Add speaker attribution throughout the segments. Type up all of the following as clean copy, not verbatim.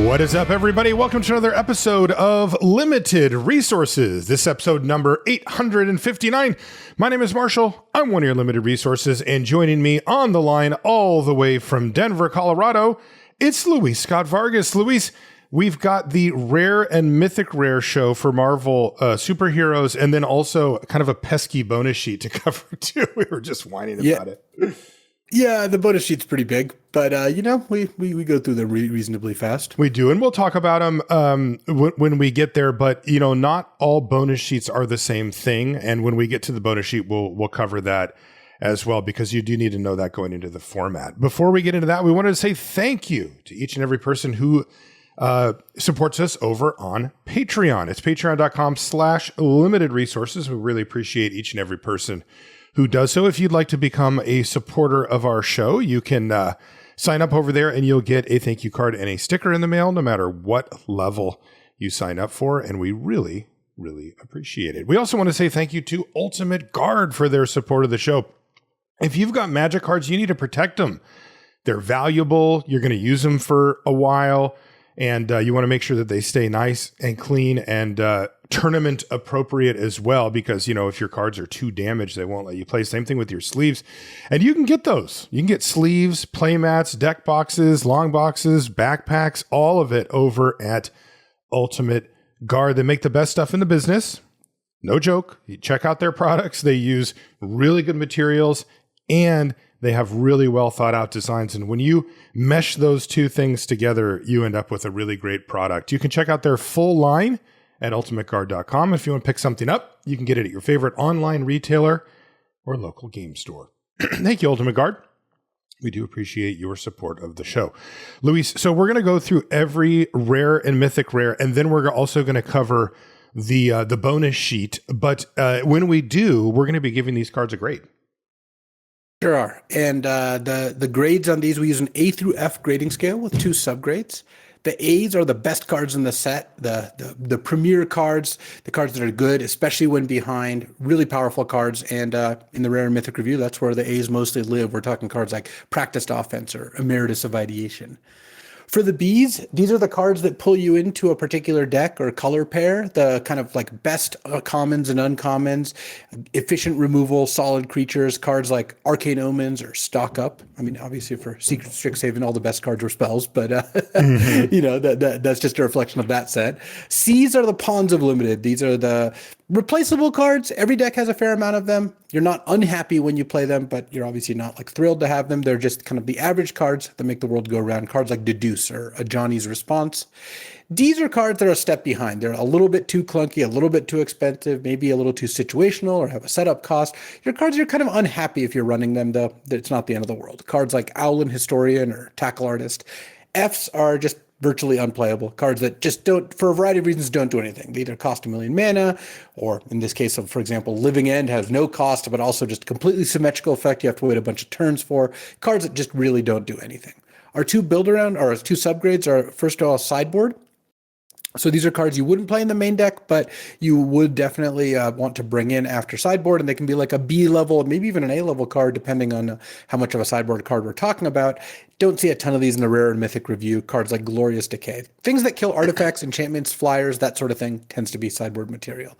Speaker 1: What is up, everybody? Welcome to another episode of Limited Resources. This episode number 859. My name is Marshall. I'm one of your Limited Resources, and joining me on the line all the way from Denver, Colorado, it's Luis Scott-Vargas. Luis, we've got the Rare and Mythic Rare show for Marvel superheroes, and then also kind of a pesky bonus sheet to cover, too. We were just whining about it.
Speaker 2: Yeah, the bonus sheet's pretty big, but we go through them reasonably fast.
Speaker 1: We do, and we'll talk about them when we get there. But not all bonus sheets are the same thing, and when we get to the bonus sheet, we'll cover that as well, because you do need to know that going into the format. Before we get into that, we wanted to say thank you to each and every person who supports us over on Patreon. It's patreon.com/limited resources. We really appreciate each and every person who does so. If you'd like to become a supporter of our show, you can sign up over there and you'll get a thank you card and a sticker in the mail, no matter what level you sign up for. And we really, really appreciate it. We also want to say thank you to Ultimate Guard for their support of the show. If you've got magic cards, you need to protect them. They're valuable. You're going to use them for a while. And you want to make sure that they stay nice and clean and tournament appropriate as well, because, if your cards are too damaged, they won't let you play. Same thing with your sleeves. And you can get those. You can get sleeves, play mats, deck boxes, long boxes, backpacks, all of it over at Ultimate Guard. They make the best stuff in the business. No joke. You check out their products. They use really good materials, and they have really well thought out designs. And when you mesh those two things together, you end up with a really great product. You can check out their full line at ultimateguard.com. If you want to pick something up, you can get it at your favorite online retailer or local game store. Thank you, Ultimate Guard. We do appreciate your support of the show. Luis, so we're going to go through every rare and mythic rare, and then we're also going to cover the bonus sheet. But when we do, we're going to be giving these cards a grade.
Speaker 2: Sure are. And the grades on these, we use an A through F grading scale with 2 subgrades. The A's are the best cards in the set, the premier cards, the cards that are good, especially when behind really powerful cards. And in the Rare and Mythic review, that's where the A's mostly live. We're talking cards like Practiced Offense or Emeritus of Ideation. For the B's, these are the cards that pull you into a particular deck or color pair, the kind of like best commons and uncommons, efficient removal, solid creatures, cards like Arcane Omens or Stock Up. I mean, obviously for Secret Strixhaven, all the best cards were spells, but that's just a reflection of that set. C's are the Pawns of Limited. These are the replaceable cards. Every deck has a fair amount of them. You're not unhappy when you play them, but you're obviously not like thrilled to have them. They're just kind of the average cards that make the world go around. Cards like Deduce or a Johnny's Response. These are cards that are a step behind. They're a little bit too clunky, a little bit too expensive, maybe a little too situational or have a setup cost. Your cards, you're kind of unhappy if you're running them, though. It's not the end of the world. Cards like Owlin Historian or Tackle Artist. F's are just virtually unplayable. Cards that just don't, for a variety of reasons, don't do anything. They either cost 1 million mana, or in this case, for example, Living End has no cost, but also just completely symmetrical effect. You have to wait a bunch of turns for. Cards that just really don't do anything. Our 2 build-around, or 2 subgrades are, first of all, Sideboard. So these are cards you wouldn't play in the main deck, but you would definitely want to bring in after Sideboard, and they can be like a B level, maybe even an A level card, depending on how much of a sideboard card we're talking about. Don't see a ton of these in the Rare and Mythic review. Cards like Glorious Decay. Things that kill artifacts, enchantments, flyers, that sort of thing tends to be sideboard material.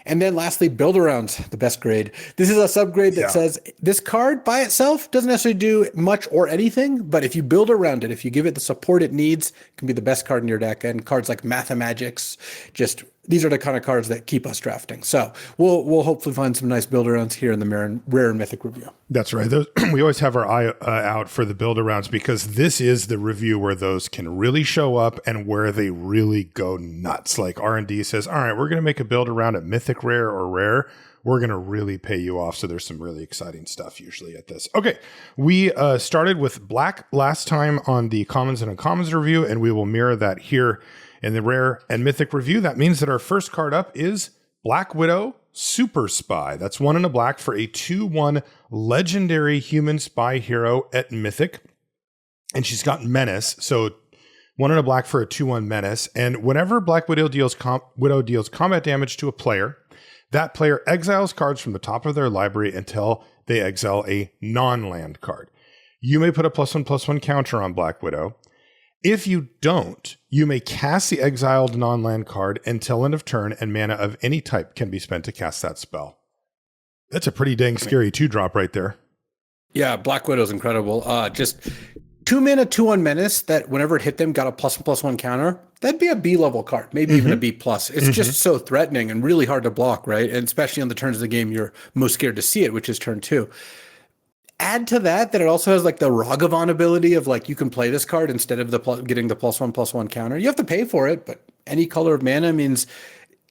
Speaker 2: And then lastly, Build-Arounds, the best grade. This is a subgrade that says this card by itself doesn't necessarily do much or anything, but if you build around it, if you give it the support it needs, it can be the best card in your deck. And cards like Mathemagics, just these are the kind of cards that keep us drafting. So we'll hopefully find some nice Build-Arounds here in the Rare and Mythic review.
Speaker 1: That's right. We always have our eye out for the Build-Arounds, because this is the review where those can really show up and where they really go nuts. Like R&D says, all right, we're going to make a Build-Around at Mythic Rare or Rare. We're going to really pay you off. So there's some really exciting stuff usually at this. Okay, we started with Black last time on the Commons and Uncommons review, and we will mirror that here in the Rare and Mythic review. That means that our first card up is Black Widow Super Spy. That's 1 and a black for a 2/1 legendary human spy hero at Mythic. And she's got Menace. So 1 and a black for a 2/1 Menace. And whenever Black Widow deals combat damage to a player, that player exiles cards from the top of their library until they exile a non-land card. You may put a +1/+1 counter on Black Widow. If you don't, you may cast the exiled non-land card until end of turn, and mana of any type can be spent to cast that spell. That's a pretty dang scary 2-drop right there.
Speaker 2: Yeah, Black Widow's incredible. Just 2 mana, 2/1 menace that whenever it hit them got a +1/+1 counter. That'd be a B level card, maybe even a B+. It's just so threatening and really hard to block, right? And especially on the turns of the game you're most scared to see it, which is turn 2. Add to that it also has like the Ragavan ability of like you can play this card instead of getting the +1/+1 counter. You have to pay for it, but any color of mana means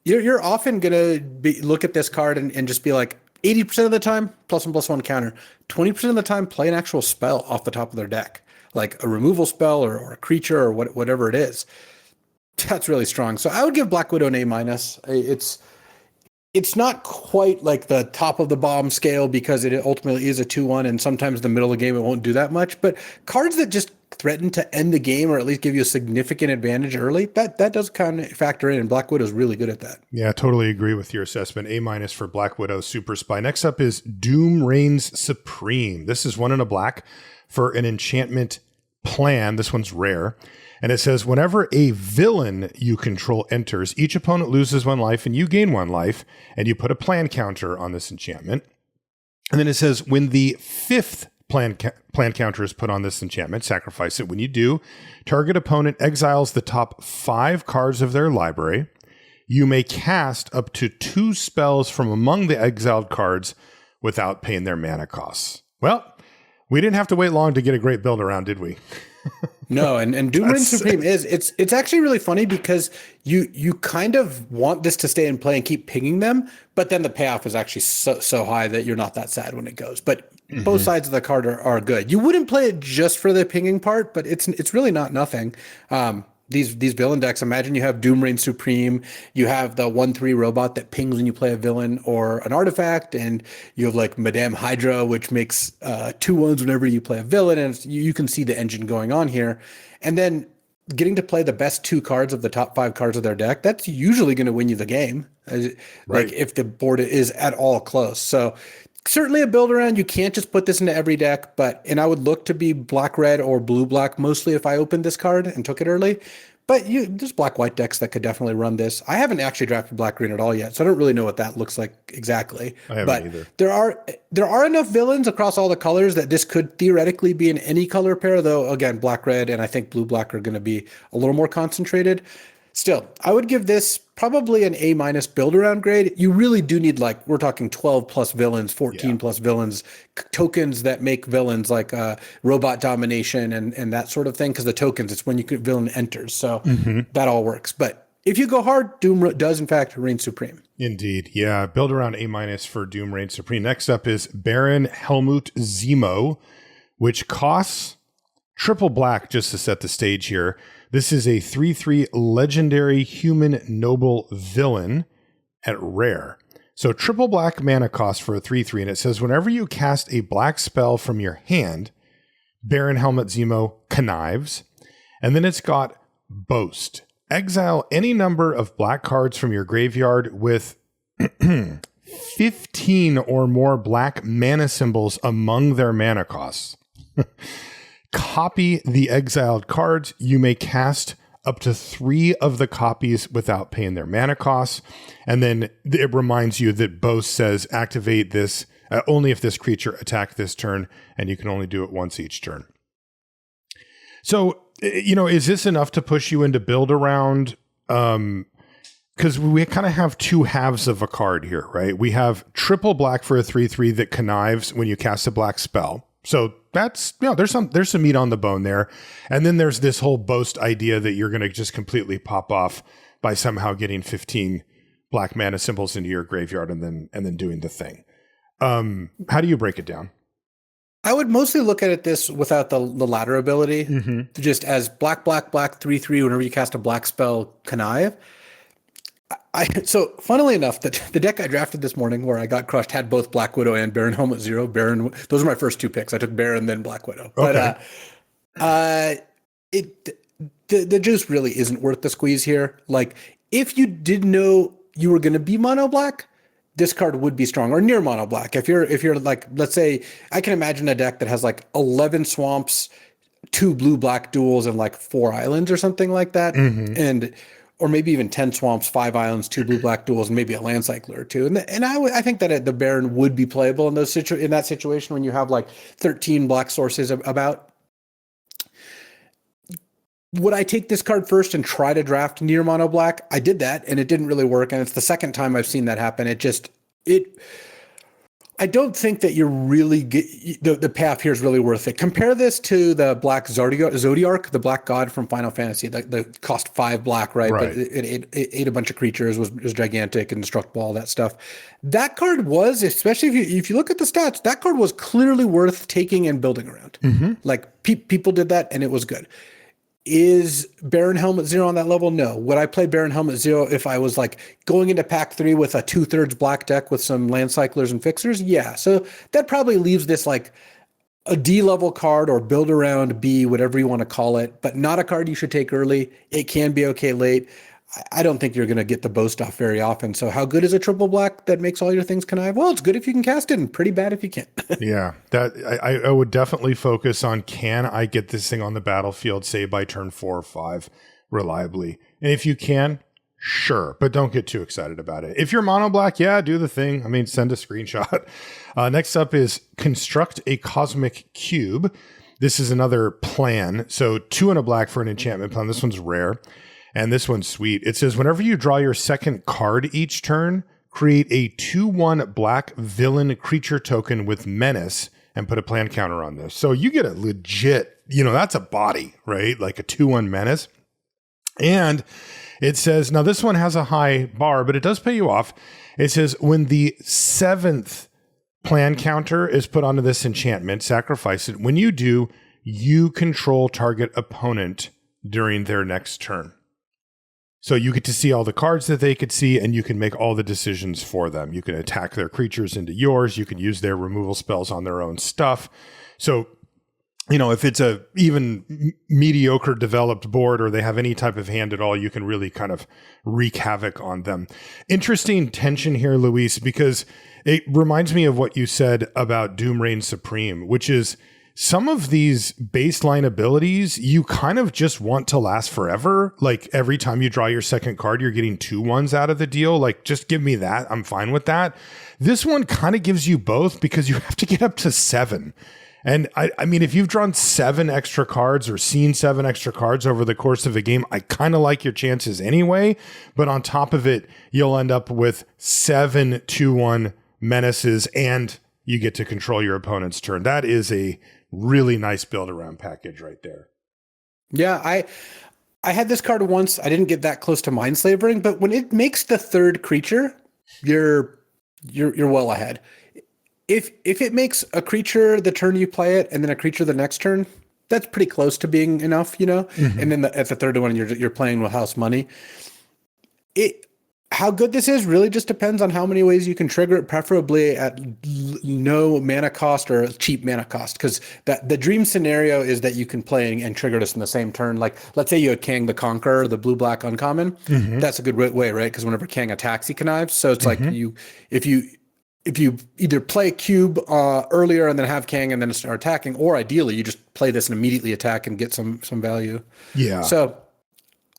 Speaker 2: you're often gonna look at this card and just be like 80% of the time +1/+1 counter. 20% of the time play an actual spell off the top of their deck, like a removal spell or a creature or whatever it is. That's really strong. So I would give Black Widow an A-. It's not quite like the top of the bomb scale because it ultimately is a 2/1, and sometimes in the middle of the game it won't do that much. But cards that just threaten to end the game or at least give you a significant advantage early, that does kind of factor in, and Black Widow's really good at that.
Speaker 1: Yeah, I totally agree with your assessment. A- for Black Widow Super Spy. Next up is Doom Reigns Supreme. This is 1 and a black for an enchantment plan. This one's rare. And it says, whenever a villain you control enters, each opponent loses 1 life and you gain 1 life, and you put a plan counter on this enchantment. And then it says, when the 5th plan counter is put on this enchantment, sacrifice it. When you do, target opponent exiles the top 5 cards of their library. You may cast up to 2 spells from among the exiled cards without paying their mana costs. Well, we didn't have to wait long to get a great build around, did we?
Speaker 2: No, and Doom Reign Supreme it's actually really funny because you kind of want this to stay in play and keep pinging them, but then the payoff is actually so high that you're not that sad when it goes. But both sides of the card are good. You wouldn't play it just for the pinging part, but it's really not nothing. These villain decks, imagine you have Doom Reign Supreme, you have the 1/3 robot that pings when you play a villain or an artifact, and you have like Madame Hydra, which makes 2/1s whenever you play a villain, and you can see the engine going on here. And then getting to play the best 2 cards of the top 5 cards of their deck, that's usually going to win you the game, right, like if the board is at all close. So certainly a build around. You can't just put this into every deck, and I would look to be black-red or blue-black mostly if I opened this card and took it early. But there's black-white decks that could definitely run this. I haven't actually drafted black-green at all yet, so I don't really know what that looks like exactly.
Speaker 1: I haven't either.
Speaker 2: There are enough villains across all the colors that this could theoretically be in any color pair, though, again, black-red and I think blue-black are going to be a little more concentrated. Still, I would give this probably an A- build around grade. You really do need, like, we're talking 12 plus villains, 14 plus villains, tokens that make villains like robot domination and that sort of thing. Because the tokens, it's when villain enters. So that all works. But if you go hard, Doom does in fact reign supreme.
Speaker 1: Indeed. Yeah. Build around A- for Doom Reign Supreme. Next up is Baron Helmut Zemo, which costs triple black just to set the stage here. This is a 3/3 legendary human noble villain at rare. So triple black mana cost for a 3/3, and it says whenever you cast a black spell from your hand, Baron Helmut Zemo connives, and then it's got Boast. Exile any number of black cards from your graveyard with 15 or more black mana symbols among their mana costs. Copy the exiled cards. You may cast up to 3 of the copies without paying their mana costs. And then it reminds you that Boast says activate this only if this creature attacked this turn, and you can only do it once each turn. So, is this enough to push you into build around? Because we kind of have 2 halves of a card here, right? We have triple black for a 3/3 that connives when you cast a black spell. So that's, there's some meat on the bone there. And then there's this whole Boast idea that you're going to just completely pop off by somehow getting 15 black mana symbols into your graveyard and then doing the thing. How do you break it down?
Speaker 2: I would mostly look at this without the ladder ability, just as black, 3/3 whenever you cast a black spell, connive. So funnily enough, the deck I drafted this morning where I got crushed had both Black Widow and Baron Helmut Zero. Those are my first 2 picks. I took Baron, then Black Widow.
Speaker 1: Okay.
Speaker 2: But the juice really isn't worth the squeeze here. Like, if you did know you were going to be mono black, this card would be strong, or near mono black. If you're like, let's say, I can imagine a deck that has like 11 swamps, 2 blue-black duels and like 4 islands or something like that. And or maybe even 10 swamps, 5 islands, 2 blue-black duels, and maybe a land cycler or 2. And I think that the Baron would be playable in that situation when you have like 13 black sources about. Would I take this card first and try to draft near mono black? I did that and it didn't really work. And it's the second time I've seen that happen. I don't think that you're really the payoff here is really worth it. Compare this to the black Zodiark, the black god from Final Fantasy, the cost 5 black, right? But it ate a bunch of creatures, was gigantic, indestructible, all that stuff. That card was, especially if you look at the stats, that card was clearly worth taking and building around. Like people did that and it was good. Is Baron Helmut Zero on that level? No. Would I play Baron Helmut Zero if I was like going into pack 3 with a 2/3 black deck with some land cyclers and fixers? Yeah. So that probably leaves this like a D level card or build around B, whatever you want to call it, but not a card you should take early. It can be okay late. I don't think you're going to get the bow stuff very often. So how good is a triple black that makes all your things connive? Well, it's good if you can cast it and pretty bad if you can't.
Speaker 1: Yeah, that I would definitely focus on, can I get this thing on the battlefield, say by turn 4 or 5 reliably? And if you can, sure, but don't get too excited about it. If you're mono black, yeah, do the thing. I mean, send a screenshot. Next up is construct a cosmic cube. This is another plan. So 2 and a black for an enchantment plan. This one's rare. And this one's sweet. It says, whenever you draw your second card each turn, create a 2/1 black villain creature token with menace and put a plan counter on this. So you get a legit, that's a body, right? Like a 2/1 menace. And it says, now this one has a high bar, but it does pay you off. It says, when the 7th plan counter is put onto this enchantment, sacrifice it. When you do, you control target opponent during their next turn. So you get to see all the cards that they could see, and you can make all the decisions for them. You can attack their creatures into yours. You can use their removal spells on their own stuff. So, if it's a even mediocre developed board or they have any type of hand at all, you can really kind of wreak havoc on them. Interesting tension here, Luis, because it reminds me of what you said about Doom Reign Supreme, which is, some of these baseline abilities, you kind of just want to last forever. Like every time you draw your second card, you're getting 2/1s out of the deal. Like, just give me that. I'm fine with that. This one kind of gives you both because you have to get up to 7. And I mean, if you've drawn 7 extra cards or seen 7 extra cards over the course of a game, I kind of like your chances anyway. But on top of it, you'll end up with 7 2/1 menaces and you get to control your opponent's turn. That is a really nice build around package right there.
Speaker 2: Yeah, I had this card once. I didn't get that close to mind slavering, but when it makes the 3rd creature, you're well ahead. If it makes a creature the turn you play it and then a creature the next turn, that's pretty close to being enough, And then at the 3rd one, you're playing with house money. How good this is really just depends on how many ways you can trigger it, preferably at no mana cost or cheap mana cost. Because the dream scenario is that you can play and trigger this in the same turn. Like, let's say you had Kang the Conqueror, the blue-black uncommon. That's a good way, right? Because whenever Kang attacks, he connives. So it's like if you either play cube earlier and then have Kang and then start attacking, or ideally you just play this and immediately attack and get some value. Yeah. So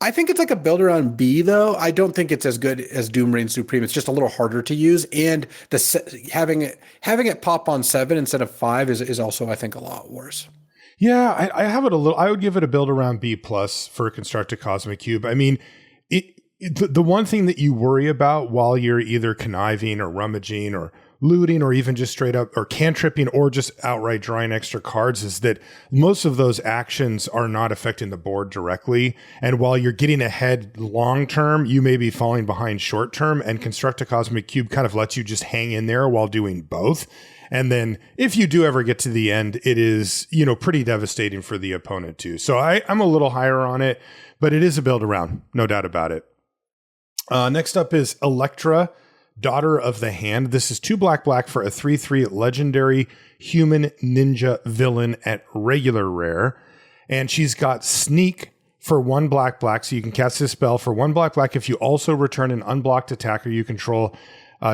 Speaker 2: I think it's like a build around B, though. I don't think it's as good as Doom Reign Supreme. It's just a little harder to use, and having it pop on 7 instead of 5 is also, I think, a lot worse.
Speaker 1: Yeah, I have it a little. I would give it a build around B plus for Construct a Cosmic Cube. I mean, the one thing that you worry about while you're either conniving or rummaging or looting or even just straight up or cantripping or just outright drawing extra cards is that most of those actions are not affecting the board directly. And while you're getting ahead long term, you may be falling behind short term, and Construct a Cosmic Cube kind of lets you just hang in there while doing both. And then if you do ever get to the end, it is, pretty devastating for the opponent too. So I'm a little higher on it, but it is a build around, no doubt about it. Next up is Electra, Daughter of the Hand. This is 2 black for a 3/3 legendary human ninja villain at regular rare. And she's got Sneak for 1 black, so you can cast this spell for 1 black if you also return an unblocked attacker you control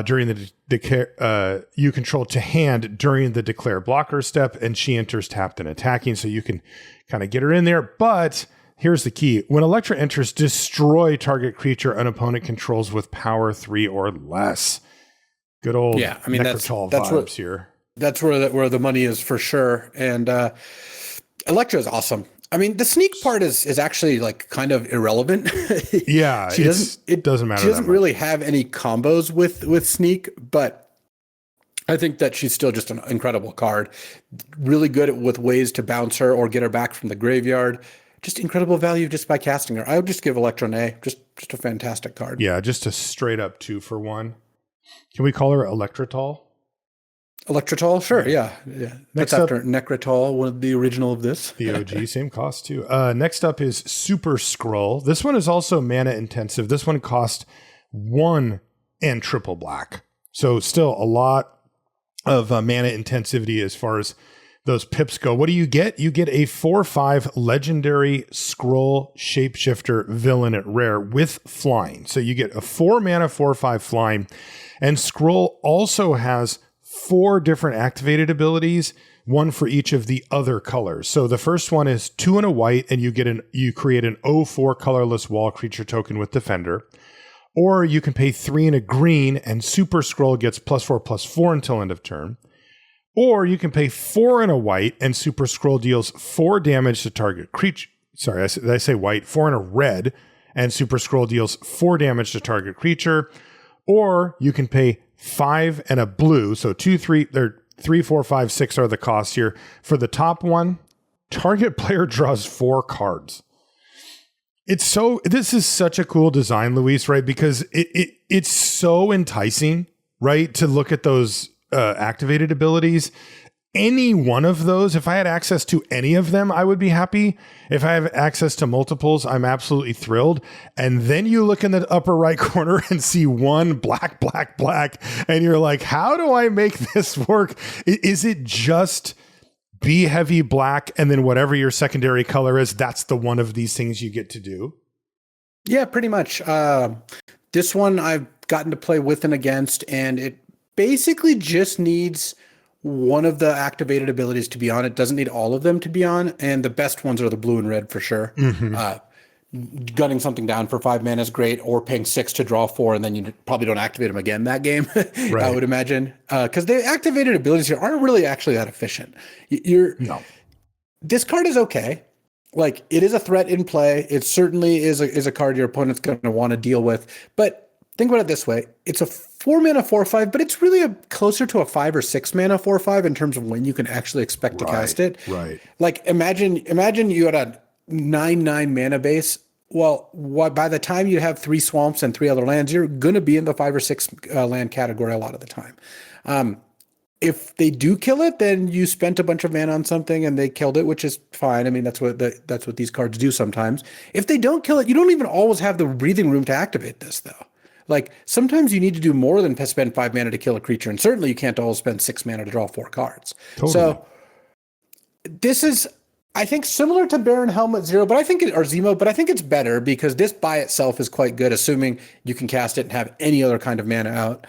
Speaker 1: during the you control to hand during the declare blocker step, and she enters tapped and attacking, so you can kind of get her in there. But here's the key. When Electra enters, destroy target creature an opponent controls with power 3 or less. Good old Necrotol vibes here.
Speaker 2: That's where the money is for sure. And Electra is awesome. I mean, the sneak part is actually like kind of irrelevant.
Speaker 1: Yeah, it doesn't matter.
Speaker 2: She doesn't really have any combos with sneak, but I think that she's still just an incredible card. Really good with ways to bounce her or get her back from the graveyard. Just incredible value just by casting her. I would just give Electra an A. Just a fantastic card.
Speaker 1: Yeah, just a straight up 2-for-1. Can we call her Electratol?
Speaker 2: Electratol? Sure, yeah.
Speaker 1: Next
Speaker 2: That's after Necrotol, one of the original of this.
Speaker 1: The OG, same cost too. Next up is Super Skrull. This one is also mana intensive. This one cost 1 and triple black. So still a lot of mana intensivity as far as those pips go. What do you get? You get a 4/5 legendary Skrull shapeshifter villain at rare with flying. So you get a 4 mana 4/5 flying. And Skrull also has 4 different activated abilities, one for each of the other colors. So the first one is 2 and a white, and you create an 0/4 colorless wall creature token with Defender. Or you can pay 3 and a green, and Super Skrull gets +4/+4 until end of turn. Or you can pay 4 and a white, and Super Skrull deals 4 damage to target creature. Sorry, I say white. 4 and a red, and Super Skrull deals 4 damage to target creature. Or you can pay 5 and a blue. So 2, 3, 3, 4, 5, 6 are the costs here. For the top one, target player draws 4 cards. This is such a cool design, Luis, right? Because it's so enticing, right? To look at those activated abilities. Any one of those, if I had access to any of them, I would be happy. If I have access to multiples, I'm absolutely thrilled. And then you look in the upper right corner and see 1 black, black, black. And you're like, how do I make this work? Is it just be heavy black and then whatever your secondary color is, that's the one of these things you get to do?
Speaker 2: Yeah, pretty much. This one I've gotten to play with and against, and it basically just needs one of the activated abilities to be on. It doesn't need all of them to be on, and the best ones are the blue and red for sure. Gunning something down for 5 mana is great, or paying 6 to draw 4, and then you probably don't activate them again that game, right. I would imagine. Because the activated abilities here aren't really actually that efficient. No. This card is okay. Like, it is a threat in play. It certainly is a card your opponent's going to want to deal with. But think about it this way. It's a 4 mana 4/5, but it's really closer to a 5 or 6 mana 4/5 in terms of when you can actually expect to cast it.
Speaker 1: Right.
Speaker 2: Like, imagine you had a 9/9 mana base. Well, by the time you have 3 swamps and 3 other lands, you're going to be in the 5 or 6 land category a lot of the time. If they do kill it, then you spent a bunch of mana on something and they killed it, which is fine. I mean, that's what these cards do sometimes. If they don't kill it, you don't even always have the breathing room to activate this, though. Like, sometimes you need to do more than spend 5 mana to kill a creature, and certainly you can't always spend 6 mana to draw 4 cards. Totally. So this is, I think, similar to Baron Helmut Zero, or Zemo, but I think it's better because this by itself is quite good, assuming you can cast it and have any other kind of mana out.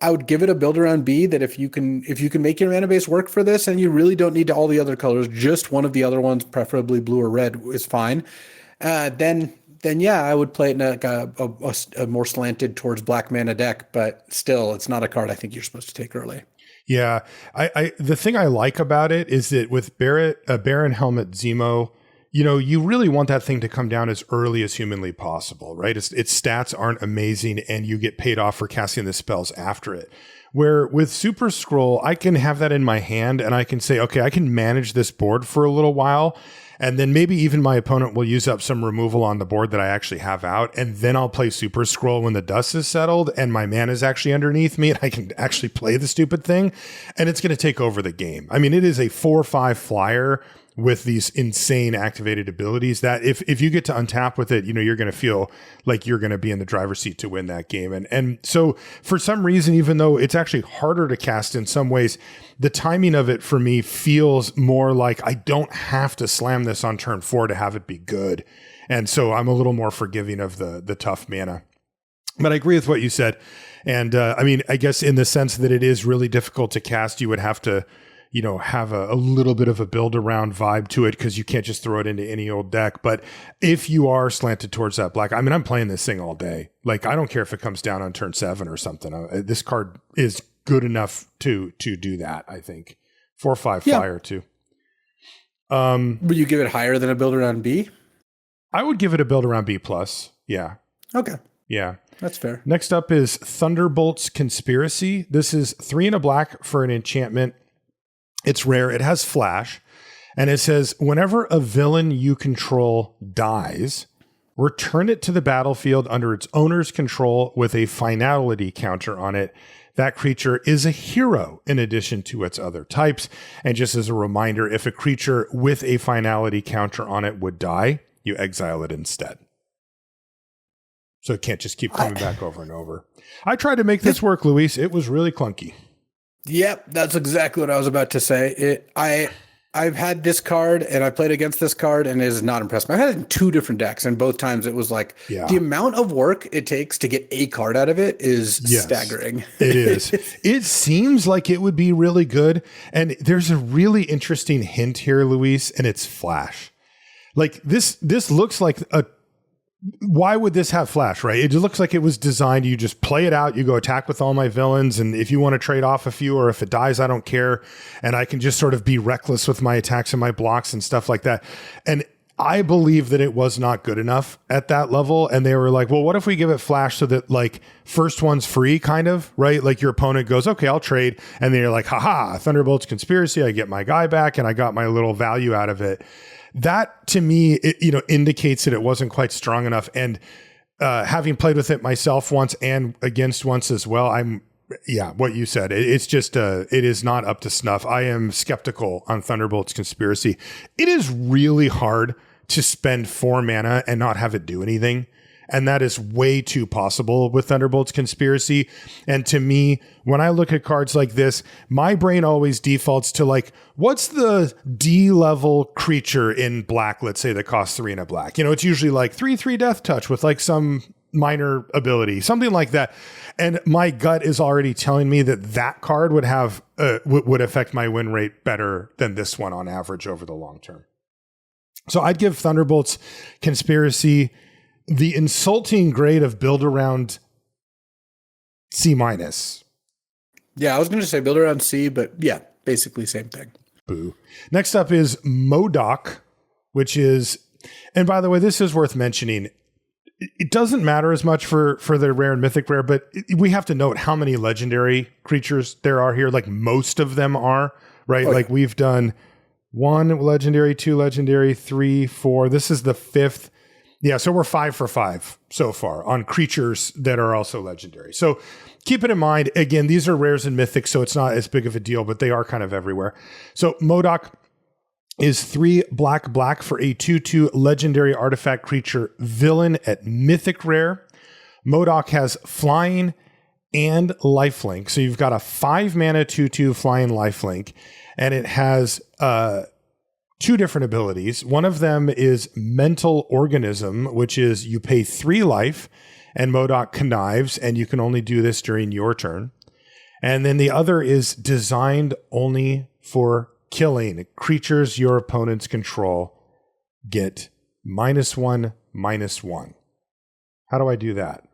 Speaker 2: I would give it a build around B, that if you can make your mana base work for this, and you really don't need all the other colors, just one of the other ones, preferably blue or red, is fine. Then yeah, I would play it in a more slanted towards black mana deck, but still, it's not a card I think you're supposed to take early.
Speaker 1: Yeah, the thing I like about it is that with Baron Helmut Zemo, you really want that thing to come down as early as humanly possible, right? Its stats aren't amazing, and you get paid off for casting the spells after it. Where with Super Skrull, I can have that in my hand, and I can say, okay, I can manage this board for a little while. And then maybe even my opponent will use up some removal on the board that I actually have out. And then I'll play Super Skrull when the dust is settled and my mana is actually underneath me and I can actually play the stupid thing. And it's going to take over the game. I mean, it is a 4/5 flyer with these insane activated abilities that if you get to untap with it, you're going to feel like you're going to be in the driver's seat to win that game. And so for some reason, even though it's actually harder to cast in some ways, the timing of it for me feels more like I don't have to slam this on turn 4 to have it be good. And so I'm a little more forgiving of the tough mana. But I agree with what you said. And I mean, I guess in the sense that it is really difficult to cast, you would have to, you know, have a little bit of a build around vibe to it because you can't just throw it into any old deck. But if you are slanted towards that black, I mean, I'm playing this thing all day. Like, I don't care if it comes down on turn 7 or something. This card is good enough to do that, I think. 4/5 flyer too.
Speaker 2: Would you give it higher than a build around B?
Speaker 1: I would give it a build around B plus. Yeah.
Speaker 2: Okay.
Speaker 1: Yeah.
Speaker 2: That's fair.
Speaker 1: Next up is Thunderbolts Conspiracy. This is 3 and a black for an enchantment. It's rare. It has flash. And it says, whenever a villain you control dies, return it to the battlefield under its owner's control with a finality counter on it. That creature is a hero in addition to its other types. And just as a reminder, if a creature with a finality counter on it would die, you exile it instead. So it can't just keep coming back over and over. I tried to make this work, Luis. It was really clunky.
Speaker 2: Yep, that's exactly what I was about to say. I've had this card and I played against this card and it is not impressed me. I've had it in 2 different decks and both times it was like the amount of work it takes to get a card out of it is staggering.
Speaker 1: It is. It seems like it would be really good. And there's a really interesting hint here, Luis, and it's flash. Like this looks like why would this have flash, right? It just looks like it was designed. You just play it out. You go attack with all my villains. And if you want to trade off a few, or if it dies, I don't care. And I can just sort of be reckless with my attacks and my blocks and stuff like that. And I believe that it was not good enough at that level. And they were like, well, what if we give it flash so that like first one's free kind of, right? Like your opponent goes, okay, I'll trade. And then you're like, haha, Thunderbolts Conspiracy. I get my guy back and I got my little value out of it. That to me, indicates that it wasn't quite strong enough. And having played with it myself once and against once as well, what you said, it's just it is not up to snuff. I am skeptical on Thunderbolts Conspiracy. It is really hard to spend 4 mana and not have it do anything. And that is way too possible with Thunderbolts Conspiracy. And to me, when I look at cards like this, my brain always defaults to like, what's the D level creature in black, let's say, that costs 3 and a black? You know, it's usually like 3/3 Death Touch with like some minor ability, something like that. And my gut is already telling me that card would have would affect my win rate better than this one on average over the long term. So I'd give Thunderbolts Conspiracy the insulting grade of build around C-.
Speaker 2: Yeah, I was going to say build around C, but yeah, basically same thing.
Speaker 1: Boo. Next up is MODOK, which is, and by the way, this is worth mentioning. It doesn't matter as much for the rare and mythic rare, but we have to note how many legendary creatures there are here. Like most of them are, right? Like we've done 1 legendary, 2 legendary, 3, 4. This is the 5th. Yeah, so we're 5 for 5 so far on creatures that are also legendary. So keep it in mind. Again, these are rares and mythics, so it's not as big of a deal, but they are kind of everywhere. So MODOK is 3 black for a 2/2 legendary artifact creature villain at mythic rare. MODOK has flying and lifelink. So you've got a 5 mana 2/2 flying lifelink, and it has 2 different abilities. One of them is Mental Organism, which is you pay 3 life and MODOK connives, and you can only do this during your turn. And then the other is Designed Only for Killing. Creatures your opponents control get -1/-1. How do I do that?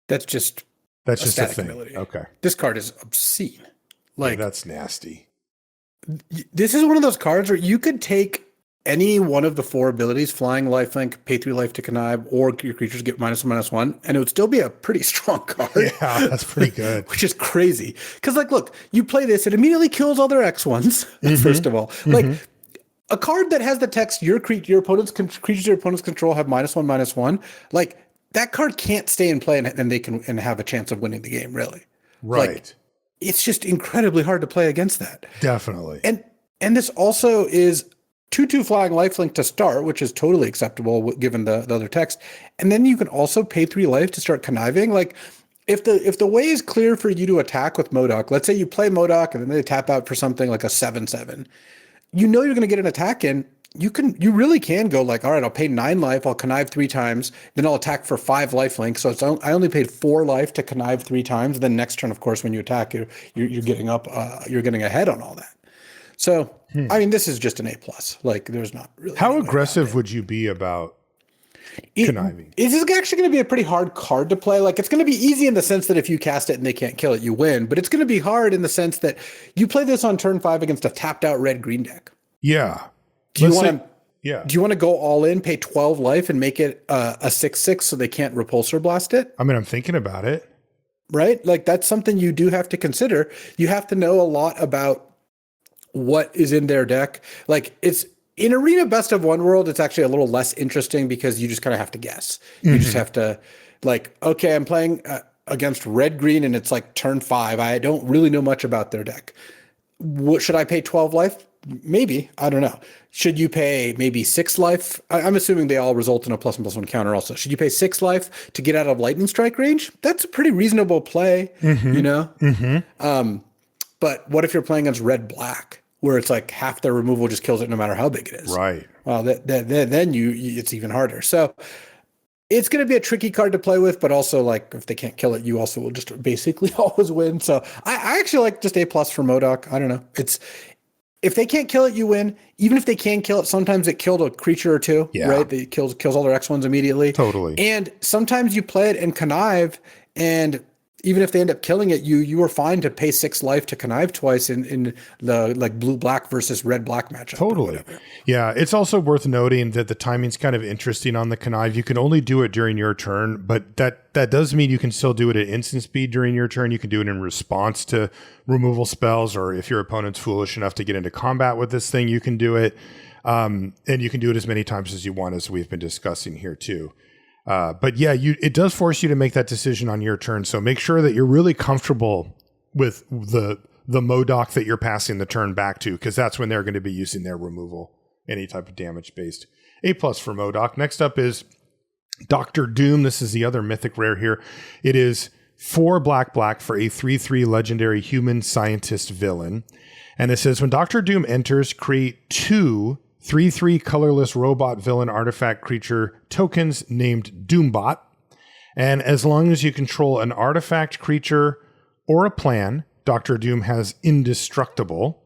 Speaker 2: That's just
Speaker 1: a thing. Ability. Okay.
Speaker 2: This card is obscene. Like
Speaker 1: that's nasty.
Speaker 2: This is one of those cards where you could take any one of the 4 abilities, flying, lifelink, pay 3 life to connive, or your creatures get -1/-1, and it would still be a pretty strong card.
Speaker 1: Yeah, that's pretty good.
Speaker 2: Which is crazy. Because, like, look, you play this, it immediately kills all their X1s, first of all. Like, a card that has the text, your opponent's creatures your opponents control have -1/-1, like, that card can't stay in play and they can have a chance of winning the game, really.
Speaker 1: Right.
Speaker 2: Like, it's just incredibly hard to play against that.
Speaker 1: Definitely.
Speaker 2: And this also is 2/2 flying lifelink to start, which is totally acceptable given the other text. And then you can also pay 3 life to start conniving. Like if the way is clear for you to attack with MODOK, let's say you play MODOK and then they tap out for something like a 7/7. You know you're going to get an attack in. you really can go like, all right, I'll pay 9 life, I'll connive 3 times, then I'll attack for 5 life link. So I only paid 4 life to connive 3 times. Then next turn, of course, when you attack, you're getting up, you're getting ahead on all that. So I mean, this is just an A+. Like, there's not really.
Speaker 1: How aggressive would you be about conniving?
Speaker 2: This is actually going to be a pretty hard card to play. Like, it's going to be easy in the sense that if you cast it and they can't kill it, you win. But it's going to be hard in the sense that you play this on turn 5 against a tapped out red-green deck.
Speaker 1: Yeah.
Speaker 2: Do you want to go all in, pay 12 life, and make it a 6/6 so they can't repulsor blast it?
Speaker 1: I mean, I'm thinking about it.
Speaker 2: Right? Like, that's something you do have to consider. You have to know a lot about what is in their deck. Like, it's in Arena Best of One World, it's actually a little less interesting because you just kind of have to guess. You just have to, like, okay, I'm playing against red-green and it's like turn 5. I don't really know much about their deck. Should I pay 12 life? Maybe. I don't know. Should you pay maybe 6 life? I'm assuming they all result in a +1/+1 counter also. Should you pay 6 life to get out of lightning strike range? That's a pretty reasonable play, you know? But what if you're playing against red-black, where it's like half their removal just kills it no matter how big it is?
Speaker 1: Right.
Speaker 2: Well, then it's even harder. So it's going to be a tricky card to play with, but also, like, if they can't kill it, you also will just basically always win. So I actually like just A+ for MODOK. I don't know. If they can't kill it, you win. Even if they can kill it, sometimes it killed a creature or two, right? It kills all their X1s immediately.
Speaker 1: Totally.
Speaker 2: And sometimes you play it and connive, and even if they end up killing it, you are fine to pay 6 life to connive twice in the, like, blue-black versus red-black matchup.
Speaker 1: Totally. Yeah. It's also worth noting that the timing's kind of interesting on the connive. You can only do it during your turn, but that does mean you can still do it at instant speed during your turn. You can do it in response to removal spells, or if your opponent's foolish enough to get into combat with this thing, you can do it. And you can do it as many times as you want, as we've been discussing here too. But yeah, it does force you to make that decision on your turn. So make sure that you're really comfortable with the MODOK that you're passing the turn back to, because that's when they're going to be using their removal, any type of damage based. A+ for MODOK. Next up is Dr. Doom. This is the other mythic rare here. It is 4 black for a 3/3 legendary human scientist villain. And it says, when Dr. Doom enters, create 2 3/3 colorless robot villain artifact creature tokens named Doombot. And as long as you control an artifact creature or a plan, Dr. Doom has indestructible.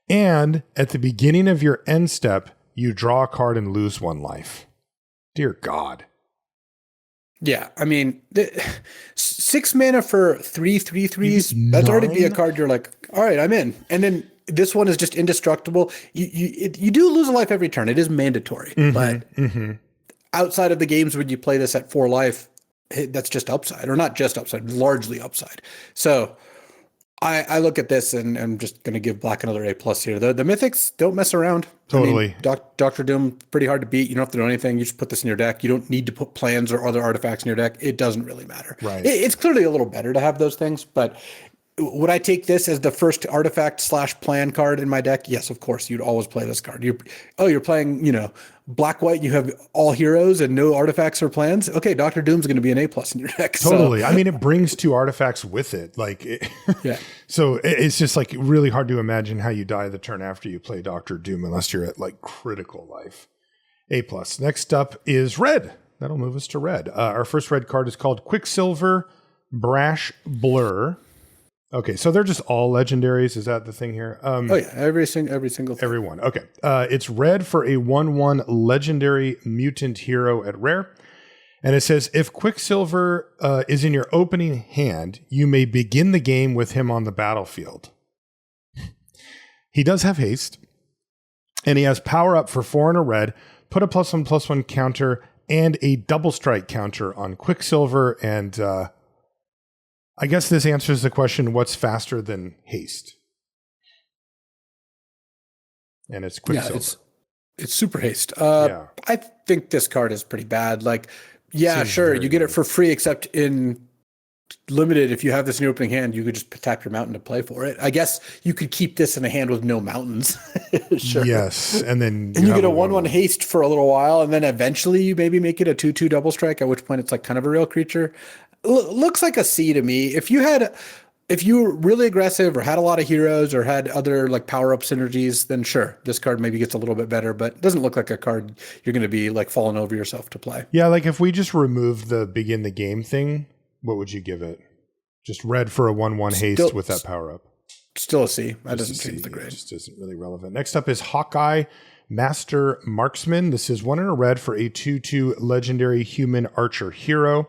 Speaker 1: And at the beginning of your end step, you draw a card and lose 1 life. Dear God.
Speaker 2: Yeah, I mean, 6 mana for 3 3/3s, that's already be a card you're like, all right, I'm in. And then this one is just indestructible. You do lose a life every turn. It is mandatory. But outside of the games when you play this at 4 life, that's just upside. Or not just upside, largely upside. So I look at this and I'm just going to give black another A+ here. The Mythics don't mess around.
Speaker 1: Totally.
Speaker 2: I mean, Dr. Doom, pretty hard to beat. You don't have to do anything. You just put this in your deck. You don't need to put plans or other artifacts in your deck. It doesn't really matter.
Speaker 1: Right.
Speaker 2: It's clearly a little better to have those things, but would I take this as the first artifact / plan card in my deck? Yes, of course. You'd always play this card. You're playing, black-white. You have all heroes and no artifacts or plans. Okay, Dr. Doom's going to be an A+ in your deck.
Speaker 1: Totally.
Speaker 2: So.
Speaker 1: I mean, it brings 2 artifacts with it. Yeah. So it's just like really hard to imagine how you die the turn after you play Dr. Doom, unless you're at like critical life. A+. Next up is red. That'll move us to red. Our first red card is called Quicksilver Brash Blur. Okay, so they're just all legendaries. Is that the thing here?
Speaker 2: Every single thing.
Speaker 1: Every one. Okay. It's red for a 1/1 legendary mutant hero at rare. And it says, if Quicksilver is in your opening hand, you may begin the game with him on the battlefield. He does have haste, and he has power up for 4 and a red, put a +1/+1 counter, and a double strike counter on Quicksilver, and I guess this answers the question, what's faster than haste? And it's Quicksilver.
Speaker 2: Yeah, it's super haste. I think this card is pretty bad. Like, sure, you get it for free, except in limited, if you have this in your opening hand, you could just tap your mountain to play for it. I guess you could keep this in a hand with no mountains. Sure.
Speaker 1: Yes, and then
Speaker 2: you get a 1/1 haste for a little while, and then eventually you maybe make it a 2/2 double strike, at which point it's like kind of a real creature. Looks like a C to me. If you had if you were really aggressive or had a lot of heroes or had other like power up synergies, then sure, this card maybe gets a little bit better, but it doesn't look like a card you're going to be like falling over yourself to play.
Speaker 1: Yeah, like if we just remove the begin the game thing, what would you give it? Just red for a 1/1 haste with that power up.
Speaker 2: Still a C. That doesn't change the grade.
Speaker 1: It just isn't really relevant. Next up is Hawkeye, Master Marksman. This is 1 and a red for a 2/2 legendary human archer hero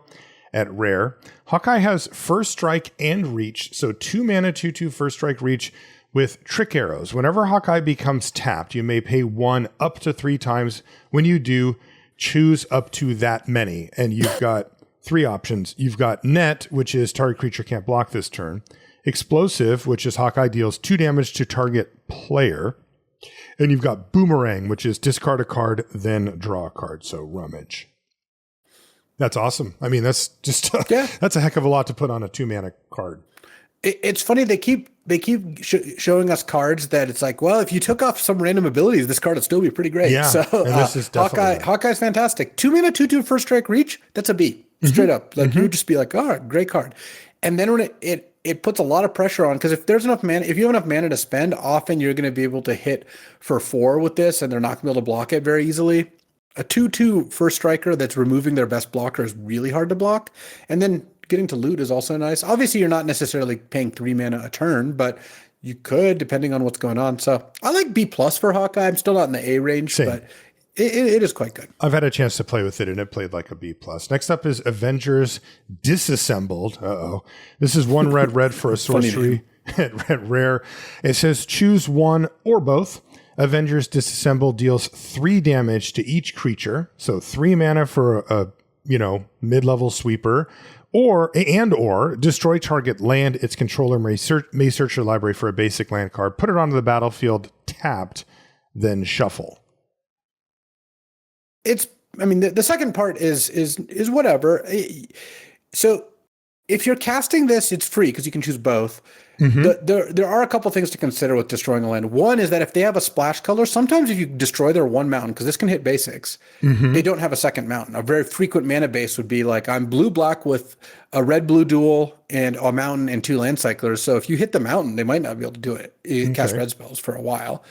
Speaker 1: at rare. Hawkeye has first strike and reach, so 2 mana 2/2 first strike reach with trick arrows. Whenever Hawkeye becomes tapped, you may pay 1 up to 3 times. When you do, choose up to that many. And you've got 3 options. You've got Net, which is target creature can't block this turn. Explosive, which is Hawkeye deals 2 damage to target player. And you've got Boomerang, which is discard a card, then draw a card. So Rummage. That's awesome. I mean, that's just that's a heck of a lot to put on a 2 mana card.
Speaker 2: It's funny they keep showing us cards that it's like, well, if you took off some random abilities, this card would still be pretty great.
Speaker 1: Yeah,
Speaker 2: so
Speaker 1: this is
Speaker 2: Hawkeye's fantastic. 2 mana 2/2 first strike reach. That's a B straight up. Like you would just be like, oh, great card. And then when it puts a lot of pressure on, because if there's enough mana, if you have enough mana to spend, often you're going to be able to hit for 4 with this, and they're not going to be able to block it very easily. A 2/2 first striker that's removing their best blocker is really hard to block. And then getting to loot is also nice. Obviously, you're not necessarily paying 3 mana a turn, but you could, depending on what's going on. So I like B+ for Hawkeye. I'm still not in the A range,
Speaker 1: Same.
Speaker 2: but it is quite good.
Speaker 1: I've had a chance to play with it, and it played like a B+. Next up is Avengers Disassembled. This is 1 red for a sorcery at rare. It says choose 1 or both. Avengers Disassembled deals 3 damage to each creature. So 3 mana for a mid-level sweeper. Or destroy target land. Its controller may search your library for a basic land card, put it onto the battlefield tapped, then shuffle.
Speaker 2: The second part is whatever. So if you're casting this, it's free because you can choose both. There are a couple things to consider with destroying a land. One is that if they have a splash color, sometimes if you destroy their 1 mountain, because this can hit basics, they don't have a second mountain. A very frequent mana base would be like, I'm blue-black with a red-blue dual and a mountain and 2 land cyclers. So if you hit the mountain, they might not be able to do it. You cast red spells for a while.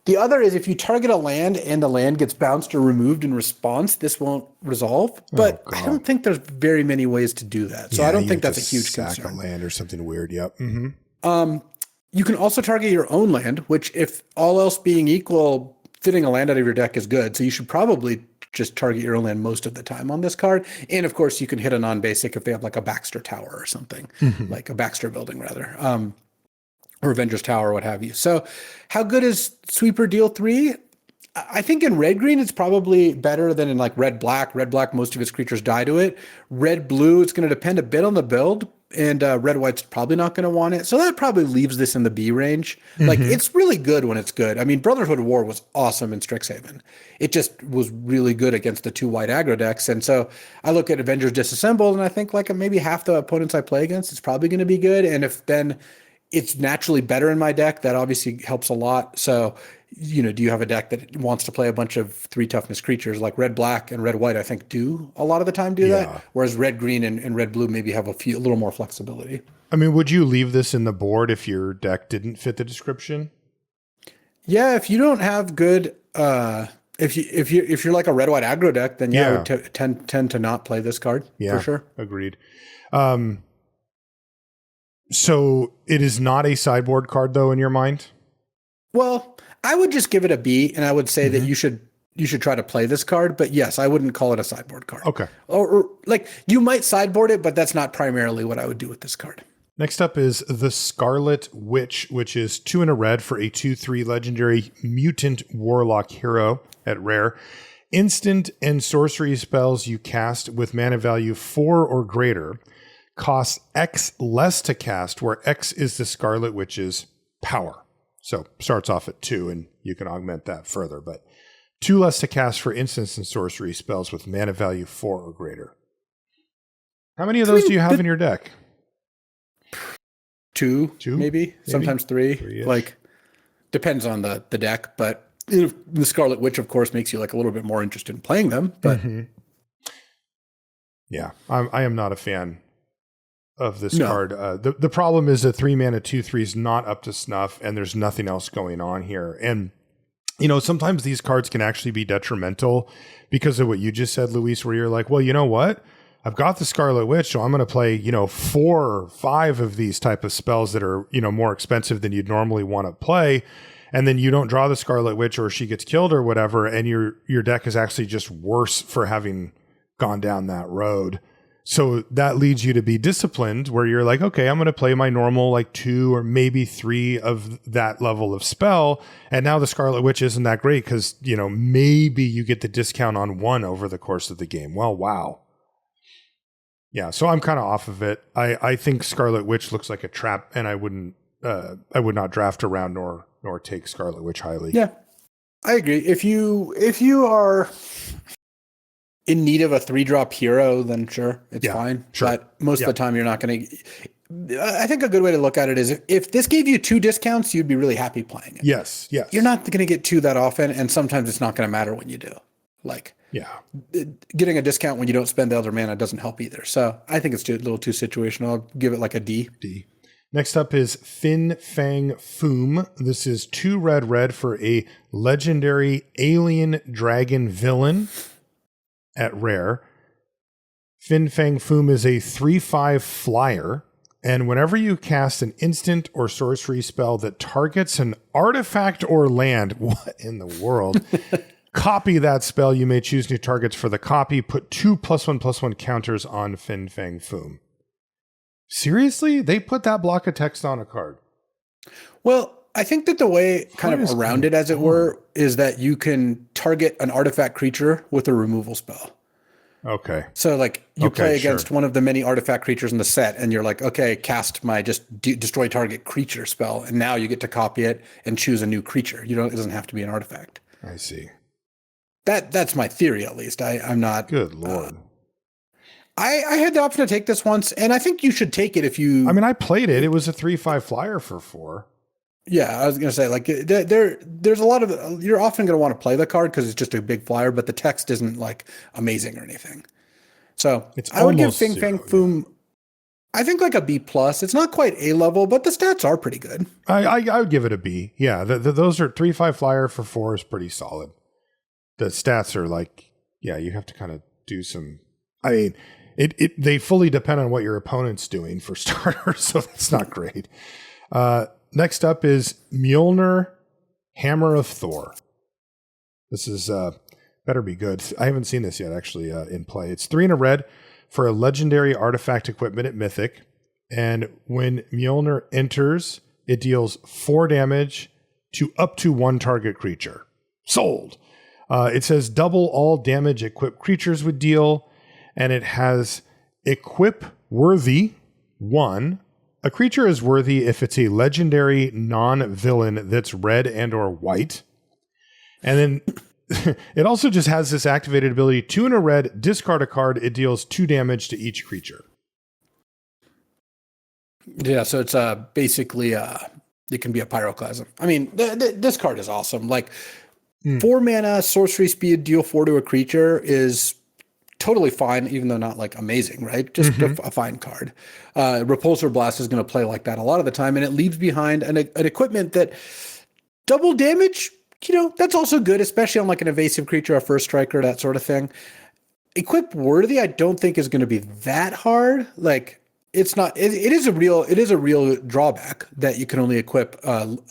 Speaker 2: The other is if you target a land and the land gets bounced or removed in response, this won't resolve. But I don't think there's very many ways to do that. So I don't think that's a huge concern.
Speaker 1: A land or something weird. Yep.
Speaker 2: You can also target your own land, which if all else being equal, fitting a land out of your deck is good. So you should probably just target your own land most of the time on this card. And of course, you can hit a non-basic if they have like a Baxter Tower or something, like a Baxter building rather. Or Avengers Tower, or what have you. So how good is Sweeper Deal 3? I think in red-green, it's probably better than in like red-black. Red-black, most of its creatures die to it. Red-blue, it's going to depend a bit on the build. And red-white's probably not going to want it. So that probably leaves this in the B range. Like, it's really good when it's good. I mean, Brotherhood of War was awesome in Strixhaven. It just was really good against the 2 white aggro decks. And so I look at Avengers Disassembled, and I think like maybe half the opponents I play against, it's probably going to be good. And if then it's naturally better in my deck, that obviously helps a lot. So, do you have a deck that wants to play a bunch of 3 toughness creatures like red, black, and red, white? I think do a lot of the time that. Whereas red, green, and red, blue maybe have a little more flexibility.
Speaker 1: I mean, would you leave this in the board if your deck didn't fit the description?
Speaker 2: Yeah, if you don't have good, if you're like a red, white aggro deck, then I would tend to not play this card for sure.
Speaker 1: Agreed. So it is not a sideboard card, though, in your mind?
Speaker 2: Well, I would just give it a B, and I would say that you should try to play this card. But yes, I wouldn't call it a sideboard card.
Speaker 1: Okay.
Speaker 2: Or like you might sideboard it, but that's not primarily what I would do with this card.
Speaker 1: Next up is the Scarlet Witch, which is 2 and a red for a 2/3 legendary mutant warlock hero at rare. Instant and sorcery spells you cast with mana value 4 or greater costs X less to cast, where X is the Scarlet Witch's power. So starts off at 2, and you can augment that further. But 2 less to cast for instants and sorcery spells with mana value 4 or greater. How many of those do you have in your deck?
Speaker 2: Two, maybe? Sometimes 3. Like, depends on the deck. But the Scarlet Witch, of course, makes you like a little bit more interested in playing them. But
Speaker 1: yeah, I am not a fan this
Speaker 2: No.
Speaker 1: card. The problem is that 3-mana 2/3 is not up to snuff, and there's nothing else going on here. And sometimes these cards can actually be detrimental because of what you just said, Luis, where you're like, well, you know what? I've got the Scarlet Witch, so I'm going to play, 4 or 5 of these type of spells that are, more expensive than you'd normally want to play. And then you don't draw the Scarlet Witch, or she gets killed or whatever, and your deck is actually just worse for having gone down that road. So that leads you to be disciplined, where you're like, okay, I'm going to play my normal like 2 or maybe 3 of that level of spell. And now the Scarlet Witch isn't that great because, maybe you get the discount on 1 over the course of the game. Well, wow. Yeah, so I'm kind of off of it. I think Scarlet Witch looks like a trap, and I would not draft around nor take Scarlet Witch highly.
Speaker 2: Yeah, I agree. If you are in need of a 3-drop hero, then sure, it's fine.
Speaker 1: Sure.
Speaker 2: But most of the time, you're not going to. I think a good way to look at it is if this gave you 2 discounts, you'd be really happy playing it.
Speaker 1: Yes.
Speaker 2: You're not going to get 2 that often, and sometimes it's not going to matter when you do. Getting a discount when you don't spend the other mana doesn't help either. So I think it's a little too situational. I'll give it like a D.
Speaker 1: Next up is Fang Foom. This is 2 red for a legendary alien dragon villain at rare. Fang Foom is a 3/5 flyer, and whenever you cast an instant or sorcery spell that targets an artifact or land, what in the world? Copy that spell. You may choose new targets for the copy. Put 2 +1/+1 counters on Fang Foom. Seriously? They put that block of text on a card?
Speaker 2: Well, I think that the way kind of around it, as it were, is that you can target an artifact creature with a removal spell.
Speaker 1: Okay.
Speaker 2: So like you play against one of the many artifact creatures in the set, and you're like, okay, cast my destroy target creature spell, and now you get to copy it and choose a new creature. It doesn't have to be an artifact.
Speaker 1: I see.
Speaker 2: That's my theory, at least. I'm not.
Speaker 1: Good Lord.
Speaker 2: I had the option to take this once, and I think you should take it if you.
Speaker 1: I mean, I played it. It was a 3/5 flyer for 4.
Speaker 2: Yeah, I was going to say, like, there's a lot of. You're often going to want to play the card because it's just a big flyer, but the text isn't like amazing or anything. So I would give Fang Foom. I think like a B+. It's not quite A level, but the stats are pretty good.
Speaker 1: I would give it a B. Yeah, those are 3/5 flyer for 4 is pretty solid. The stats are like, you have to kind of do some. I mean, they fully depend on what your opponent's doing for starters, so that's not great. Next up is Mjolnir, Hammer of Thor. This is better be good. I haven't seen this yet, actually, in play. It's 3 and a red for a legendary artifact equipment at Mythic, and when Mjolnir enters, it deals 4 damage to up to 1 target creature. Sold. It says double all damage equipped creatures would deal, and it has equip worthy 1. A creature is worthy if it's a legendary non-villain that's red and or white. And then it also just has this activated ability, 2 and a red, discard a card. It deals 2 damage to each creature.
Speaker 2: Yeah, so it's basically it can be a pyroclasm. I mean, this card is awesome. Like 4 mana, sorcery speed, deal 4 to a creature is totally fine, even though not like amazing, right? Just a fine card. Repulsor Blast is going to play like that a lot of the time, and it leaves behind an equipment that double damage, that's also good, especially on like an evasive creature, a first striker, that sort of thing. Equip worthy, I don't think is going to be that hard. Like it's not. It is a real drawback that you can only equip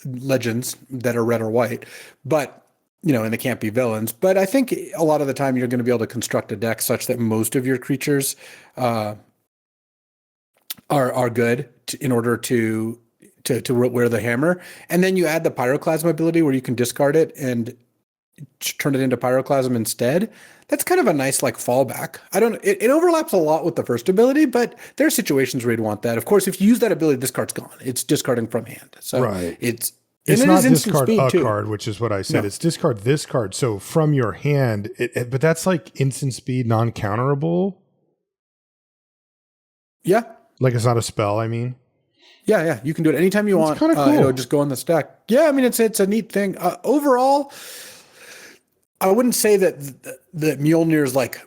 Speaker 2: legends that are red or white, but. And they can't be villains. But I think a lot of the time you're going to be able to construct a deck such that most of your creatures are good in order to wear the hammer. And then you add the pyroclasm ability where you can discard it and turn it into pyroclasm instead. That's kind of a nice like fallback. It overlaps a lot with the first ability, but there are situations where you'd want that. Of course, if you use that ability, this card's gone. It's discarding from hand. So
Speaker 1: It's not discard a card, which is what I said. No. It's discard this card. So from your hand, but that's like instant speed, non-counterable.
Speaker 2: Yeah.
Speaker 1: Like it's not a spell, I mean.
Speaker 2: Yeah. You can do it anytime you want.
Speaker 1: Kind of cool.
Speaker 2: Just go on the stack. Yeah, I mean, it's a neat thing. Overall, I wouldn't say that Mjolnir is like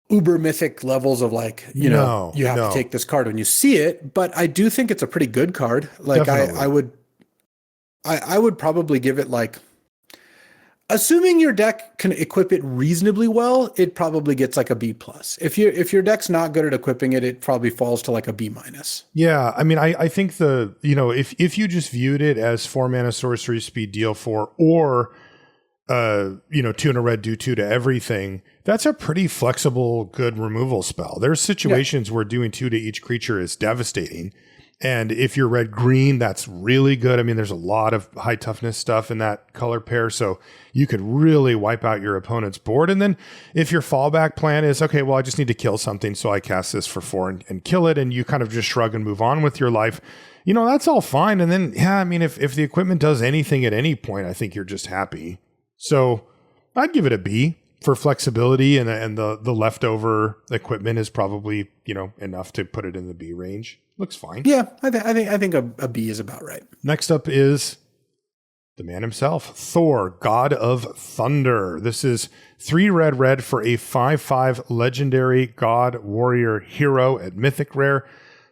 Speaker 2: uber mythic levels of like, you know, you have to take this card when you see it, but I do think it's a pretty good card. Like I would probably give it like, assuming your deck can equip it reasonably well, it probably gets like a B plus. If your deck's not good at equipping it, it probably falls to like a B minus.
Speaker 1: Yeah, I mean, I think if you just viewed it as 4 mana sorcery speed deal 4 or 2 in a red do 2 to everything, that's a pretty flexible, good removal spell. There's situations where doing 2 to each creature is devastating. And if you're red green, that's really good. I mean, there's a lot of high toughness stuff in that color pair, so you could really wipe out your opponent's board. And then if your fallback plan is, okay, well, I just need to kill something, so I cast this for 4 and kill it, and you kind of just shrug and move on with your life, that's all fine. And then, yeah, I mean, if the equipment does anything at any point, I think you're just happy. So I'd give it a B for flexibility, and the leftover equipment is probably, enough to put it in the B range. Looks fine.
Speaker 2: Yeah, I think a B is about right.
Speaker 1: Next up is the man himself, Thor, God of Thunder. This is 3 red for a 5/5 legendary god warrior hero at Mythic Rare.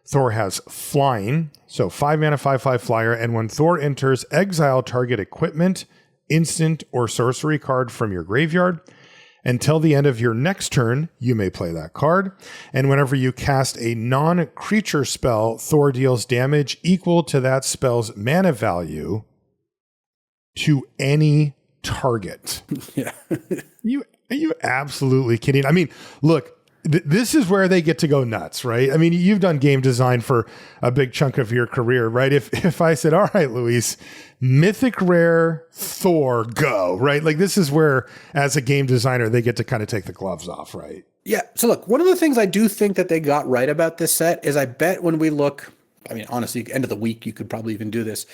Speaker 1: Thor has flying, so 5 mana 5/5 flyer, and when Thor enters, exile target equipment, instant or sorcery card from your graveyard. Until the end of your next turn, you may play that card. And whenever you cast a non-creature spell, Thor deals damage equal to that spell's mana value to any target.
Speaker 2: Yeah.
Speaker 1: Are you absolutely kidding? I mean, look, this is where they get to go nuts, right? I mean, you've done game design for a big chunk of your career, right? If I said, all right, Luis, Mythic Rare Thor, go, right? Like this is where, as a game designer, they get to kind of take the gloves off, right?
Speaker 2: Yeah. So look, one of the things I do think that they got right about this set is I bet when we look, I mean, honestly, end of the week, you could probably even do this,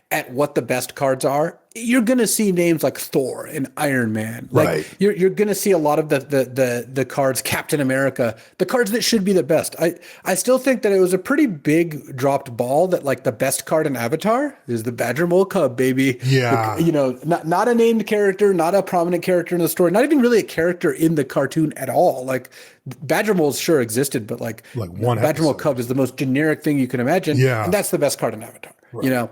Speaker 2: at what the best cards are, you're going to see names like Thor and Iron Man. Like
Speaker 1: right.
Speaker 2: You're going to see a lot of the cards, Captain America, the cards that should be the best. I still think that it was a pretty big dropped ball that like the best card in Avatar is the Badger Mole Cub, baby.
Speaker 1: Yeah.
Speaker 2: Not a named character, not a prominent character in the story, not even really a character in the cartoon at all. Like Badger Moles sure existed, but like
Speaker 1: one
Speaker 2: Badger Mole
Speaker 1: episode.
Speaker 2: Cub is the most generic thing you can imagine.
Speaker 1: Yeah.
Speaker 2: And that's the best card in Avatar,
Speaker 1: Right.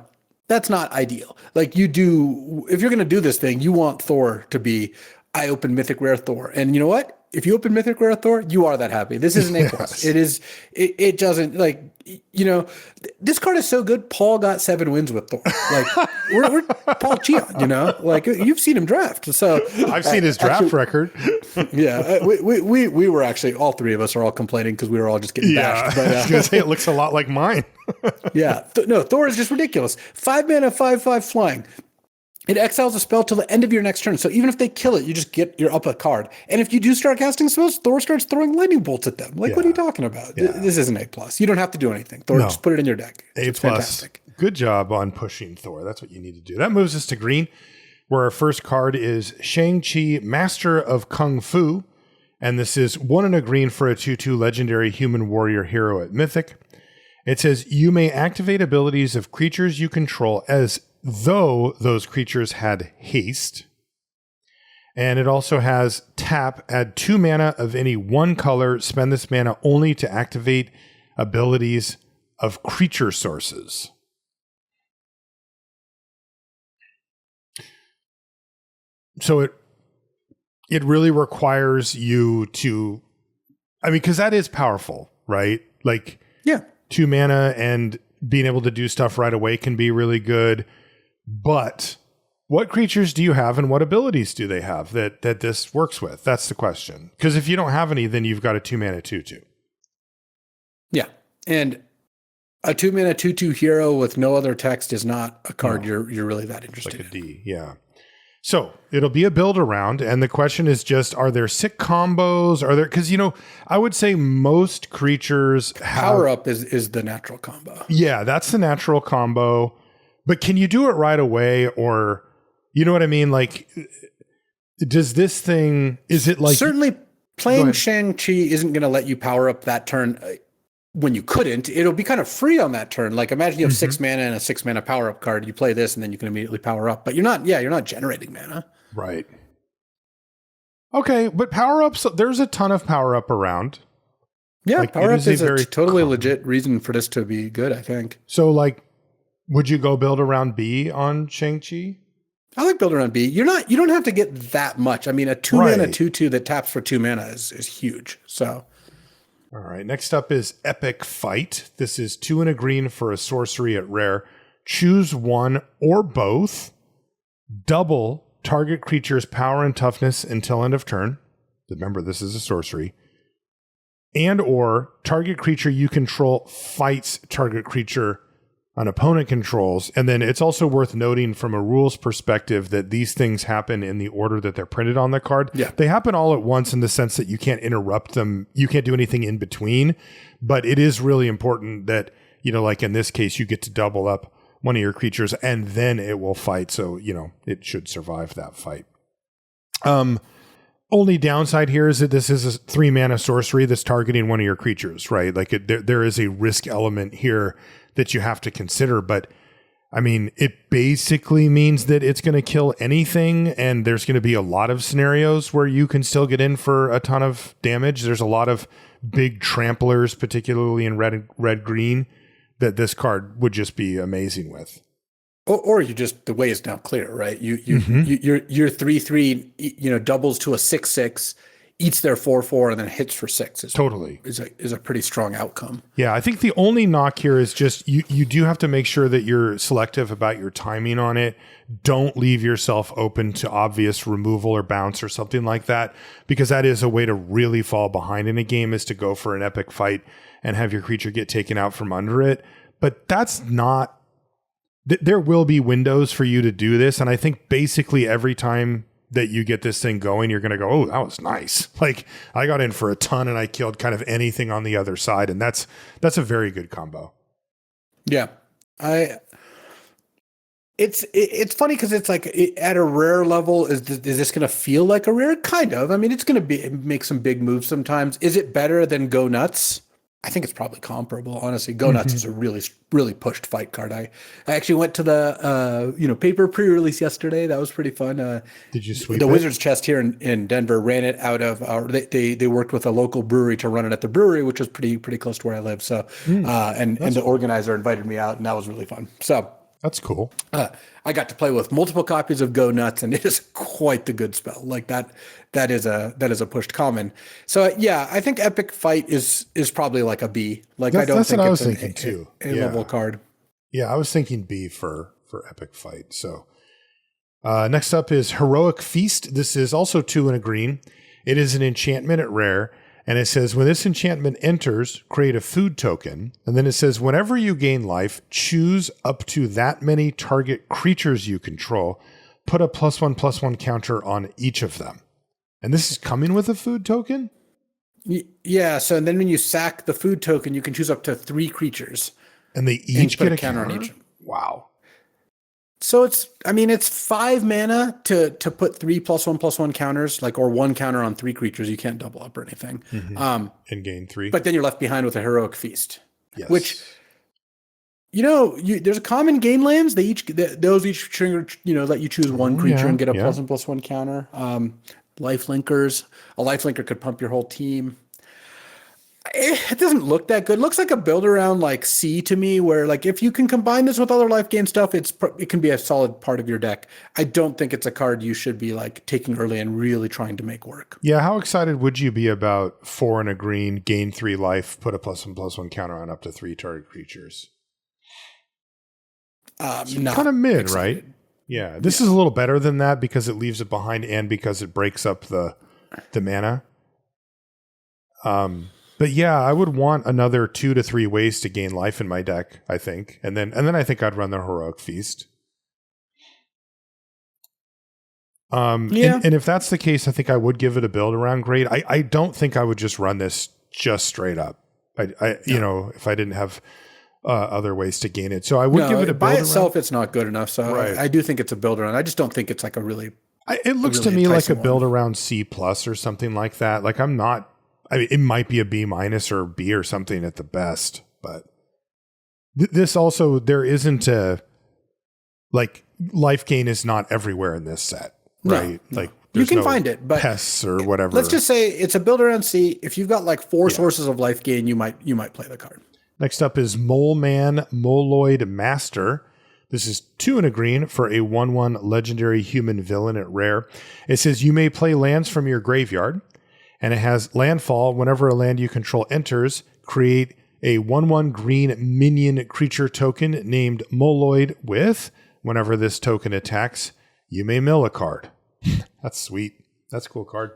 Speaker 2: That's not ideal. Like if you're going to do this thing, you want Thor to be, I open Mythic Rare Thor. And you know what? If you open Mythic Rare Thor, you are that happy. This is an A+. Yes. It doesn't like, this card is so good. Paul got 7 wins with Thor. Like we're Paul Cheon, like you've seen him draft. So
Speaker 1: I've seen his draft record.
Speaker 2: Yeah. We were actually, all 3 of us are all complaining because we were all just getting bashed. But,
Speaker 1: I was going to say it looks a lot like mine.
Speaker 2: Yeah. No, Thor is just ridiculous. 5 mana, 5/5 flying. It exiles a spell till the end of your next turn. So even if they kill it, you're up a card. And if you do start casting spells, Thor starts throwing lightning bolts at them. Like, what are you talking about? Yeah. This is an A+. You don't have to do anything. Thor, just put it in your deck. It's fantastic.
Speaker 1: Good job on pushing Thor. That's what you need to do. That moves us to green, where our first card is Shang-Chi, Master of Kung Fu. And this is 1 and a green for a 2/2 legendary human warrior hero at Mythic. It says you may activate abilities of creatures you control as though those creatures had haste. And it also has tap, add 2 mana of any one color, spend this mana only to activate abilities of creature sources. So it really requires you to, because that is powerful, right? Like,
Speaker 2: yeah, 2
Speaker 1: mana and being able to do stuff right away can be really good. But what creatures do you have and what abilities do they have that this works with? That's the question. Because if you don't have any, then you've got a 2 mana 2/2.
Speaker 2: Yeah. And a 2 mana 2/2 hero with no other text is not a card you're really that interested
Speaker 1: in. Like a D, yeah. So it'll be a build around. And the question is just, are there sick combos? Are there, because, I would say most creatures have.
Speaker 2: Power up is the natural combo.
Speaker 1: Yeah, that's the natural combo. But can you do it right away, or you know what I mean? Like, does this thing, is it like...
Speaker 2: Certainly playing Shang-Chi isn't going to let you power up that turn when you couldn't. It'll be kind of free on that turn. Like imagine you have 6 mana and a 6 mana power up card. You play this and then you can immediately power up. But you're not generating mana.
Speaker 1: Right. Okay, but power-ups, there's a ton of power-up around.
Speaker 2: Yeah,
Speaker 1: like,
Speaker 2: power-ups is a
Speaker 1: very
Speaker 2: totally legit reason for this to be good, I think.
Speaker 1: So, like, would you go build around B on Shang-Chi?
Speaker 2: I like build around B. You don't have to get that much. I mean, a 2-mana 2/2 that taps for 2 mana is huge. So,
Speaker 1: all right. Next up is Epic Fight. This is 2 and a green for a sorcery at rare. Choose one or both. Double target creature's power and toughness until end of turn. Remember, this is a sorcery. And or target creature you control fights target creature an opponent controls. And then it's also worth noting from a rules perspective that these things happen in the order that they're printed on the card.
Speaker 2: Yeah.
Speaker 1: They happen all at once in the sense that you can't interrupt them. You can't do anything in between. But it is really important that, like in this case, you get to double up one of your creatures and then it will fight. So, it should survive that fight. Only downside here is that this is a 3-mana sorcery that's targeting one of your creatures, right? Like there is a risk element here that you have to consider, but I mean, it basically means that it's going to kill anything, and there's going to be a lot of scenarios where you can still get in for a ton of damage. There's a lot of big tramplers, particularly in red-green, that this card would just be amazing with.
Speaker 2: Or you just, the way is now clear, right? Your 3/3, doubles to a 6/6, eats their 4/4, and then hits for 6.
Speaker 1: Totally
Speaker 2: is a pretty strong outcome.
Speaker 1: Yeah, I think the only knock here is just you do have to make sure that you're selective about your timing on it. Don't leave yourself open to obvious removal or bounce or something like that, because that is a way to really fall behind in a game, is to go for an epic fight and have your creature get taken out from under it. But that's not. There will be windows for you to do this, and I think basically every time that you get this thing going, you're going to go, oh, that was nice. Like, I got in for a ton and I killed kind of anything on the other side, and that's a very good combo.
Speaker 2: Yeah. It's funny because it's like at a rare level, is this going to feel like a rare? Kind of. I mean, it's going to make some big moves sometimes. Is it better than Go Nuts? I think it's probably comparable, honestly. Go Nuts is a really, really pushed fight card. I actually went to the paper pre-release yesterday. That was pretty fun.
Speaker 1: Did you sweep
Speaker 2: the
Speaker 1: it?
Speaker 2: Wizards Chest here in Denver ran it out of they worked with a local brewery to run it at the brewery, which was pretty close to where I live. So and the organizer invited me out, and that was really fun. So
Speaker 1: that's cool.
Speaker 2: I got to play with multiple copies of Go Nuts, and it is quite the good spell. Like that is a pushed common. So yeah, I think Epic Fight is probably like a B. Like I don't think
Speaker 1: what I was
Speaker 2: it's
Speaker 1: thinking too.
Speaker 2: A level card.
Speaker 1: Yeah, I was thinking B for Epic Fight. So next up is Heroic Feast. This is also 2 and a green. It is an enchantment at rare. And it says, when this enchantment enters, create a food token. And then it says, whenever you gain life, choose up to that many target creatures you control. Put a +1/+1 counter on each of them. And this is coming with a food token?
Speaker 2: Yeah, so and then when you sack the food token, you can choose up to 3 creatures.
Speaker 1: And they each get a
Speaker 2: counter
Speaker 1: counter
Speaker 2: on each.
Speaker 1: Wow.
Speaker 2: So it's 5 mana to put 3 +1/+1 counters, or 1 counter on 3 creatures. You can't double up or anything.
Speaker 1: And gain 3.
Speaker 2: But then you're left behind with a Heroic Feast.
Speaker 1: Yes.
Speaker 2: Which, there's a common gain lands. Those each trigger, let you choose one creature and get a +1/+1 counter. Life linkers. A life linker could pump your whole team. It doesn't look that good. It looks like a build around C to me, where if you can combine this with other life gain stuff, it can be a solid part of your deck. I don't think it's a card you should be taking early and really trying to make work.
Speaker 1: Yeah, how excited would you be about 4 and a green, gain 3 life, put a +1/+1 counter on up to 3 target creatures? Kind of mid,
Speaker 2: excited.
Speaker 1: Right? Yeah, this is a little better than that because it leaves it behind and because it breaks up the mana. But yeah, I would want another 2 to 3 ways to gain life in my deck, I think. And then I think I'd run the Heroic Feast. And if that's the case, I think I would give it a build around grade. I don't think I would just run this just straight up. If I didn't have other ways to gain it. So I would give it a build
Speaker 2: by
Speaker 1: around.
Speaker 2: Itself, it's not good enough. So
Speaker 1: right.
Speaker 2: I do think it's a build around. I just don't think it's a really.
Speaker 1: It looks to me like a build around C+ or something like that. I'm not. It might be a B- or B or something at the best, but this also, there isn't life gain is not everywhere in this set, right?
Speaker 2: No. You can find it, but
Speaker 1: pests or whatever.
Speaker 2: Let's just say it's a build around C. If you've got like 4 sources of life gain, you might play the card.
Speaker 1: Next up is Mole Man Moloid Master. This is 2 and a green for a 1/1 legendary human villain at rare. It says you may play lands from your graveyard, and it has landfall. Whenever a land you control enters, create a 1/1 green minion creature token named Moloid with, whenever this token attacks, you may mill a card. That's sweet. That's a cool card.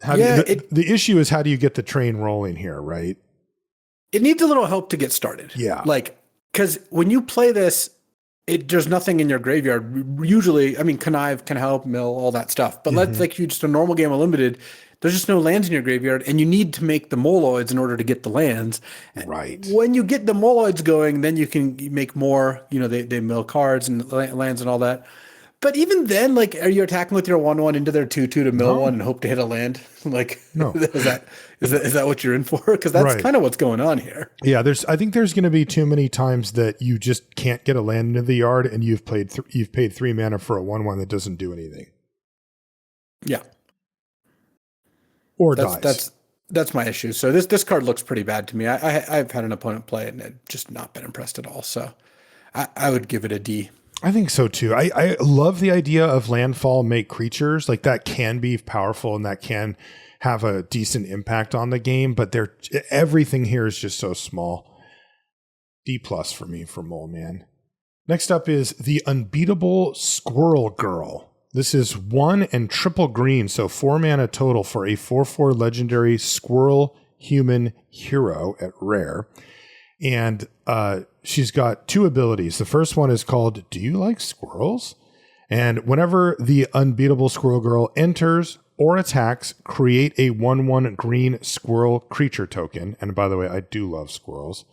Speaker 1: The issue is, how do you get the train rolling here, right?
Speaker 2: It needs a little help to get started.
Speaker 1: Yeah.
Speaker 2: Like, because when you play this, there's nothing in your graveyard. Usually, I mean, connive can help, mill, all that stuff. But let's like you just a normal game of limited, there's just no lands in your graveyard, and you need to make the moloids in order to get the lands.
Speaker 1: Right.
Speaker 2: When you get the moloids going, then you can make more, they mill cards and lands and all that. But even then, like, are you attacking with your 1/1 into their 2/2 to mill one and hope to hit a land? Like, no. is that what you're in for? Because that's kind of what's going on here.
Speaker 1: Yeah, I think there's going to be too many times that you just can't get a land into the yard, and you've paid 3 mana for a 1/1 that doesn't do anything.
Speaker 2: Yeah.
Speaker 1: Or dies.
Speaker 2: That's my issue. So this card looks pretty bad to me. I've had an opponent play it and I've just not been impressed at all. So I would give it a D.
Speaker 1: I think so too. I love the idea of landfall make creatures. Like, that can be powerful and that can have a decent impact on the game, but everything here is just so small. D+ for me for Mole Man. Next up is the Unbeatable Squirrel Girl. This is 1 and triple green, so 4 mana total for a 4/4 legendary squirrel human hero at rare. And she's got 2 abilities. The first one is called Do You Like Squirrels? And whenever the Unbeatable Squirrel Girl enters or attacks, create a 1/1 green squirrel creature token. And by the way, I do love squirrels.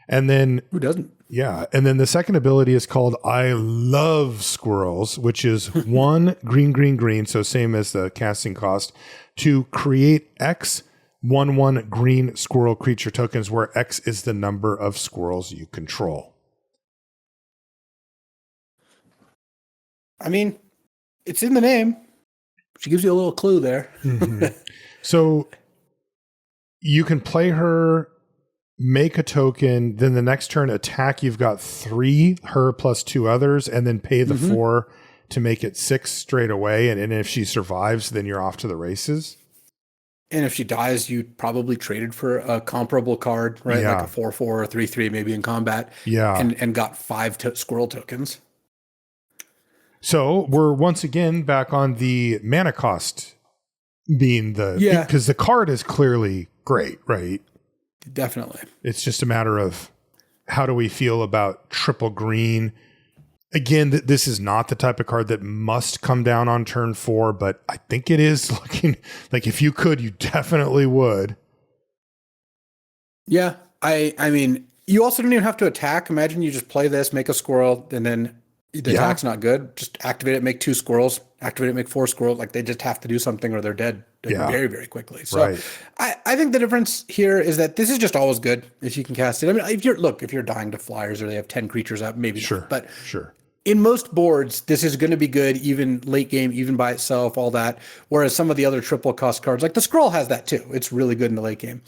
Speaker 1: And then
Speaker 2: who doesn't?
Speaker 1: Yeah. And then the second ability is called I Love Squirrels, which is 1 green, so same as the casting cost, to create X 1/1 green squirrel creature tokens, where X is the number of squirrels you control.
Speaker 2: I mean, it's in the name. She gives you a little clue there.
Speaker 1: Mm-hmm. So you can play her, make a token, then the next turn attack. You've got 3, her plus 2 others, and then pay the 4 to make it 6 straight away. And if she survives, then you're off to the races.
Speaker 2: And if she dies, you probably traded for a comparable card, right?
Speaker 1: Yeah.
Speaker 2: Like a 4/4 or 3/3, maybe in combat.
Speaker 1: Yeah.
Speaker 2: And got 5 squirrel tokens.
Speaker 1: So we're once again back on the mana cost being because the card is clearly great, right?
Speaker 2: Definitely.
Speaker 1: It's just a matter of how do we feel about triple green. Again, this is not the type of card that must come down on turn 4, but I think it is looking like if you could, you definitely would.
Speaker 2: Yeah. I mean, you also don't even have to attack. Imagine you just play this, make a squirrel, and then the attack's not good. Just activate it, make 2 squirrels, activate it, make 4 squirrels. Like, they just have to do something or they're dead very, very quickly. So I think the difference here is that this is just always good if you can cast it. I mean, if you're dying to flyers or they have 10 creatures up, maybe not. But in most boards, this is going to be good, even late game, even by itself, all that. Whereas some of the other triple cost cards, like the Skrull has that too. It's really good in the late game.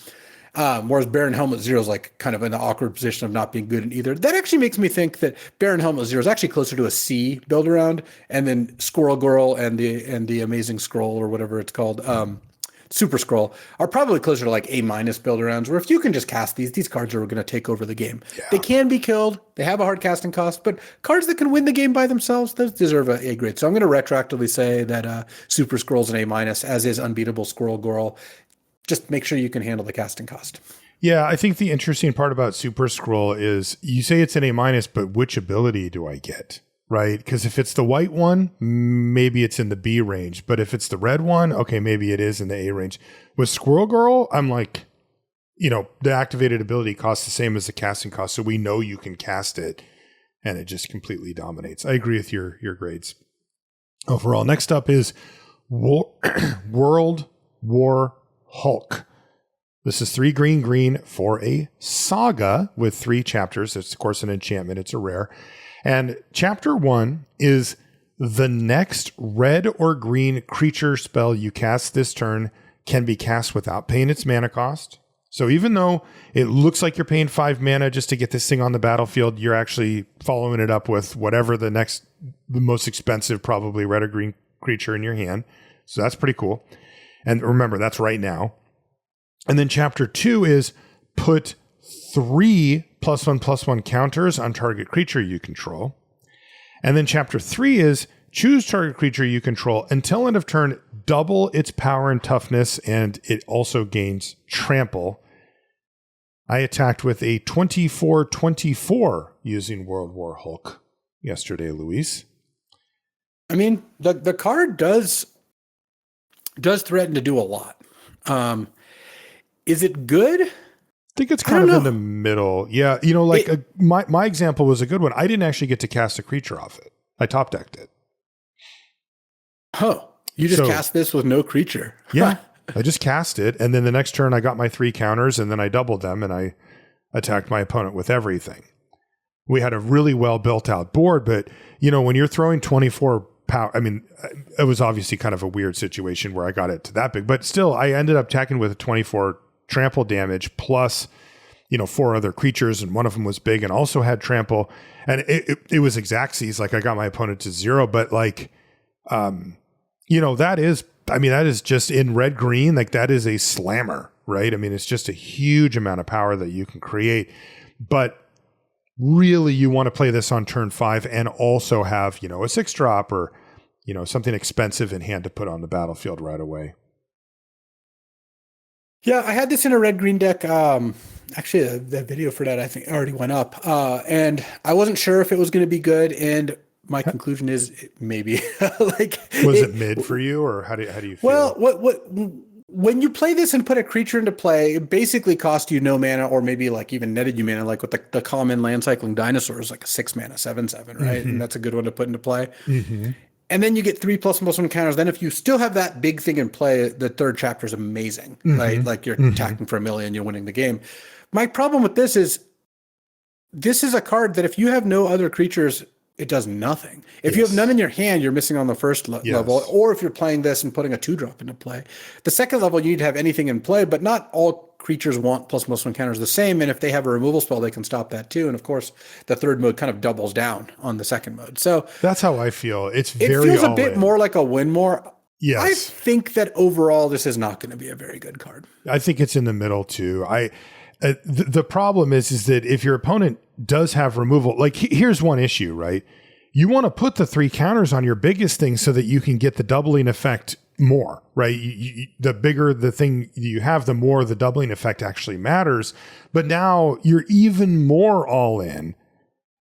Speaker 2: Whereas Baron Helmut Zero is like kind of in the awkward position of not being good in either. That actually makes me think that Baron Helmut Zero is actually closer to a C build around, and then Squirrel Girl and the Amazing Scroll or whatever it's called, Super Skrull, are probably closer to like A- build arounds, where if you can just cast these cards are going to take over the game. Yeah. They can be killed. They have a hard casting cost, but cards that can win the game by themselves, those deserve an A grade. So I'm going to retroactively say that Super Skrull's an A-, as is Unbeatable Squirrel Girl. Just make sure you can handle the casting cost.
Speaker 1: Yeah, I think the interesting part about Super Skrull is you say it's an A-, but which ability do I get? Right? Because if it's the white one, maybe it's in the B range. But if it's the red one, okay, maybe it is in the A range. With Squirrel Girl, I'm like, the activated ability costs the same as the casting cost. So we know you can cast it and it just completely dominates. I agree with your grades overall. Next up is World War Hulk. This is 3 green for a saga with 3 chapters. It's, of course, an enchantment. It's a rare. And chapter 1 is the next red or green creature spell you cast this turn can be cast without paying its mana cost. So even though it looks like you're paying 5 mana just to get this thing on the battlefield, you're actually following it up with whatever the most expensive, probably red or green creature in your hand. So that's pretty cool. And remember, that's right now. And then chapter 2 is put 3 +1/+1 counters on target creature you control. And then chapter 3 is choose target creature you control until end of turn, double its power and toughness, and it also gains trample. I attacked with a 24/24 using World War Hulk yesterday, Luis.
Speaker 2: I mean, the card does threaten to do a lot. Is it good?
Speaker 1: I think it's kind of in the middle. Yeah, my example was a good one. I didn't actually get to cast a creature off it. I top decked it.
Speaker 2: Oh, you just cast this with no creature.
Speaker 1: Yeah, I just cast it, and then the next turn I got my 3 counters, and then I doubled them, and I attacked my opponent with everything. We had a really well built out board, but when you're throwing 24 power, I mean, it was obviously kind of a weird situation where I got it to that big, but still, I ended up attacking with a 24 trample damage plus 4 other creatures, and one of them was big and also had trample, and it was exactsies. Like I got my opponent to 0, but that is just in red green, like that is a slammer, right? I mean, it's just a huge amount of power that you can create, but really you want to play this on turn 5 and also have, a 6-drop or, something expensive in hand to put on the battlefield right away.
Speaker 2: Yeah, I had this in a red-green deck. Actually, the video for that I think already went up, and I wasn't sure if it was going to be good. And my conclusion is maybe.
Speaker 1: Was it mid for you, or how do you feel?
Speaker 2: Well, when you play this and put a creature into play, it basically cost you no mana, or maybe even netted you mana. Like with the common land cycling dinosaurs, like a 6 mana 7/7, right? Mm-hmm. And that's a good one to put into play. Mm-hmm. And then you get 3 +1/+1 counters. Then if you still have that big thing in play, the third chapter is amazing, mm-hmm. right? Like you're attacking for 1 million, you're winning the game. My problem with this is a card that if you have no other creatures, it does nothing. If you have none in your hand, you're missing on the first level. Or if you're playing this and putting a 2-drop into play. The second level, you need to have anything in play, but not all creatures want +1/+1 counters the same. And if they have a removal spell, they can stop that too. And of course, the third mode kind of doubles down on the second mode. So
Speaker 1: that's how I feel. It
Speaker 2: feels a bit more like a win more.
Speaker 1: Yes.
Speaker 2: I think that overall, this is not going to be a very good card.
Speaker 1: I think it's in the middle too. The problem is that if your opponent does have removal, here's one issue, right? You want to put the 3 counters on your biggest thing so that you can get the doubling effect more, right? The bigger the thing you have, the more the doubling effect actually matters. But now you're even more all in,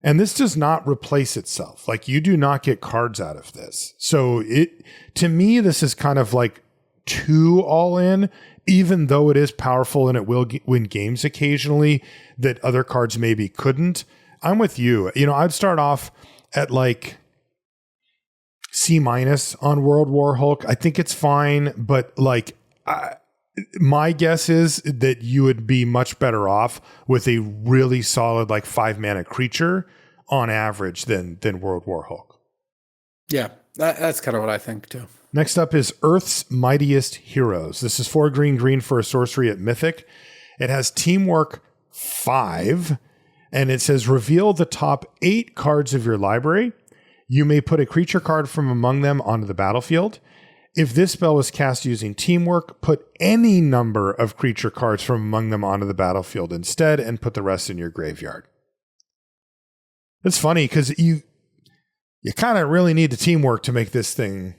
Speaker 1: and this does not replace itself. You do not get cards out of this. So to me, this is kind of like too all in, even though it is powerful and it will win games occasionally that other cards maybe couldn't. I'm with you. I'd start off at C- on World War Hulk. I think it's fine, but my guess is that you would be much better off with a really solid 5 mana creature on average than World War Hulk.
Speaker 2: Yeah, that's kind of what I think too.
Speaker 1: Next up is Earth's Mightiest Heroes. This is 4 green for a sorcery at Mythic. It has Teamwork 5, and it says reveal the top 8 cards of your library. You may put a creature card from among them onto the battlefield. If this spell was cast using Teamwork, put any number of creature cards from among them onto the battlefield instead, and put the rest in your graveyard. It's funny because you kind of really need the Teamwork to make this thing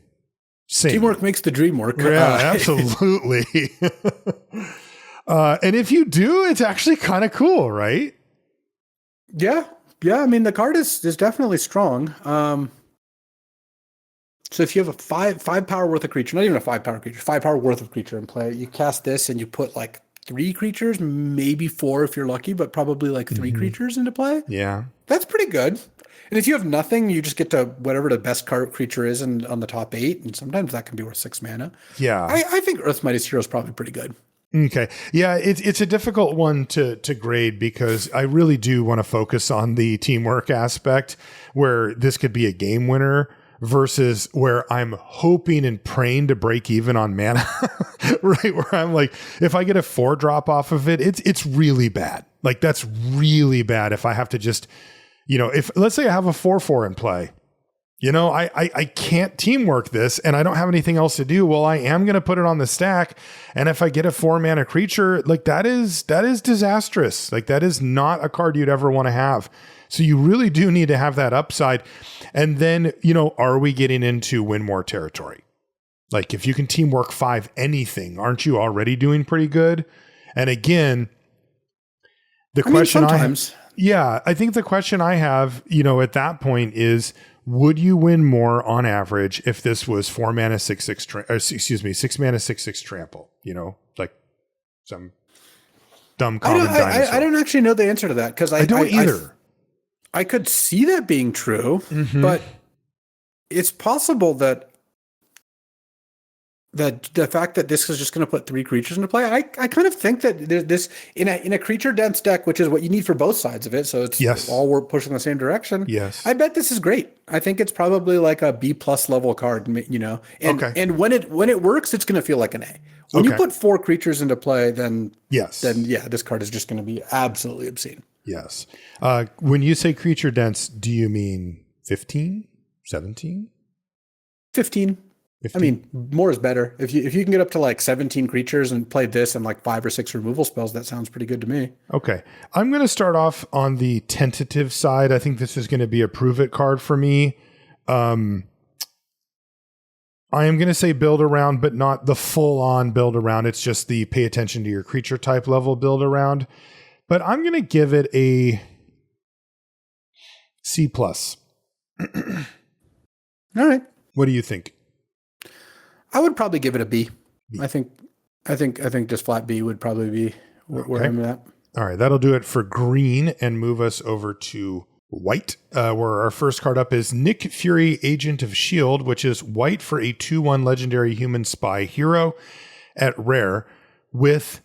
Speaker 1: sing.
Speaker 2: Teamwork makes the dream work.
Speaker 1: Yeah, absolutely. And if you do, it's actually kind of cool, right?
Speaker 2: Yeah. I mean, the card is definitely strong. So if you have a 5 power worth of creature, not even a 5 power creature, 5 power worth of creature in play, you cast this and you put 3 creatures, maybe 4 if you're lucky, but probably 3 creatures into play.
Speaker 1: Yeah.
Speaker 2: That's pretty good. And if you have nothing, you just get to whatever the best card creature is on the top 8, and sometimes that can be worth 6 mana.
Speaker 1: Yeah.
Speaker 2: I think Earth's Mightiest Hero is probably pretty good.
Speaker 1: Okay. Yeah, it's a difficult one to grade because I really do want to focus on the teamwork aspect where this could be a game winner. versus where I'm hoping and praying to break even on mana, right? Where I'm like, if I get a 4 drop off of it, it's really bad. Like that's really bad if I have to just, if let's say I have a 4/4 in play, I can't teamwork this and I don't have anything else to do. Well, I am going to put it on the stack. And if I get a 4 mana creature, like that is disastrous. Like that is not a card you'd ever want to have. So you really do need to have that upside. And then, are we getting into win more territory? Like if you can teamwork 5 anything, aren't you already doing pretty good? And again, I think the question I have, at that point is, would you win more on average if this was 4 mana 6/6 6 mana 6/6 trample? Like some dumb common dinosaur.
Speaker 2: I don't actually know the answer to that because
Speaker 1: I don't either.
Speaker 2: I could see that being true, but it's possible that the fact that this is just going to put 3 creatures into play, I kind of think that this in a creature dense deck, which is what you need for both sides of it. So it's all we're pushing in the same direction.
Speaker 1: Yes,
Speaker 2: I bet this is great. I think it's probably like a B+ level card, and and when it works, it's going to feel like an A. When you put 4 creatures into play, then this card is just going to be absolutely obscene.
Speaker 1: Yes. When you say creature dense, do you mean 15, 17,
Speaker 2: 15? I mean, more is better. If you can get up to like 17 creatures and play this and like 5 or 6 removal spells, that sounds pretty good to me.
Speaker 1: Okay. I'm going to start off on the tentative side. I think this is going to be a prove it card for me. I am going to say build around, but not the full on build around. It's just the pay attention to your creature type level build around. But I'm going to give it a C+.
Speaker 2: All right.
Speaker 1: What do you think?
Speaker 2: I would probably give it a B. I think just flat B would probably be where I'm at.
Speaker 1: All right, that'll do it for green and move us over to white, where our first card up is Nick Fury, Agent of S.H.I.E.L.D., which is white for a 2/1 legendary human spy hero at rare with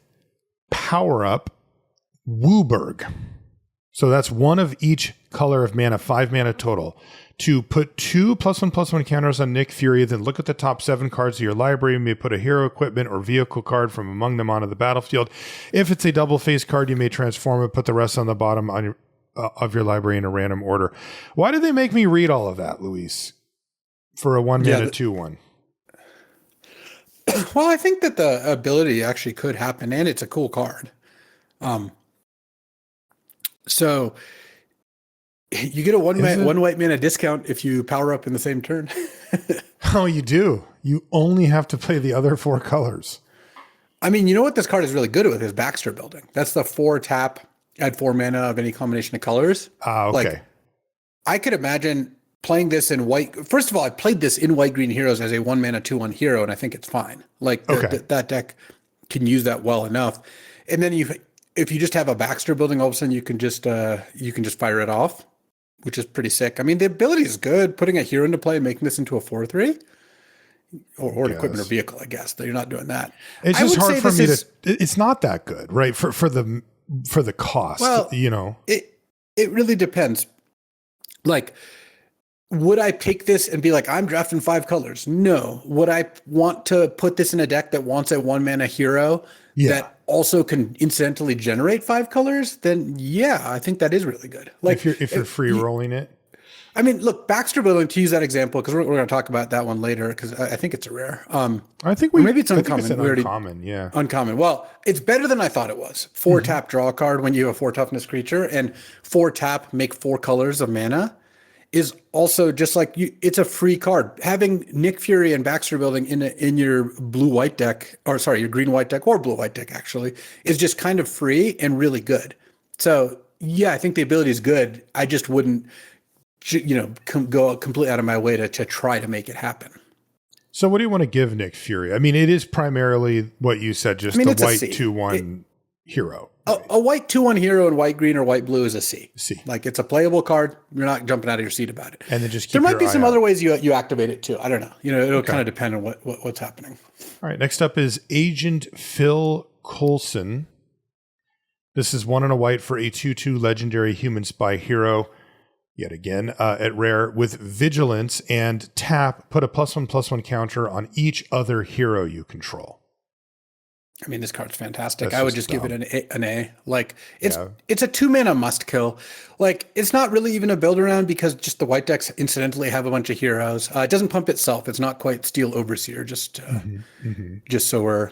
Speaker 1: power up Wooburg. So that's 1 of each color of mana, 5 mana total. To put 2 +1/+1 counters on Nick Fury, then look at the top 7 cards of your library. You may put a hero, equipment, or vehicle card from among them onto the battlefield. If it's a double-face card, you may transform it, put the rest on the bottom of your library in a random order. Why did they make me read all of that, Luis? For a 1 mana 2/1.
Speaker 2: Well, I think that the ability actually could happen, and it's a cool card. So you get a one white mana discount if you power up in the same turn.
Speaker 1: Oh, you do. You only have to play the other 4 colors.
Speaker 2: I mean, you know what this card is really good with is Baxter building. That's the 4 tap, add 4 mana of any combination of colors.
Speaker 1: Okay.
Speaker 2: Like, I could imagine playing this in white. First of all, I played this in White Green Heroes as a 1 mana 2/1 hero, and I think it's fine. Like that deck can use that well enough. And then if you just have a Baxter building, all of a sudden you can just fire it off, which is pretty sick. I mean, the ability is good. Putting a hero into play, making this into a 4/3, or an equipment or vehicle, I guess. Though you're not doing that.
Speaker 1: It's just hard for me to. It's not that good, right? For the cost.
Speaker 2: Well, it really depends. Like, would I pick this and be like, I'm drafting 5 colors? No. Would I want to put this in a deck that wants a 1 mana hero that also can incidentally generate 5 colors? Then yeah, I think that is really good. Like
Speaker 1: if you're free rolling it.
Speaker 2: I mean, look, Baxter building, to use that example, because we're going to talk about that one later, because I think it's a rare.
Speaker 1: I think
Speaker 2: maybe it's uncommon.
Speaker 1: Uncommon.
Speaker 2: Well, it's better than I thought it was. 4 tap draw a card when you have a 4 toughness creature, and 4 tap make 4 colors of mana is also just like it's a free card. Having Nick Fury and Baxter building in your blue-white deck, or sorry, your green-white deck or blue-white deck actually, is just kind of free and really good. So yeah, I think the ability is good. I just wouldn't go completely out of my way to try to make it happen.
Speaker 1: So what do you want to give Nick Fury? I mean, it is primarily what you said, just the white 2/1 hero.
Speaker 2: A white 2/1 hero in white green or white blue is a C.
Speaker 1: C.
Speaker 2: Like, it's a playable card. You're not jumping out of your seat about it.
Speaker 1: And then just keep
Speaker 2: there might be some other ways you activate it too. I don't know. It'll kind of depend on what's happening.
Speaker 1: All right. Next up is Agent Phil Coulson. This is 1 and a white for a 2/2 legendary human spy hero. yet again, at rare with vigilance, and tap, put a +1/+1 counter on each other hero you control.
Speaker 2: I mean, this card's fantastic.
Speaker 1: That's
Speaker 2: I would
Speaker 1: just
Speaker 2: just give
Speaker 1: dumb.
Speaker 2: it an A. Like it's a 2-mana must kill. Like it's not really even a build around because just the white decks incidentally have a bunch of heroes. It doesn't pump itself. It's not quite Steel Overseer. Just so we're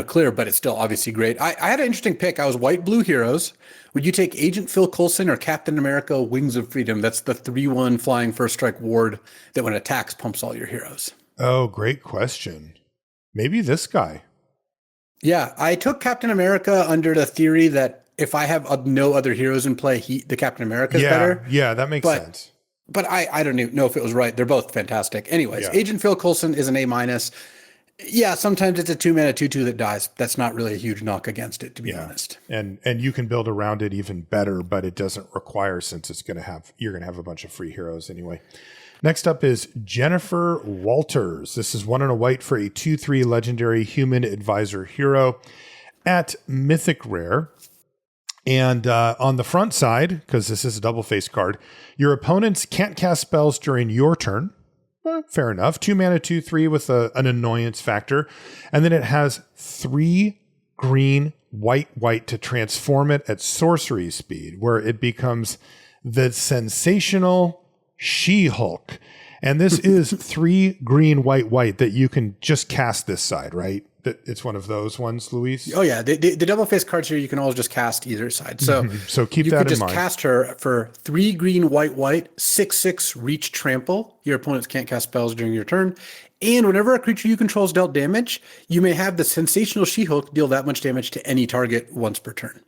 Speaker 2: clear. But it's still obviously great. I had an interesting pick. I was white blue heroes. Would you take Agent Phil Coulson or Captain America Wings of Freedom? That's the 3/1 flying first strike ward that when it attacks pumps all your heroes.
Speaker 1: Oh, great question. Maybe this guy.
Speaker 2: Yeah, I took Captain America under the theory that if I have no other heroes in play, the Captain America is better.
Speaker 1: Yeah, that makes sense.
Speaker 2: But I don't even know if it was right. They're both fantastic. Anyways, Agent Phil Coulson is an A-. Yeah, sometimes it's a 2-mana 2/2 that dies. That's not really a huge knock against it, to be honest.
Speaker 1: And you can build around it even better, but it doesn't require, since you're gonna have a bunch of free heroes anyway. Next up is Jennifer Walters. This is 1 and a white for a 2/3 legendary human advisor hero at Mythic Rare. And on the front side, because this is a double face card, your opponents can't cast spells during your turn. Fair enough. 2-mana 2/3 with an annoyance factor. And then it has 3 green, white to transform it at sorcery speed, where it becomes the sensational She-Hulk. And this is 3 green, white that you can just cast this side, right? It's one of those ones, Luis?
Speaker 2: Oh, yeah. The double face cards here, you can always just cast either side. So,
Speaker 1: so keep that in mind. You can just
Speaker 2: cast her for 3 green, white, 6/6 reach trample. Your opponents can't cast spells during your turn. And whenever a creature you control is dealt damage, you may have the sensational She-Hulk deal that much damage to any target once per turn.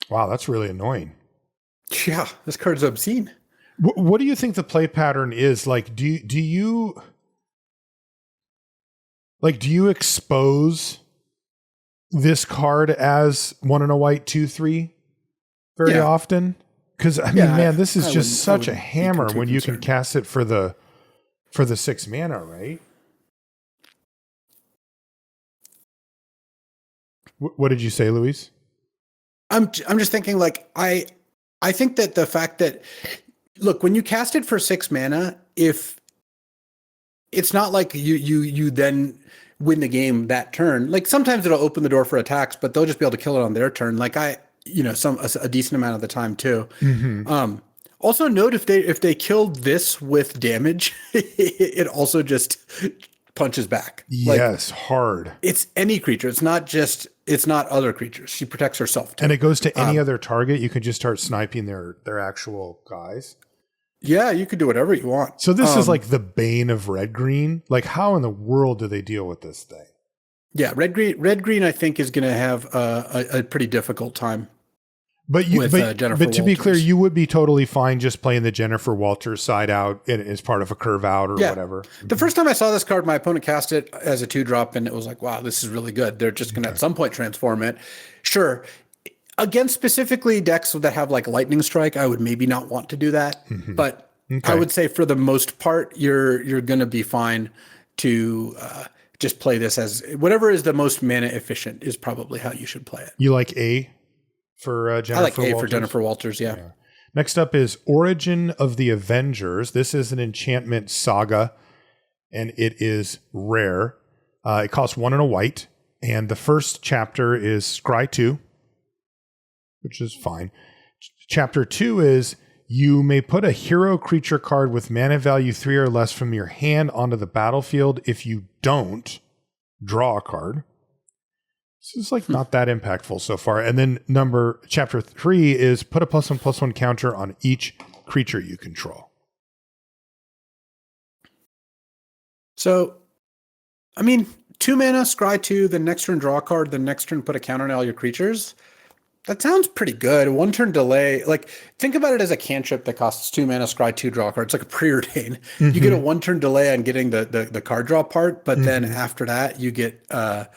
Speaker 1: Wow, that's really annoying.
Speaker 2: Yeah, this card's obscene.
Speaker 1: What do you think the play pattern is? Like, do you expose this card as 1 and a white 2/3 very often? Because I mean, man, this is just such a hammer when you can cast it for the 6 mana, right? What did you say, Luis?
Speaker 2: I'm just thinking, like, I think that the fact that, look, when you cast it for 6 mana, if it's not like you then win the game that turn, like sometimes it'll open the door for attacks, but they'll just be able to kill it on their turn. Like a decent amount of the time too. Also note if they killed this with damage, it also just punches back.
Speaker 1: Yes, hard.
Speaker 2: It's any creature. It's not other creatures. She protects herself too.
Speaker 1: And it goes to any other target. You can just start sniping their actual guys.
Speaker 2: Yeah, you could do whatever you want.
Speaker 1: So this is like the bane of red-green. Like, how in the world do they deal with this thing?
Speaker 2: Yeah, red-green I think is going to have a pretty difficult time.
Speaker 1: But to be clear, you would be totally fine just playing the Jennifer Walters side out as part of a curve out or whatever.
Speaker 2: The first time I saw this card, my opponent cast it as a 2-drop, and it was like, wow, this is really good. They're just going to at some point transform it. Sure. Against specifically decks that have like Lightning Strike, I would maybe not want to do that. But I would say for the most part, you're going to be fine to just play this as whatever is the most mana efficient is probably how you should play it.
Speaker 1: You like A? For Jennifer
Speaker 2: I like
Speaker 1: Walters?
Speaker 2: A for Jennifer Walters, yeah.
Speaker 1: Next up is Origin of the Avengers. This is an enchantment saga, and it is rare. It costs 1 and a white, and the first chapter is Scry 2, which is fine. Chapter 2 is you may put a hero creature card with mana value 3 or less from your hand onto the battlefield. If you don't, draw a card. This is like not that impactful so far. And then chapter 3 is put a +1/+1 counter on each creature you control.
Speaker 2: So, I mean, 2 mana, scry 2, the next turn draw a card, the next turn put a counter on all your creatures. That sounds pretty good. 1 turn delay. Like, think about it as a cantrip that costs 2 mana, scry 2, draw a card. It's like a preordain. You get a 1 turn delay on getting the card draw part, but then after that, you get a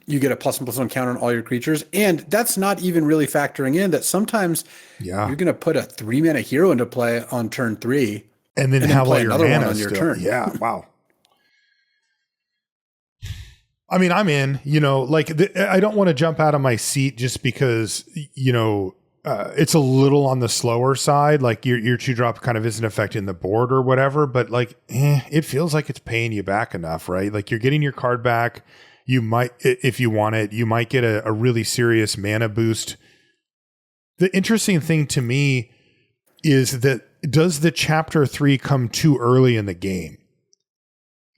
Speaker 2: +1/+1 counter on all your creatures. And that's not even really factoring in that sometimes you're going to put a 3 mana hero into play on turn 3
Speaker 1: and then have
Speaker 2: play
Speaker 1: all your
Speaker 2: another
Speaker 1: mana
Speaker 2: one on your turn.
Speaker 1: Yeah, wow. I mean, I'm in, I don't want to jump out of my seat just because, it's a little on the slower side. Like your 2-drop kind of isn't affecting the board or whatever, but it feels like it's paying you back enough, right? Like you're getting your card back. You might, if you want it, you might get a really serious mana boost. The interesting thing to me is that does the chapter 3 come too early in the game?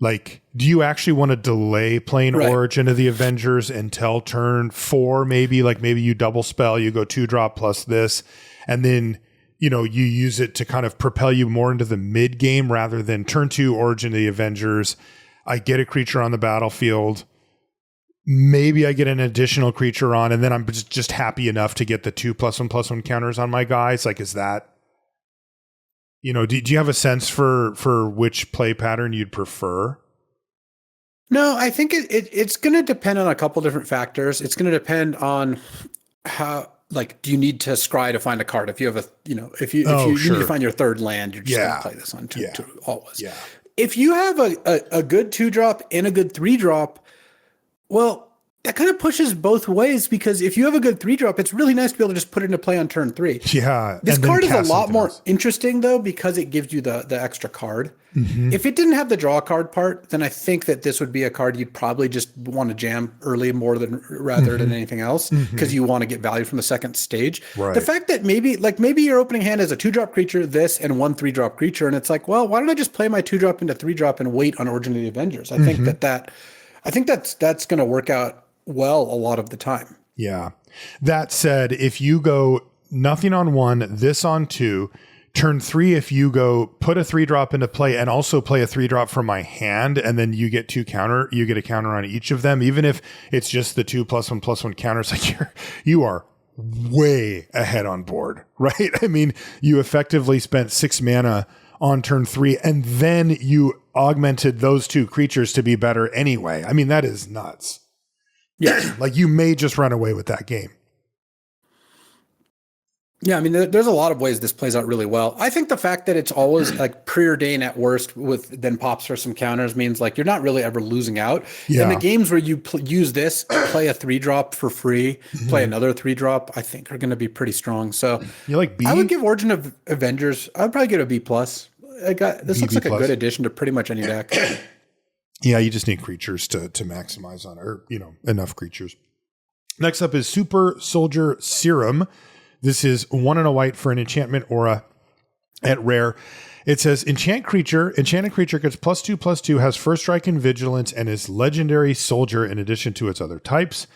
Speaker 1: Like, do you actually want to delay playing Origin of the Avengers until turn 4? Maybe you double spell, you go 2-drop plus this, and then, you use it to kind of propel you more into the mid game rather than turn 2 Origin of the Avengers. I get a creature on the battlefield. Maybe I get an additional creature on, and then I'm just happy enough to get the 2+1/+1 counters on my guys. Like, is that, do you have a sense for which play pattern you'd prefer?
Speaker 2: No, I think it's going to depend on a couple different factors. It's going to depend on how, do you need to scry to find a card? If you have if you need to find your third land, you're just going to play this on two always. Yeah. If you have a good 2-drop and a good 3-drop, well, that kind of pushes both ways, because if you have a good 3-drop, it's really nice to be able to just put it into play on turn 3.
Speaker 1: Yeah.
Speaker 2: This card is a lot more interesting, though, because it gives you the extra card. Mm-hmm. If it didn't have the draw card part, then I think that this would be a card you'd probably just want to jam early rather than anything else, because you want to get value from the second stage. Right. The fact that maybe your opening hand is a 2-drop creature, this, and 1 3-drop creature, and it's like, well, why don't I just play my 2-drop into 3-drop and wait on Origin of the Avengers? I think that's going to work out well a lot of the time.
Speaker 1: Yeah. That said, if you go nothing on 1, this on 2, turn 3, if you go put a 3-drop into play and also play a 3-drop from my hand, and then you get a counter on each of them, even if it's just the 2+1/+1 counters, like you are way ahead on board, right? I mean, you effectively spent 6 mana on turn 3, and then you augmented those 2 creatures to be better anyway. I mean, that is nuts. Yeah. Like, you may just run away with that game.
Speaker 2: Yeah, I mean, there's a lot of ways this plays out really well. I think the fact that it's always preordained at worst with then pops for some counters means you're not really ever losing out. Yeah. In the games where you use this, play a 3-drop for free, play another 3-drop, I think are going to be pretty strong. So
Speaker 1: you like B?
Speaker 2: I would give Origin of Avengers, I'd probably give it a B+. This looks like a good addition to pretty much any deck.
Speaker 1: Yeah, you just need creatures to maximize on, or enough creatures. Next up is Super Soldier Serum. This is 1 and a white for an enchantment aura at rare. It says enchanted creature gets +2/+2, has first strike and vigilance, and is legendary soldier in addition to its other types.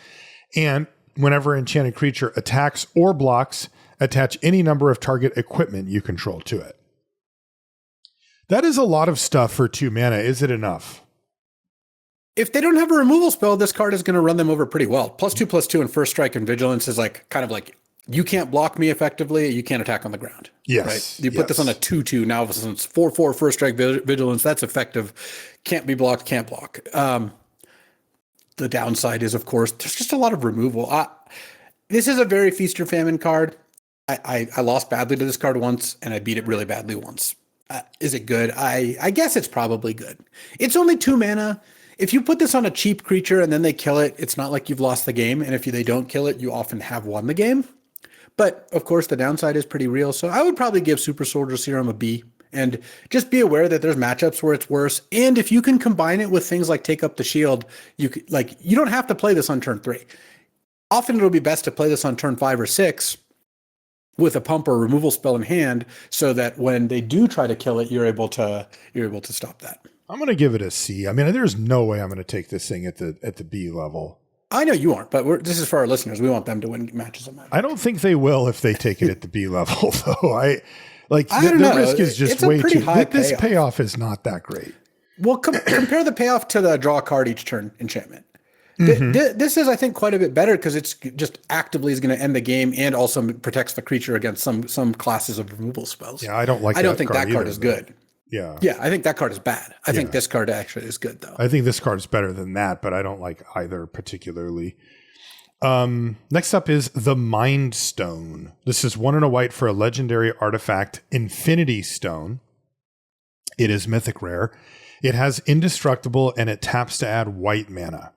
Speaker 1: And whenever enchanted creature attacks or blocks, attach any number of target equipment you control to it. That is a lot of stuff for 2 mana. Is it enough?
Speaker 2: If they don't have a removal spell, this card is going to run them over pretty well. +2/+2 and first strike and vigilance is kind of you can't block me effectively. You can't attack on the ground.
Speaker 1: Yes.
Speaker 2: Right? You put this on a 2/2 now. Since it's 4/4 first strike vigilance, that's effective. Can't be blocked. Can't block. The downside is, of course, there's just a lot of removal. This is a very feast or famine card. I lost badly to this card once, and I beat it really badly once. Is it good? I guess it's probably good. It's only 2 mana. If you put this on a cheap creature and then they kill it, it's not like you've lost the game. And if they don't kill it, you often have won the game. But of course, the downside is pretty real. So I would probably give Super Soldier Serum a B, and just be aware that there's matchups where it's worse. And if you can combine it with things like Take Up the Shield, you don't have to play this on turn 3. Often it'll be best to play this on turn 5 or 6 with a pump or removal spell in hand, so that when they do try to kill it, you're able to stop that.
Speaker 1: I'm going to give it a C. I mean, there's no way I'm going to take this thing at the B level.
Speaker 2: I know you aren't, but this is for our listeners. We want them to win matches.
Speaker 1: I don't think they will if they take it at the B level, though. The risk is just way too high. This payoff is not that great.
Speaker 2: Well, compare the payoff to the draw a card each turn enchantment. This is, I think, quite a bit better because it's just actively is going to end the game and also protects the creature against some classes of removal spells.
Speaker 1: Yeah, I don't think that card is good. Yeah.
Speaker 2: Yeah, I think that card is bad. I think this card actually is good, though.
Speaker 1: I think this card is better than that, but I don't like either particularly. Next up is the Mind Stone. This is 1 and a white for a legendary artifact, Infinity Stone. It is mythic rare. It has indestructible and it taps to add white mana.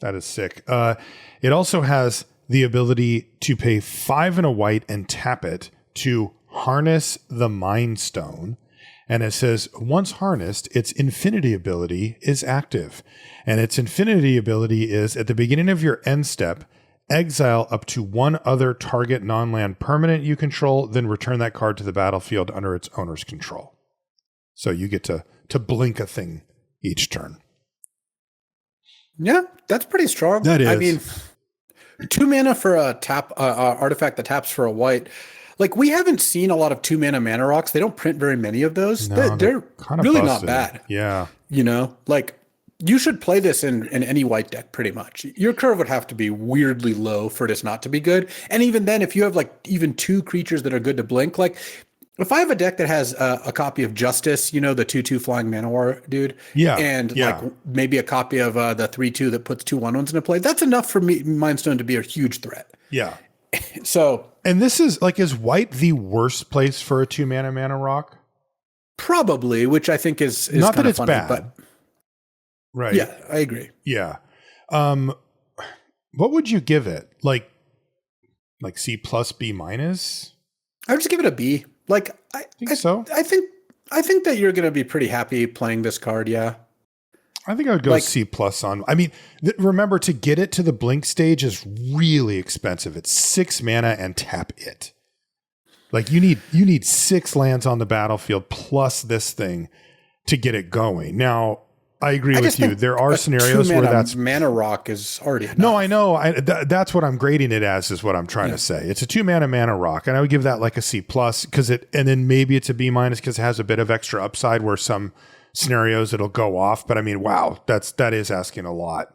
Speaker 1: That is sick. It also has the ability to pay 5 and a white and tap it to harness the Mind Stone. And it says, once harnessed, its infinity ability is active. And its infinity ability is, at the beginning of your end step, exile up to one other target non-land permanent you control, then return that card to the battlefield under its owner's control. So you get to blink a thing each turn.
Speaker 2: Yeah, that's pretty strong.
Speaker 1: That is.
Speaker 2: I mean, 2 mana for a tap artifact that taps for a white. Like, we haven't seen a lot of 2 mana rocks. They don't print very many of those.
Speaker 1: No,
Speaker 2: they're
Speaker 1: kind of
Speaker 2: really
Speaker 1: busted.
Speaker 2: not bad.
Speaker 1: Yeah.
Speaker 2: You know, like, you should play this in any white deck pretty much. Your curve would have to be weirdly low for this not to be good. And even then, if you have like even 2 creatures that are good to blink, like if I have a deck that has a copy of Justice, you know, the 2/2 flying Manowar dude, and like maybe a copy of the 3/2 that puts 2 1/1s into play, that's enough for me, Mind Stone, to be a huge threat.
Speaker 1: Yeah.
Speaker 2: So,
Speaker 1: and this is like, is white the worst place for a 2 mana rock?
Speaker 2: Probably, which I think is
Speaker 1: not that it's
Speaker 2: funny,
Speaker 1: bad,
Speaker 2: but
Speaker 1: right?
Speaker 2: Yeah, I agree.
Speaker 1: Yeah. What would you give it? Like C plus, B minus?
Speaker 2: I would just give it a B. Like, I think so. I think that you're going to be pretty happy playing this card. Yeah.
Speaker 1: I think I would go C plus on. I mean, remember, to get it to the blink stage is really expensive. It's 6 mana and tap it. Like, you need 6 lands on the battlefield plus this thing to get it going. Now, I agree with you. There are scenarios where that's
Speaker 2: mana rock is already enough.
Speaker 1: No, I know. That's what I'm grading it as, is what I'm trying to say. It's a 2 mana rock, and I would give that like a C plus, and then maybe it's a B minus because it has a bit of extra upside where some scenarios it'll go off. But I mean, wow, that is asking a lot.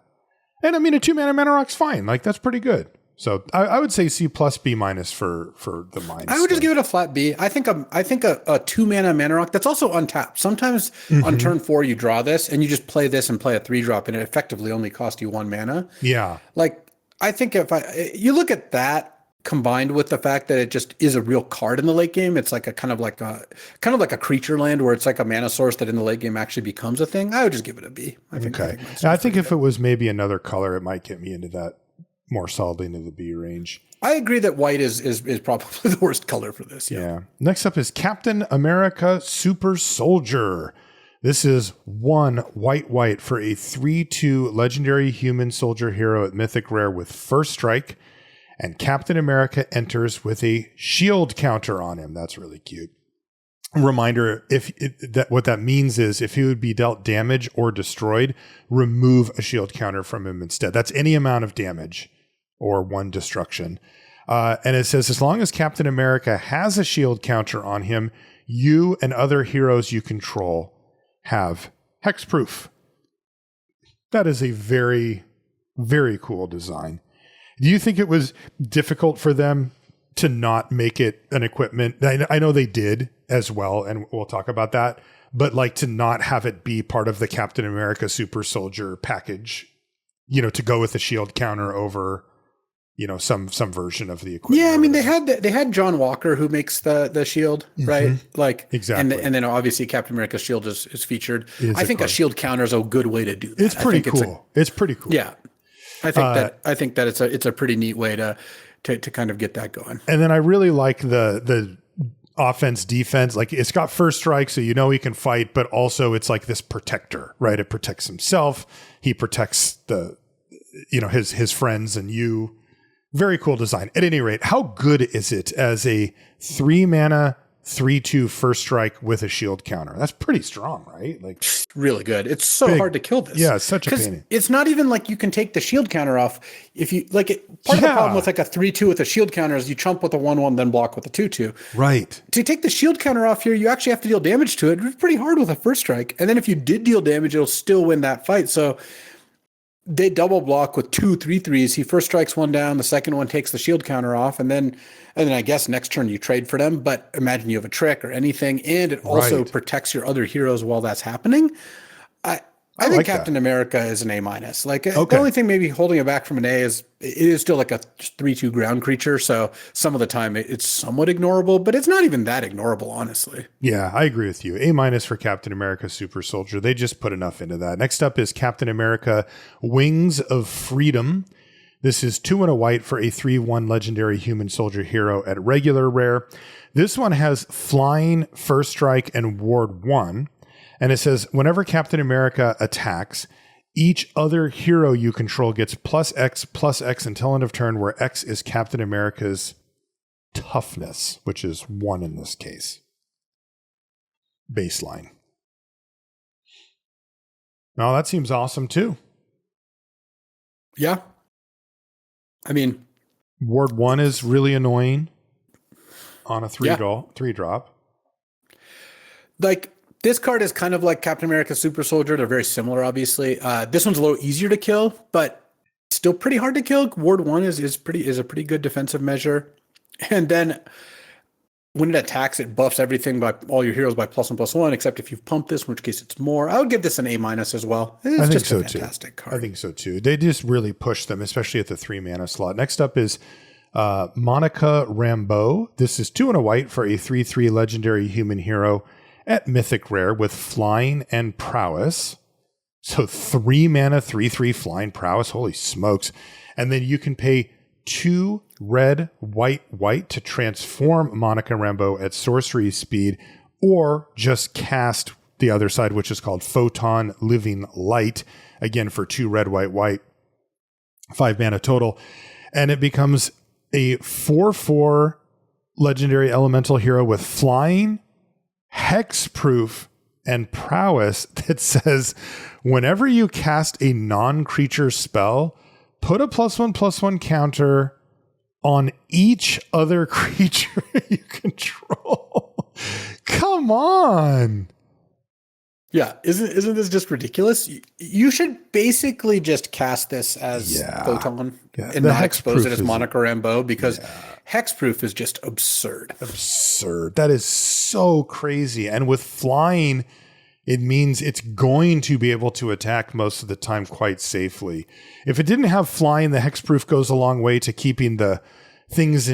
Speaker 1: And I mean, a 2 mana rock's fine. Like, that's pretty good. So I would say C plus, B minus for the Mind.
Speaker 2: I would just give it a flat B. I think a 2 mana rock that's also untapped. Sometimes on turn 4 you draw this and you just play this and play a 3-drop, and it effectively only costs you 1 mana.
Speaker 1: Yeah.
Speaker 2: Like, I think if you look at that combined with the fact that it just is a real card in the late game, it's like a kind of like a creature land where it's like a mana source that in the late game actually becomes a thing. I would just give it a B. I think
Speaker 1: if it was maybe another color, it might get me into that more solidly into the B range.
Speaker 2: I agree that white is probably the worst color for this. Yeah.
Speaker 1: Next up is Captain America Super Soldier. This is 1 white for a 3/2 legendary human soldier hero at Mythic Rare with first strike, and Captain America enters with a shield counter on him. That's really cute. Reminder, what that means is if he would be dealt damage or destroyed, remove a shield counter from him instead. That's any amount of damage or 1 destruction. And it says, as long as Captain America has a shield counter on him, you and other heroes you control have hexproof. That is a very, very cool design. Do you think it was difficult for them to not make it an equipment? I know they did as well, and we'll talk about that, but like to not have it be part of the Captain America Super Soldier package, you know, to go with the shield counter over, you know, some version of the equipment.
Speaker 2: Yeah, I mean, they had John Walker who makes the shield, right? Like,
Speaker 1: exactly.
Speaker 2: And then obviously Captain America's shield is featured. I think a shield counter is a good way to do that.
Speaker 1: It's pretty cool. It's pretty cool.
Speaker 2: Yeah. I think that it's a pretty neat way to kind of get that going.
Speaker 1: And then I really like the offense defense. Like, it's got first strike, so you know he can fight, but also it's like this protector, right? It protects himself. He protects his friends and you. Very cool design. At any rate, how good is it as a 3 mana 3/2 first strike with a shield counter? That's pretty strong, right? Like,
Speaker 2: really good. It's so hard to kill this.
Speaker 1: Yeah, it's such a pain.
Speaker 2: It's not even like you can take the shield counter off if you like it. Part of the problem with like a 3/2 with a shield counter is you chump with a 1/1, then block with a 2/2.
Speaker 1: Right.
Speaker 2: To take the shield counter off here, you actually have to deal damage to it. It's pretty hard with a first strike. And then if you did deal damage, it'll still win that fight. So they double block with 2 3/3s. He first strikes one down, the second one takes the shield counter off, and then I guess next turn you trade for them. But imagine you have a trick or anything, and it also protects your other heroes while that's happening. I think
Speaker 1: like
Speaker 2: Captain
Speaker 1: that.
Speaker 2: America is an A minus. Like
Speaker 1: Okay.
Speaker 2: the only thing maybe holding it back from an A is it is still like a 3/2 ground creature. So some of the time it's somewhat ignorable, but it's not even that ignorable, honestly.
Speaker 1: Yeah, I agree with you. A minus for Captain America Super Soldier. They just put enough into that. Next up is Captain America Wings of Freedom. This is 2 and a white for a 3/1 legendary human soldier hero at regular rare. This one has flying, first strike, and ward 1. And it says, whenever Captain America attacks, each other hero you control gets +X until end of turn, where X is Captain America's toughness, which is 1 in this case. Baseline. Now that seems awesome too.
Speaker 2: Yeah. I mean,
Speaker 1: Ward 1 is really annoying on a 3 drop.
Speaker 2: Like, this card is kind of like Captain America Super Soldier. They're very similar, obviously. This one's a little easier to kill, but still pretty hard to kill. Ward 1 is a pretty good defensive measure. And then when it attacks, it buffs everything by all your heroes by +1/+1, except if you've pumped this, in which case it's more. I would give this an A minus as well. It's just a fantastic card.
Speaker 1: I think so too. They just really push them, especially at the 3 mana slot. Next up is Monica Rambo. This is 2 and a white for a 3/3 legendary human hero at Mythic Rare with flying and prowess. So 3 mana, 3/3 flying prowess. Holy smokes. And then you can pay 2 red, white to transform Monica Rambo at sorcery speed, or just cast the other side, which is called Photon Living Light. Again, for 2 red, white, 5 mana total. And it becomes a 4/4 legendary elemental hero with flying, hexproof, and prowess that says whenever you cast a non-creature spell, put a +1/+1 counter on each other creature you control. Come on.
Speaker 2: Yeah, isn't this just ridiculous? You should basically just cast this as Photon and not expose it as Monica Rambeau, because hexproof is just absurd.
Speaker 1: Absurd. That is so crazy. And with flying, it means it's going to be able to attack most of the time quite safely. If it didn't have flying, the hexproof goes a long way to keeping the things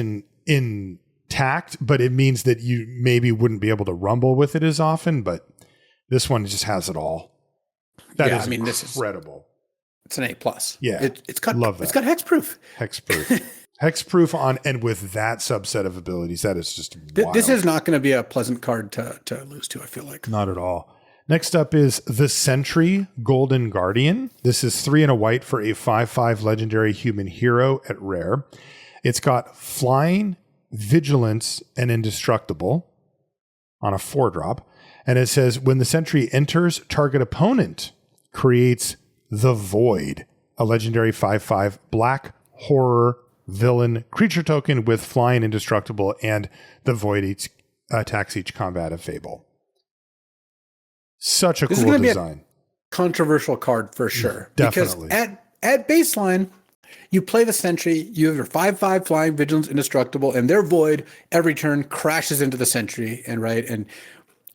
Speaker 1: intact, but it means that you maybe wouldn't be able to rumble with it as often, but this one just has it all. This is incredible.
Speaker 2: It's an A+.
Speaker 1: Yeah.
Speaker 2: It's got
Speaker 1: love that.
Speaker 2: It's got hexproof.
Speaker 1: Hexproof on, and with that subset of abilities, that is just wild.
Speaker 2: This is not going to be a pleasant card to lose to, I feel like.
Speaker 1: Not at all. Next up is the Sentry Golden Guardian. This is 3 and a white for a 5/5 legendary human hero at rare. It's got flying, vigilance, and indestructible on a 4-drop. And it says when the Sentry enters, target opponent creates the Void, a legendary 5/5 black horror villain creature token with flying, indestructible, and the Void attacks each combat of Fable. Such a cool design.
Speaker 2: Controversial card for sure.
Speaker 1: Definitely.
Speaker 2: Because at baseline, you play the Sentry, you have your 5/5 flying, vigilance, indestructible, and their Void every turn crashes into the Sentry. And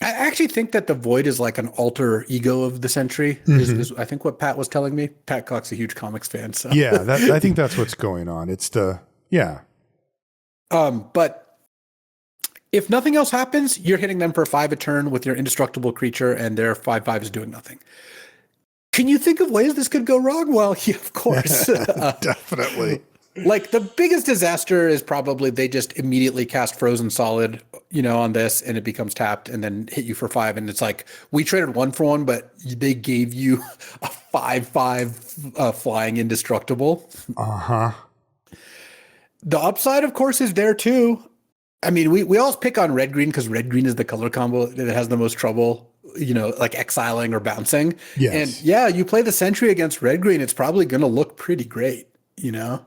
Speaker 2: I actually think that the Void is like an alter ego of the Sentry. Is I think what Pat was telling me. Pat Cock's a huge comics fan. So
Speaker 1: yeah, I think that's what's going on. It's
Speaker 2: but if nothing else happens, you're hitting them for 5 a turn with your indestructible creature, and their 5/5 is doing nothing. Can you think of ways this could go wrong? Well, yeah, of course.
Speaker 1: Definitely.
Speaker 2: Like, the biggest disaster is probably they just immediately cast Frozen Solid, on this, and it becomes tapped and then hit you for 5. And it's like, we traded 1 for 1, but they gave you a 5/5 flying indestructible.
Speaker 1: Uh-huh.
Speaker 2: The upside, of course, is there too. I mean, we always pick on red-green because red-green is the color combo that has the most trouble, like exiling or bouncing.
Speaker 1: Yes.
Speaker 2: And yeah, you play the Sentry against red-green, it's probably going to look pretty great,
Speaker 1: Yeah.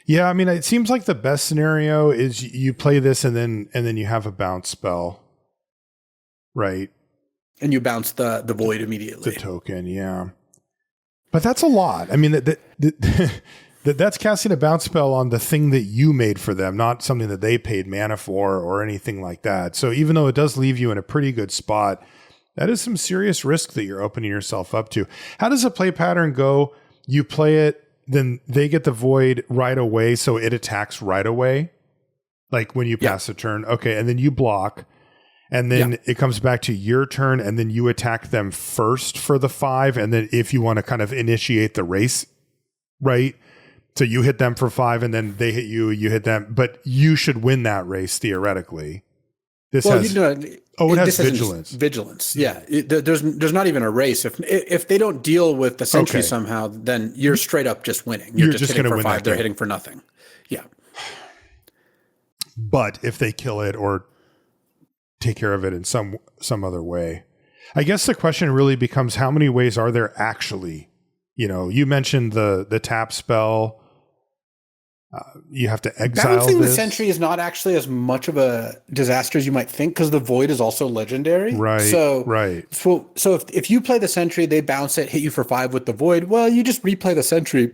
Speaker 1: Yeah, I mean, it seems like the best scenario is you play this and then you have a bounce spell, right?
Speaker 2: And you bounce the Void immediately.
Speaker 1: The token, yeah. But that's a lot. I mean, that's casting a bounce spell on the thing that you made for them, not something that they paid mana for or anything like that. So even though it does leave you in a pretty good spot, That is some serious risk that you're opening yourself up to. How does the play pattern go? You play it, then they get the void right away, so it attacks right away? Like when you pass a turn. Okay, and then you block, and then it comes back to your turn, and then you attack them first for the 5, and then if you want to kind of initiate the race, right? So you hit them for 5, and then they hit you, you hit them, but you should win that race theoretically. It has vigilance.
Speaker 2: Vigilance, yeah. There's not even a race. If they don't deal with the Sentry somehow, then you're straight up just winning. You're just hitting for 5. They're hitting for nothing. Yeah.
Speaker 1: But if they kill it or take care of it in some other way, I guess the question really becomes, how many ways are there actually? You know, you mentioned the tap spell. You have to exile
Speaker 2: Balancing the Sentry is not actually as much of a disaster as you might think, because the void is also legendary.
Speaker 1: Right.
Speaker 2: So if you play the Sentry, they bounce it, hit you for 5 with the void. Well, you just replay the Sentry,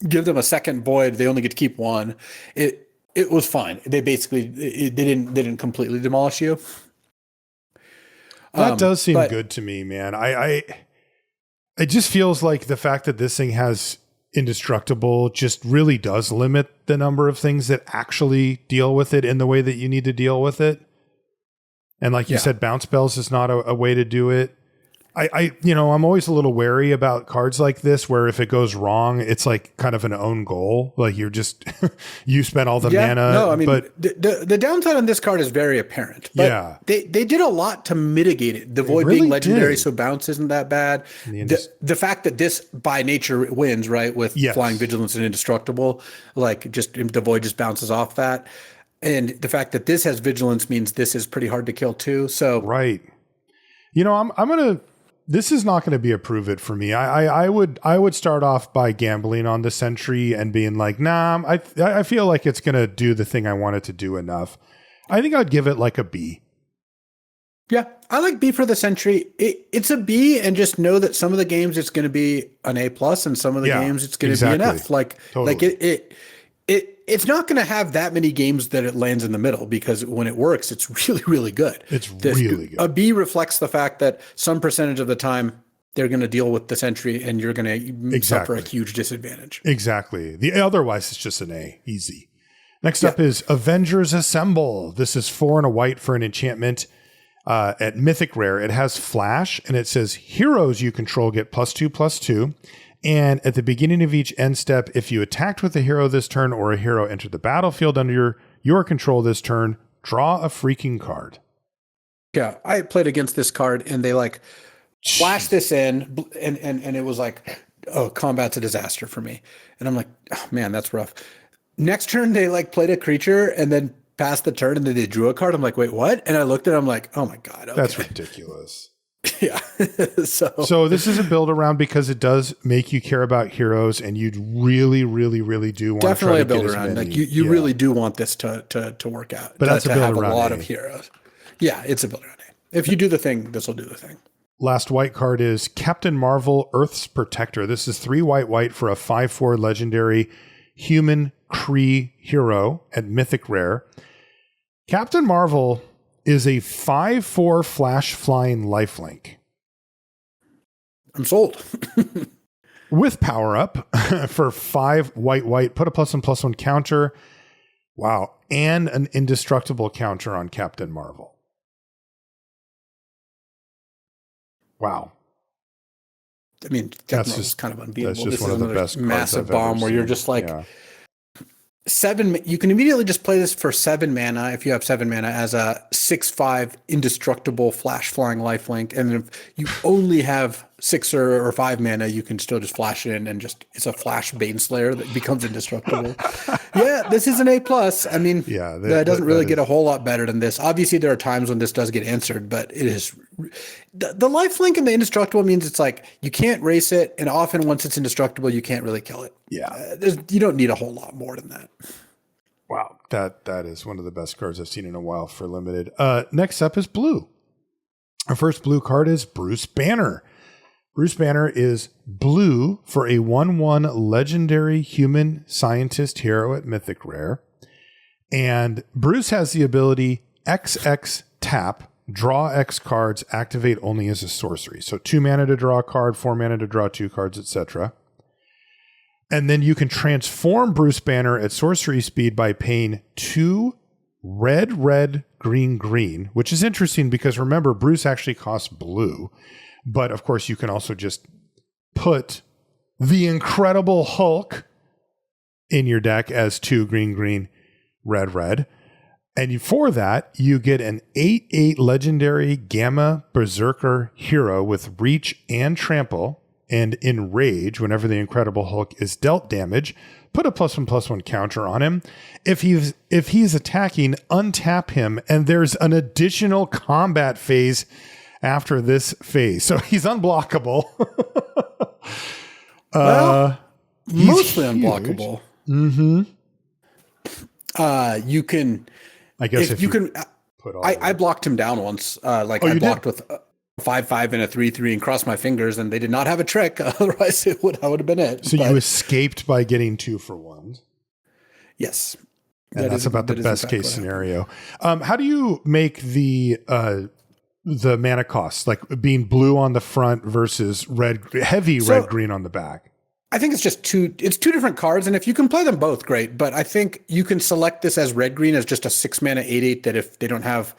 Speaker 2: give them a second void. They only get to keep 1. It was fine. They basically they didn't completely demolish you.
Speaker 1: That does seem good to me, man. It just feels like the fact that this thing has indestructible just really does limit the number of things that actually deal with it in the way that you need to deal with it. And like you said, bounce spells is not a way to do it. I'm always a little wary about cards like this, where if it goes wrong, it's like kind of an own goal. Like you're just, you spent all the mana.
Speaker 2: No, I mean, but the downside on this card is very apparent. But they did a lot to mitigate it. The void really being legendary, so bounce isn't that bad. The fact that this by nature wins, right, with flying vigilance and indestructible, like just the void just bounces off that. And the fact that this has vigilance means this is pretty hard to kill too. So
Speaker 1: right. You know, I'm gonna. This is not going to be a prove it for me. I would start off by gambling on the Sentry and being like, nah, I feel like it's going to do the thing I want it to do enough. I think I'd give it like a B.
Speaker 2: Yeah, I like B for the Sentry. It's a B, and just know that some of the games it's going to be an A+, and some of the games it's going to be an F. It's not going to have that many games that it lands in the middle, because when it works, it's really, really good.
Speaker 1: It's really good.
Speaker 2: A B reflects the fact that some percentage of the time they're going to deal with the Sentry and you're going to suffer a huge disadvantage.
Speaker 1: Exactly. Otherwise, it's just an A. Easy. Next up is Avengers Assemble. This is 4 and a white for an enchantment at Mythic Rare. It has Flash, and it says heroes you control get +2/+2. And at the beginning of each end step, if you attacked with a hero this turn or a hero entered the battlefield under your control this turn, draw a freaking card.
Speaker 2: Yeah, I played against this card, and they like flashed this in, and it was like, oh, combat's a disaster for me. And I'm like, oh, man, that's rough. Next turn, they like played a creature and then passed the turn, and then they drew a card. I'm like, wait, what? And I looked at it, I'm like, oh my God. Okay.
Speaker 1: That's ridiculous.
Speaker 2: Yeah.
Speaker 1: So this is a build around because it does make you care about heroes, and you really, really, really do want
Speaker 2: definitely
Speaker 1: to try
Speaker 2: a build around. Like you really do want this to work out.
Speaker 1: But that's
Speaker 2: to
Speaker 1: a build
Speaker 2: have
Speaker 1: around
Speaker 2: a lot of heroes. Yeah, it's a build around. If you do the thing, this will do the thing.
Speaker 1: Last white card is Captain Marvel, Earth's Protector. This is 3 white for a 5/4 legendary human Kree hero at Mythic Rare. Captain Marvel is a 5/4 flash flying lifelink.
Speaker 2: I'm sold.
Speaker 1: With power up for 5 white, put a +1/+1 counter. Wow. And an indestructible counter on Captain Marvel. Wow.
Speaker 2: I mean, that's just kind of unbeatable.
Speaker 1: That's just one of the best
Speaker 2: massive bomb where you're just like 7. You can immediately just play this for 7 mana if you have 7 mana as a 6/5 indestructible flash flying lifelink, and if you only have 6 or 5 mana, you can still just flash it in and just it's a flash Baneslayer that becomes indestructible. Yeah, this is an A+. I mean, that doesn't really get a whole lot better than this. Obviously, there are times when this does get answered, but it is the lifelink and the indestructible means it's like you can't race it, and often once it's indestructible, you can't really kill it.
Speaker 1: Yeah,
Speaker 2: you don't need a whole lot more than that.
Speaker 1: Wow, that is one of the best cards I've seen in a while for limited. Next up is blue. Our first blue card is Bruce Banner. Bruce Banner is blue for a 1/1 legendary human scientist hero at Mythic Rare. And Bruce has the ability XX tap draw X cards, activate only as a sorcery. So 2 mana to draw a card, 4 mana to draw 2 cards, etc. And then you can transform Bruce Banner at sorcery speed by paying 2 red, green, which is interesting because remember, Bruce actually costs blue. But of course, you can also just put the Incredible Hulk in your deck as 2 green, red. And for that, you get an 8/8 legendary Gamma Berserker hero with reach and trample. And enrage whenever the Incredible Hulk is dealt damage, put a +1/+1 counter on him. If he's attacking, untap him, and there's an additional combat phase after this phase. So he's unblockable.
Speaker 2: Mostly unblockable.
Speaker 1: Mm-hmm.
Speaker 2: You can.
Speaker 1: I guess if you can.
Speaker 2: I blocked him down once. I blocked with 5/5 and a 3/3 and crossed my fingers, and they did not have a trick. Otherwise, I would have been it.
Speaker 1: So you escaped by getting 2 for 1.
Speaker 2: Yes,
Speaker 1: and that's about the best case scenario. How do you make the mana cost, like being blue on the front versus heavy red green on the back?
Speaker 2: I think it's just two different cards, and if you can play them both, great. But I think you can select this as red green as just a 6 mana 8/8 that if they don't have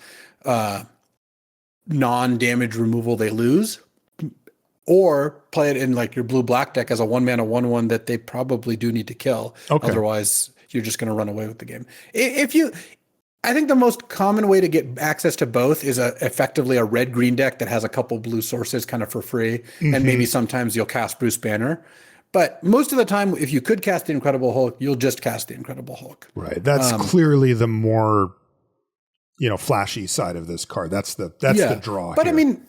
Speaker 2: non-damage removal, they lose, or play it in like your blue-black deck as a 1 mana 1/1 that they probably do need to kill. Okay. Otherwise, you're just going to run away with the game. I think the most common way to get access to both is effectively a red-green deck that has a couple blue sources kind of for free, and maybe sometimes you'll cast Bruce Banner. But most of the time, if you could cast the Incredible Hulk, you'll just cast the Incredible Hulk.
Speaker 1: Right. That's clearly the more flashy side of this card. That's the draw.
Speaker 2: But here. I mean,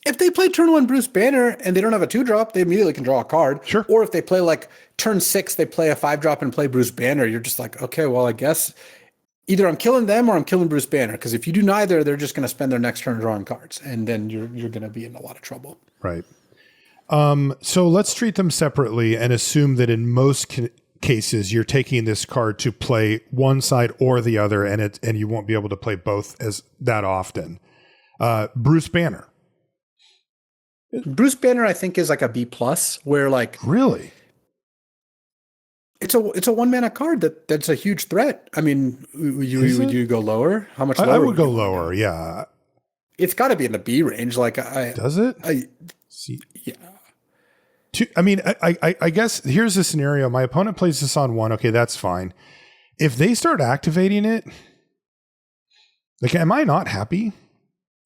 Speaker 2: if they play turn 1 Bruce Banner and they don't have a 2-drop, they immediately can draw a card.
Speaker 1: Sure.
Speaker 2: Or if they play like turn 6, they play a 5-drop and play Bruce Banner, you're just like, okay, well, I guess either I'm killing them or I'm killing Bruce Banner. Because if you do neither, they're just going to spend their next turn drawing cards, and then you're going to be in a lot of trouble.
Speaker 1: Right. So let's treat them separately and assume that in most cases you're taking this card to play one side or the other, and you won't be able to play both as that often. Bruce Banner,
Speaker 2: I think is like a B+, where like
Speaker 1: really
Speaker 2: it's a 1 mana card that's a huge threat. I mean, would you go lower? How much lower?
Speaker 1: I would go lower. Yeah,
Speaker 2: it's got to be in the B range. Like,
Speaker 1: does it?
Speaker 2: Yeah.
Speaker 1: I guess here's the scenario. My opponent plays this on 1. Okay, that's fine. If they start activating it, like, am I not happy?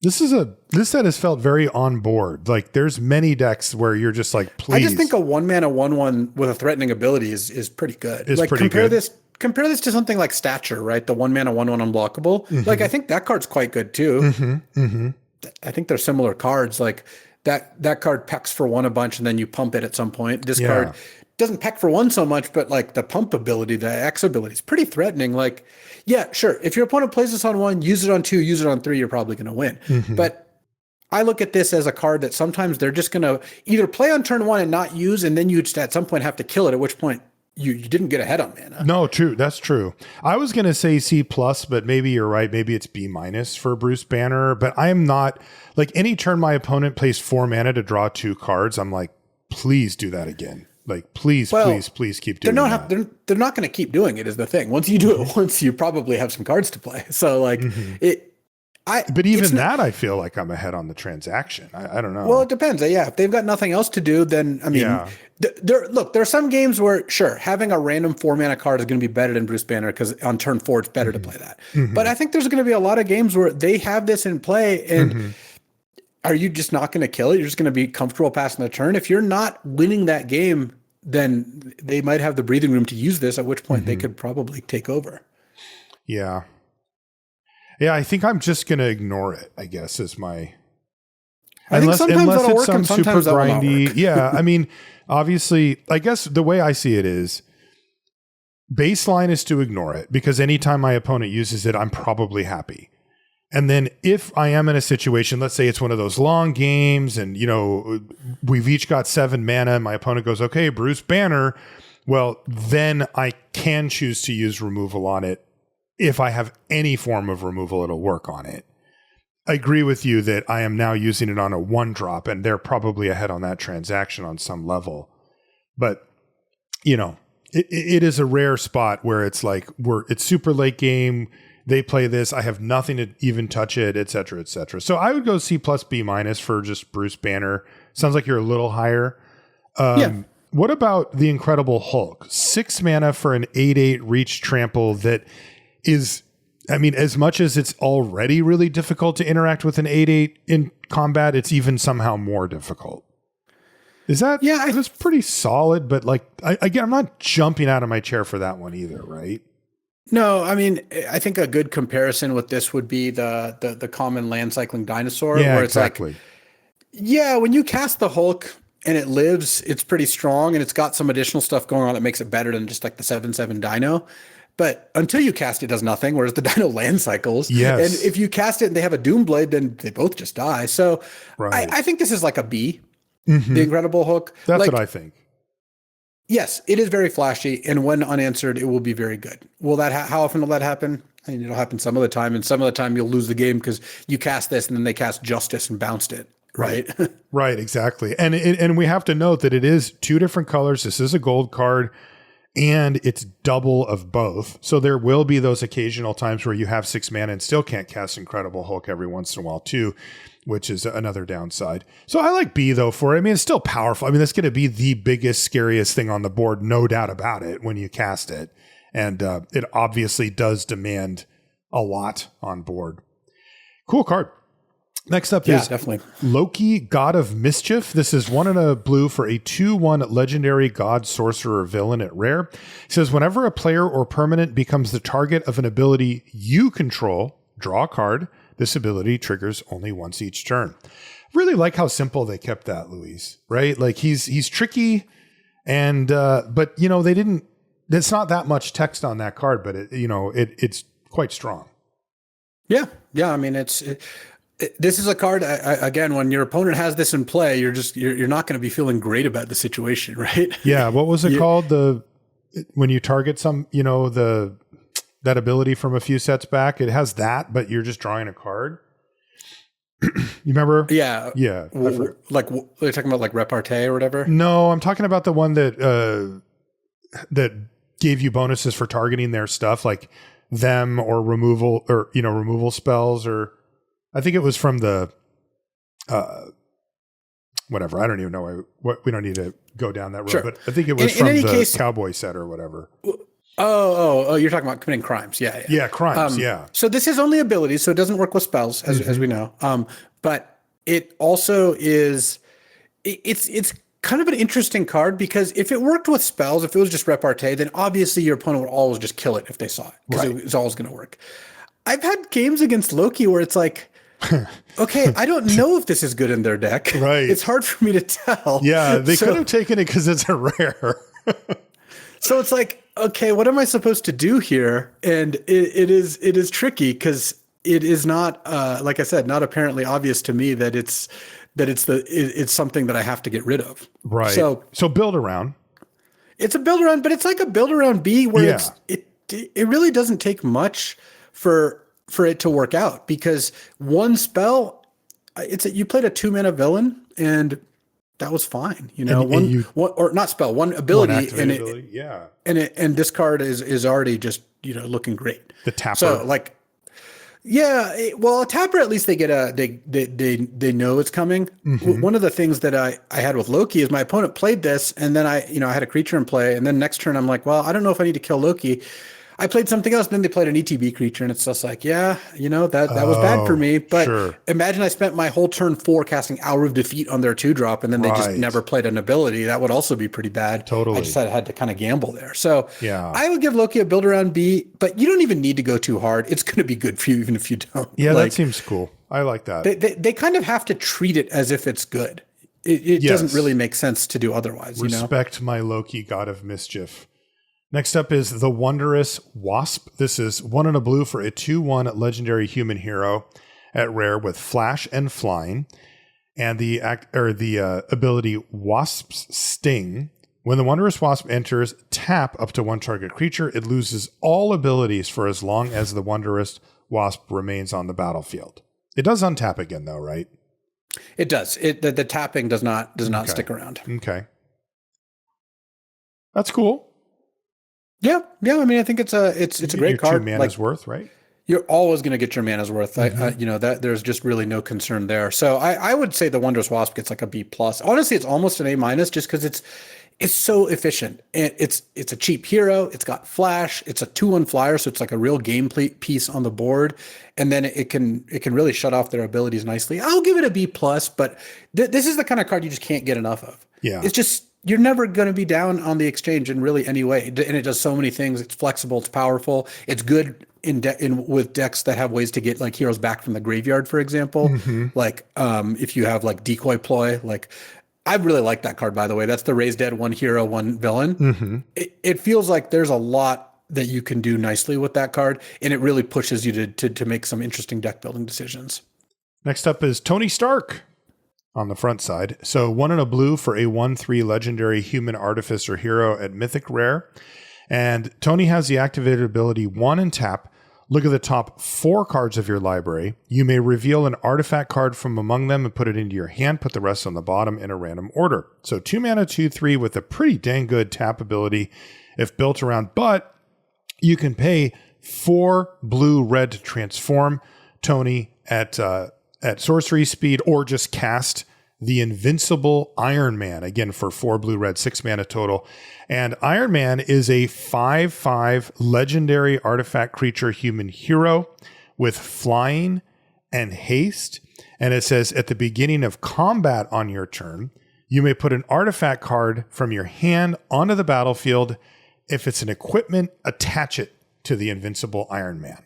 Speaker 1: This set has felt very on board. Like, there's many decks where you're just like, please.
Speaker 2: I just think a 1 mana 1/1 with a threatening ability is pretty good.
Speaker 1: It's like, pretty good.
Speaker 2: Compare this to something like Stature, right? The 1 mana 1/1 unblockable. Mm-hmm. Like, I think that card's quite good too.
Speaker 1: Mm-hmm. Mm-hmm.
Speaker 2: I think they're similar cards. Like that card pecks for 1 a bunch, and then you pump it at some point. This card doesn't peck for 1 so much, but like the pump ability, the X ability is pretty threatening. Like, yeah, sure. If your opponent plays this on 1, use it on 2, use it on 3, you're probably going to win. Mm-hmm. But I look at this as a card that sometimes they're just going to either play on turn 1 and not use, and then you'd at some point have to kill it, at which point you didn't get ahead on mana.
Speaker 1: No, true. That's true. I was going to say C+, but maybe you're right. Maybe it's B- for Bruce Banner, but I am not like any turn my opponent plays 4 mana to draw 2 cards. I'm like, please do that again. Like, please keep doing that.
Speaker 2: They're not going to keep doing it is the thing. Once you do it once, you probably have some cards to play. So like
Speaker 1: but even that, I feel like I'm ahead on the transaction. I don't know.
Speaker 2: Well, it depends. Yeah. If they've got nothing else to do, then I mean, there are some games where sure, having a random 4 mana card is going to be better than Bruce Banner because on turn 4, it's better to play that. Mm-hmm. But I think there's going to be a lot of games where they have this in play, and are you just not going to kill it? You're just going to be comfortable passing the turn. If you're not winning that game, then they might have the breathing room to use this, at which point they could probably take over.
Speaker 1: Yeah. Yeah, I think I'm just going to ignore it, I guess, is my... Unless it's some super grindy... Yeah, I mean, obviously, I guess the way I see it is, baseline is to ignore it, because anytime my opponent uses it, I'm probably happy. And then if I am in a situation, let's say it's one of those long games and, we've each got 7 mana and my opponent goes, okay, Bruce Banner. Well, then I can choose to use removal on it. If I have any form of removal, it'll work on it. I agree with you that I am now using it on a 1-drop, and they're probably ahead on that transaction on some level. But, it is a rare spot where it's like it's super late game. They play this. I have nothing to even touch it, et cetera, et cetera. So I would go C plus B minus for just Bruce Banner. Sounds like you're a little higher. What about the Incredible Hulk? 6 mana for an 8/8 reach trample that is, as much as it's already really difficult to interact with an 8/8 in combat, it's even somehow more difficult. Is that? Yeah, it's pretty solid, but I'm not jumping out of my chair for that one either, right?
Speaker 2: No, I think a good comparison with this would be the common land cycling dinosaur, where it's
Speaker 1: exactly.
Speaker 2: When you cast the Hulk and it lives, it's pretty strong, and it's got some additional stuff going on that makes it better than just like the 7/7 dino. But until you cast it, does nothing, whereas the dino land cycles.
Speaker 1: Yes.
Speaker 2: And if you cast it and they have a Doomblade, then they both just die. So
Speaker 1: right.
Speaker 2: I think this is like a B, the Incredible Hulk.
Speaker 1: That's what I think.
Speaker 2: Yes, it is very flashy, and when unanswered, it will be very good. Will that? How often will that happen? It'll happen some of the time, and some of the time you'll lose the game because you cast this and then they cast Justice and bounced it. Right.
Speaker 1: Right. Exactly. And we have to note that it is 2 different colors. This is a gold card, and it's double of both. So there will be those occasional times where you have 6 mana and still can't cast Incredible Hulk every once in a while too, which is another downside. So I like B though for it. It's still powerful. That's going to be the biggest, scariest thing on the board, no doubt about it, when you cast it. And it obviously does demand a lot on board. Cool card. Next up is
Speaker 2: definitely
Speaker 1: Loki, God of Mischief. This is 1 and a blue for a 2/1 legendary god, sorcerer, villain at rare. It says whenever a player or permanent becomes the target of an ability you control, draw a card. This ability triggers only once each turn. Really like how simple they kept that, Luis, right? Like he's tricky, and but they didn't. There's not that much text on that card, but it's quite strong.
Speaker 2: Yeah. This is a card, again, when your opponent has this in play, you're not going to be feeling great about the situation, right?
Speaker 1: Yeah. What was it called? When you target that ability from a few sets back, it has that, but you're just drawing a card. You remember?
Speaker 2: Yeah.
Speaker 1: Yeah.
Speaker 2: Like they're talking about like repartee or whatever.
Speaker 1: No, I'm talking about the one that gave you bonuses for targeting their stuff, like them or removal or, removal spells, or I think it was from the, whatever. I don't even know we don't need to go down that road,
Speaker 2: sure.
Speaker 1: But I think it was from the case, cowboy set or whatever.
Speaker 2: Oh, you're talking about committing crimes. Yeah,
Speaker 1: crimes. Yeah.
Speaker 2: So this is only abilities, so it doesn't work with spells, as we know. But it also is, it's kind of an interesting card because if it worked with spells, if it was just repartee, then obviously your opponent would always just kill it if they saw it because it was always going to work. I've had games against Loki where it's like, okay, I don't know if this is good in their deck.
Speaker 1: Right.
Speaker 2: It's hard for me to tell.
Speaker 1: Yeah, they could have taken it because it's a rare.
Speaker 2: So it's like, okay, what am I supposed to do here? And it is tricky because it is not, like I said, not apparently obvious to me that it's something that I have to get rid of.
Speaker 1: Right. So build around.
Speaker 2: It's a build around, but it's like a build around B where it really doesn't take much for it to work out because one spell, you played a 2-mana villain and that was fine. One ability and this card is already just, looking great.
Speaker 1: The tapper.
Speaker 2: So like, a tapper, at least they get they know it's coming. Mm-hmm. One of the things that I had with Loki is my opponent played this and then I had a creature in play and then next turn I'm like, well, I don't know if I need to kill Loki. I played something else, and then they played an ETB creature, and it's just like, that was bad for me. But imagine I spent my whole turn 4 casting Hour of Defeat on their 2-drop, and then they just never played an ability. That would also be pretty bad.
Speaker 1: Totally.
Speaker 2: I just had to kind of gamble there. So I would give Loki a build around B, but you don't even need to go too hard. It's going to be good for you, even if you don't.
Speaker 1: Yeah, that seems cool. I like that.
Speaker 2: They kind of have to treat it as if it's good. It doesn't really make sense to do otherwise.
Speaker 1: Respect my Loki, God of Mischief. Next up is the Wondrous Wasp. This is 1 and a blue for a 2/1 legendary human hero at rare with flash and flying. And the ability Wasp's Sting. When the Wondrous Wasp enters, tap up to 1 target creature. It loses all abilities for as long as the Wondrous Wasp remains on the battlefield. It does untap again, though, right?
Speaker 2: It does. The tapping does not stick around.
Speaker 1: Okay. That's cool.
Speaker 2: Yeah. I mean, I think it's a great card.
Speaker 1: 2 mana's worth, right?
Speaker 2: You're always going to get your mana's worth. That there's just really no concern there. So I would say the Wondrous Wasp gets like a B+. Honestly, it's almost an A- just because it's so efficient. It's a cheap hero. It's got flash. It's a 2-1 flyer, so it's like a real gameplay piece on the board. And then it can really shut off their abilities nicely. I'll give it a B+, but this is the kind of card you just can't get enough of.
Speaker 1: Yeah,
Speaker 2: it's just you're never going to be down on the exchange in really any way. And it does so many things. It's flexible. It's powerful. It's good with decks that have ways to get like heroes back from the graveyard, for example. Like if you have like Decoy Ploy, like I really like that card, by the way. That's the Raise Dead 1 hero, 1 villain. It feels like there's a lot that you can do nicely with that card, and it really pushes you to make some interesting deck building decisions.
Speaker 1: Next up is Tony Stark on the front side. So 1 and a blue for a 1/3 legendary human artificer hero at Mythic Rare. And Tony has the activated ability 1 and tap. Look at the top 4 cards of your library. You may reveal an artifact card from among them and put it into your hand. Put the rest on the bottom in a random order. So 2 mana, 2/3 with a pretty dang good tap ability if built around. But you can pay 4 blue-red to transform Tony at sorcery speed, or just cast the Invincible Iron Man, again for 4 blue-red, 6 mana total. And Iron Man is a 5/5 legendary artifact creature human hero with flying and haste. And it says at the beginning of combat on your turn, you may put an artifact card from your hand onto the battlefield. If it's an equipment, attach it to the Invincible Iron Man.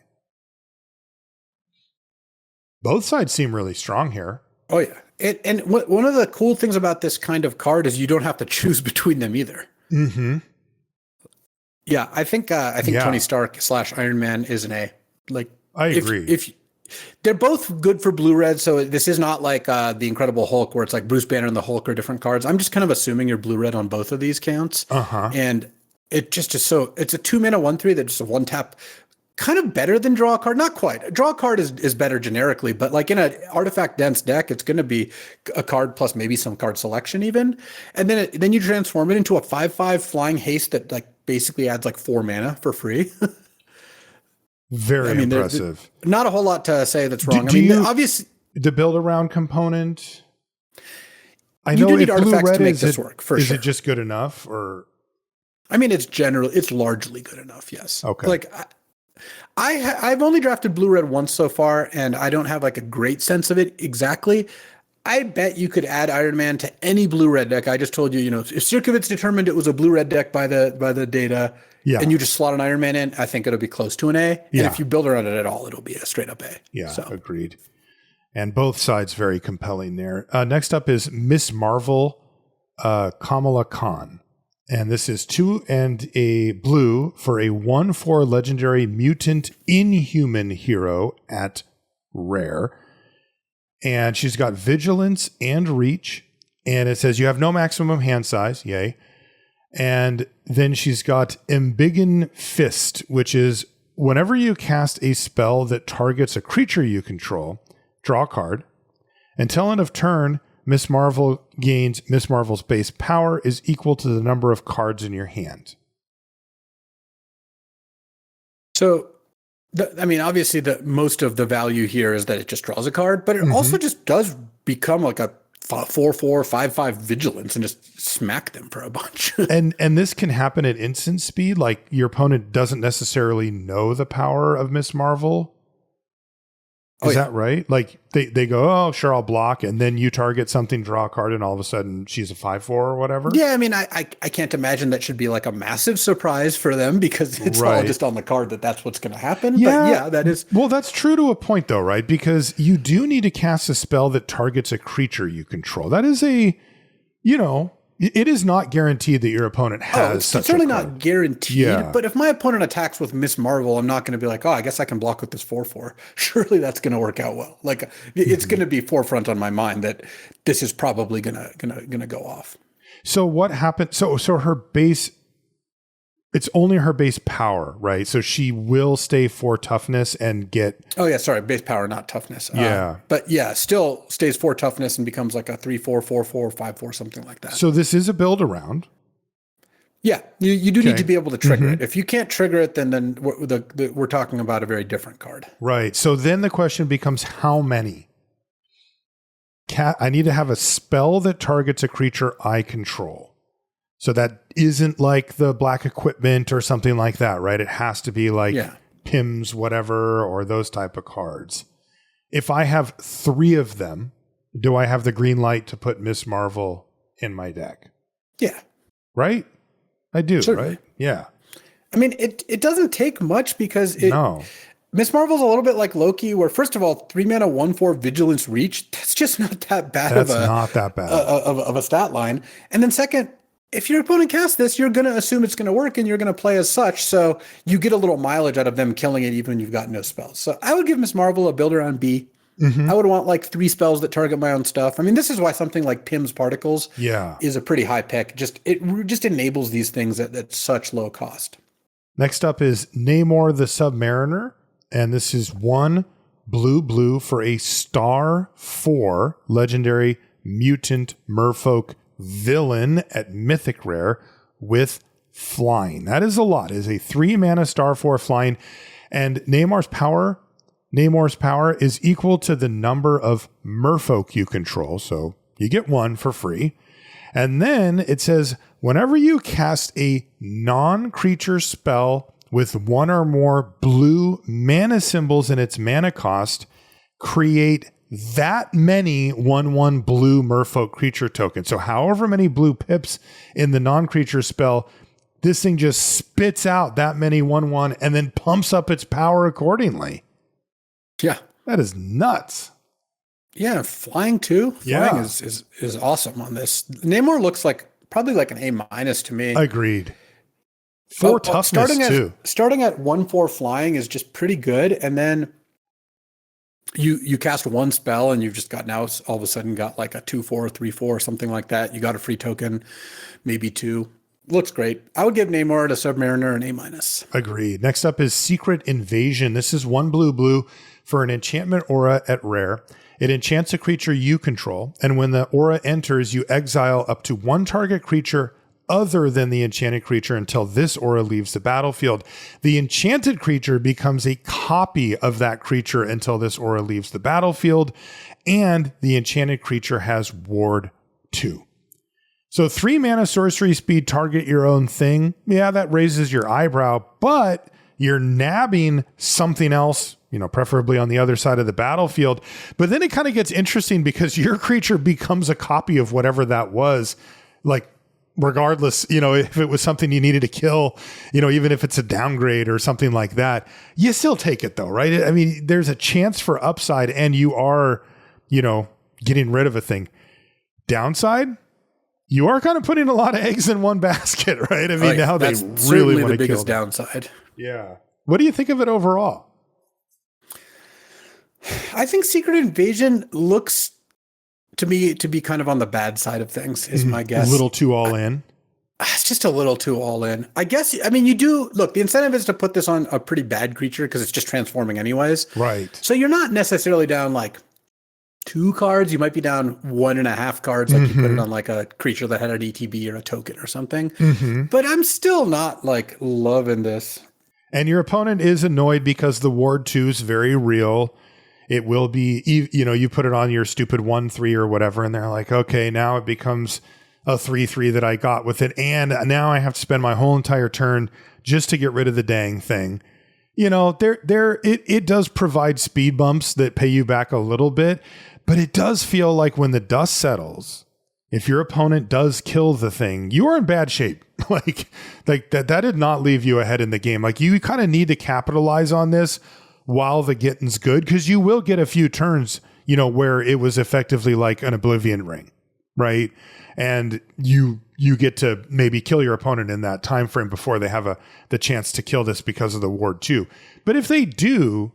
Speaker 1: Both sides seem really strong here. Oh, yeah.
Speaker 2: And one of the cool things about this kind of card is you don't have to choose between them either. Yeah, I think Tony Stark / Iron Man is an A. Like,
Speaker 1: I agree.
Speaker 2: If they're both good for blue-red, so this is not like the Incredible Hulk where it's like Bruce Banner and the Hulk are different cards. I'm just kind of assuming you're blue-red on both of these counts. And it just is so, it's a 2 mana 1/3 that's just a 1 tap, kind of better than draw a card. Not quite. Draw a card is better generically, but like in an artifact dense deck, it's going to be a card plus maybe some card selection even. And then you transform it into a 5/5 flying haste that like basically adds like 4 mana for free.
Speaker 1: Very impressive.
Speaker 2: Not a whole lot to say that's wrong. Obviously
Speaker 1: the build around component. I
Speaker 2: know
Speaker 1: you do
Speaker 2: need artifacts to make this work. For
Speaker 1: sure. Is
Speaker 2: it
Speaker 1: just good enough, or?
Speaker 2: I mean, it's largely good enough. Yes.
Speaker 1: Okay.
Speaker 2: Like I've only drafted blue-red once so far, and I don't have like a great sense of it exactly. I bet you could add Iron Man to any blue-red deck. I just told you, if Sirkovitz determined it was a blue-red deck by the data, and you just slot an Iron Man in, I think it'll be close to an A. And if you build around it at all, it'll be a straight-up A.
Speaker 1: Yeah, so. Agreed. And both sides very compelling there. Next up is Miss Marvel, Kamala Khan. And this is 2 and a blue for a 1/4 legendary mutant inhuman hero at Rare. And she's got vigilance and reach. And it says you have no maximum hand size. Yay. And then she's got Embiggen Fist, which is whenever you cast a spell that targets a creature you control, draw a card. Until end of turn, Miss Marvel gains Miss Marvel's base power is equal to the number of cards in your hand.
Speaker 2: So, obviously, most of the value here is that it just draws a card, but it also just does become like a 4/4, 5/5 vigilance and just smack them for a bunch.
Speaker 1: and this can happen at instant speed. Like your opponent doesn't necessarily know the power of Miss Marvel. Is that right? Like they go, oh, sure, I'll block. And then you target something, draw a card, and all of a sudden she's a 5/4 or whatever.
Speaker 2: Yeah, I can't imagine that should be like a massive surprise for them because it's all just on the card that's what's going to happen.
Speaker 1: Yeah.
Speaker 2: But yeah, that is.
Speaker 1: Well, that's true to a point though, right? Because you do need to cast a spell that targets a creature you control. That is it is not guaranteed that your opponent has such
Speaker 2: it's certainly not guaranteed,
Speaker 1: Yeah.
Speaker 2: But if my opponent attacks with Miss Marvel, I'm not going to be like, oh, I guess I can block with this 4/4. Surely that's going to work out well. Like it's going to be forefront on my mind that this is probably gonna go off.
Speaker 1: So what happened? So her base, It's only her base power, right? So she will stay 4 toughness and get...
Speaker 2: Oh, yeah, sorry. Base power, not toughness.
Speaker 1: Yeah.
Speaker 2: But yeah, still stays 4 toughness and becomes like a 3/4, 4/4, 5/4, something like that.
Speaker 1: So this is a build around.
Speaker 2: Yeah, you do need to be able to trigger it. If you can't trigger it, then we're talking about a very different card.
Speaker 1: Right. So then the question becomes how many? I need to have a spell that targets a creature I control. So that isn't like the black equipment or something like that, right? It has to be like Pim's whatever or those type of cards. If I have 3 of them, do I have the green light to put Miss Marvel in my deck?
Speaker 2: Yeah.
Speaker 1: Right? I do,
Speaker 2: Certainly.
Speaker 1: right? Yeah.
Speaker 2: I mean, it doesn't take much because
Speaker 1: No.
Speaker 2: Miss Marvel's a little bit like Loki, where first of all, 3 mana, 1/4 vigilance reach. That's just not that bad.
Speaker 1: That's not that bad
Speaker 2: of a stat line. And then second, if your opponent casts this, you're going to assume it's going to work and you're going to play as such. So you get a little mileage out of them killing it even when you've got no spells. So I would give Miss Marvel a builder on B. I would want like 3 spells that target my own stuff. I mean, this is why something like Pim's Particles is a pretty high pick. It just enables these things at such low cost.
Speaker 1: Next up is Namor the Submariner. And this is 1 blue for a star 4 legendary mutant merfolk villain at Mythic Rare with flying. That is a lot. It is a 3 mana star 4 flying. And Namor's power is equal to the number of merfolk you control. So you get 1 for free. And then it says, whenever you cast a non-creature spell with 1 or more blue mana symbols in its mana cost, create that many 1/1 blue merfolk creature tokens. So however many blue pips in the non-creature spell, this thing just spits out that many 1/1 and then pumps up its power accordingly.
Speaker 2: Yeah.
Speaker 1: That is nuts.
Speaker 2: Yeah, flying too. Flying is awesome on this. Namor looks like probably like an A- to me.
Speaker 1: Agreed. 4 toughness too.
Speaker 2: Starting at 1/4 flying is just pretty good, and then you cast 1 spell and you've just got now all of a sudden got like a 2/4, 3/4, something like that. You got a free token, maybe 2. Looks great. I would give Namor to Submariner an A-.
Speaker 1: Agreed. Next up is Secret Invasion. This is 1 blue for an enchantment aura at rare. It enchants a creature you control, and when the aura enters, you exile up to 1 target creature other than the enchanted creature until this aura leaves the battlefield. The enchanted creature becomes a copy of that creature until this aura leaves the battlefield, and the enchanted creature has Ward 2. So 3 mana sorcery speed, target your own thing. Yeah, that raises your eyebrow, but you're nabbing something else, preferably on the other side of the battlefield. But then it kind of gets interesting because your creature becomes a copy of whatever that was, like, regardless, if it was something you needed to kill, even if it's a downgrade or something like that, you still take it though, right? I mean, there's a chance for upside and you are, getting rid of a thing. Downside, you are kind of putting a lot of eggs in one basket, right? I mean, now they really want to kill.
Speaker 2: The biggest downside.
Speaker 1: Yeah. What do you think of it overall?
Speaker 2: I think Secret Invasion looks to me to be kind of on the bad side of things, is my guess.
Speaker 1: A little too all in.
Speaker 2: It's just a little too all in. I guess, I mean, you do, look, the incentive is to put this on a pretty bad creature because it's just transforming anyways.
Speaker 1: Right.
Speaker 2: So you're not necessarily down like 2 cards. You might be down 1.5 cards, like you put it on like a creature that had an ETB or a token or something. But I'm still not like loving this.
Speaker 1: And your opponent is annoyed because the Ward 2 is very real. It will be, you put it on your stupid 1/3 or whatever, and they're like, okay, now it becomes a 3/3 that I got with it. And now I have to spend my whole entire turn just to get rid of the dang thing. It does provide speed bumps that pay you back a little bit, but it does feel like when the dust settles, if your opponent does kill the thing, you are in bad shape. like that did not leave you ahead in the game. Like you kind of need to capitalize on this while the getting's good, because you will get a few turns, where it was effectively like an Oblivion Ring, right? And you get to maybe kill your opponent in that time frame before they have the chance to kill this because of the Ward 2. But if they do,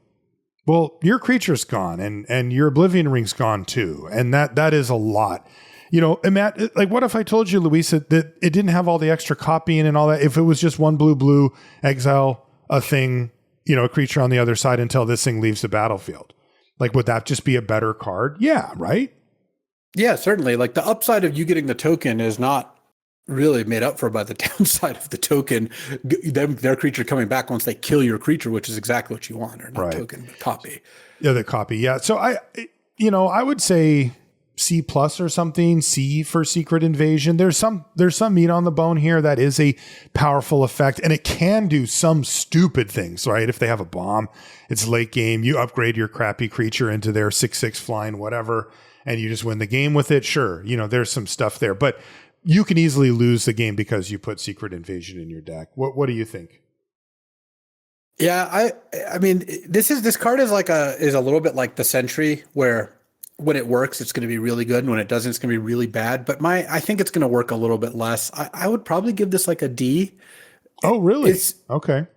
Speaker 1: well, your creature's gone and your Oblivion Ring's gone too. And that is a lot. You know, and Matt, like, what if I told you, Luis, that it didn't have all the extra copying and all that? If it was just one blue, exile a thing, you know, a creature on the other side until this thing leaves the battlefield. Like, would that just be a better card? Yeah, right?
Speaker 2: Yeah, certainly. Like, the upside of you getting the token is not really made up for by the downside of the token, their creature coming back once they kill your creature, which is exactly what you want, or not token, but copy.
Speaker 1: Yeah, the copy. Yeah. So I would say C+ or something, C for Secret Invasion. There's some meat on the bone here. That is a powerful effect, and it can do some stupid things, right? If they have a bomb, it's late game, you upgrade your crappy creature into their 6/6 flying, whatever, and you just win the game with it. Sure. You know, there's some stuff there, but you can easily lose the game because you put Secret Invasion in your deck. What do you think?
Speaker 2: Yeah, I mean, this card is a little bit like the Sentry, where when it works, it's going to be really good, and when it doesn't, it's going to be really bad. But I think it's going to work a little bit less. I would probably give this like a D. Oh, really?
Speaker 1: Okay.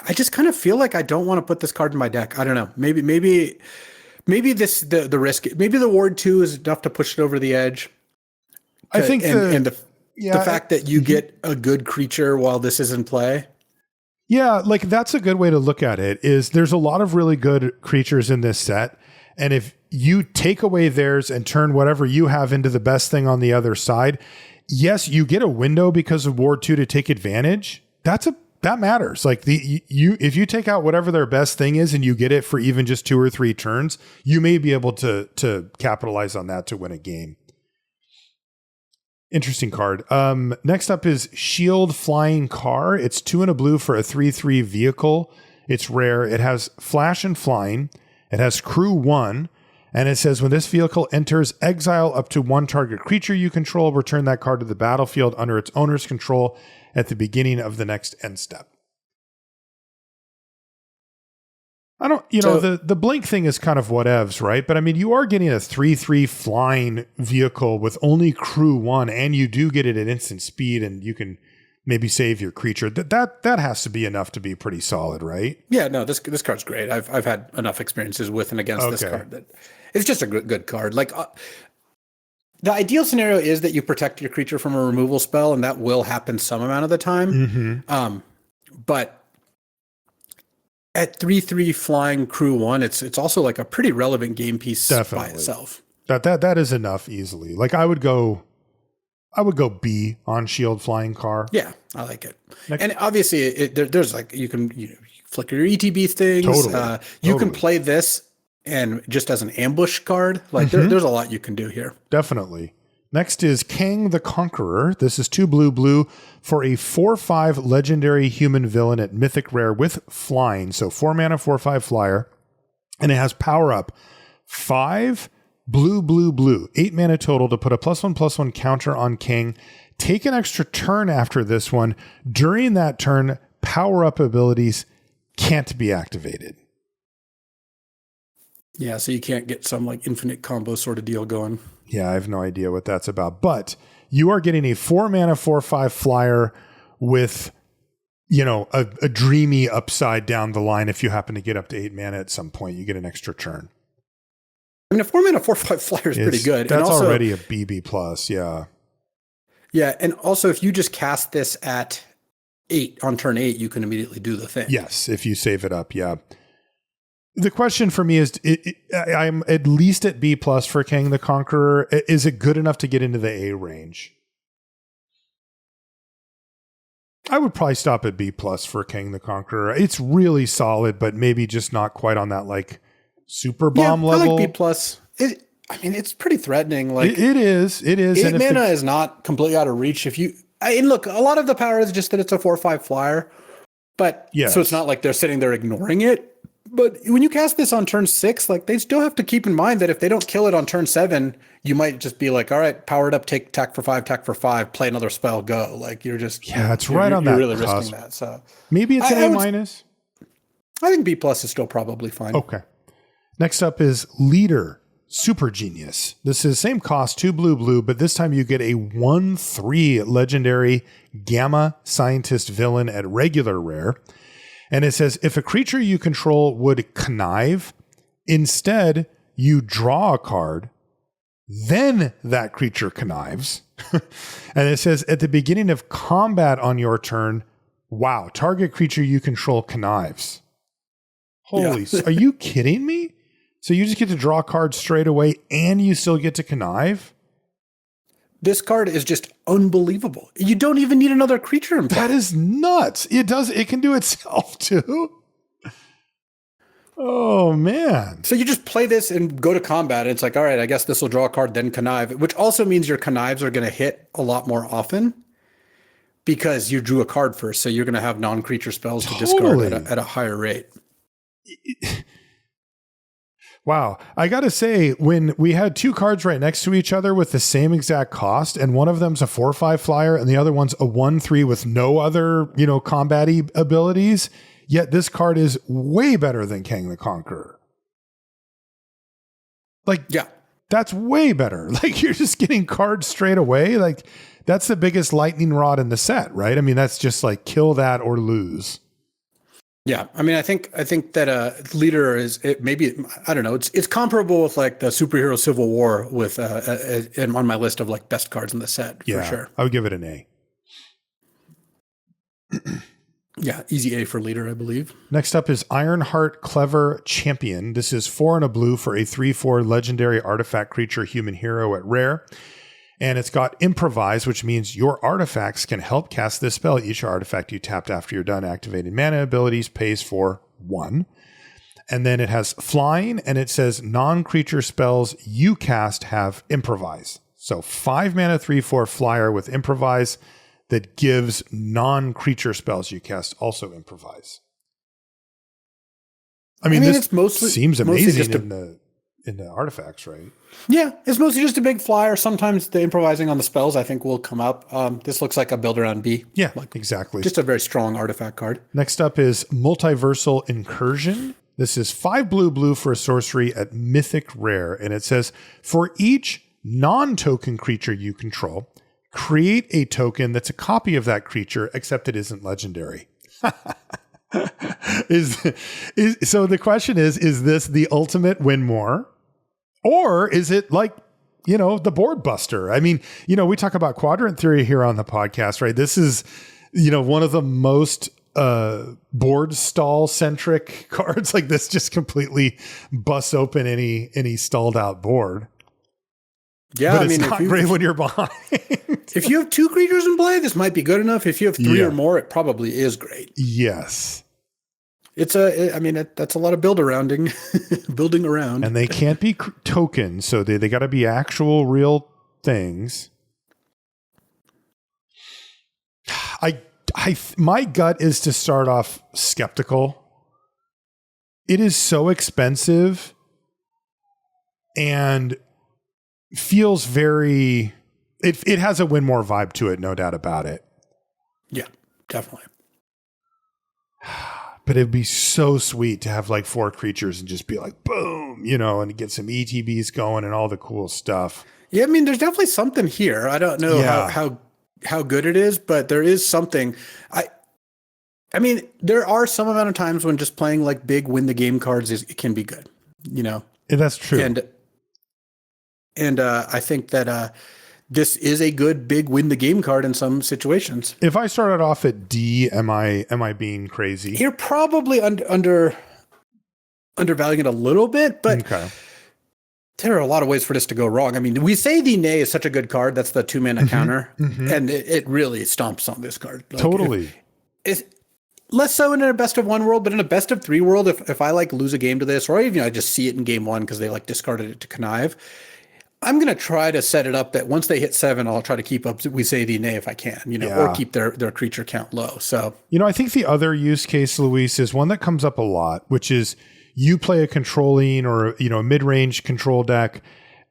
Speaker 2: I just kind of feel like I don't want to put this card in my deck. I don't know. Maybe the risk. Maybe the Ward 2 is enough to push it over the edge.
Speaker 1: I think
Speaker 2: the fact that you get a good creature while this is in play.
Speaker 1: Yeah, like that's a good way to look at it. Is there's a lot of really good creatures in this set, and if you take away theirs and turn whatever you have into the best thing on the other side, yes, you get a window because of Ward 2 to take advantage. That matters. Like if you take out whatever their best thing is and you get it for even just 2 or 3 turns, you may be able to capitalize on that to win a game. Interesting card. Next up is Shield Flying Car. It's 2 and a blue for a 3/3 vehicle. It's rare. It has flash and flying. It has crew 1. And it says when this vehicle enters, exile up to 1 target creature you control. Return that card to the battlefield under its owner's control at the beginning of the next end step. I don't, the blink thing is kind of whatevs, right? But I mean, you are getting a 3/3 flying vehicle with only crew 1, and you do get it at instant speed, and you can maybe save your creature. That has to be enough to be pretty solid, right?
Speaker 2: Yeah, no, this card's great. I've had enough experiences with and against this card that it's just a good card. Like the ideal scenario is that you protect your creature from a removal spell, and that will happen some amount of the time. Mm-hmm. But at 3/3 flying crew 1, it's also like a pretty relevant game piece by itself.
Speaker 1: That is enough easily. Like I would go B on Shield Flying Car.
Speaker 2: Yeah, I like it. And obviously there's like you can flicker your ETB things. Totally. You can play this and just as an ambush card. Like there's a lot you can do here.
Speaker 1: Definitely. Next is Kang the Conqueror. This is 2 blue for a 4/5 legendary human villain at Mythic Rare with flying. So 4 mana, 4/5 flyer. And it has power up 5 blue, 8 mana total to put a +1/+1 counter on Kang. Take an extra turn after this one. During that turn, power up abilities can't be activated.
Speaker 2: Yeah, so you can't get some like infinite combo sort of deal going.
Speaker 1: Yeah, I have no idea what that's about. But you are getting a 4 mana, 4/5 flyer with, a dreamy upside down the line. If you happen to get up to 8 mana at some point, you get an extra turn.
Speaker 2: I mean, a 4 mana, 4/5 flyer is pretty good.
Speaker 1: That's also already a BB+, yeah.
Speaker 2: Yeah, and also if you just cast this at 8 on turn 8, you can immediately do the thing.
Speaker 1: Yes, if you save it up, yeah. The question for me is, I'm at least at B+ for Kang the Conqueror. Is it good enough to get into the A range? I would probably stop at B+ for Kang the Conqueror. It's really solid, but maybe just not quite on that like super bomb level.
Speaker 2: I like B+. It's pretty threatening. Like
Speaker 1: it is.
Speaker 2: 8 mana is not completely out of reach. And look, a lot of the power is just that it's a 4/5 flyer, but so it's not like they're sitting there ignoring it. But when you cast this on turn 6, like they still have to keep in mind that if they don't kill it on turn 7, you might just be like, all right, power it up, take attack for 5, play another spell, go. Like you're just
Speaker 1: it's right on that.
Speaker 2: You're really risking that. So
Speaker 1: maybe it's an A-.
Speaker 2: I think B+ is still probably fine.
Speaker 1: Okay. Next up is Leader Super Genius. This is same cost, 2 blue, but this time you get a 1/3 legendary Gamma Scientist villain at regular rare. And it says, if a creature you control would connive, instead you draw a card Then that creature connives. And it says at the beginning of combat on your turn, wow, target creature you control connives. Holy, are you kidding me? So you just get to draw cards straight away and you still get to connive?
Speaker 2: This card is just unbelievable. You don't even need another creature in play.
Speaker 1: That is nuts. It can do itself too. Oh, man.
Speaker 2: So you just play this and go to combat. And it's like, all right, I guess this will draw a card, then connive, which also means your connives are going to hit a lot more often because you drew a card first. So you're going to have non-creature spells to discard at a higher rate.
Speaker 1: Wow. I got to say, when we had two cards right next to each other with the same exact cost, and one of them's a 4/5 flyer and the other one's a 1/3 with no other, combat-y abilities, yet this card is way better than Kang the Conqueror. Yeah, that's way better. You're just getting cards straight away. That's the biggest lightning rod in the set, right? I mean, that's just kill that or lose.
Speaker 2: Yeah, I mean, I think that leader is maybe, I don't know. It's comparable with the superhero Civil War with on my list of best cards in the set for sure.
Speaker 1: I would give it an A.
Speaker 2: Yeah, easy A for leader, I believe.
Speaker 1: Next up is Ironheart Clever Champion. This is 4 and a blue for a 3/4 legendary artifact creature human hero at rare. And it's got Improvise, which means your artifacts can help cast this spell. Each artifact you tapped after you're done activating mana abilities pays for 1. And then it has Flying, and it says non-creature spells you cast have Improvise. So 5 mana 3/4 flyer with Improvise that gives non-creature spells you cast also Improvise. I mean this seems amazing in the artifacts, right?
Speaker 2: Yeah, it's mostly just a big flyer. Sometimes the improvising on the spells, I think, will come up. This looks like a build around B.
Speaker 1: Yeah, exactly.
Speaker 2: Just a very strong artifact card.
Speaker 1: Next up is Multiversal Incursion. This is 5 blue for a sorcery at Mythic Rare. And it says, for each non-token creature you control, create a token that's a copy of that creature, except it isn't legendary. So the question is this the ultimate win more? Or is it the board buster? I mean, we talk about quadrant theory here on the podcast, right? This is, one of the most board stall centric cards. This just completely busts open any stalled out board.
Speaker 2: Yeah,
Speaker 1: but it's not great when you're behind.
Speaker 2: If you have 2 creatures in play, this might be good enough. If you have 3 or more, it probably is great.
Speaker 1: Yes.
Speaker 2: That's a lot of building around.
Speaker 1: And they can't be tokens, so they got to be actual real things. My gut is to start off skeptical. It is so expensive and feels very, it has a win more vibe to it, no doubt about it.
Speaker 2: Yeah, definitely.
Speaker 1: But it'd be so sweet to have 4 creatures and just be boom, and get some ETBs going and all the cool stuff.
Speaker 2: Yeah, I mean, there's definitely something here. I don't know how good it is, but there is something. I mean, there are some amount of times when just playing big win the game cards it can be good,
Speaker 1: And that's true.
Speaker 2: And I think that this is a good big win the game card in some situations.
Speaker 1: If I started off at D, am I being crazy?
Speaker 2: You're probably undervaluing it a little bit, but okay. There are a lot of ways for this to go wrong. I mean, we say the Nay is such a good card. That's the 2 mana counter, and it really stomps on this card.
Speaker 1: Totally.
Speaker 2: It's less so in a best of 1 world, but in a best of 3 world, if I lose a game to this, or even I just see it in game 1 because they discarded it to connive, I'm going to try to set it up that once they hit 7, I'll try to keep up, we say the Nay if I can, or keep their creature count low. So,
Speaker 1: I think the other use case, Luis, is one that comes up a lot, which is you play a controlling or, a mid-range control deck,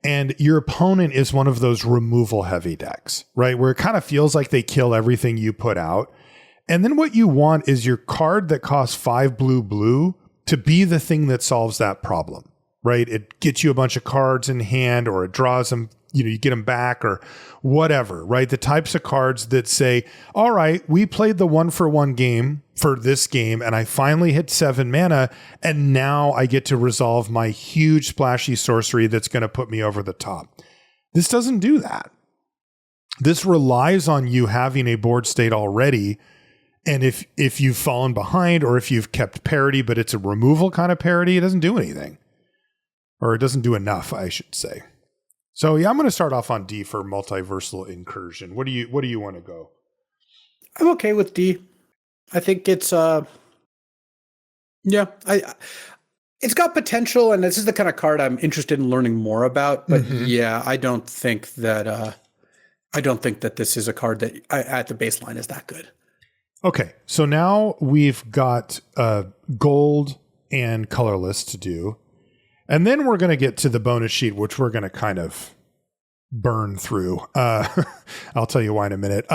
Speaker 1: and your opponent is one of those removal heavy decks, right? Where it kind of feels like they kill everything you put out. And then what you want is your card that costs 5 blue to be the thing that solves that problem. Right? It gets you a bunch of cards in hand, or it draws them, you get them back or whatever, right? The types of cards that say, all right, we played the 1-for-1 game for this game and I finally hit 7 mana and now I get to resolve my huge splashy sorcery that's going to put me over the top. This doesn't do that. This relies on you having a board state already. And if you've fallen behind or if you've kept parity, but it's a removal kind of parity, it doesn't do anything. Or it doesn't do enough, I should say. So yeah, I'm going to start off on D for Multiversal Incursion. What do you want to go?
Speaker 2: I'm okay with D. I think it's it's got potential, and this is the kind of card I'm interested in learning more about. But I don't think that this is a card that at the baseline is that good. Okay,
Speaker 1: so now we've got gold and colorless to do. And then we're going to get to the bonus sheet, which we're going to kind of burn through. I'll tell you why in a minute.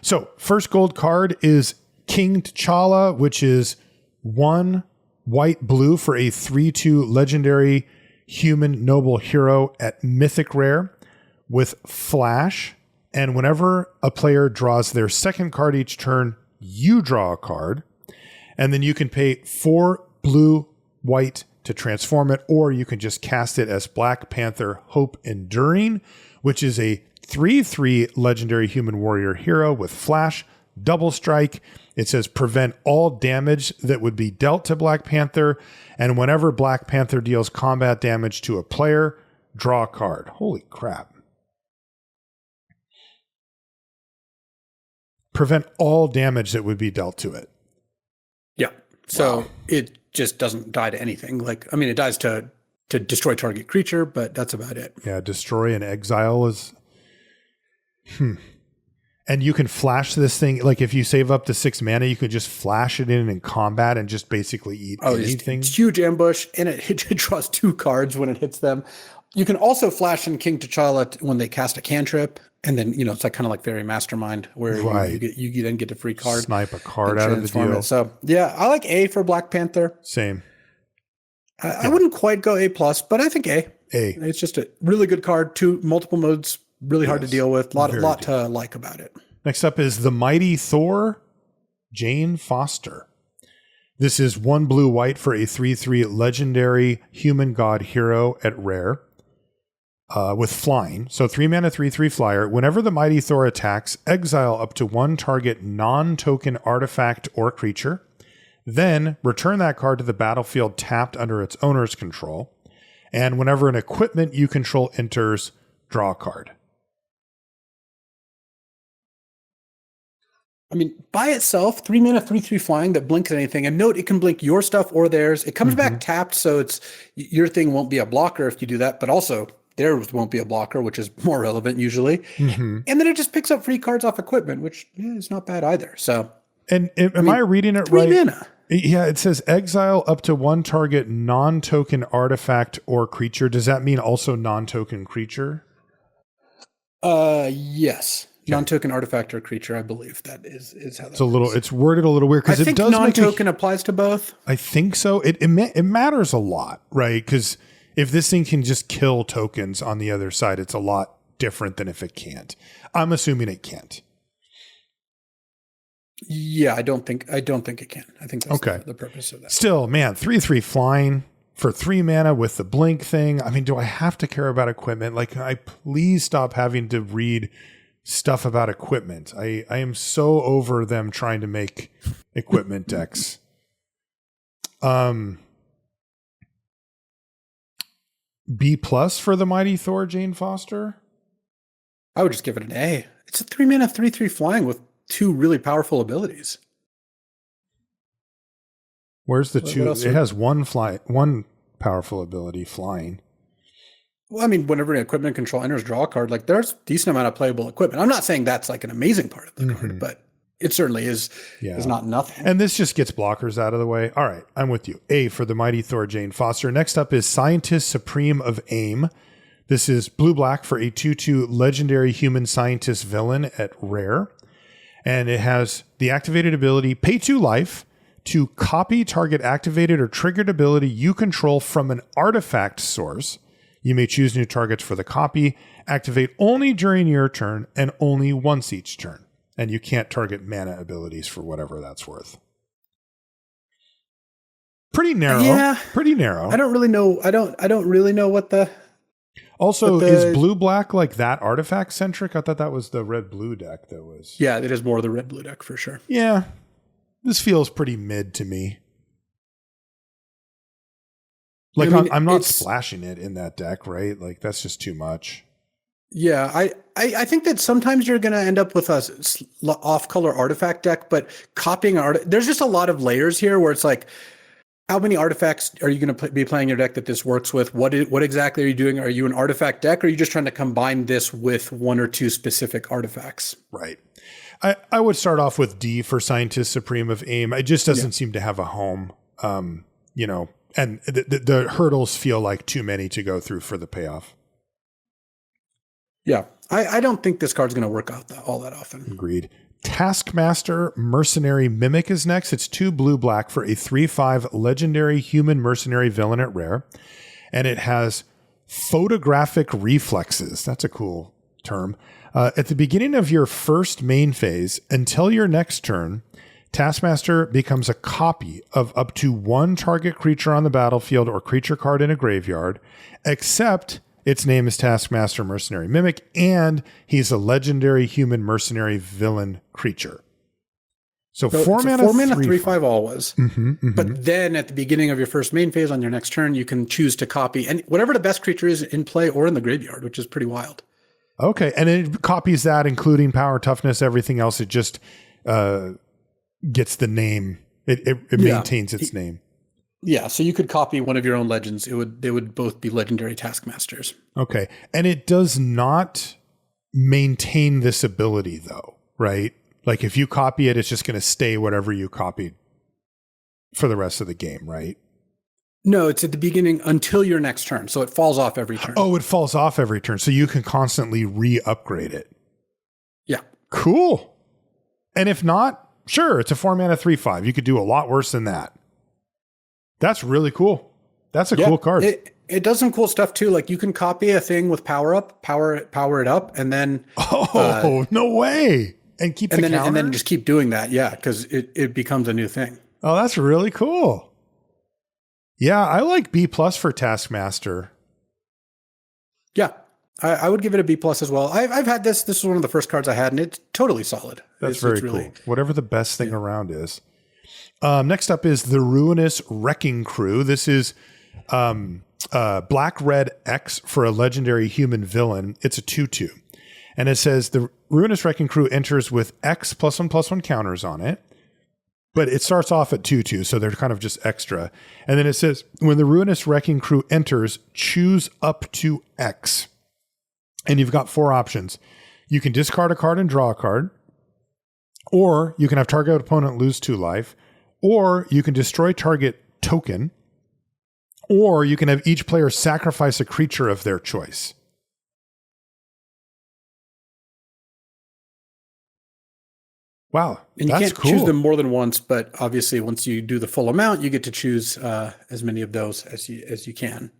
Speaker 1: So first gold card is King T'Challa, which is 1 white blue for a 3/2 legendary human noble hero at Mythic rare with flash. And whenever a player draws their second card each turn, you draw a card. And then you can pay 4 blue, white to transform it, or you can just cast it as Black Panther Hope Enduring, which is a 3/3 legendary human warrior hero with flash, double strike. It says prevent all damage that would be dealt to Black Panther, and whenever Black Panther deals combat damage to a player, draw a card. Holy crap. Prevent all damage that would be dealt to it.
Speaker 2: Yeah. So it just doesn't die to anything. It dies to destroy target creature, but that's about it.
Speaker 1: Yeah, destroy and exile is... And you can flash this thing, like if you save up to 6 mana, you can just flash it in combat and just basically eat anything.
Speaker 2: It's huge ambush, and it draws 2 cards when it hits them. You can also flash in King T'Challa when they cast a cantrip, and then it's kind of like Fairy Mastermind, where you then get a free card.
Speaker 1: Snipe a card out of the deal.
Speaker 2: So yeah, I like A for Black Panther.
Speaker 1: Same.
Speaker 2: I wouldn't quite go A+, but I think A.
Speaker 1: A.
Speaker 2: It's just a really good card. Multiple modes, really hard to deal with. Lot to like about it.
Speaker 1: Next up is the Mighty Thor, Jane Foster. This is 1 blue white for a 3/3 legendary human god hero at rare with flying. So 3 mana 3/3 flyer. Whenever the Mighty Thor attacks, exile up to 1 target non-token artifact or creature. Then return that card to the battlefield tapped under its owner's control. And whenever an equipment you control enters, draw a card.
Speaker 2: By itself, 3 mana, 3/3 flying that blinks anything. And note, it can blink your stuff or theirs. It comes back tapped, so your thing won't be a blocker if you do that, but also theirs won't be a blocker, which is more relevant usually. And then it just picks up free cards off equipment, which is not bad either. So,
Speaker 1: and am I reading it
Speaker 2: 3
Speaker 1: right?
Speaker 2: Mana.
Speaker 1: Yeah, it says exile up to 1 target non-token artifact or creature. Does that mean also non-token creature?
Speaker 2: Yes. Okay. Non-token artifact or creature, I believe that is how that works.
Speaker 1: It's worded a little weird because it does
Speaker 2: non-token applies to both.
Speaker 1: I think so. It matters a lot, right? Because if this thing can just kill tokens on the other side, it's a lot different than if it can't. I'm assuming it can't.
Speaker 2: Yeah, I don't think it can. I think that's the purpose of that.
Speaker 1: Still, man, 3/3 flying for 3 mana with the blink thing. Do I have to care about equipment? Can I please stop having to read stuff about equipment? I am so over them trying to make equipment decks. B+ for the Mighty Thor, Jane Foster?
Speaker 2: I would just give it an A. It's a 3 mana 3/3 flying with 2 really powerful abilities.
Speaker 1: Where's the 2? It has one powerful ability, flying.
Speaker 2: Well, whenever an equipment control enters, draw a card. There's a decent amount of playable equipment. I'm not saying that's an amazing part of the card, but it certainly is not nothing.
Speaker 1: And this just gets blockers out of the way. All right, I'm with you. A for the Mighty Thor, Jane Foster. Next up is Scientist Supreme of AIM. This is blue-black for a 2/2 legendary human scientist villain at rare. And it has the activated ability, pay 2 life to copy target activated or triggered ability you control from an artifact source. You may choose new targets for the copy, activate only during your turn and only once each turn. And you can't target mana abilities for whatever that's worth. Pretty narrow.
Speaker 2: Yeah.
Speaker 1: Pretty narrow.
Speaker 2: I don't really know. I don't really know what the
Speaker 1: Also, is blue-black like that artifact centric? I thought that was the red-blue deck that was.
Speaker 2: Yeah, it is more of the red-blue deck for sure.
Speaker 1: Yeah. This feels pretty mid to me. Like, I mean, I'm not splashing it in that deck, right? Like, that's just too much.
Speaker 2: Yeah, I think that sometimes you're going to end up with a off-color artifact deck, but copying there's just a lot of layers here where it's like, how many artifacts are you going to be playing in your deck that this works with? What exactly are you doing? Are you an artifact deck, or are you just trying to combine this with one or two specific artifacts?
Speaker 1: Right. I would start off with D for Scientist Supreme of AIM. It just doesn't seem to have a home, and the hurdles feel like too many to go through for the payoff.
Speaker 2: Yeah, I don't think this card's going to work out all that often.
Speaker 1: Agreed. Taskmaster Mercenary Mimic is next. It's 2 blue-black for a 3/5 legendary human mercenary villain at rare. And it has photographic reflexes. That's a cool term. At the beginning of your first main phase, until your next turn, Taskmaster becomes a copy of up to one target creature on the battlefield or creature card in a graveyard, except its name is Taskmaster Mercenary Mimic, and he's a legendary human mercenary villain creature. So 4 mana,
Speaker 2: 3/5 always. But then at the beginning of your first main phase on your next turn, you can choose to copy and whatever the best creature is in play or in the graveyard, which is pretty wild.
Speaker 1: Okay, and it copies that, including power, toughness, everything else. It just gets the name. It maintains its name.
Speaker 2: Yeah, so you could copy one of your own legends. They would both be legendary Taskmasters.
Speaker 1: Okay, and it does not maintain this ability, though, right? Like if you copy it, it's just going to stay whatever you copied for the rest of the game, right?
Speaker 2: No, it's at the beginning until your next turn, so it falls off every turn.
Speaker 1: Oh, it falls off every turn, so you can constantly re-upgrade it.
Speaker 2: Yeah.
Speaker 1: Cool. And if not, sure, it's a 4 mana 3/5. You could do a lot worse than that. That's really cool. That's a cool card.
Speaker 2: It does some cool stuff too. Like you can copy a thing with power it up, and then
Speaker 1: no way, and keep and
Speaker 2: then just keep doing that. Yeah, because it becomes a new thing.
Speaker 1: Oh, that's really cool. Yeah, I like B+ for Taskmaster.
Speaker 2: Yeah, I would give it a B+ as well. I've had this. This is one of the first cards I had, and it's totally solid.
Speaker 1: That's very cool. Whatever the best thing around is. Next up is the Ruinous Wrecking Crew. This is black-red X for a legendary human villain. It's a 2/2. And it says the Ruinous Wrecking Crew enters with X +1/+1 counters on it. But it starts off at 2/2, so they're kind of just extra. And then it says, when the Ruinous Wrecking Crew enters, choose up to X. And you've got 4 options. You can discard a card and draw a card. Or you can have target opponent lose 2 life. Or you can destroy target token, or you can have each player sacrifice a creature of their choice. Wow,
Speaker 2: and you can't choose them more than once, but obviously once you do the full amount, you get to choose as many of those as you can.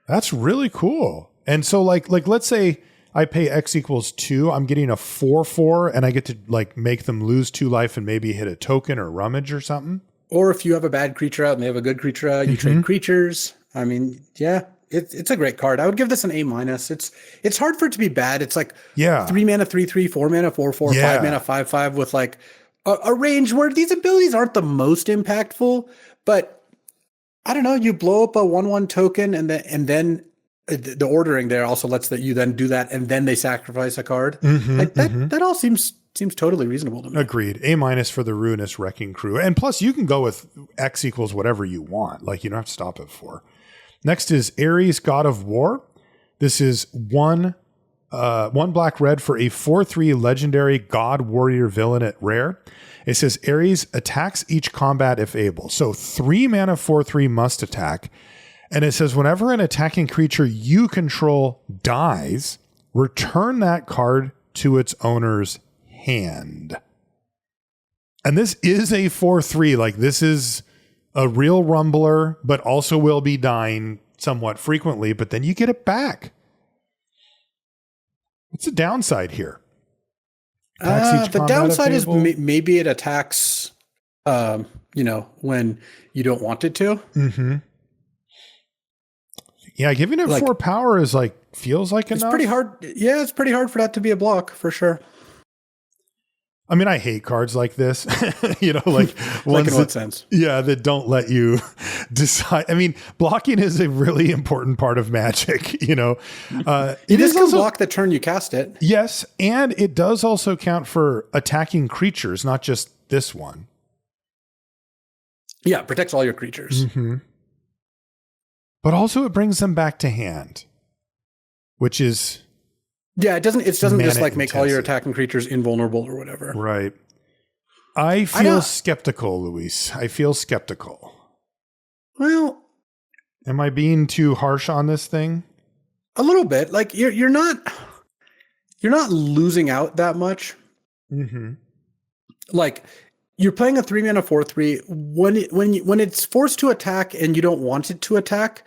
Speaker 1: That's really cool. And so like let's say I pay X = 2, I'm getting a 4/4, and I get to like make them lose 2 life and maybe hit a token or rummage or something.
Speaker 2: Or if you have a bad creature out and they have a good creature out, you trade creatures. I mean, yeah, it's a great card. I would give this an A-. It's hard for it to be bad. It's like 3 mana 3/3, 4 mana 4/4, 5 mana 5/5 with like a range where these abilities aren't the most impactful, but I don't know. You blow up a 1/1 token and then the ordering there also lets that you then do that and then they sacrifice a card. That all seems totally reasonable to me.
Speaker 1: Agreed. A- for the Ruinous Wrecking Crew. And plus you can go with X = whatever you want. Like you don't have to stop at 4. Next is Ares, God of War. This is one black-red for a 4/3 legendary God Warrior villain at rare. It says Ares attacks each combat if able. So 3 mana 4/3 must attack. And it says whenever an attacking creature you control dies, return that card to its owner's hand. And this is a 4/3. Like this is a real rumbler, but also will be dying somewhat frequently, but then you get it back. What's the downside here?
Speaker 2: The downside is maybe it attacks, when you don't want it to.
Speaker 1: Yeah, giving it 4 power is like feels like enough.
Speaker 2: It's pretty hard. Yeah, it's pretty hard for that to be a block for sure.
Speaker 1: I mean, I hate cards like this, like
Speaker 2: like
Speaker 1: ones
Speaker 2: in what sense?
Speaker 1: Yeah, that don't let you decide. I mean, blocking is a really important part of Magic. It
Speaker 2: is
Speaker 1: also
Speaker 2: block the turn you cast it.
Speaker 1: Yes, and it does also count for attacking creatures, not just this one.
Speaker 2: Yeah, it protects all your creatures.
Speaker 1: Mm-hmm. But also it brings them back to hand, which is...
Speaker 2: Yeah, it doesn't just like make all your
Speaker 1: intensive.
Speaker 2: attacking creatures invulnerable or whatever.
Speaker 1: Right. I feel skeptical, Luis. I feel skeptical.
Speaker 2: Well,
Speaker 1: am I being too harsh on this thing?
Speaker 2: A little bit. Like you're not losing out that much.
Speaker 1: Mm-hmm.
Speaker 2: Like you're playing a 3-mana 4/3 when it's forced to attack and you don't want it to attack.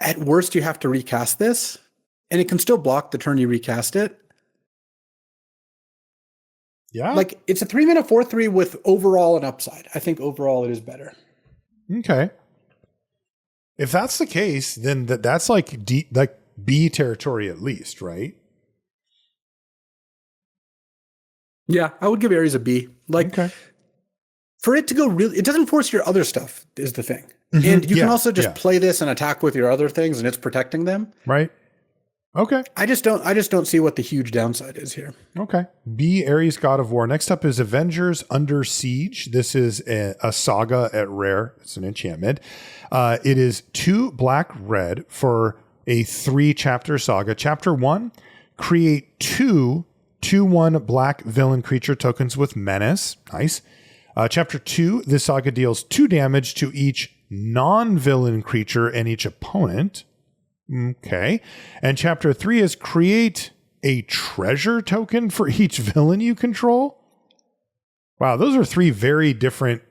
Speaker 2: At worst, you have to recast this. And it can still block the turn you recast it.
Speaker 1: Yeah.
Speaker 2: Like, it's a 3-mana 4/3 with overall an upside. I think overall it is better.
Speaker 1: Okay. If that's the case, then that's like B territory at least, right?
Speaker 2: Yeah, I would give Ares a B. Like,
Speaker 1: okay.
Speaker 2: For it to go really... It doesn't force your other stuff, is the thing.
Speaker 1: Mm-hmm.
Speaker 2: And you can also just play this and attack with your other things, and it's protecting them.
Speaker 1: Right. Okay.
Speaker 2: I just don't see what the huge downside is here.
Speaker 1: Okay. B, Ares, God of War. Next up is Avengers Under Siege. This is a saga at rare. It's an enchantment. It is 2 black-red for a 3-chapter saga. Chapter 1, create 2 2/1 black villain creature tokens with menace. Nice. Chapter 2, this saga deals 2 damage to each non-villain creature and each opponent. Okay. And chapter 3 is create a treasure token for each villain you control. Wow, those are 3 very different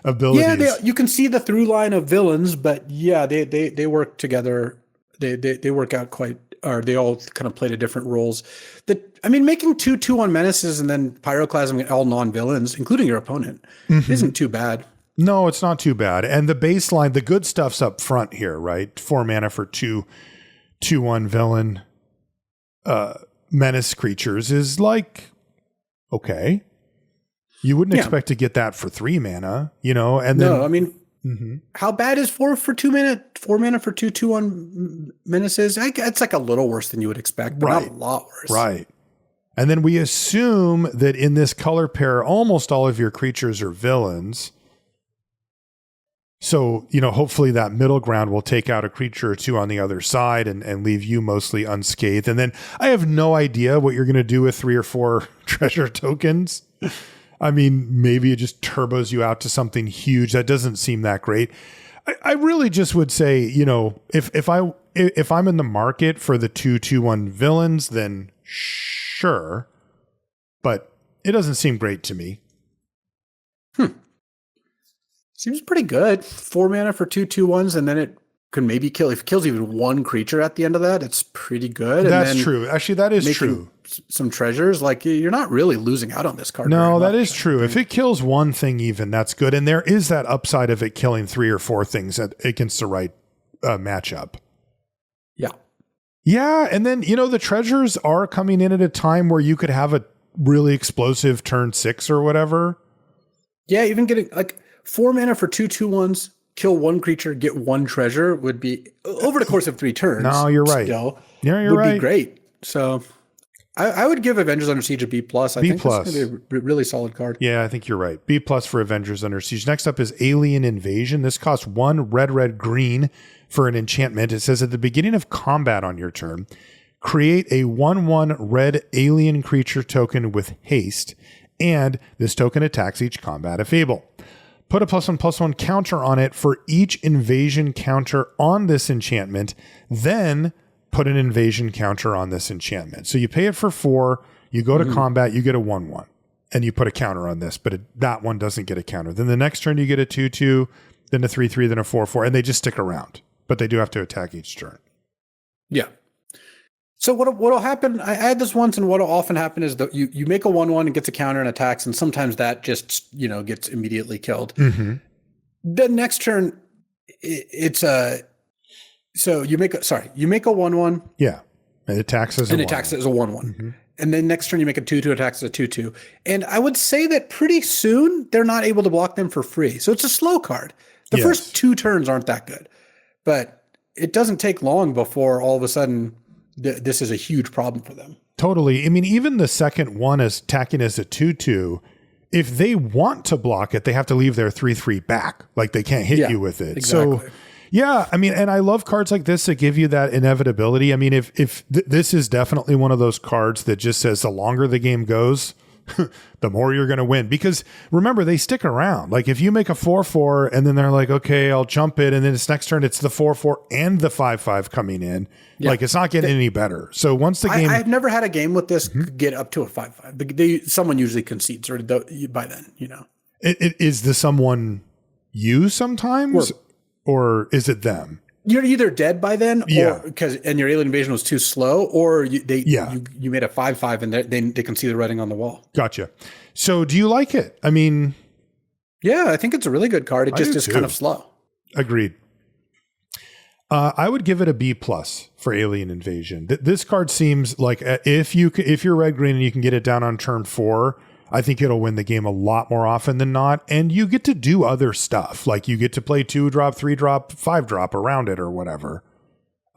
Speaker 1: abilities.
Speaker 2: Yeah, you can see the through line of villains, but yeah, they work together. They work out quite, or they all kind of play to different roles. Making 2 2/1 menaces and then pyroclasm all non-villains, including your opponent, isn't too bad.
Speaker 1: No, it's not too bad. And the baseline, the good stuff's up front here, right? 4 mana for 2/1 villain menace creatures is like, okay. You wouldn't expect to get that for 3 mana, and then...
Speaker 2: how bad is 4 for 2 mana? 4 mana for 2/1 menaces? It's like a little worse than you would expect, but not a lot worse.
Speaker 1: Right. And then we assume that in this color pair, almost all of your creatures are villains. So, hopefully that middle ground will take out a creature or 2 on the other side and leave you mostly unscathed. And then I have no idea what you're going to do with 3 or 4 treasure tokens. I mean, maybe it just turbos you out to something huge. That doesn't seem that great. I really just would say, if I'm in the market for the 2 2/1 villains, then sure. But it doesn't seem great to me.
Speaker 2: Seems pretty good. 4 mana for 2 2/1s, and then it can maybe kill. If it kills even 1 creature at the end of that, it's pretty good.
Speaker 1: That's true. Actually, that is true.
Speaker 2: Some treasures, like you're not really losing out on this card.
Speaker 1: No, that is true. If it kills 1 thing even, that's good. And there is that upside of it killing 3 or 4 things against the right matchup.
Speaker 2: Yeah.
Speaker 1: Yeah, and then, the treasures are coming in at a time where you could have a really explosive turn 6 or whatever.
Speaker 2: Yeah, even getting like 4 mana for 2 2/1s, kill 1 creature, get 1 treasure would be over the course of 3 turns.
Speaker 1: No, you're right. You're right.
Speaker 2: Would be great. So I would give Avengers Under Siege a B+. I think it's going to be a really solid card.
Speaker 1: Yeah, I think you're right. B+ for Avengers Under Siege. Next up is Alien Invasion. This costs 1 red, green for an enchantment. It says at the beginning of combat on your turn, create a 1/1 red alien creature token with haste, and this token attacks each combat if able. Put a +1/+1 counter on it for each invasion counter on this enchantment, then put an invasion counter on this enchantment. So you pay it for 4, you go to combat, you get a 1/1, and you put a counter on this, but that one doesn't get a counter. Then the next turn you get a 2/2, then a 3/3, then a 4/4, and they just stick around, but they do have to attack each turn.
Speaker 2: Yeah. So what'll happen? I had this once, and what'll often happen is that you make a 1/1 and gets a counter and attacks, and sometimes that just gets immediately killed. The next turn, it's a So you make a 1/1.
Speaker 1: Yeah. It attacks as a 1/1.
Speaker 2: Attacks as a 1/1. And then next turn you make a 2/2, attacks as a 2/2. And I would say that pretty soon they're not able to block them for free. So it's a slow card. The first 2 turns aren't that good. But it doesn't take long before all of a sudden this is a huge problem for them.
Speaker 1: Totally. I mean, even the second one is attacking as a 2/2. If they want to block it, they have to leave their 3/3 back. Like they can't hit you with it.
Speaker 2: Exactly.
Speaker 1: So yeah, I mean, and I love cards like this that give you that inevitability. I mean, if this is definitely one of those cards that just says the longer the game goes, the more you're going to win. Because remember, they stick around. Like if you make a 4/4 and then they're like, okay, I'll jump it. And then it's next turn, it's the 4/4 and the 5/5 coming in. Yeah. Like it's not getting any better. So once the game,
Speaker 2: I've never had a game with this get up to a 5/5. Someone usually concedes or by then, you know,
Speaker 1: it is the someone you sometimes, or is it them?
Speaker 2: You're either dead by then, or and your alien invasion was too slow, or you made a 5/5 and they can see the writing on the wall.
Speaker 1: Gotcha. So do you like it? I mean,
Speaker 2: yeah, I think it's a really good card. It just is kind of slow.
Speaker 1: Agreed. I would give it a B+ for Alien Invasion. This card seems like if you're red green and you can get it down on turn 4. I think it'll win the game a lot more often than not. And you get to do other stuff. Like you get to play 2-drop, 3-drop, 5-drop around it or whatever.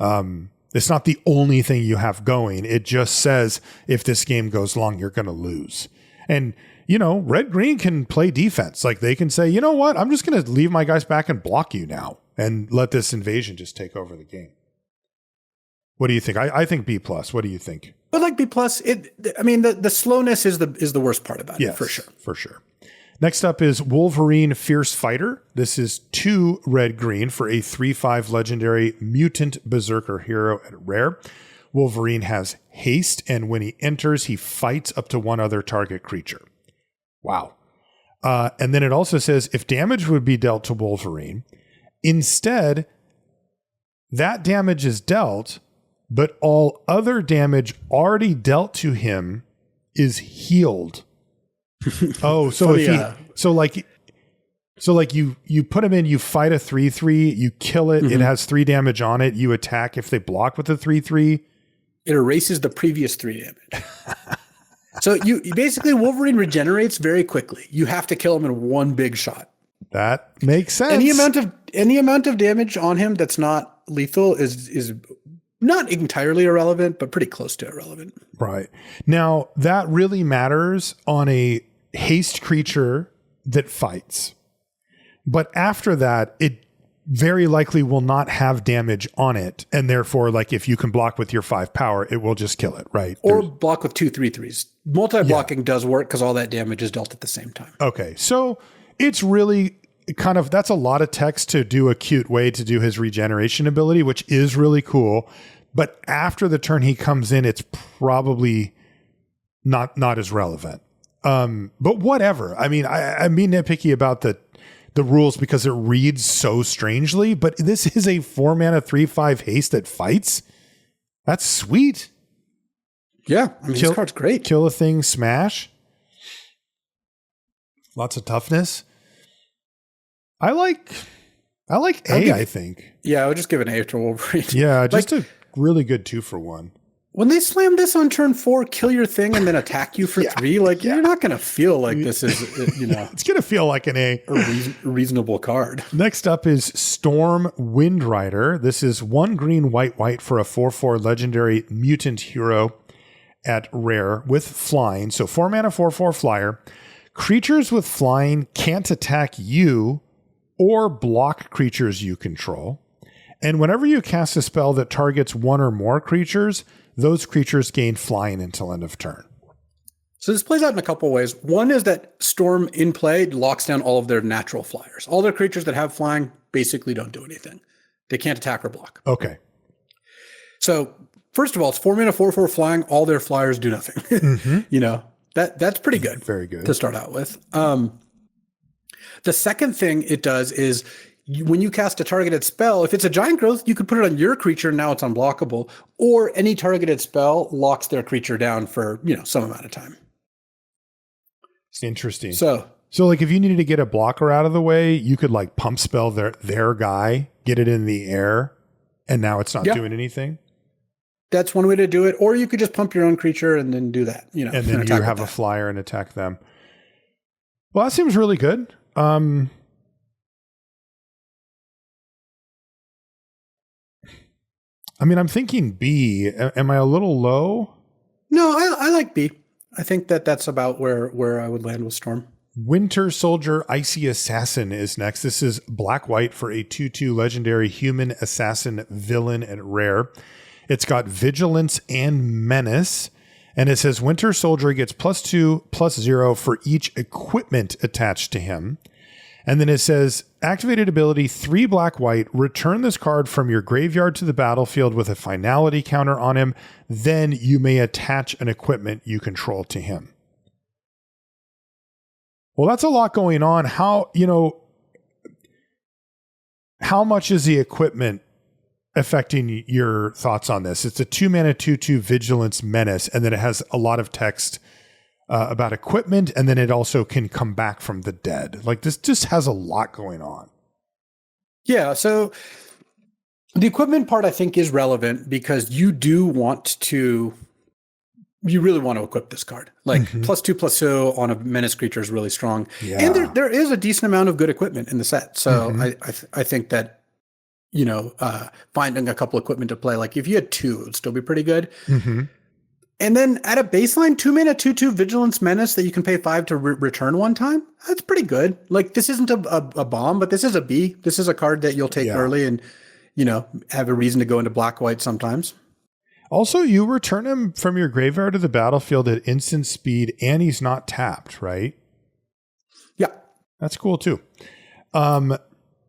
Speaker 1: It's not the only thing you have going. It just says if this game goes long, you're going to lose. And, you know, red-green can play defense. Like they can say, you know what? I'm just going to leave my guys back and block you now and let this invasion just take over the game. What do you think? I think B+. What do you think?
Speaker 2: But like B+, the slowness is the worst part about it, for sure.
Speaker 1: For sure. Next up is Wolverine Fierce Fighter. This is 2 red-green for a 3/5 legendary mutant berserker hero at rare. Wolverine has haste, and when he enters, he fights up to 1 other target creature. Wow. And then it also says if damage would be dealt to Wolverine, instead, that damage is dealt, but all other damage already dealt to him is healed. Oh, so funny, you put him in, you fight a 3/3, you kill it, it has 3 damage on it, you attack if they block with a 3/3.
Speaker 2: It erases the previous 3 damage. So you basically Wolverine regenerates very quickly. You have to kill him in 1 big shot.
Speaker 1: That makes sense.
Speaker 2: Any amount of damage on him that's not lethal is not entirely irrelevant, but pretty close to irrelevant.
Speaker 1: Right. Now, that really matters on a haste creature that fights. But after that, it very likely will not have damage on it. And therefore, like if you can block with your 5 power, it will just kill it, right?
Speaker 2: Or block with 2 3/3s. Multi-blocking does work because all that damage is dealt at the same time.
Speaker 1: Okay. So it's really kind of, that's a lot of text to do a cute way to do his regeneration ability, which is really cool. But after the turn he comes in, it's probably not as relevant. But whatever. I mean, I'm being nitpicky about the rules because it reads so strangely, but this is a 4-mana 3/5 haste that fights. That's sweet.
Speaker 2: Yeah. I mean, this card's great.
Speaker 1: Kill a thing, smash. Lots of toughness. I like A, I think.
Speaker 2: Yeah, I would just give an A to Wolverine.
Speaker 1: Yeah, just a really good 2-for-1.
Speaker 2: When they slam this on turn 4, kill your thing and then attack you for 3, you're not going to feel like this is,
Speaker 1: it's going to feel like an A.
Speaker 2: Reasonable card.
Speaker 1: Next up is Storm Windrider. This is 1 green, white for a 4/4 legendary mutant hero at rare with flying. So 4 mana, 4/4 flyer. Creatures with flying can't attack you or block creatures you control. And whenever you cast a spell that targets 1 or more creatures, those creatures gain flying until end of turn.
Speaker 2: So this plays out in a couple of ways. One is that Storm in play locks down all of their natural flyers. All their creatures that have flying basically don't do anything. They can't attack or block.
Speaker 1: Okay.
Speaker 2: So first of all, it's 4 mana, 4/4 flying. All their flyers do nothing. That's pretty good.
Speaker 1: Very good
Speaker 2: to start out with. The second thing it does is when you cast a targeted spell, if it's a giant growth, you could put it on your creature. And now it's unblockable, or any targeted spell locks their creature down for, some amount of time.
Speaker 1: Interesting.
Speaker 2: So
Speaker 1: like if you needed to get a blocker out of the way, you could like pump spell their guy, get it in the air, and now it's not doing anything.
Speaker 2: That's one way to do it. Or you could just pump your own creature and then do that, you know.
Speaker 1: And then you have a flyer and attack them. Well, that seems really good. I mean, I'm thinking B. Am I a little low?
Speaker 2: No, I like B. I think that's about where I would land with Storm.
Speaker 1: Winter Soldier Icy Assassin is next. This is black-white for a 2/2 legendary human assassin villain at rare. It's got Vigilance and Menace. And it says Winter Soldier gets +2/+0 for each equipment attached to him. And then it says activated ability 3 black-white. Return this card from your graveyard to the battlefield with a finality counter on him. Then you may attach an equipment you control to him. Well, that's a lot going on. How much is the equipment affecting your thoughts on this? It's a 2-mana 2/2 Vigilance Menace, and then it has a lot of text about equipment, and then it also can come back from the dead. Like, this just has a lot going on.
Speaker 2: Yeah, so the equipment part I think is relevant because you really want to equip this card. Like +2/+0 on a menace creature is really strong. Yeah. And there is a decent amount of good equipment in the set. So I think that, finding a couple equipment to play, like if you had 2, it would still be pretty good. And then at a baseline 2-mana 2/2 Vigilance Menace that you can pay 5 to return one time, that's pretty good. Like, this isn't a bomb, but this is a B. This is a card that you'll take early and, have a reason to go into black-white sometimes.
Speaker 1: Also, you return him from your graveyard to the battlefield at instant speed, and he's not tapped, right?
Speaker 2: Yeah.
Speaker 1: That's cool, too.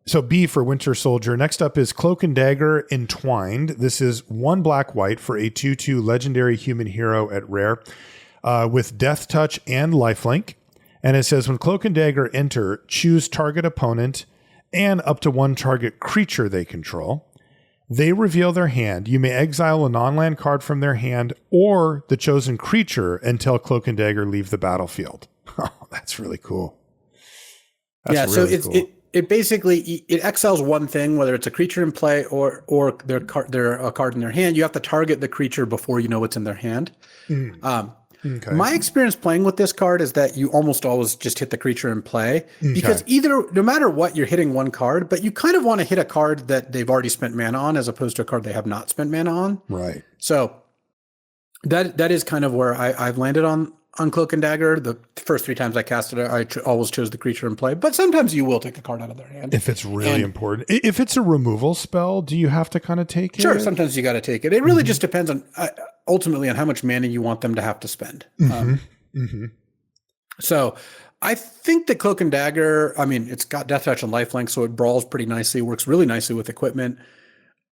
Speaker 1: So B for Winter Soldier. Next up is Cloak and Dagger Entwined. This is 1 black-white for a 2/2 legendary human hero at rare with Death Touch and Lifelink. And it says when Cloak and Dagger enter, choose target opponent and up to 1 target creature they control. They reveal their hand. You may exile a non-land card from their hand or the chosen creature until Cloak and Dagger leave the battlefield. Oh, that's really cool.
Speaker 2: That's really cool. It basically exiles one thing, whether it's a creature in play or they're a card in their hand. You have to target the creature before you know what's in their hand. Okay. My experience playing with this card is that you almost always just hit the creature in play because no matter what, you're hitting one card, but you kind of want to hit a card that they've already spent mana on as opposed to a card they have not spent mana on.
Speaker 1: Right.
Speaker 2: So that is kind of where I've landed on Cloak and Dagger. The first 3 times I cast it, I always chose the creature in play, but sometimes you will take a card out of their hand.
Speaker 1: If it's really important. If it's a removal spell, do you have to kind of take it?
Speaker 2: Sure, sometimes you got to take it. It really just depends on, ultimately, on how much mana you want them to have to spend. So I think that Cloak and Dagger, it's got Death Touch and Lifelink, so it brawls pretty nicely, works really nicely with equipment.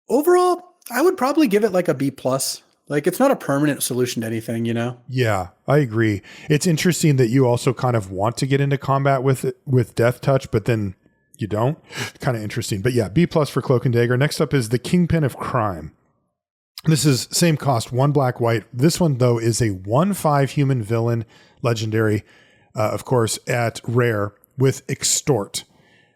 Speaker 2: Overall, I would probably give it like a B+. Like, it's not a permanent solution to anything,
Speaker 1: Yeah, I agree. It's interesting that you also kind of want to get into combat with Death Touch, but then you don't. Kind of interesting. But yeah, B+ for Cloak and Dagger. Next up is the Kingpin of Crime. This is same cost, 1 black-white. This one, though, is a 1/5 human villain legendary, of course, at rare with Extort.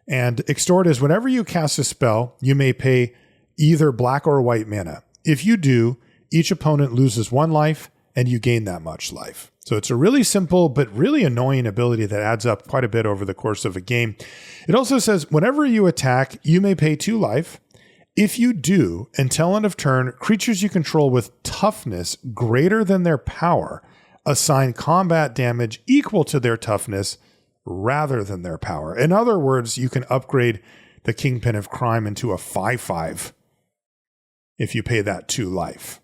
Speaker 1: And Extort is whenever you cast a spell, you may pay either black or white mana. If you do, each opponent loses 1 life and you gain that much life. So it's a really simple but really annoying ability that adds up quite a bit over the course of a game. It also says whenever you attack, you may pay 2 life. If you do, until end of turn, creatures you control with toughness greater than their power assign combat damage equal to their toughness rather than their power. In other words, you can upgrade the Kingpin of Crime into a 5/5 if you pay that 2 life.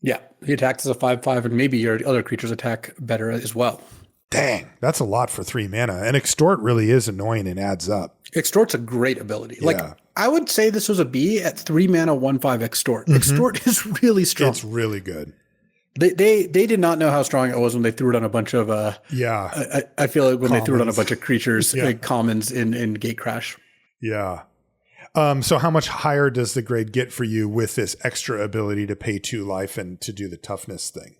Speaker 2: Yeah, he attacks as a 5/5, and maybe your other creatures attack better as well.
Speaker 1: Dang, that's a lot for 3 mana. And Extort really is annoying and adds up.
Speaker 2: Extort's a great ability. Yeah. Like, I would say this was a B at 3 mana, 1/5 Extort. Extort is really strong.
Speaker 1: It's really good.
Speaker 2: They did not know how strong it was when they threw it on a bunch of I feel like when they threw it on a bunch of creatures, like commons in Gate Crash.
Speaker 1: Yeah. So how much higher does the grade get for you with this extra ability to pay 2 life and to do the toughness thing?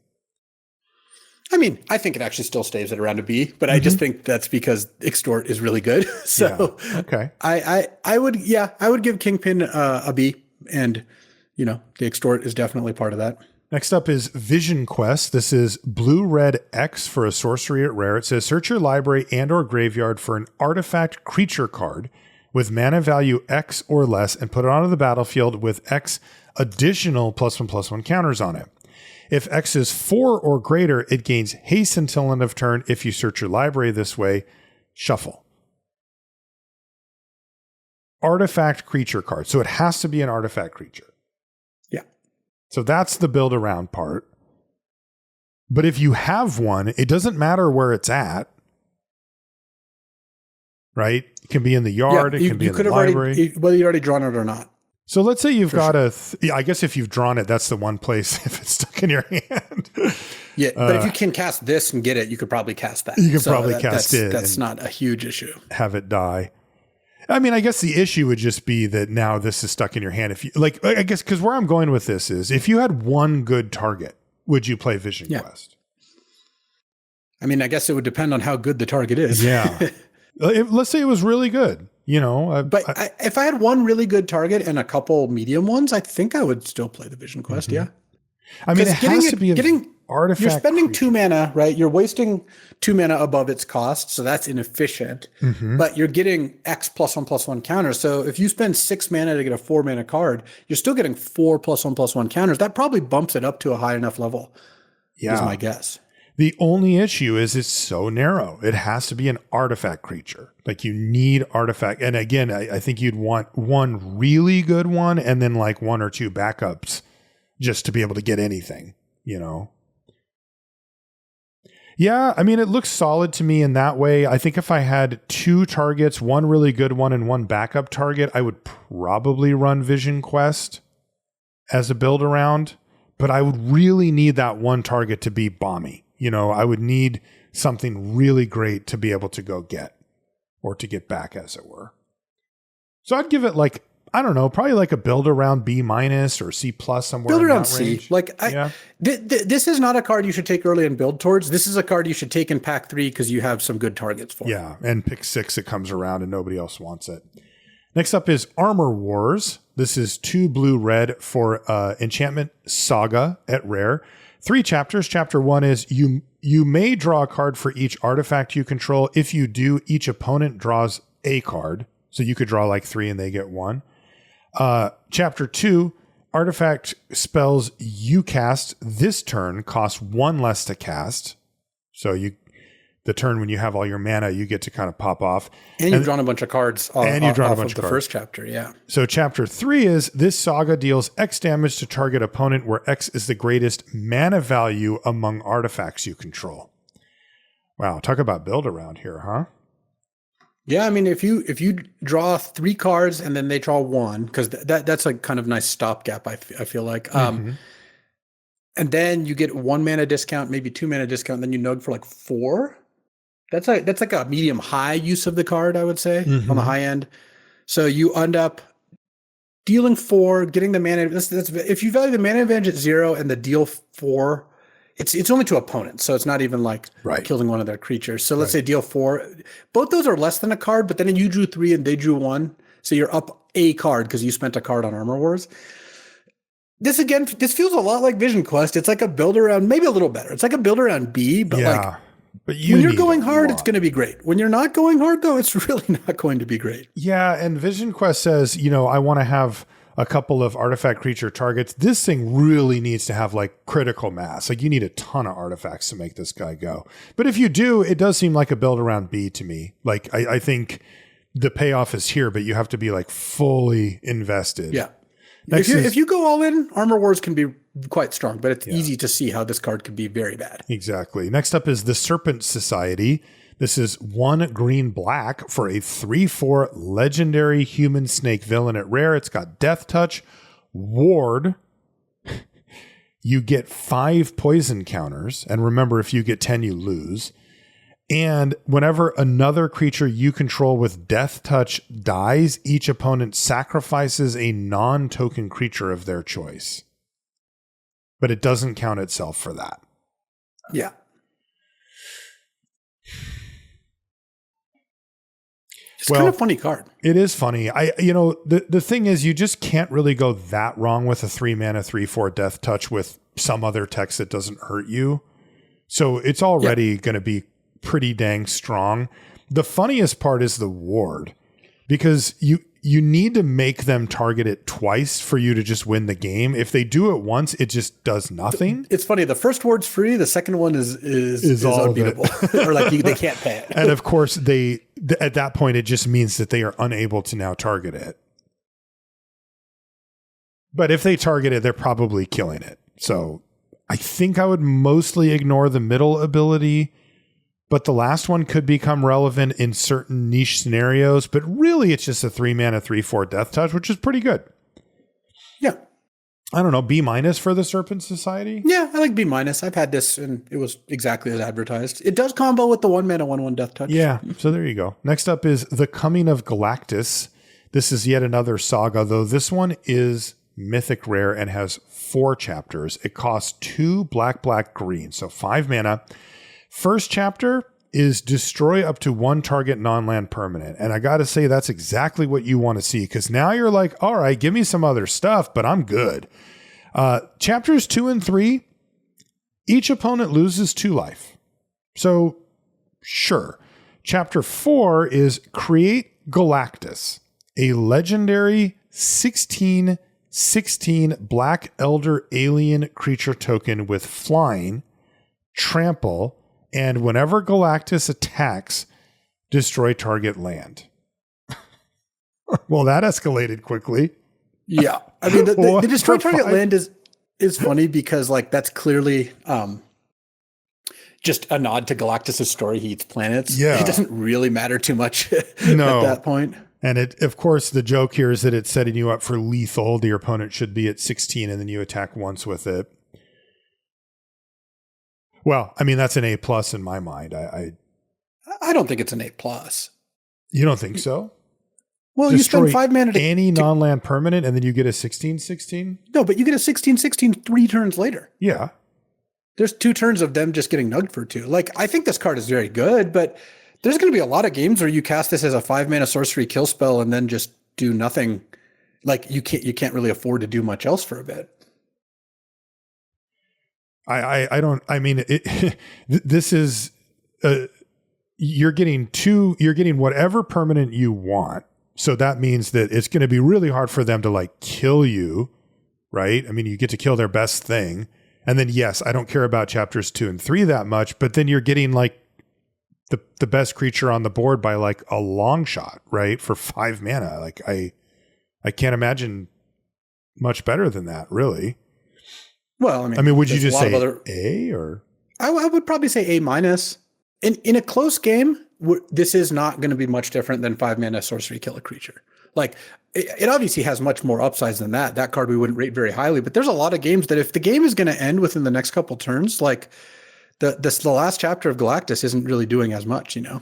Speaker 2: I think it actually still stays at around a B, but I just think that's because Extort is really good. So
Speaker 1: okay.
Speaker 2: I would give Kingpin a B, and the extort is definitely part of that.
Speaker 1: Next up is Vision Quest. This is blue-red X for a sorcery at rare. It says search your library and or graveyard for an artifact creature card with mana value X or less and put it onto the battlefield with X additional +1/+1 counters on it. If X is 4 or greater, it gains haste until end of turn. If you search your library this way, shuffle. Artifact creature card. So it has to be an artifact creature.
Speaker 2: Yeah.
Speaker 1: So that's the build around part. But if you have one, it doesn't matter where it's at. Right? It can be in the yard. It can be in the library.
Speaker 2: Whether you've already drawn it or not.
Speaker 1: So let's say you've got I guess if you've drawn it, that's the one place if it's stuck in your hand.
Speaker 2: Yeah, but if you can cast this and get it, you could probably cast that.
Speaker 1: You could probably cast it.
Speaker 2: That's not a huge issue.
Speaker 1: Have it die. I mean, I guess the issue would just be that now this is stuck in your hand. If you I guess because where I'm going with this is if you had one good target, would you play Vision Quest?
Speaker 2: I mean, I guess it would depend on how good the target is.
Speaker 1: Yeah. Let's say it was really good.
Speaker 2: If I had one really good target and a couple medium ones, I think I would still play the Vision Quest. Mm-hmm. Yeah.
Speaker 1: I mean, it has to be an artifact.
Speaker 2: You're spending 2 mana, right? You're wasting 2 mana above its cost. So that's inefficient, but you're getting X +1/+1 counters. So if you spend 6 mana to get a 4 mana card, you're still getting 4 +1/+1 counters. That probably bumps it up to a high enough level. Yeah. Is my guess.
Speaker 1: The only issue is it's so narrow. It has to be an artifact creature. Like you need artifact. And again, I think you'd want one really good one and then like 1 or 2 backups just to be able to get anything, Yeah, I mean, it looks solid to me in that way. I think if I had 2 targets, one really good one and one backup target, I would probably run Vision Quest as a build around, but I would really need that one target to be bomby. I would need something really great to be able to go get or to get back, as it were. So I'd give it probably like a build around B- or C+ somewhere.
Speaker 2: Build around C. This is not a card you should take early and build towards. This is a card you should take in pack 3 because you have some good targets for it.
Speaker 1: Yeah, and pick 6, it comes around and nobody else wants it. Next up is Armor Wars. This is 2 blue-red for Enchantment Saga at rare. 3 chapters. Chapter 1 is you may draw a card for each artifact you control. If you do, each opponent draws a card. So you could draw like 3 and they get 1. Chapter 2, artifact spells you cast this turn cost 1 less to cast. So the turn when you have all your mana, you get to kind of pop off.
Speaker 2: And you've drawn a bunch of cards off of the first chapter, yeah.
Speaker 1: So chapter 3 is this saga deals X damage to target opponent where X is the greatest mana value among artifacts you control. Wow, talk about build around here, huh?
Speaker 2: Yeah, I mean, if you draw 3 cards and then they draw 1, because that's like kind of nice stopgap, I feel like. And then you get 1 mana discount, maybe 2 mana discount, and then you nug for like 4. That's like a medium high use of the card, I would say, on the high end. So you end up dealing 4, getting the mana. That's if you value the mana advantage at 0 and the deal 4, it's only to opponents, so it's not even like killing one of their creatures. So let's say deal 4. Both those are less than a card, but then you drew 3 and they drew 1, so you're up a card because you spent a card on Armor Wars. This feels a lot like Vision Quest. It's like a build around, maybe a little better. It's like a build around B, but when you're going hard, it's going to be great. When you're not going hard, though, it's really not going to be great.
Speaker 1: Yeah, and Vision Quest says, I want to have a couple of artifact creature targets. This thing really needs to have like critical mass. Like you need a ton of artifacts to make this guy go. But if you do, it does seem like a build around B to me. Like I think the payoff is here, but you have to be like fully invested.
Speaker 2: Yeah. If you go all in, Armor Wars can be quite strong, but it's easy to see how this card could be very bad.
Speaker 1: Exactly. Next up is the Serpent Society. This is 1 green-black for a 3/4 legendary human snake villain at rare. It's got Death Touch, Ward. You get 5 poison counters. And remember, if you get 10, you lose. And whenever another creature you control with Death Touch dies, each opponent sacrifices a non-token creature of their choice. But it doesn't count itself for that.
Speaker 2: Yeah. It's kind of a funny card.
Speaker 1: It is funny. The thing is, you just can't really go that wrong with a 3-mana 3/4 death touch with some other text that doesn't hurt you. So it's already going to be pretty dang strong. The funniest part is the ward, because you need to make them target it twice for you to just win the game. If they do it once, it just does nothing.
Speaker 2: It's funny. The first ward's free. The second one is unbeatable. Or like they can't pay it.
Speaker 1: And of course, at that point, it just means that they are unable to now target it. But if they target it, they're probably killing it. So I think I would mostly ignore the middle ability. But the last one could become relevant in certain niche scenarios. But really, it's just a 3-mana 3/4 death touch, which is pretty good.
Speaker 2: Yeah.
Speaker 1: I don't know, B- for the Serpent Society?
Speaker 2: Yeah, I like B-. I've had this, and it was exactly as advertised. It does combo with the 1-mana 1/1 death touch.
Speaker 1: Yeah, so there you go. Next up is The Coming of Galactus. This is yet another saga, though this one is mythic rare and has 4 chapters. It costs 2 black, green, so 5 mana. First chapter is destroy up to 1 target non-land permanent. And I got to say, that's exactly what you want to see, because now you're like, all right, give me some other stuff, but I'm good. Chapters 2 and 3, each opponent loses 2 life. So sure. Chapter 4 is create Galactus, a legendary 16/16 black elder alien creature token with flying, trample, and whenever Galactus attacks, destroy target land. Well, that escalated quickly.
Speaker 2: Yeah. I mean, the destroy target land is funny because like that's clearly just a nod to Galactus' story. He eats planets.
Speaker 1: Yeah.
Speaker 2: It doesn't really matter too much at that point.
Speaker 1: And of course, the joke here is that it's setting you up for lethal. Your opponent should be at 16 and then you attack once with it. Well, I mean, that's an A+ in my mind. I
Speaker 2: don't think it's an A+.
Speaker 1: You don't think so?
Speaker 2: Well,
Speaker 1: Destroy
Speaker 2: you spend 5 mana
Speaker 1: any non-land permanent and then you get a 16/16?
Speaker 2: No, but you get a 16/16 3 turns later.
Speaker 1: Yeah.
Speaker 2: There's 2 turns of them just getting nugged for 2. Like, I think this card is very good, but there's going to be a lot of games where you cast this as a 5 mana sorcery kill spell and then just do nothing. Like, you can't really afford to do much else for a bit.
Speaker 1: This is, you're getting whatever permanent you want. So that means that it's going to be really hard for them to like kill you, right? I mean, you get to kill their best thing. And then, yes, I don't care about chapters 2 and 3 that much, but then you're getting like the best creature on the board by like a long shot, right? For 5 mana. Like I can't imagine much better than that, really.
Speaker 2: Well, I mean,
Speaker 1: would you just say A or? I
Speaker 2: would probably say A-. In a close game, this is not going to be much different than 5 mana sorcery kill a creature. Like it obviously has much more upsides than that. That card we wouldn't rate very highly, but there's a lot of games that if the game is going to end within the next couple turns, like the last chapter of Galactus isn't really doing as much, you know?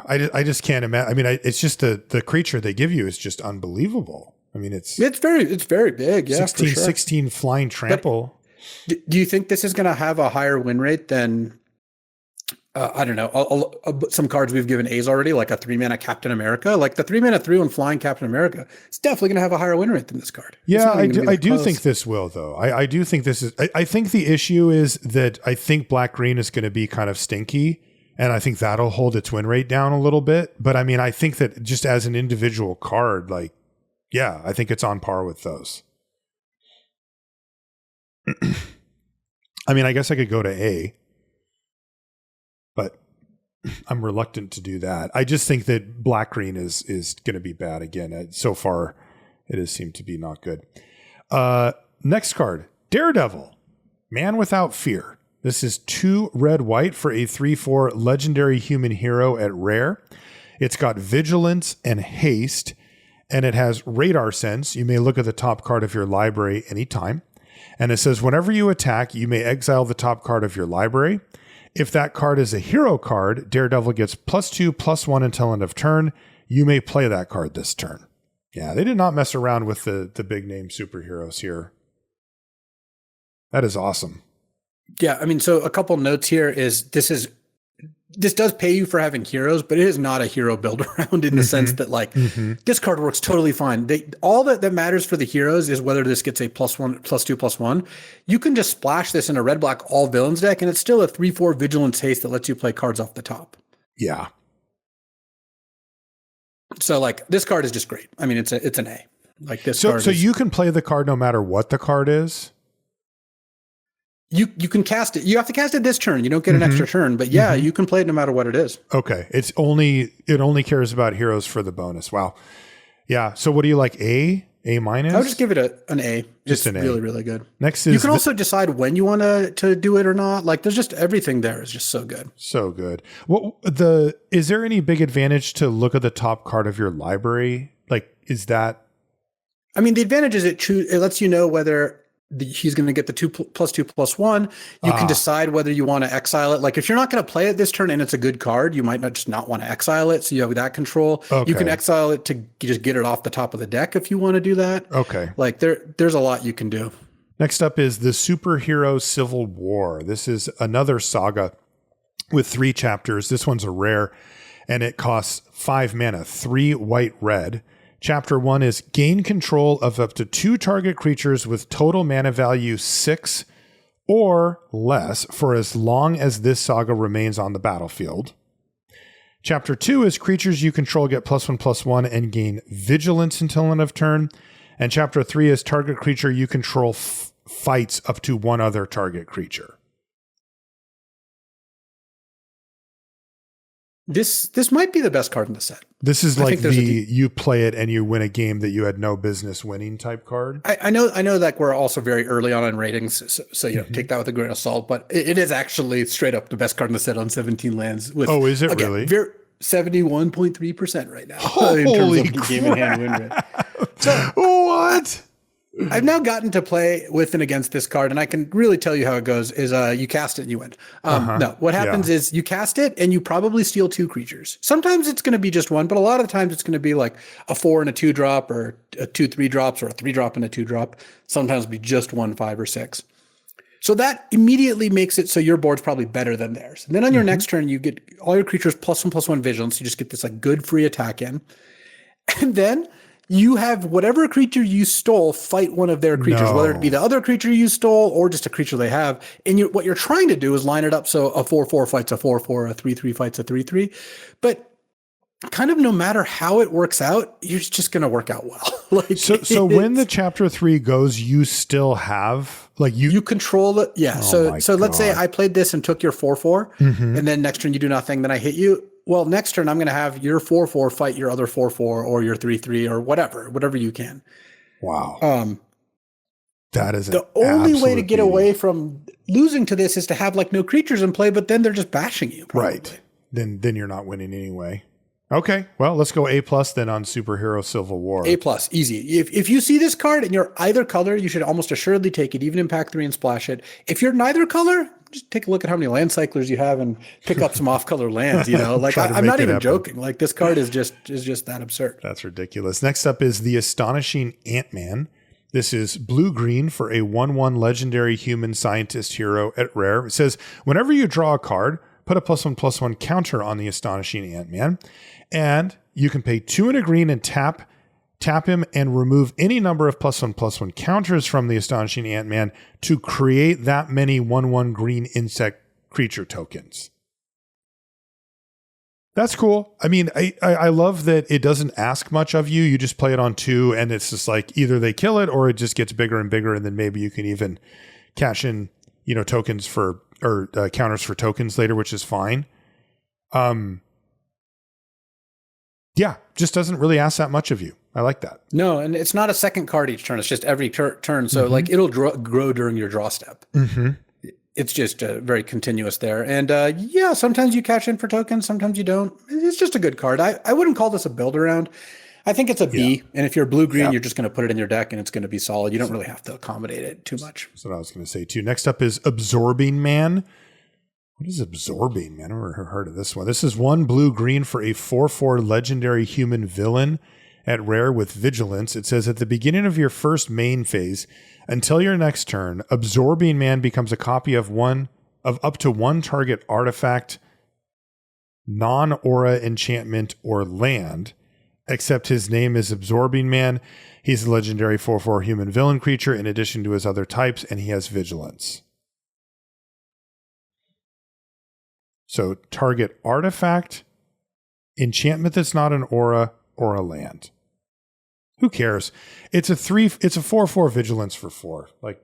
Speaker 1: I just can't imagine. I mean, it's just the creature they give you is just unbelievable. I mean, it's
Speaker 2: very big. Yeah,
Speaker 1: 16/16 flying trample.
Speaker 2: Do you think this is going to have a higher win rate than I don't know, some cards we've given A's already, like a 3 mana Captain America, like the 3 mana 3/1 flying Captain America? It's definitely going to have a higher win rate than this card.
Speaker 1: Yeah, I do think this will, though. I do think this is. I think the issue is that I think black green is going to be kind of stinky. And I think that'll hold its win rate down a little bit. But I mean, I think that just as an individual card, like, yeah, I think it's on par with those. I mean, I guess I could go to A, but I'm reluctant to do that. I just think that black green is going to be bad again. So far, it has seemed to be not good. Next card, Daredevil, Man Without Fear. This is 2 red-white for a 3/4 legendary human hero at rare. It's got vigilance and haste, and it has radar sense. You may look at the top card of your library anytime. And it says, whenever you attack, you may exile the top card of your library. If that card is a hero card, Daredevil gets +2/+1 until end of turn. You may play that card this turn. Yeah, they did not mess around with the big name superheroes here. That is awesome.
Speaker 2: Yeah, I mean, so a couple notes here is this is this does pay you for having heroes, but it is not a hero build around in the sense that like this card works totally fine. All that matters for the heroes is whether this gets a +1, +2, +1. You can just splash this in a red black all villains deck, and it's still a 3/4 vigilance haste that lets you play cards off the top.
Speaker 1: Yeah.
Speaker 2: So like this card is just great. I mean, it's an A. Like this
Speaker 1: so
Speaker 2: card.
Speaker 1: So you can play the card no matter what the card is.
Speaker 2: You can cast it. You have to cast it this turn. You don't get an extra turn, but yeah, you can play it no matter what it is.
Speaker 1: Okay. It only cares about heroes for the bonus. Wow. Yeah. So what do you like? A minus?
Speaker 2: I would just give it an A.
Speaker 1: Just an A.
Speaker 2: Really, really good.
Speaker 1: Next is
Speaker 2: you can also decide when you want to do it or not. Like there's just everything there is just so good.
Speaker 1: So good. Is there any big advantage to look at the top card of your library? Like, is that?
Speaker 2: I mean, the advantage is it lets you know whether he's going to get the 2 +2 +1. You can decide whether you want to exile it. Like if you're not going to play it this turn and it's a good card, you might not want to exile it. So you have that control. Okay. You can exile it to just get it off the top of the deck if you want to do that.
Speaker 1: Okay.
Speaker 2: Like there's a lot you can do.
Speaker 1: Next up is the Superhero Civil War. This is another saga with 3 chapters. This one's a rare and it costs 5 mana, 3 white red. Chapter 1 is gain control of up to 2 target creatures with total mana value 6 or less for as long as this saga remains on the battlefield. Chapter 2 is creatures you control get +1/+1 and gain vigilance until end of turn. And chapter 3 is target creature you control fights up to 1 other target creature.
Speaker 2: This might be the best card in the set.
Speaker 1: This is like you play it and you win a game that you had no business winning type card.
Speaker 2: I know that we're also very early on in ratings, so you know, take that with a grain of salt. But it is actually straight up the best card in the set on 17 lands. With,
Speaker 1: is it really?
Speaker 2: 71.3% right now
Speaker 1: Holy
Speaker 2: in terms of game in hand win rate.
Speaker 1: So, what?
Speaker 2: I've now gotten to play with and against this card, and I can really tell you how it goes is you cast it and you win. No, what happens is you cast it and you probably steal 2 creatures. Sometimes it's going to be just 1, but a lot of the times it's going to be like a 4 and a 2 drop or a 2 3 drops or a 3 drop and a 2 drop. Sometimes it'll be just 1 5 or 6. So that immediately makes it so your board's probably better than theirs. And then on your next turn, you get all your creatures +1/+1 vigilance. You just get this like good free attack in. And then you have whatever creature you stole fight one of their creatures, whether it be the other creature you stole or just a creature they have. And what you're trying to do is line it up so a 4/4 fights a 4/4, a 3/3 fights a 3/3. But kind of no matter how it works out, you're just going to work out well.
Speaker 1: So when the chapter 3 goes, you still have you control
Speaker 2: it. Yeah. So let's say I played this and took your 4/4, and then next turn you do nothing, then I hit you. Well, next turn, I'm going to have your 4/4 fight your other 4/4 or your 3/3 or whatever you can.
Speaker 1: Wow. That is
Speaker 2: the only way to get away from losing to this is to have like no creatures in play, but then they're just bashing you. Probably.
Speaker 1: Right. Then you're not winning anyway. Okay. Well, let's go A+ then on Superhero Civil War.
Speaker 2: A+, easy. If you see this card and you're either color, you should almost assuredly take it, even in pack 3 and splash it. If you're neither color, just take a look at how many land cyclers you have and pick up some off-color lands, you know? Like I'm not even joking. Like this card is just that absurd.
Speaker 1: That's ridiculous. Next up is the Astonishing Ant-Man. This is blue-green for a 1/1 legendary human scientist hero at rare. It says, whenever you draw a card, put a +1/+1 counter on the Astonishing Ant-Man. And you can pay 2 and a green and tap him and remove any number of +1/+1 counters from the Astonishing Ant-Man to create that many 1/1 green insect creature tokens. That's cool. I mean, I love that it doesn't ask much of you. You just play it on 2 and it's just like either they kill it or it just gets bigger and bigger. And then maybe you can even cash in, tokens for, or counters for tokens later, which is fine. Yeah, just doesn't really ask that much of you. I like that.
Speaker 2: No, and it's not a second card each turn. It's just every turn. So like it'll grow during your draw step. It's just very continuous there. And yeah, sometimes you cash in for tokens. Sometimes you don't. It's just a good card. I wouldn't call this a build around. I think it's a B. Yeah. And if you're blue-green, you're just going to put it in your deck and it's going to be solid. You don't really have to accommodate it too much.
Speaker 1: That's what I was going to say too. Next up is Absorbing Man. What is Absorbing Man? I've never heard of this one. This is 1 blue-green for a 4/4 legendary human villain at rare with vigilance. It says at the beginning of your first main phase, until your next turn, Absorbing Man becomes a copy of up to one target artifact non-aura enchantment or land, except his name is Absorbing Man. He's a legendary 4/4 human villain creature in addition to his other types, and he has vigilance. So target artifact, enchantment that's not an aura, or a land. Who cares? It's a 4/4 vigilance for 4. Like,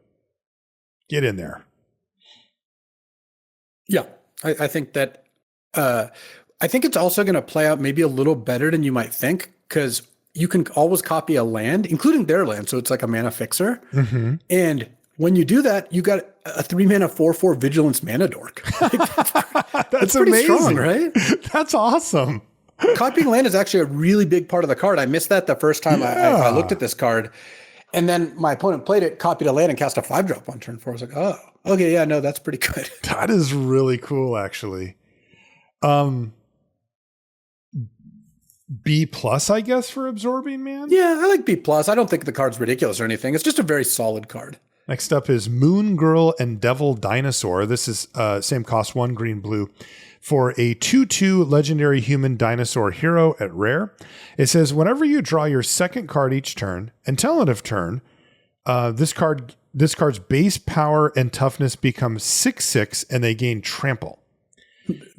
Speaker 1: get in there.
Speaker 2: Yeah, I think that. I think it's also going to play out maybe a little better than you might think, because you can always copy a land, including their land, so it's like a mana fixer. Mm-hmm. And when you do that, you got a 3-mana 4/4 vigilance mana dork.
Speaker 1: That's
Speaker 2: pretty
Speaker 1: amazing,
Speaker 2: strong, right?
Speaker 1: That's awesome.
Speaker 2: Copying land is actually a really big part of the card. I missed that the first time I looked at this card. And then my opponent played it, copied a land, and cast a 5-drop on turn 4. I was like, oh, okay, yeah, no, that's pretty good.
Speaker 1: That is really cool, actually. B+, I guess, for Absorbing Man?
Speaker 2: Yeah, I like B+. I don't think the card's ridiculous or anything. It's just a very solid card.
Speaker 1: Next up is Moon Girl and Devil Dinosaur. This is same cost, 1 green blue. For a 2/2 legendary human dinosaur hero at rare. It says, whenever you draw your second card each turn, until end of turn, this card's base power and toughness becomes 6/6, and they gain trample.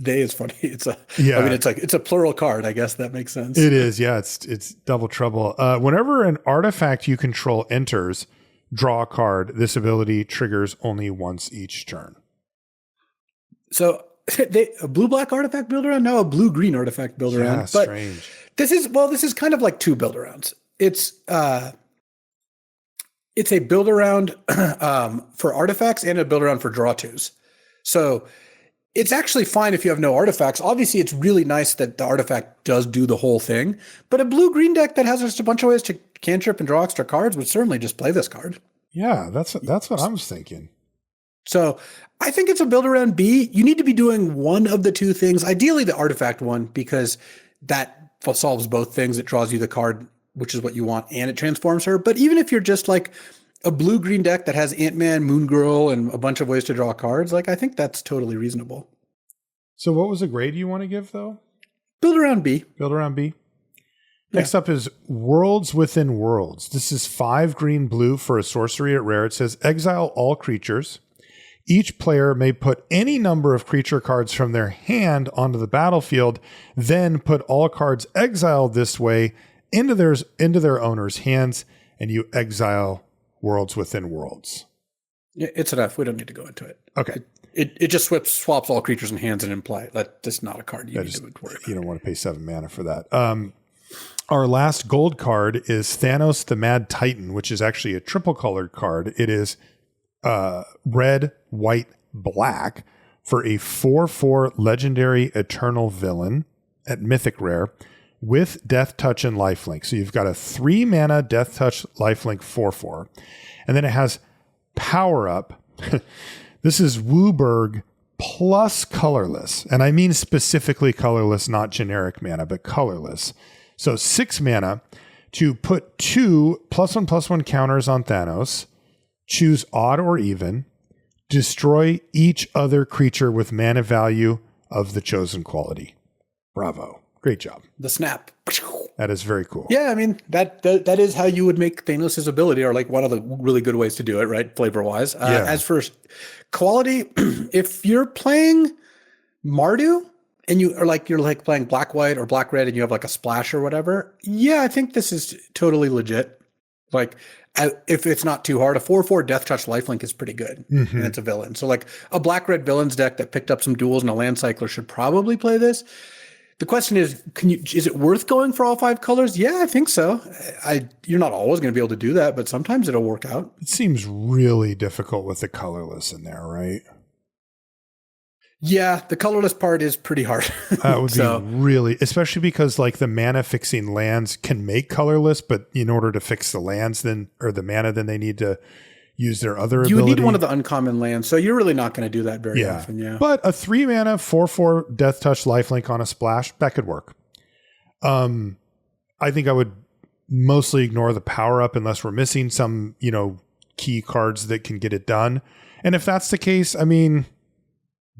Speaker 2: Day is funny. It's a plural card. I guess that makes sense.
Speaker 1: It is. Yeah. It's double trouble. Whenever an artifact you control enters, draw a card. This ability triggers only once each turn.
Speaker 2: So a blue-black artifact build-around? No, a blue-green artifact build-around.
Speaker 1: Yeah, strange.
Speaker 2: This is kind of like 2 build-arounds. It's a build-around for artifacts and a build-around for draw 2s. So it's actually fine if you have no artifacts. Obviously, it's really nice that the artifact does do the whole thing. But a blue-green deck that has just a bunch of ways to cantrip and draw extra cards would certainly just play this card.
Speaker 1: Yeah, that's what I was thinking.
Speaker 2: So I think it's a build around B. You need to be doing one of the 2 things, ideally the artifact one, because that solves both things. It draws you the card, which is what you want, and it transforms her. But even if you're just like a blue-green deck that has Ant-Man, Moon Girl, and a bunch of ways to draw cards, like I think that's totally reasonable.
Speaker 1: So what was the grade you want to give, though?
Speaker 2: Build around B.
Speaker 1: Build around B. Next up is Worlds Within Worlds. This is 5 green blue for a sorcery at rare. It says exile all creatures. Each player may put any number of creature cards from their hand onto the battlefield, then put all cards exiled this way into their owner's hands, and you exile Worlds Within Worlds.
Speaker 2: Yeah, it's enough. We don't need to go into it.
Speaker 1: Okay.
Speaker 2: It just swaps all creatures in hands and in play. That's not a card you need to worry about.
Speaker 1: You don't want to pay 7 mana for that. Our last gold card is Thanos the Mad Titan, which is actually a triple colored card. It is red, white, black for a 4/4 legendary eternal villain at Mythic rare with Death Touch and Lifelink. So you've got a 3-mana Death Touch Lifelink 4/4. And then it has power up. This is Wooburg plus colorless. And I mean specifically colorless, not generic mana, but colorless. So 6 mana to put 2 +1/+1 counters on Thanos. Choose odd or even. Destroy each other creature with mana value of the chosen quality. Bravo. Great job.
Speaker 2: The snap.
Speaker 1: That is very cool.
Speaker 2: Yeah, I mean, that is how you would make Thanos' ability, or like one of the really good ways to do it, right? Flavor-wise. As for quality, if you're playing Mardu and you're playing black-white or black-red and you have like a splash or whatever, yeah, I think this is totally legit. Like, if it's not too hard, a 4/4 Death Touch Lifelink is pretty good, and it's a villain. So like a black-red villains deck that picked up some duels and a land cycler should probably play this. The question is, is it worth going for all 5 colors? Yeah, I think so. You're not always going to be able to do that, but sometimes it'll work out.
Speaker 1: It seems really difficult with the colorless in there, right?
Speaker 2: Yeah, the colorless part is pretty hard.
Speaker 1: That would be really, especially because like the mana fixing lands can make colorless, but in order to fix the lands then they need to use their other ability.
Speaker 2: You would need one of the uncommon lands, so you're really not going to do that very often. Yeah,
Speaker 1: but a 3-mana 4/4 Death Touch Lifelink on a splash, that could work. I think I would mostly ignore the power up unless we're missing some, key cards that can get it done. And if that's the case, I mean,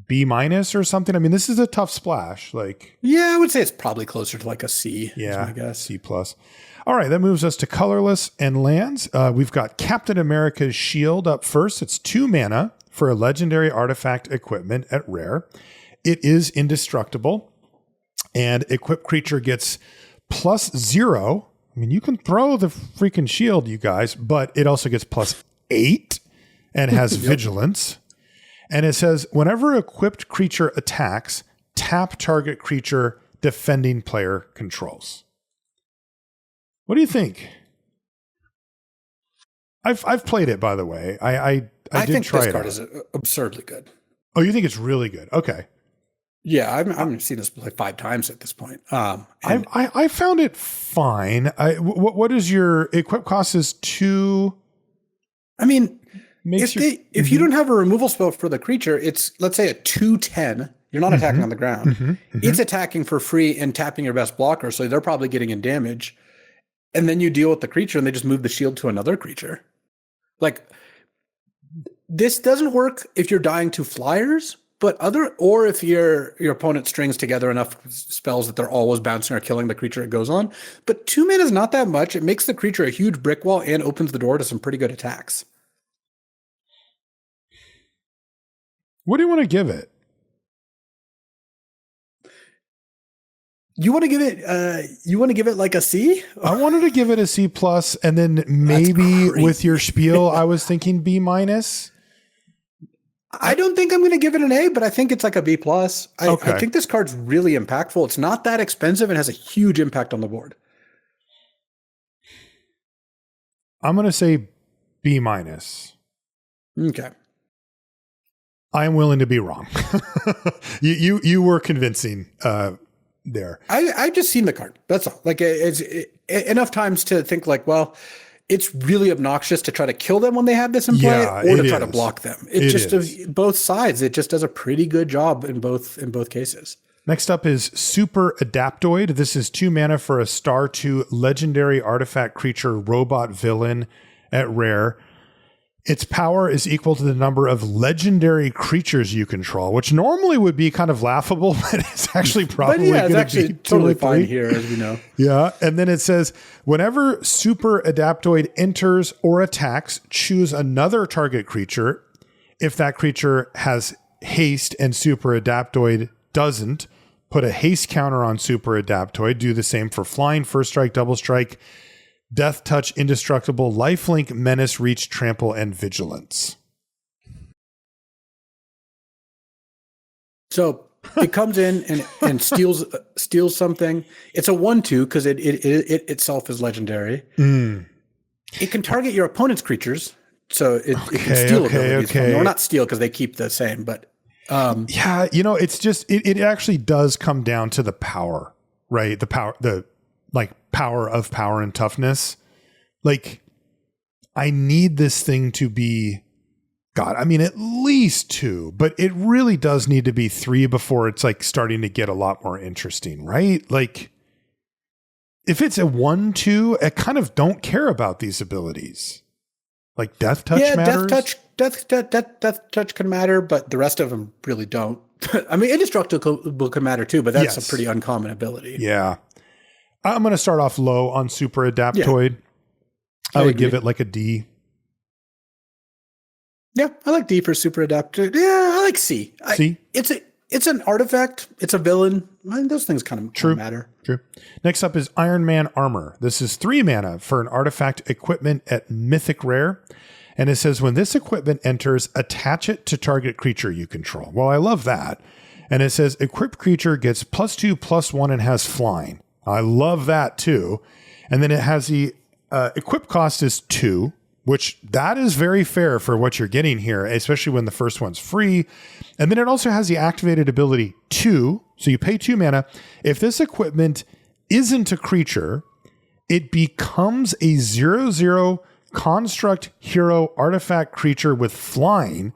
Speaker 1: B- or something. I mean, this is a tough splash. Like,
Speaker 2: yeah, I would say it's probably closer to like a C.
Speaker 1: yeah,
Speaker 2: I guess
Speaker 1: C+. All right, that moves us to colorless and lands. We've got Captain America's shield up first. It's 2 mana for a legendary artifact equipment at rare. It is indestructible, and equipped creature gets +0. I mean, you can throw the freaking shield, you guys, but it also gets +8 and has vigilance. And it says, whenever equipped creature attacks, tap target creature defending player controls. What do you think? I've played it, by the way. I did
Speaker 2: think
Speaker 1: try
Speaker 2: this
Speaker 1: it
Speaker 2: card
Speaker 1: out.
Speaker 2: is absurdly good.
Speaker 1: Oh, you think it's really good? Okay.
Speaker 2: Yeah, I've seen this like 5 times at this point.
Speaker 1: I found it fine. What is your equip cost? Is 2?
Speaker 2: I mean, if you don't have a removal spell for the creature, it's, let's say, a 2/10. You're not attacking on the ground. It's attacking for free and tapping your best blocker, so they're probably getting in damage. And then you deal with the creature, and they just move the shield to another creature. Like, this doesn't work if you're dying to flyers, or if your opponent strings together enough spells that they're always bouncing or killing the creature it goes on. But 2 mana is not that much. It makes the creature a huge brick wall and opens the door to some pretty good attacks.
Speaker 1: What do you want to give it?
Speaker 2: You want to give it like a C?
Speaker 1: I wanted to give it a C+, and then maybe with your spiel, I was thinking B-.
Speaker 2: I don't think I'm going to give it an A, but I think it's like a B+. I think this card's really impactful. It's not that expensive and has a huge impact on the board.
Speaker 1: I'm going to say B-.
Speaker 2: Okay.
Speaker 1: I am willing to be wrong. You were convincing there.
Speaker 2: I've just seen the card. That's all. Like, it's enough times to think like, well, it's really obnoxious to try to kill them when they have this in play, or to try to block them. It's just both sides. It just does a pretty good job in both cases.
Speaker 1: Next up is Super Adaptoid. This is 2 mana for a star 2 legendary artifact creature robot villain at rare. Its power is equal to the number of legendary creatures you control, which normally would be kind of laughable, but it's actually probably going to be
Speaker 2: totally fine here, as we know.
Speaker 1: Yeah. And then it says, whenever Super Adaptoid enters or attacks, choose another target creature. If that creature has haste and Super Adaptoid doesn't, put a haste counter on Super Adaptoid. Do the same for flying, first strike, double strike, death touch, indestructible, lifelink, menace, reach, trample, and vigilance.
Speaker 2: So it comes in and steals something. It's a 1/2 because it itself is legendary. It can target your opponent's creatures, so it can steal abilities. Or not steal because they keep the same, but
Speaker 1: yeah, it's just it actually does come down to the power, right? The power, power of power and toughness. Like, I need this thing to be, God, I mean, at least 2, but it really does need to be 3 before it's like starting to get a lot more interesting, right? Like, if it's a 1/2, I kind of don't care about these abilities. Like, death touch matters.
Speaker 2: Death touch can matter, but the rest of them really don't. I mean, indestructible can matter too, but that's a pretty uncommon ability.
Speaker 1: Yeah. I'm going to start off low on Super Adaptoid. Yeah, I would give it like a D.
Speaker 2: Yeah, I like D for Super Adaptoid. Yeah, I like C.
Speaker 1: C?
Speaker 2: It's an artifact. It's a villain. I mean, those things kind of matter.
Speaker 1: True. Next up is Iron Man Armor. This is 3 mana for an artifact equipment at Mythic Rare. And it says, when this equipment enters, attach it to target creature you control. Well, I love that. And it says, equipped creature gets +2/+1 and has flying. I love that too. And then it has the equip cost is 2, which that is very fair for what you're getting here, especially when the first one's free. And then it also has the activated ability 2. So you pay 2 mana. If this equipment isn't a creature, it becomes a 0/0 construct hero artifact creature with flying.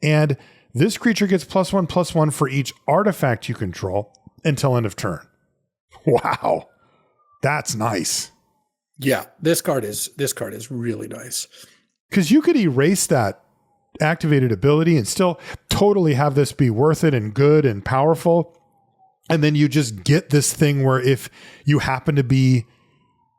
Speaker 1: And this creature gets +1/+1 for each artifact you control until end of turn. Wow. That's nice.
Speaker 2: Yeah, this card is really nice.
Speaker 1: Because you could erase that activated ability and still totally have this be worth it and good and powerful. And then you just get this thing where if you happen to be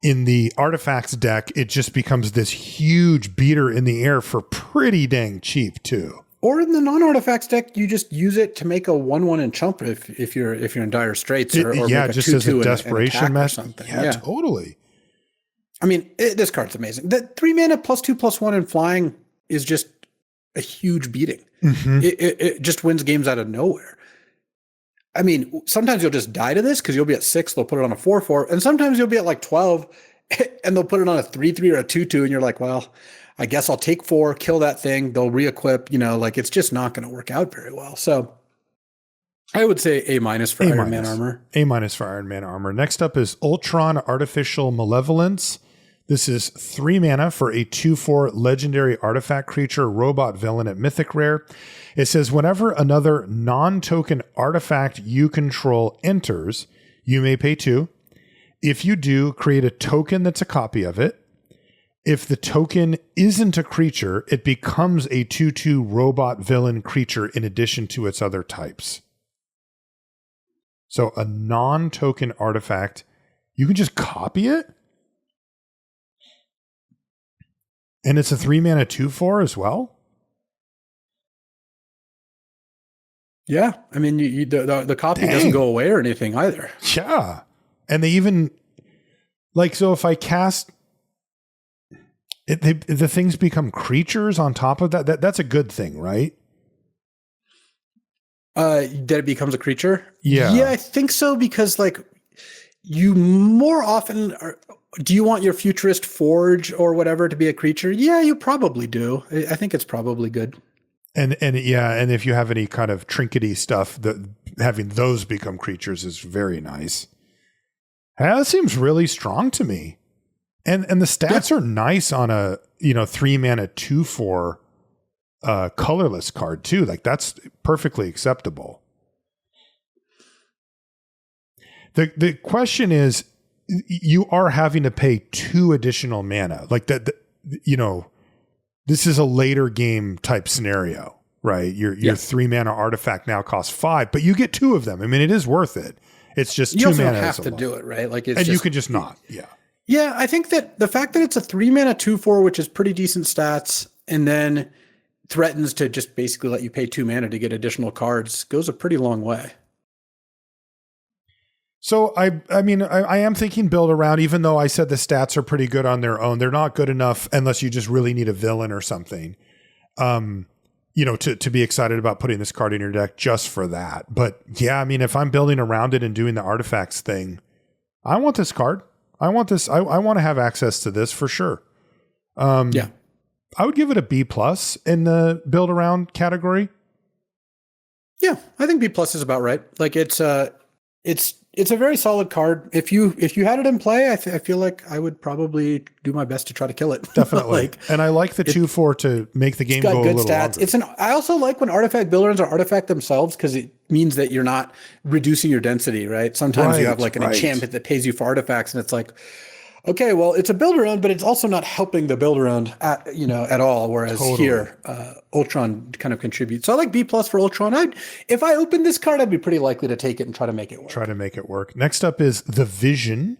Speaker 1: in the artifacts deck, it just becomes this huge beater in the air for pretty dang cheap too.
Speaker 2: Or in the non-artifacts deck, you just use it to make a 1/1 and chump if you're in dire straits, or
Speaker 1: yeah,
Speaker 2: make a
Speaker 1: just
Speaker 2: 2/2
Speaker 1: as a
Speaker 2: and
Speaker 1: desperation
Speaker 2: attack or
Speaker 1: mess.
Speaker 2: something.
Speaker 1: Yeah, totally.
Speaker 2: I mean, this card's amazing. The 3 mana +2/+1 and flying is just a huge beating.
Speaker 1: Mm-hmm.
Speaker 2: It just wins games out of nowhere. I mean, sometimes you'll just die to this because you'll be at 6, they'll put it on a 4/4, and sometimes you'll be at like 12, and they'll put it on a 3/3 or a 2/2, and you're like, well, I guess I'll take 4, kill that thing, they'll re-equip, like it's just not going to work out very well. So I would say A- for Iron Man armor.
Speaker 1: A- for Iron Man armor. Next up is Ultron Artificial Malevolence. This is 3 mana for a 2/4 legendary artifact creature, robot villain at Mythic rare. It says whenever another non-token artifact you control enters, you may pay 2. If you do, create a token that's a copy of it. If the token isn't a creature, it becomes a 2/2 robot villain creature in addition to its other types. So a non-token artifact, you can just copy it? And it's a 3 mana 2/4 as well?
Speaker 2: Yeah. I mean, the copy doesn't go away or anything either.
Speaker 1: Yeah. And they even, so if I cast... the things become creatures on top of that. That's a good thing, right?
Speaker 2: That it becomes a creature?
Speaker 1: Yeah,
Speaker 2: I think so, because you more often do you want your futurist forge or whatever to be a creature? Yeah, you probably do. I think it's probably good.
Speaker 1: and if you have any kind of trinkety stuff, that having those become creatures is very nice. That seems really strong to me. And the stats are nice on a 3 mana 2/4 colorless card too. That's perfectly acceptable. The question is, you are having to pay 2 additional mana. This is a later game type scenario, right? Your 3 mana artifact now costs 5, but you get 2 of them. I mean, it is worth it. It's just 2 mana.
Speaker 2: You also have to do it, right?
Speaker 1: You could just not. Yeah.
Speaker 2: Yeah, I think that the fact that it's a 3 mana 2/4, which is pretty decent stats, and then threatens to just basically let you pay 2 mana to get additional cards goes a pretty long way.
Speaker 1: So I mean, I am thinking build around, even though I said the stats are pretty good on their own. They're not good enough unless you just really need a villain or something, to be excited about putting this card in your deck just for that. But yeah, I mean, if I'm building around it and doing the artifacts thing, I want this card. I want this. I want to have access to this for sure.
Speaker 2: Yeah.
Speaker 1: I would give it a B+ in the build around category.
Speaker 2: Yeah, I think B+ is about right. It's a very solid card. If you had it in play, I feel like I would probably do my best to try to kill it.
Speaker 1: Definitely. And I like the 2/4 to make the game go a little longer.
Speaker 2: I also like when artifact builders are artifact themselves, because it means that you're not reducing your density, right? Sometimes you have an enchantment that pays you for artifacts, and it's like, okay, well, it's a build around, but it's also not helping the build around at all. Whereas here, Ultron kind of contributes. So I like B+ for Ultron. If I opened this card, I'd be pretty likely to take it and try to make it work.
Speaker 1: Next up is the Vision,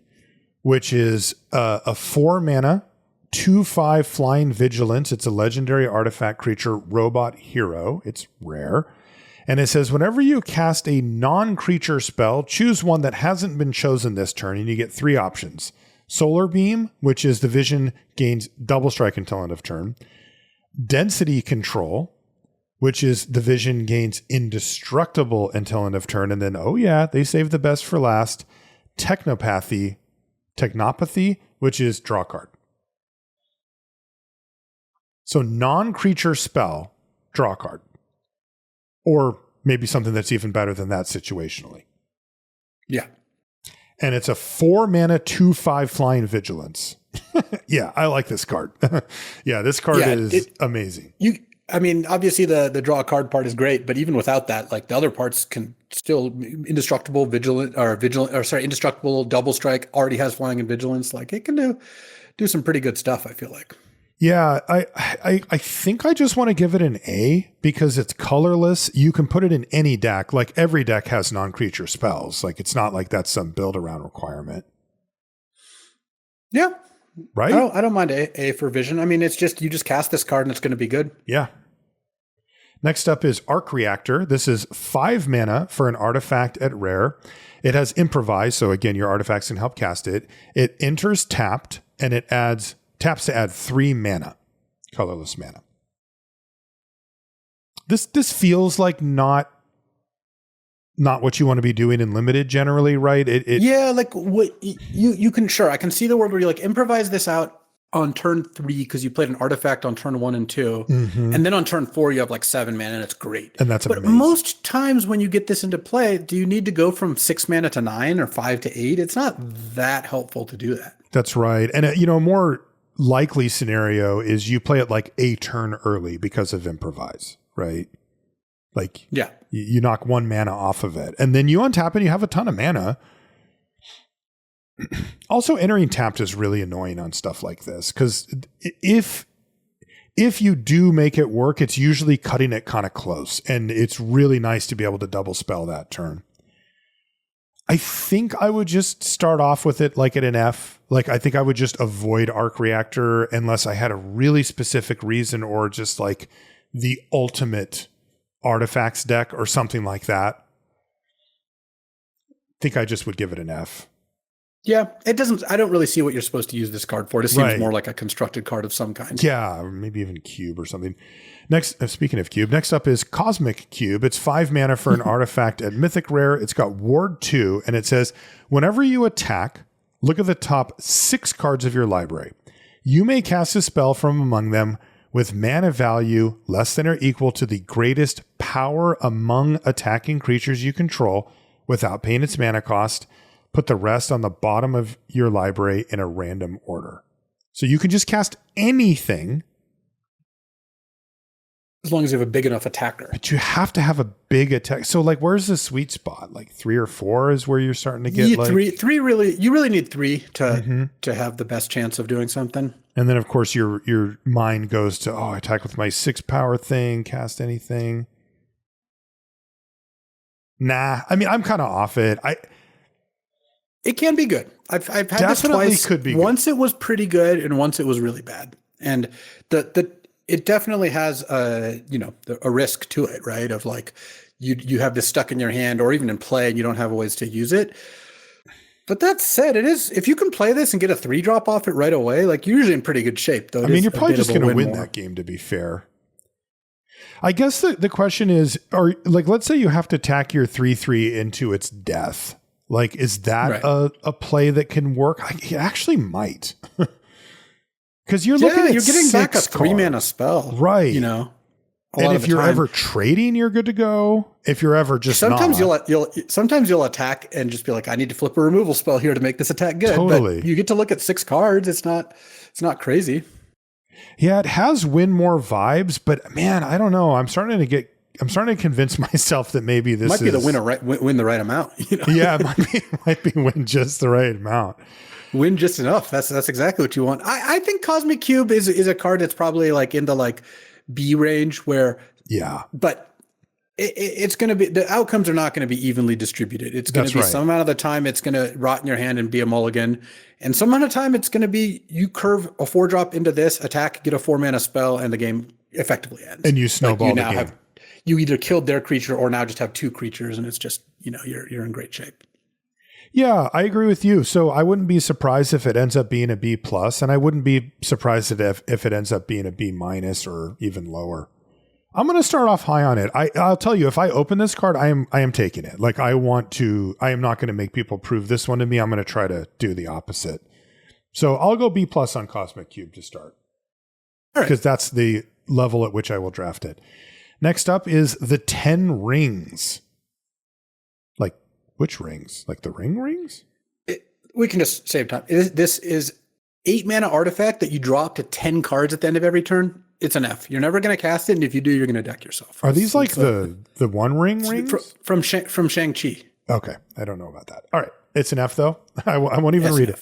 Speaker 1: which is a 4 mana 2/5 flying vigilance. It's a legendary artifact creature, robot hero. It's rare. And it says, whenever you cast a non-creature spell, choose one that hasn't been chosen this turn, and you get 3 options. Solar Beam, which is the Vision gains double strike until end of turn. Density Control, which is the Vision gains indestructible until end of turn. And then, they save the best for last. Technopathy, which is draw card. So non-creature spell, draw card. Or maybe something that's even better than that situationally.
Speaker 2: Yeah.
Speaker 1: And it's a 4 mana 2/5 flying vigilance. Yeah, I like this card. Yeah, this card is amazing.
Speaker 2: Obviously the draw a card part is great, but even without that, the other parts can still indestructible indestructible double strike already has flying and vigilance. It can do some pretty good stuff, I feel like.
Speaker 1: Yeah, I think I just want to give it an A because it's colorless. You can put it in any deck. Like every deck has non-creature spells. Like it's not like that's some build around requirement.
Speaker 2: Yeah.
Speaker 1: Right?
Speaker 2: I don't mind A for Vision. I mean, it's just, you just cast this card and it's going to be good.
Speaker 1: Yeah. Next up is Arc Reactor. This is 5 mana for an artifact at rare. It has Improvise, so again, your artifacts can help cast it. It enters tapped, and it taps to add 3 mana, colorless mana. This feels like not what you want to be doing in limited generally, right?
Speaker 2: Yeah, like what you can, sure, I can see the world where you like improvise this out on turn 3 because you played an artifact on turn 1 and 2, and then on turn 4 you have like 7 mana and it's great.
Speaker 1: And that's
Speaker 2: but
Speaker 1: amazing.
Speaker 2: Most times when you get this into play, do you need to go from 6 mana to 9 or 5 to 8? It's not that helpful to do that.
Speaker 1: That's right. And a more likely scenario is you play it like a turn early because of Improvise, right? Like
Speaker 2: yeah,
Speaker 1: you knock 1 mana off of it, and then you untap and you have a ton of mana. Also, entering tapped is really annoying on stuff like this because if you do make it work, it's usually cutting it kind of close, and it's really nice to be able to double spell that turn. I think I would just start off with it like at an F. Like I think I would just avoid Arc Reactor unless I had a really specific reason or just like the ultimate artifacts deck or something like that. I think I just would give it an F.
Speaker 2: Yeah, it doesn't. I don't really see what you're supposed to use this card for. It seems more like a constructed card of some kind.
Speaker 1: Yeah, or maybe even cube or something. Next, speaking of cube, next up is Cosmic Cube. It's 5 mana for an artifact at Mythic Rare. It's got Ward 2, and it says, whenever you attack, look at the top 6 cards of your library. You may cast a spell from among them with mana value less than or equal to the greatest power among attacking creatures you control without paying its mana cost. Put the rest on the bottom of your library in a random order. So you can just cast anything.
Speaker 2: As long as you have a big enough attacker.
Speaker 1: But you have to have a big attack. So like, where's the sweet spot? Like 3 or 4 is where you're starting to get
Speaker 2: three really, you really need 3 to have the best chance of doing something.
Speaker 1: And then of course your mind goes to, attack with my 6 power thing, cast anything. Nah, I mean, I'm kind of off it.
Speaker 2: It can be good. I've had this twice.
Speaker 1: Could be
Speaker 2: once it was pretty good, and once it was really bad. And it definitely has a risk to it, right? Of like you have this stuck in your hand, or even in play, and you don't have ways to use it. But that said, it is, if you can play this and get a 3-drop off it right away, like you're usually in pretty good shape. Though
Speaker 1: I mean, you're probably just going to win that game. To be fair, I guess the question is, let's say you have to tack your 3/3 into its death. Like, is that a play that can work? It actually might. Because you're looking at
Speaker 2: you're getting back a 3 mana spell.
Speaker 1: Right.
Speaker 2: And
Speaker 1: if you're ever trading, you're good to go. If you're ever just
Speaker 2: sometimes you'll attack and just be like, I need to flip a removal spell here to make this attack good.
Speaker 1: Totally.
Speaker 2: But you get to look at 6 cards. It's not crazy.
Speaker 1: Yeah, it has win more vibes, but man, I don't know. I'm starting to convince myself that maybe this
Speaker 2: might be the win the right amount.
Speaker 1: Yeah, it might be win just the right amount.
Speaker 2: Win just enough. That's exactly what you want. I think Cosmic Cube is a card that's probably like in the like B range where but it's going to be, the outcomes are not going to be evenly distributed. It's going to be some amount of the time it's going to rot in your hand and be a mulligan, and some amount of time it's going to be you curve a 4-drop into this attack, get a 4 mana spell, and the game effectively ends.
Speaker 1: And you snowball the game.
Speaker 2: You either killed their creature or now just have 2 creatures, and it's just, you're in great shape.
Speaker 1: Yeah, I agree with you. So I wouldn't be surprised if it ends up being a B+, and I wouldn't be surprised if it ends up being a B- or even lower. I'm going to start off high on it. I'll tell you, if I open this card, I am taking it. Like I am not going to make people prove this one to me. I'm going to try to do the opposite. So I'll go B+ on Cosmic Cube to start. All right. Because that's the level at which I will draft it. Next up is the 10 rings. Like, which rings? Like the rings?
Speaker 2: We can just save time. This is 8 mana artifact that you drop to 10 cards at the end of every turn. It's an F. You're never going to cast it, and if you do, you're going to deck yourself.
Speaker 1: Are these like the one ring rings?
Speaker 2: From Shang-Chi.
Speaker 1: Okay, I don't know about that. All right, it's an F though? I won't even read it.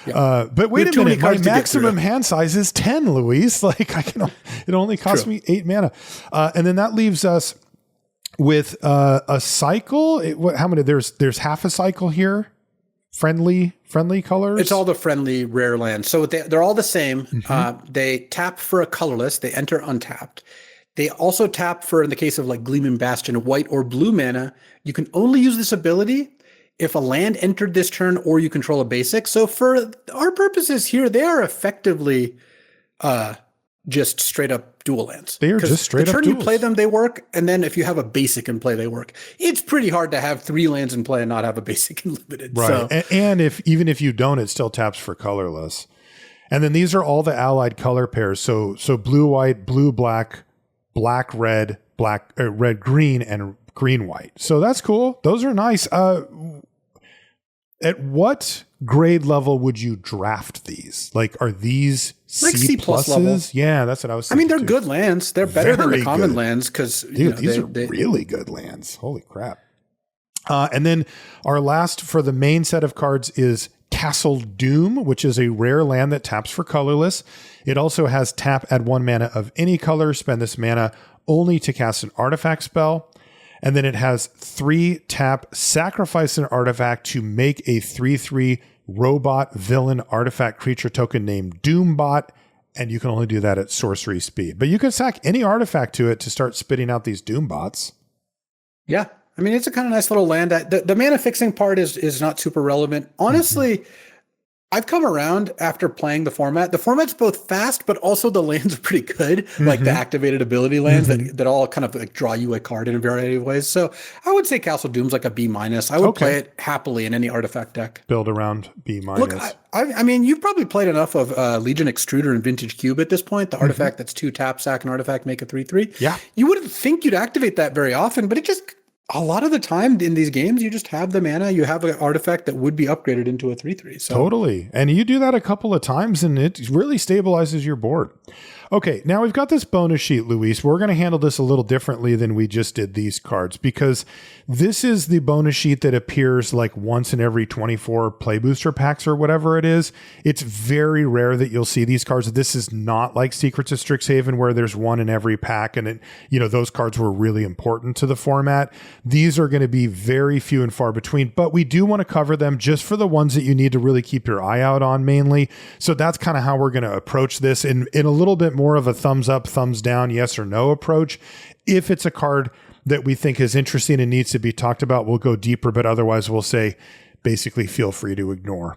Speaker 2: Yeah.
Speaker 1: But wait a minute, my maximum hand size is 10, Luis. Like it only costs me 8 mana. And then that leaves us with a cycle. How many? There's half a cycle here. Friendly colors.
Speaker 2: It's all the friendly rare lands. So they're all the same. They tap for a colorless. They enter untapped. They also tap for, in the case of like Gleaming Bastion, white or blue mana. You can only use this ability if a land entered this turn or you control a basic. So for our purposes here, they are effectively just straight up dual lands.
Speaker 1: They are just straight up duals.
Speaker 2: The turn you play them, they work. And then if you have a basic in play, they work. It's pretty hard to have 3 lands in play and not have a basic in limited.
Speaker 1: Right.
Speaker 2: So.
Speaker 1: And even if you don't, it still taps for colorless. And then these are all the allied color pairs. So blue, white, blue, black, black, red, red, green, and green, white. So that's cool. Those are nice. At what grade level would you draft these? Like, are these
Speaker 2: like C plus level?
Speaker 1: Yeah, that's what I was thinking.
Speaker 2: I mean, they're good lands. They're better than the common lands because
Speaker 1: these are really good lands. Holy crap. And then our last for the main set of cards is Castle Doom, which is a rare land that taps for colorless. It also has tap, add 1 mana of any color, spend this mana only to cast an artifact spell. And then it has 3 tap, sacrifice an artifact to make a 3/3 robot villain artifact creature token named Doombot. And you can only do that at sorcery speed. But you can sack any artifact to it to start spitting out these Doombots.
Speaker 2: Yeah. I mean, it's a kind of nice little land. The mana fixing part is not super relevant. Honestly, I've come around after playing the format. The format's both fast, but also the lands are pretty good, like the activated ability lands that all kind of like draw you a card in a variety of ways. So I would say Castle Doom's like a B-. I would play it happily in any artifact deck.
Speaker 1: Build around B-.
Speaker 2: Look, I mean, you've probably played enough of Legion Extruder and Vintage Cube at this point. The artifact that's 2 tap, sack an artifact, make a 3/3.
Speaker 1: Yeah.
Speaker 2: You wouldn't think you'd activate that very often, but it just... A lot of the time in these games, you just have the mana. You have an artifact that would be upgraded into a 3/3. So.
Speaker 1: Totally. And you do that a couple of times and it really stabilizes your board. Okay, now we've got this bonus sheet, Luis. We're going to handle this a little differently than we just did these cards because this is the bonus sheet that appears like once in every 24 play booster packs or whatever it is. It's very rare that you'll see these cards. This is not like Secrets of Strixhaven where there's one in every pack and those cards were really important to the format. These are going to be very few and far between, but we do want to cover them just for the ones that you need to really keep your eye out on mainly. So that's kind of how we're going to approach this in a little bit more of a thumbs up, thumbs down, yes or no approach. If it's a card that we think is interesting and needs to be talked about, we'll go deeper, but otherwise we'll say basically feel free to ignore.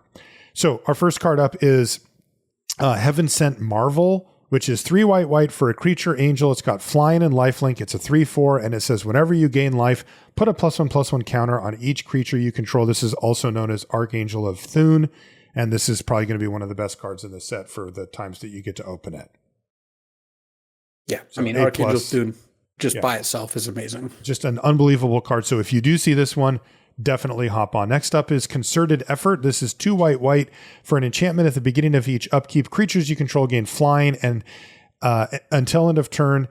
Speaker 1: So our first card up is Heaven Sent Marvel, which is 3 white for a creature angel. It's got flying and lifelink. It's a 3/4, and it says whenever you gain life, put a +1/+1 counter on each creature you control. This is also known as Archangel of Thune, and this is probably going to be one of the best cards in the set for the times that you get to open it.
Speaker 2: Yeah, so I mean, Archangel Thune just by itself is amazing.
Speaker 1: Just an unbelievable card. So if you do see this one, definitely hop on. Next up is Concerted Effort. This is 2 white for an enchantment at the beginning of each upkeep. Creatures you control gain flying and until end of turn.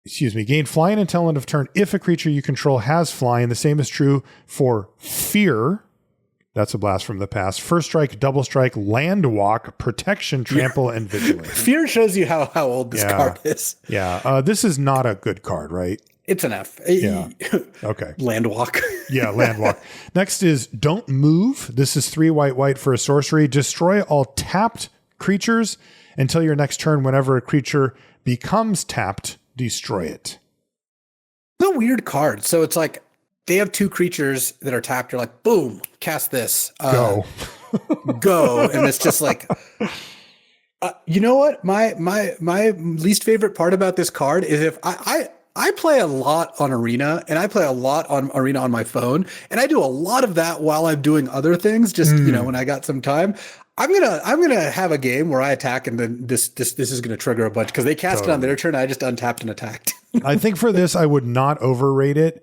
Speaker 1: Gain flying until end of turn if a creature you control has flying. The same is true for Fear. That's a blast from the past. First strike, double strike, land walk, protection, trample, and vigilance.
Speaker 2: Fear shows you how old this card is.
Speaker 1: Yeah. This is not a good card, right?
Speaker 2: It's an F.
Speaker 1: Yeah. Okay.
Speaker 2: Land walk.
Speaker 1: Yeah, land walk. Next is Don't Move. This is 3 white for a sorcery. Destroy all tapped creatures until your next turn. Whenever a creature becomes tapped, destroy it.
Speaker 2: It's a weird card. So it's like, they have 2 creatures that are tapped. You're like, boom, cast this.
Speaker 1: Go.
Speaker 2: Go. And it's just like, you know what? My least favorite part about this card is if I play a lot on Arena and I play a lot on Arena on my phone. And I do a lot of that while I'm doing other things, just, when I got some time. I'm gonna have a game where I attack and then this is gonna trigger a bunch because they cast it on their turn. I just untapped and attacked.
Speaker 1: I think for this, I would not overrate it.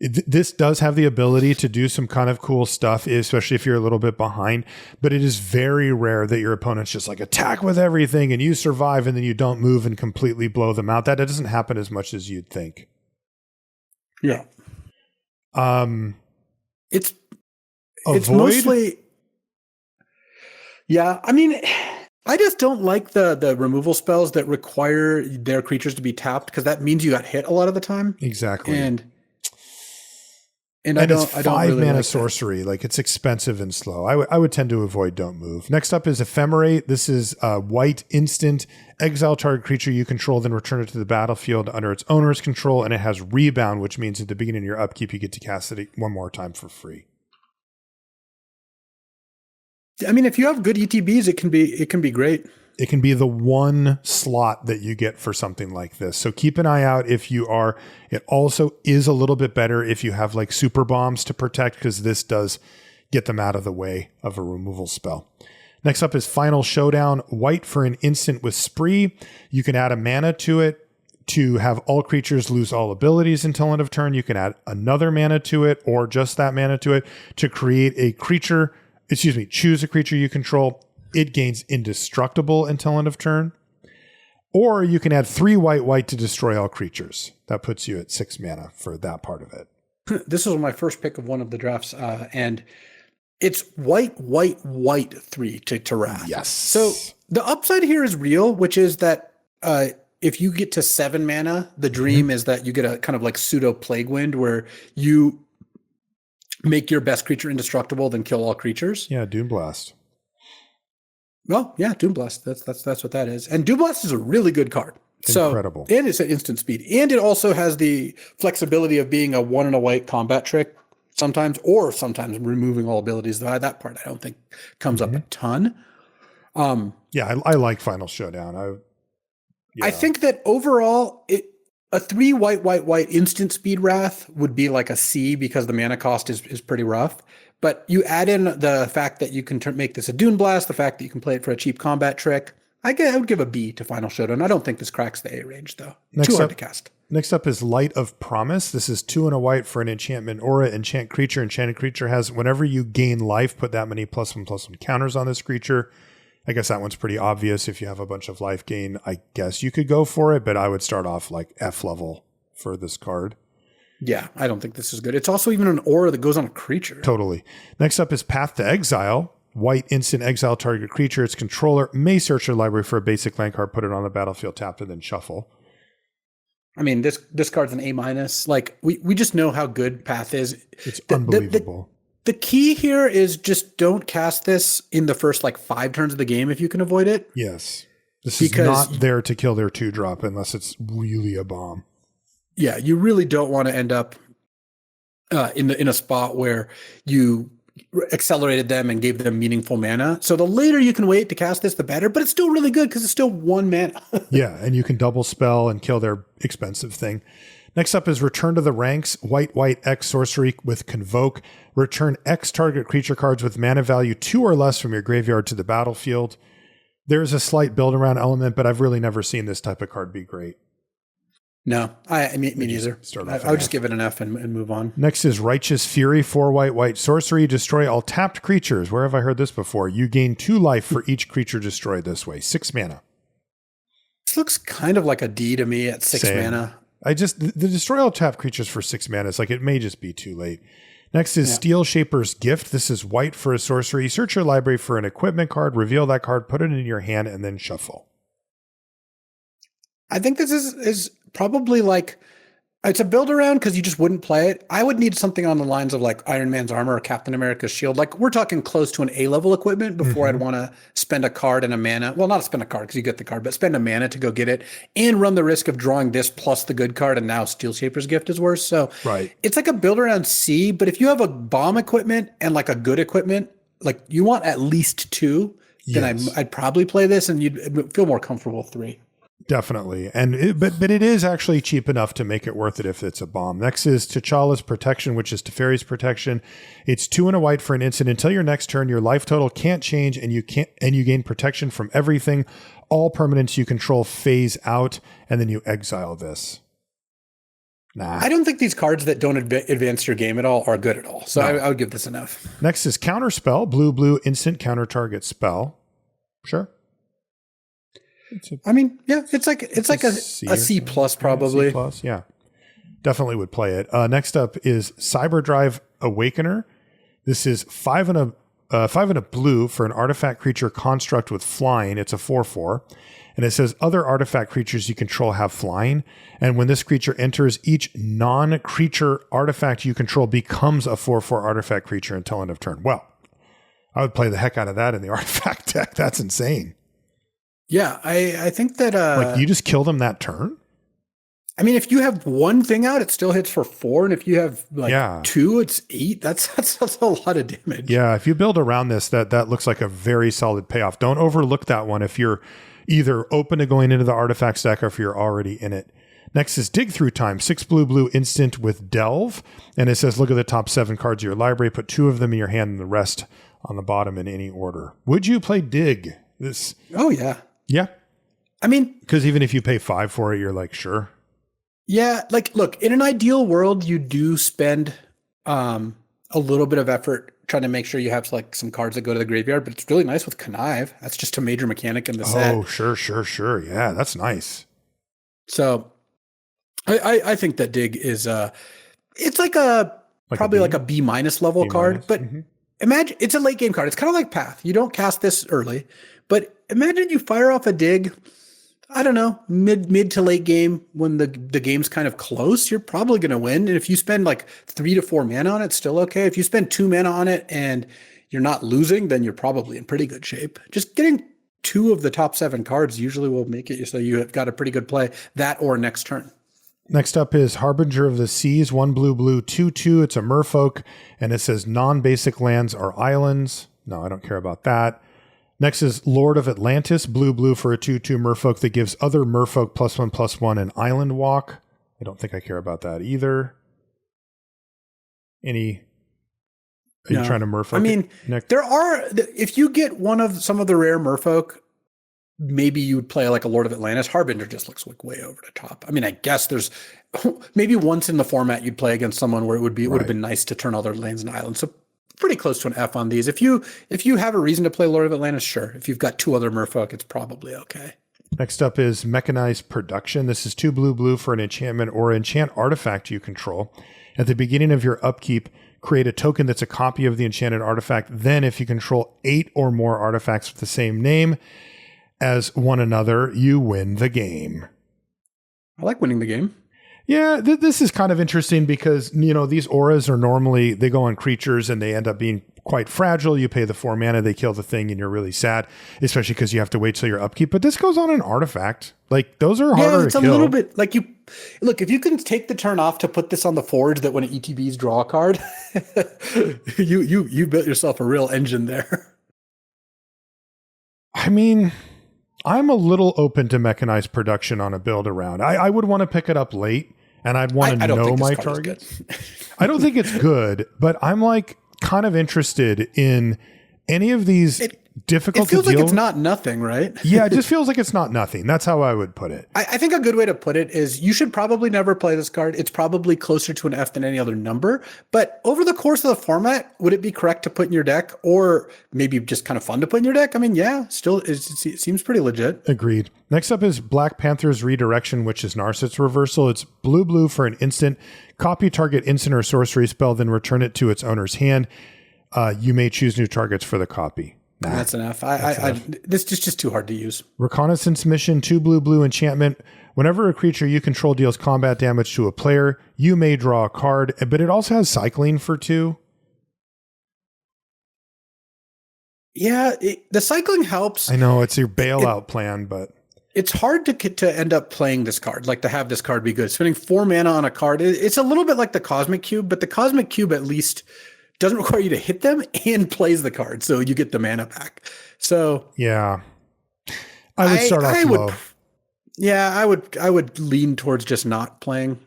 Speaker 1: This does have the ability to do some kind of cool stuff, especially if you're a little bit behind, but it is very rare that your opponents just like attack with everything and you survive and then you don't move and completely blow them out. That doesn't happen as much as you'd think.
Speaker 2: Yeah. it's
Speaker 1: Avoid?
Speaker 2: mostly. Yeah, I mean, I just don't like the removal spells that require their creatures to be tapped because that means you got hit a lot of the time.
Speaker 1: Exactly.
Speaker 2: And
Speaker 1: it's
Speaker 2: I don't
Speaker 1: five
Speaker 2: really
Speaker 1: mana
Speaker 2: like
Speaker 1: sorcery. Like it's expensive and slow. I would tend to avoid don't move. Next up is Ephemerate. This is white instant. Exile target creature you control, then return it to the battlefield under its owner's control, and it has rebound, which means at the beginning of your upkeep you get to cast it one more time for free.
Speaker 2: I mean, if you have good ETBs, it can be great.
Speaker 1: It can be the one slot that you get for something like this. So keep an eye out if you are. It also is a little bit better if you have like super bombs to protect because this does get them out of the way of a removal spell. Next up is Final Showdown. White for an instant with Spree. You can add a mana to it to have all creatures lose all abilities until end of turn. You can add another mana to it or just that mana to it to create a creature. Choose a creature you control. It gains indestructible until end of turn. Or you can add 3 white to destroy all creatures. That puts you at 6 mana for that part of it.
Speaker 2: This was my first pick of one of the drafts, and it's white 3 to wrath.
Speaker 1: Yes.
Speaker 2: So the upside here is real, which is that if you get to 7 mana, the dream is that you get a kind of like pseudo Plague Wind where you make your best creature indestructible, then kill all creatures.
Speaker 1: Yeah, Doom Blast.
Speaker 2: Well, yeah, Doom Blast. That's what that is. And Doom Blast is a really good card.
Speaker 1: Incredible.
Speaker 2: And it's at instant speed. And it also has the flexibility of being a 1 and a white combat trick sometimes, or sometimes removing all abilities. That part I don't think comes up a ton.
Speaker 1: Yeah, I like Final Showdown.
Speaker 2: I think that overall, a 3 white instant speed wrath would be like a C because the mana cost is pretty rough. But you add in the fact that you can make this a Dune Blast, the fact that you can play it for a cheap combat trick. I would give a B to Final Showdown. I don't think this cracks the A range, though. Too hard to cast.
Speaker 1: Next up is Light of Promise. This is 2 and a white for an enchantment aura. Enchant creature. Enchanted creature has, whenever you gain life, put that many +1/+1 counters on this creature. I guess that one's pretty obvious. If you have a bunch of life gain, I guess you could go for it, but I would start off like F level for this card.
Speaker 2: Yeah, I don't think this is good. It's also even an aura that goes on a creature.
Speaker 1: Totally. Next up is Path to Exile. White instant exile target creature. Its controller may search your library for a basic land card, put it on the battlefield, tap it, then shuffle.
Speaker 2: I mean, this card's an A-. Like, we just know how good Path is.
Speaker 1: It's unbelievable.
Speaker 2: The key here is just don't cast this in the first, 5 turns of the game if you can avoid it.
Speaker 1: Yes. This is not there to kill their 2-drop unless it's really a bomb.
Speaker 2: Yeah, you really don't want to end up in a spot where you accelerated them and gave them meaningful mana. So the later you can wait to cast this, the better. But it's still really good because it's still 1 mana.
Speaker 1: Yeah, and you can double spell and kill their expensive thing. Next up is Return to the Ranks. White X sorcery with Convoke. Return X target creature cards with mana value 2 or less from your graveyard to the battlefield. There's a slight build around element, but I've really never seen this type of card be great.
Speaker 2: No, me neither. I would just give it an F and move on.
Speaker 1: Next is Righteous Fury, 4 white sorcery. Destroy all tapped creatures. Where have I heard this before? You gain 2 life for each creature destroyed this way. 6 mana.
Speaker 2: This looks kind of like a D to me at 6 mana.
Speaker 1: The destroy all tapped creatures for 6 mana. It's like it may just be too late. Next is Steel Shaper's Gift. This is white for a sorcery. Search your library for an equipment card, reveal that card, put it in your hand, and then shuffle.
Speaker 2: I think this is probably it's a build around because you just wouldn't play it. I would need something on the lines of Iron Man's armor or Captain America's shield. We're talking close to an A-level equipment before I'd want to spend a card and a mana. Well, not spend a card because you get the card, but spend a mana to go get it and run the risk of drawing this plus the good card, and now Steel Shaper's Gift is worse. So it's like a build around C, but if you have a bomb equipment and a good equipment, you want at least 2, then I'd probably play this and you'd feel more comfortable with 3.
Speaker 1: Definitely. But it is actually cheap enough to make it worth it if it's a bomb. Next is T'Challa's Protection, which is Teferi's Protection. It's 2 and a white for an instant. Until your next turn, your life total can't change and you gain protection from everything. All permanents you control phase out, and then you exile this. Nah.
Speaker 2: I don't think these cards that don't advance your game at all are good at all. So I would give this an F.
Speaker 1: Next is Counterspell, blue instant counter target spell. Sure.
Speaker 2: It's like a C plus probably.
Speaker 1: C plus, yeah. Definitely would play it. Next up is Cyberdrive Awakener. This is 5 and a blue for an artifact creature construct with flying. It's a 4/4. And it says other artifact creatures you control have flying. And when this creature enters, each non-creature artifact you control becomes a 4/4 artifact creature until end of turn. Well, I would play the heck out of that in the artifact deck. That's insane.
Speaker 2: Yeah, I think that...
Speaker 1: like, you just kill them that turn?
Speaker 2: I mean, if you have one thing out, it still hits for 4. And if you have two, it's 8. That's a lot of damage.
Speaker 1: Yeah, if you build around this, that looks like a very solid payoff. Don't overlook that one if you're either open to going into the artifact stack or if you're already in it. Next is Dig Through Time, 6 blue instant with Delve. And it says, look at the top 7 cards of your library, put 2 of them in your hand and the rest on the bottom in any order. Would you play Dig? This?
Speaker 2: Oh, yeah.
Speaker 1: Yeah.
Speaker 2: I mean,
Speaker 1: because even if you pay 5 for it, you're like, sure.
Speaker 2: Yeah. Like, look, in an ideal world, you do spend a little bit of effort trying to make sure you have like some cards that go to the graveyard, but it's really nice with Connive. That's just a major mechanic in the set.
Speaker 1: Oh, sure. Yeah, that's nice.
Speaker 2: So I think that Dig is it's like probably like a B- level card, but imagine it's a late game card. It's kind of like Path. You don't cast this early, but imagine you fire off a Dig, I don't know, mid to late game when the game's kind of close, you're probably going to win. And if you spend like 3 to 4 mana on it, still okay. If you spend 2 mana on it and you're not losing, then you're probably in pretty good shape. Just getting 2 of the top 7 cards usually will make it so you have got a pretty good play that or next turn.
Speaker 1: Next up is Harbinger of the Seas, 1 blue, 2/2. It's a merfolk, and it says non-basic lands are islands. No, I don't care about that. Next is Lord of Atlantis, blue for a 2/2 merfolk that gives other merfolk +1/+1 an island walk. I don't think I care about that either. Are you trying to merfolk?
Speaker 2: I mean, there are, if you get some of the rare merfolk, maybe you would play like a Lord of Atlantis. Harbinger just looks like way over the top. I mean, I guess there's maybe once in the format you'd play against someone where it would have been nice to turn all their lands into islands. So pretty close to an F on these. If you have a reason to play Lord of Atlantis, sure. If you've got 2 other merfolk, it's probably okay.
Speaker 1: Next up is Mechanized Production. This is 2 blue for an enchantment or enchant artifact you control. At the beginning of your upkeep, create a token that's a copy of the enchanted artifact. Then if you control 8 or more artifacts with the same name as one another, you win the game.
Speaker 2: I like winning the game.
Speaker 1: Yeah, this is kind of interesting because, these auras are normally, they go on creatures and they end up being quite fragile. You pay the 4 mana, they kill the thing, and you're really sad, especially because you have to wait till your upkeep. But this goes on an artifact. Like, those are harder to kill. Yeah, it's a little bit like look, if you can take the turn off to put this on the forge that when ETBs draw a card, you built yourself a real engine there. I mean, I'm a little open to mechanized production on a build around. I would want to pick it up late, and I'd want to know my targets. I don't think it's good, but I'm like kind of interested in any of these difficult. It feels like it's not nothing, right? Yeah, it just feels like it's not nothing. That's how I would put it.
Speaker 2: I think a good way to put it is you should probably never play this card. It's probably closer to an F than any other number. But over the course of the format, would it be correct to put in your deck, or maybe just kind of fun to put in your deck? I mean, yeah, still, it seems pretty legit.
Speaker 1: Agreed. Next up is Black Panther's Redirection, which is Narset's Reversal. It's blue for an instant. Copy target instant or sorcery spell, then return it to its owner's hand. You may choose new targets for the copy. Nah,
Speaker 2: that's enough. This is just too hard to use.
Speaker 1: Reconnaissance Mission, 2 blue enchantment. Whenever a creature you control deals combat damage to a player, you may draw a card, but it also has cycling for 2.
Speaker 2: Yeah, the cycling helps.
Speaker 1: I know it's your bailout plan, but
Speaker 2: it's hard to end up playing this card, like to have this card be good. Spending 4 mana on a card, it's a little bit like the Cosmic Cube, but the Cosmic Cube at least doesn't require you to hit them and plays the card, so you get the mana back. So
Speaker 1: yeah, I would start off low.
Speaker 2: Yeah, I would lean towards just not playing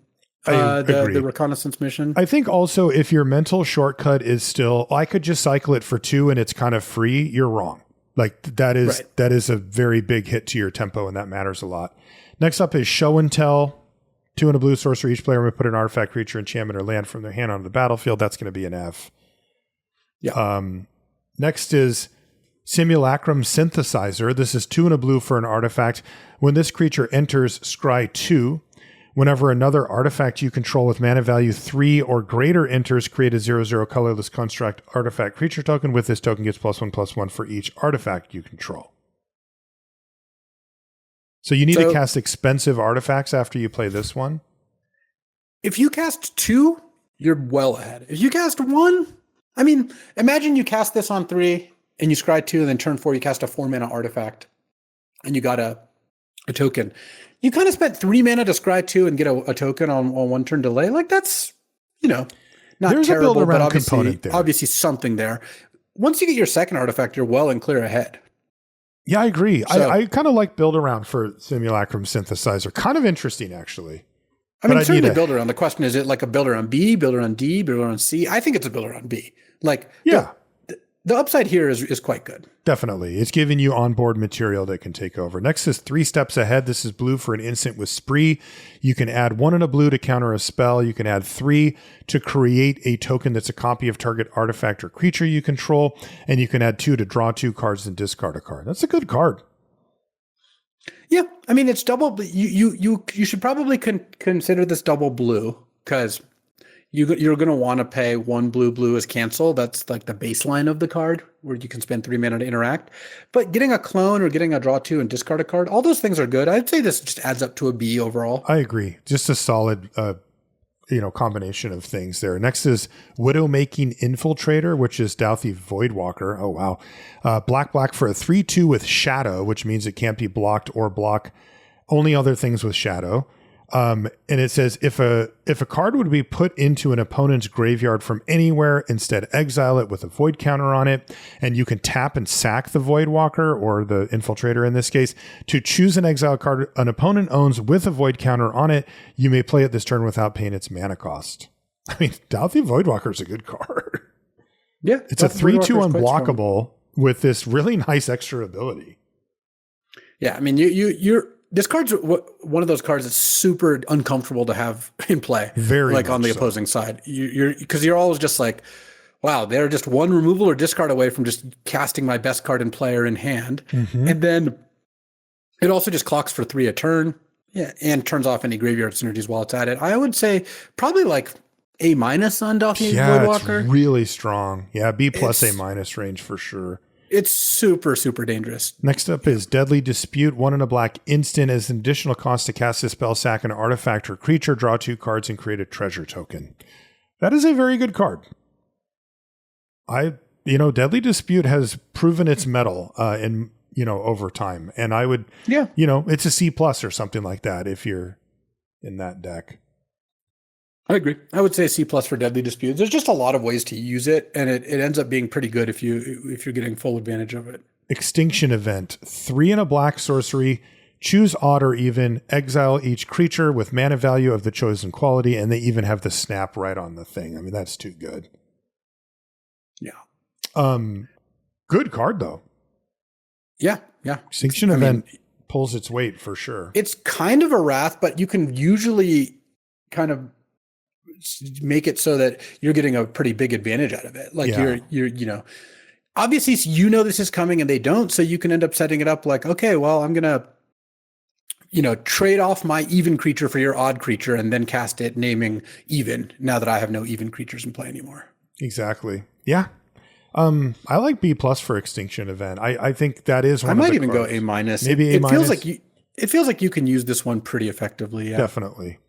Speaker 2: the Reconnaissance Mission.
Speaker 1: I think also if your mental shortcut is still, I could just cycle it for 2 and it's kind of free, you're wrong. Like that is a very big hit to your tempo, and that matters a lot. Next up is Show and Tell. 2 and a blue sorcery. Each player may put an artifact, creature, enchantment, or land from their hand onto the battlefield. That's going to be an F.
Speaker 2: Yeah.
Speaker 1: Next is Simulacrum Synthesizer. This is 2 and a blue for an artifact. When this creature enters, scry 2. Whenever another artifact you control with mana value 3 or greater enters, create a 0/0 colorless construct artifact creature token. With this token gets +1/+1 for each artifact you control. So you need to cast expensive artifacts after you play this one?
Speaker 2: If you cast 2, you're well ahead. If you cast 1, I mean, imagine you cast this on 3 and you scry 2, and then turn 4 you cast a 4 mana artifact and you got a token. You kind of spent 3 mana to scry 2 and get a token on 1 turn delay. Like that's, not
Speaker 1: There's
Speaker 2: terrible,
Speaker 1: a build around
Speaker 2: but
Speaker 1: component there.
Speaker 2: Obviously something there. Once you get your second artifact, you're well and clear ahead.
Speaker 1: Yeah, I agree.
Speaker 2: So,
Speaker 1: I kind of like build around for Simulacrum Synthesizer. Kind of interesting, actually.
Speaker 2: I mean, certainly build around. The question is it like a builder on B, builder on D, builder on C? I think it's a builder on B. Like,
Speaker 1: yeah.
Speaker 2: The upside here is quite good.
Speaker 1: Definitely. It's giving you onboard material that can take over. Next is 3 steps ahead. This is blue for an instant with Spree. You can add 1 in a blue to counter a spell. You can add 3 to create a token that's a copy of target artifact or creature you control. And you can add 2 to draw 2 cards and discard a card. That's a good card.
Speaker 2: Yeah. I mean, it's double. You should probably consider this double blue because you're going to want to pay 1 blue as cancel. That's like the baseline of the card where you can spend 3 mana to interact. But getting a clone or getting a draw 2 and discard a card, all those things are good. I'd say this just adds up to a B overall. I
Speaker 1: agree. Just a solid, combination of things there. Next is Widowmaking Infiltrator, which is Douthie Voidwalker. Oh, wow. Black for a 3/2 with Shadow, which means it can't be blocked or block only other things with Shadow. And it says if a card would be put into an opponent's graveyard from anywhere, instead exile it with a void counter on it, and you can tap and sack the Voidwalker or the Infiltrator in this case to choose an exile card an opponent owns with a void counter on it. You may play it this turn without paying its mana cost. I mean, Douthie Voidwalker is a good card.
Speaker 2: Yeah,
Speaker 1: it's a 3/2 unblockable with this really nice extra ability.
Speaker 2: Yeah, I mean you're. This card's one of those cards that's super uncomfortable to have in play.
Speaker 1: Very
Speaker 2: like on the opposing side. You're always just like, wow, they're just 1 removal or discard away from just casting my best card in play or in hand. Mm-hmm. And then it also just clocks for 3 a turn. Yeah, and turns off any graveyard synergies while it's at it. I would say probably like A- on Douthie Voidwalker.
Speaker 1: It's really strong. Yeah, B+ A- range for sure.
Speaker 2: It's super, super dangerous.
Speaker 1: Next up is Deadly Dispute. 1 in a black instant as an additional cost to cast a spell, sack an artifact or creature, draw 2 cards, and create a treasure token. That is a very good card. Deadly Dispute has proven its mettle over time. And I would, it's a C+ or something like that if you're in that deck.
Speaker 2: I agree. I would say C+ for Deadly Dispute. There's just a lot of ways to use it, and it ends up being pretty good if you're getting full advantage of it.
Speaker 1: Extinction Event. 3 in a black sorcery. Choose odd or even. Exile each creature with mana value of the chosen quality, and they even have the snap right on the thing. I mean, that's too good.
Speaker 2: Yeah.
Speaker 1: Good card though.
Speaker 2: Yeah.
Speaker 1: Extinction Event pulls its weight for sure.
Speaker 2: It's kind of a wrath, but you can usually kind of make it so that you're getting a pretty big advantage out of it. Like you're obviously this is coming and they don't, so you can end up setting it up like, okay, well, I'm going to, trade off my even creature for your odd creature and then cast it naming even now that I have no even creatures in play anymore.
Speaker 1: Exactly. Yeah. I like B+ for Extinction Event. I think that is one of the
Speaker 2: I might even
Speaker 1: cards.
Speaker 2: go A-.
Speaker 1: Maybe A-.
Speaker 2: It feels like you can use this one pretty effectively. Yeah.
Speaker 1: Definitely.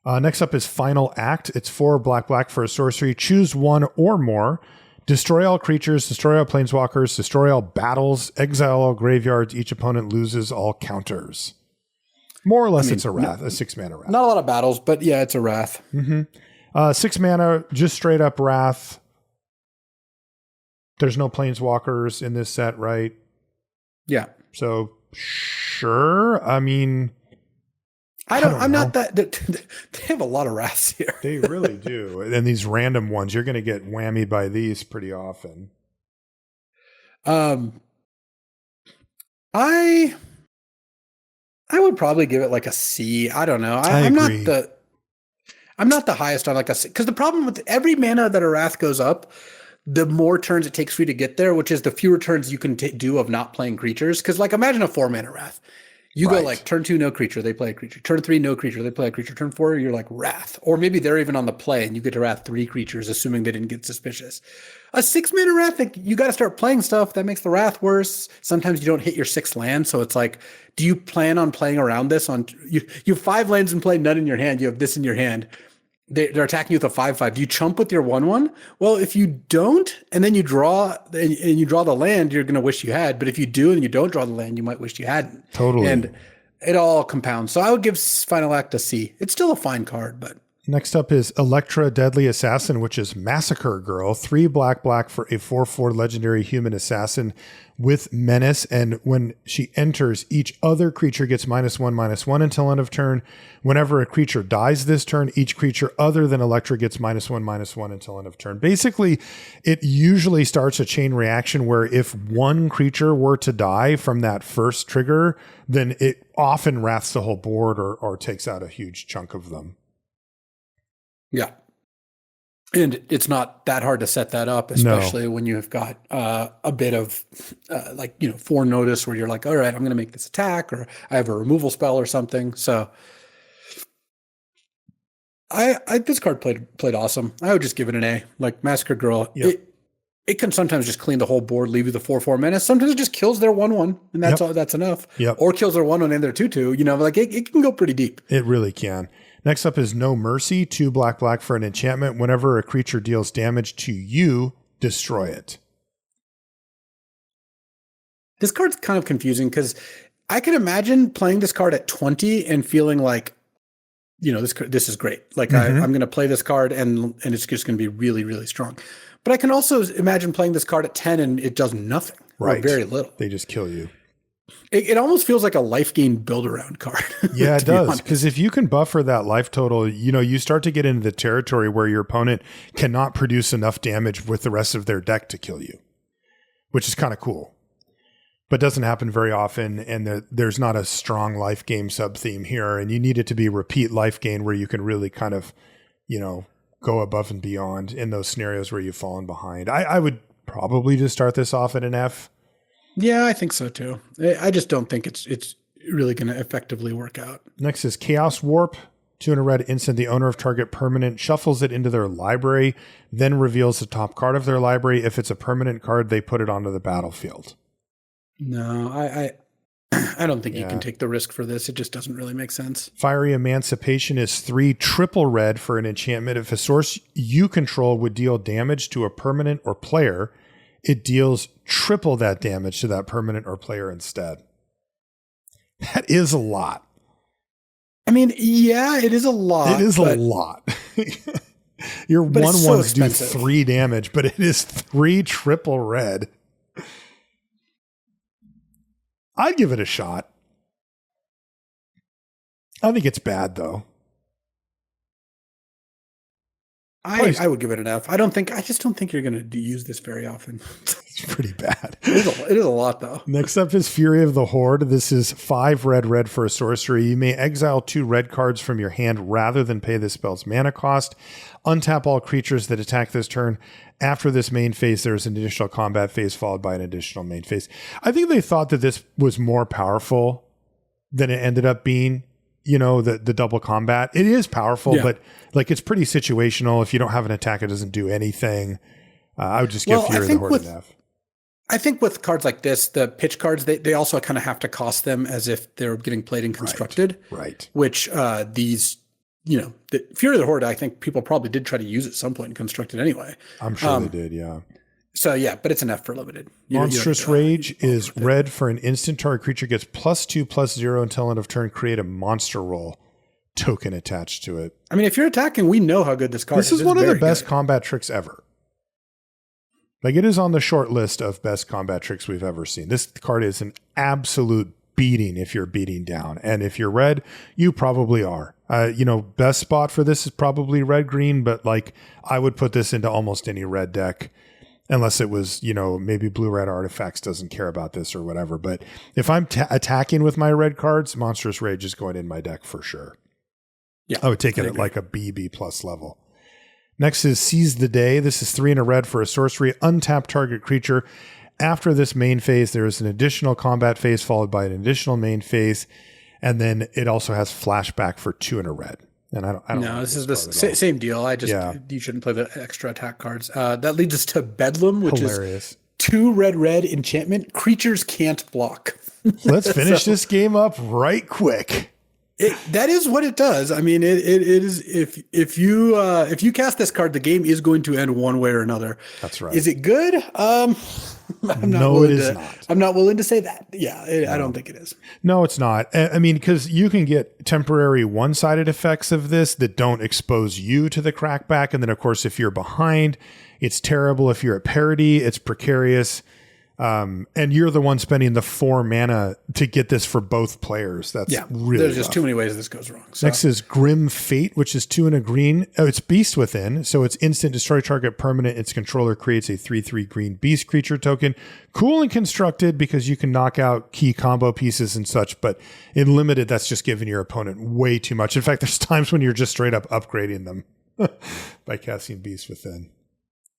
Speaker 1: Next up is Final Act. It's 4 black for a sorcery. Choose 1 or more. Destroy all creatures, destroy all planeswalkers, destroy all battles, exile all graveyards. Each opponent loses all counters. More or less, it's a wrath, a 6 mana wrath.
Speaker 2: Not a lot of battles, but yeah, it's a wrath.
Speaker 1: Mm-hmm. 6 mana, just straight up wrath. There's no planeswalkers in this set, right?
Speaker 2: Yeah.
Speaker 1: So, sure. I mean...
Speaker 2: I'm not that. They have a lot of wraths here.
Speaker 1: They really do. And these random ones, you're going to get whammied by these pretty often.
Speaker 2: I would probably give it like a C. I don't know. I'm not the highest on like a C, because the problem with every mana that a wrath goes up, the more turns it takes for you to get there, which is the fewer turns you can do of not playing creatures. Because like imagine a 4 mana wrath. You go
Speaker 1: Right.
Speaker 2: like turn 2, no creature, they play a creature. Turn 3, no creature, they play a creature. Turn 4, you're like Wrath. Or maybe they're even on the play and you get to Wrath 3 creatures, assuming they didn't get suspicious. A 6-mana Wrath, like, you got to start playing stuff that makes the Wrath worse. Sometimes you don't hit your 6th land. So it's like, do you plan on playing around this? You have 5 lands and play none in your hand. You have this in your hand. They're attacking you with a 5/5. Do you chump with your 1/1? Well, if you don't, and then you draw and you draw the land, you're going to wish you had. But if you do and you don't draw the land, you might wish you hadn't.
Speaker 1: Totally.
Speaker 2: And it all compounds. So I would give Final Act a C. It's still a fine card, but
Speaker 1: Next up is Electra, Deadly Assassin, which is Massacre Girl. 3 black for a 4/4 legendary human assassin with menace. And when she enters, each other creature gets -1/-1 until end of turn. Whenever a creature dies this turn, each creature other than Electra gets -1/-1 until end of turn. Basically, it usually starts a chain reaction where if one creature were to die from that first trigger, then it often wraths the whole board or takes out a huge chunk of them.
Speaker 2: yeah. And it's not that hard to set that up, especially when you've got a bit of 4 notice where you're like, all right, I'm going to make this attack, or I have a removal spell or something. So this card played awesome. I would just give it an A. Like Massacre Girl,
Speaker 1: Yep.
Speaker 2: it can sometimes just clean the whole board, leave you the 4/4 menace. Sometimes it just kills their 1/1, and that's all. That's enough.
Speaker 1: Yep.
Speaker 2: Or kills their 1/1 and their 2/2. It can go pretty deep.
Speaker 1: It really can. Next up is No Mercy, 2 black for an enchantment. Whenever a creature deals damage to you, destroy it.
Speaker 2: This card's kind of confusing because I can imagine playing this card at 20 and feeling like, this is great. Like I'm going to play this card and it's just going to be really, really strong. But I can also imagine playing this card at 10 and it does nothing.
Speaker 1: Right.
Speaker 2: Or very little.
Speaker 1: They just kill you.
Speaker 2: It almost feels like a life gain build around card.
Speaker 1: Yeah, it does. Because if you can buffer that life total, you start to get into the territory where your opponent cannot produce enough damage with the rest of their deck to kill you, which is kind of cool. But doesn't happen very often, and there's not a strong life game sub-theme here, and you need it to be repeat life gain where you can really kind of, go above and beyond in those scenarios where you've fallen behind. I would probably just start this off at an F.
Speaker 2: Yeah, I think so too. I just don't think it's really going to effectively work out.
Speaker 1: Next is Chaos Warp. 2 in a red instant. The owner of target permanent shuffles it into their library, then reveals the top card of their library. If it's a permanent card, they put it onto the battlefield.
Speaker 2: No, I don't think you can take the risk for this. It just doesn't really make sense.
Speaker 1: Fiery Emancipation is 3 triple red for an enchantment. If a source you control would deal damage to a permanent or player, it deals triple that damage to that permanent or player instead. That is a lot.
Speaker 2: I mean, yeah, it is a lot.
Speaker 1: It is a lot. Your 1/1s do 3 damage, but it is 3 triple red. I'd give it a shot. I think it's bad though.
Speaker 2: I would give it an F. I just don't think you're going to use this very often.
Speaker 1: It's pretty bad.
Speaker 2: It is a lot though.
Speaker 1: Next up is Fury of the Horde. This is 5 red for a sorcery. You may exile 2 red cards from your hand rather than pay the spell's mana cost. Untap all creatures that attack this turn. After this main phase, there's an additional combat phase followed by an additional main phase. I think they thought that this was more powerful than it ended up being. The double combat. It is powerful, but it's pretty situational. If you don't have an attack, it doesn't do anything. I would just give Fury of the Horde an F.
Speaker 2: I think with cards like this, the pitch cards, they also kind of have to cost them as if they're getting played and constructed.
Speaker 1: Right.
Speaker 2: Which these, the Fury of the Horde, I think people probably did try to use at some point and construct it anyway.
Speaker 1: I'm sure they did, yeah.
Speaker 2: So yeah, but it's an F for limited.
Speaker 1: Monstrous Rage is red for an instant. Target creature gets +2/+0 until end of turn. Create a monster roll token attached to it.
Speaker 2: I mean, if you're attacking, we know how good this card is.
Speaker 1: This is one of the best combat tricks ever. It is on the short list of best combat tricks we've ever seen. This card is an absolute beating if you're beating down. And if you're red, you probably are. Best spot for this is probably red-green, but I would put this into almost any red deck. Unless it was, maybe blue-red artifacts doesn't care about this or whatever. But if I'm attacking with my red cards, Monstrous Rage is going in my deck for sure.
Speaker 2: Yeah,
Speaker 1: I would take it at a B+ level. Next is Seize the Day. This is 3 in a red for a sorcery. Untap target creature. after this main phase, there is an additional combat phase followed by an additional main phase. And then it also has flashback for 2 in a red. And I don't
Speaker 2: No, this is the same deal. You shouldn't play the extra attack cards. That leads us to Bedlam, which is 2 red enchantment. Creatures can't block.
Speaker 1: Let's finish this game up right quick.
Speaker 2: That is what it does. I mean, it is. If you cast this card, the game is going to end one way or another.
Speaker 1: That's right.
Speaker 2: Is it good? I'm not willing to say that. Yeah, I don't think it is.
Speaker 1: No, it's not. I mean, because you can get temporary one-sided effects of this that don't expose you to the crackback. And then, of course, if you're behind, it's terrible. If you're at parity, it's precarious. And you're the one spending the 4 mana to get this for both players. That's really
Speaker 2: there's just too many ways this goes wrong. So.
Speaker 1: Next is Grim Fate, which is 2 and a green. Oh, it's Beast Within. So it's instant destroy target permanent. Its controller creates a 3/3 green beast creature token. Cool and constructed because you can knock out key combo pieces and such. But in limited, that's just giving your opponent way too much. In fact, there's times when you're just straight up upgrading them by casting Beast Within.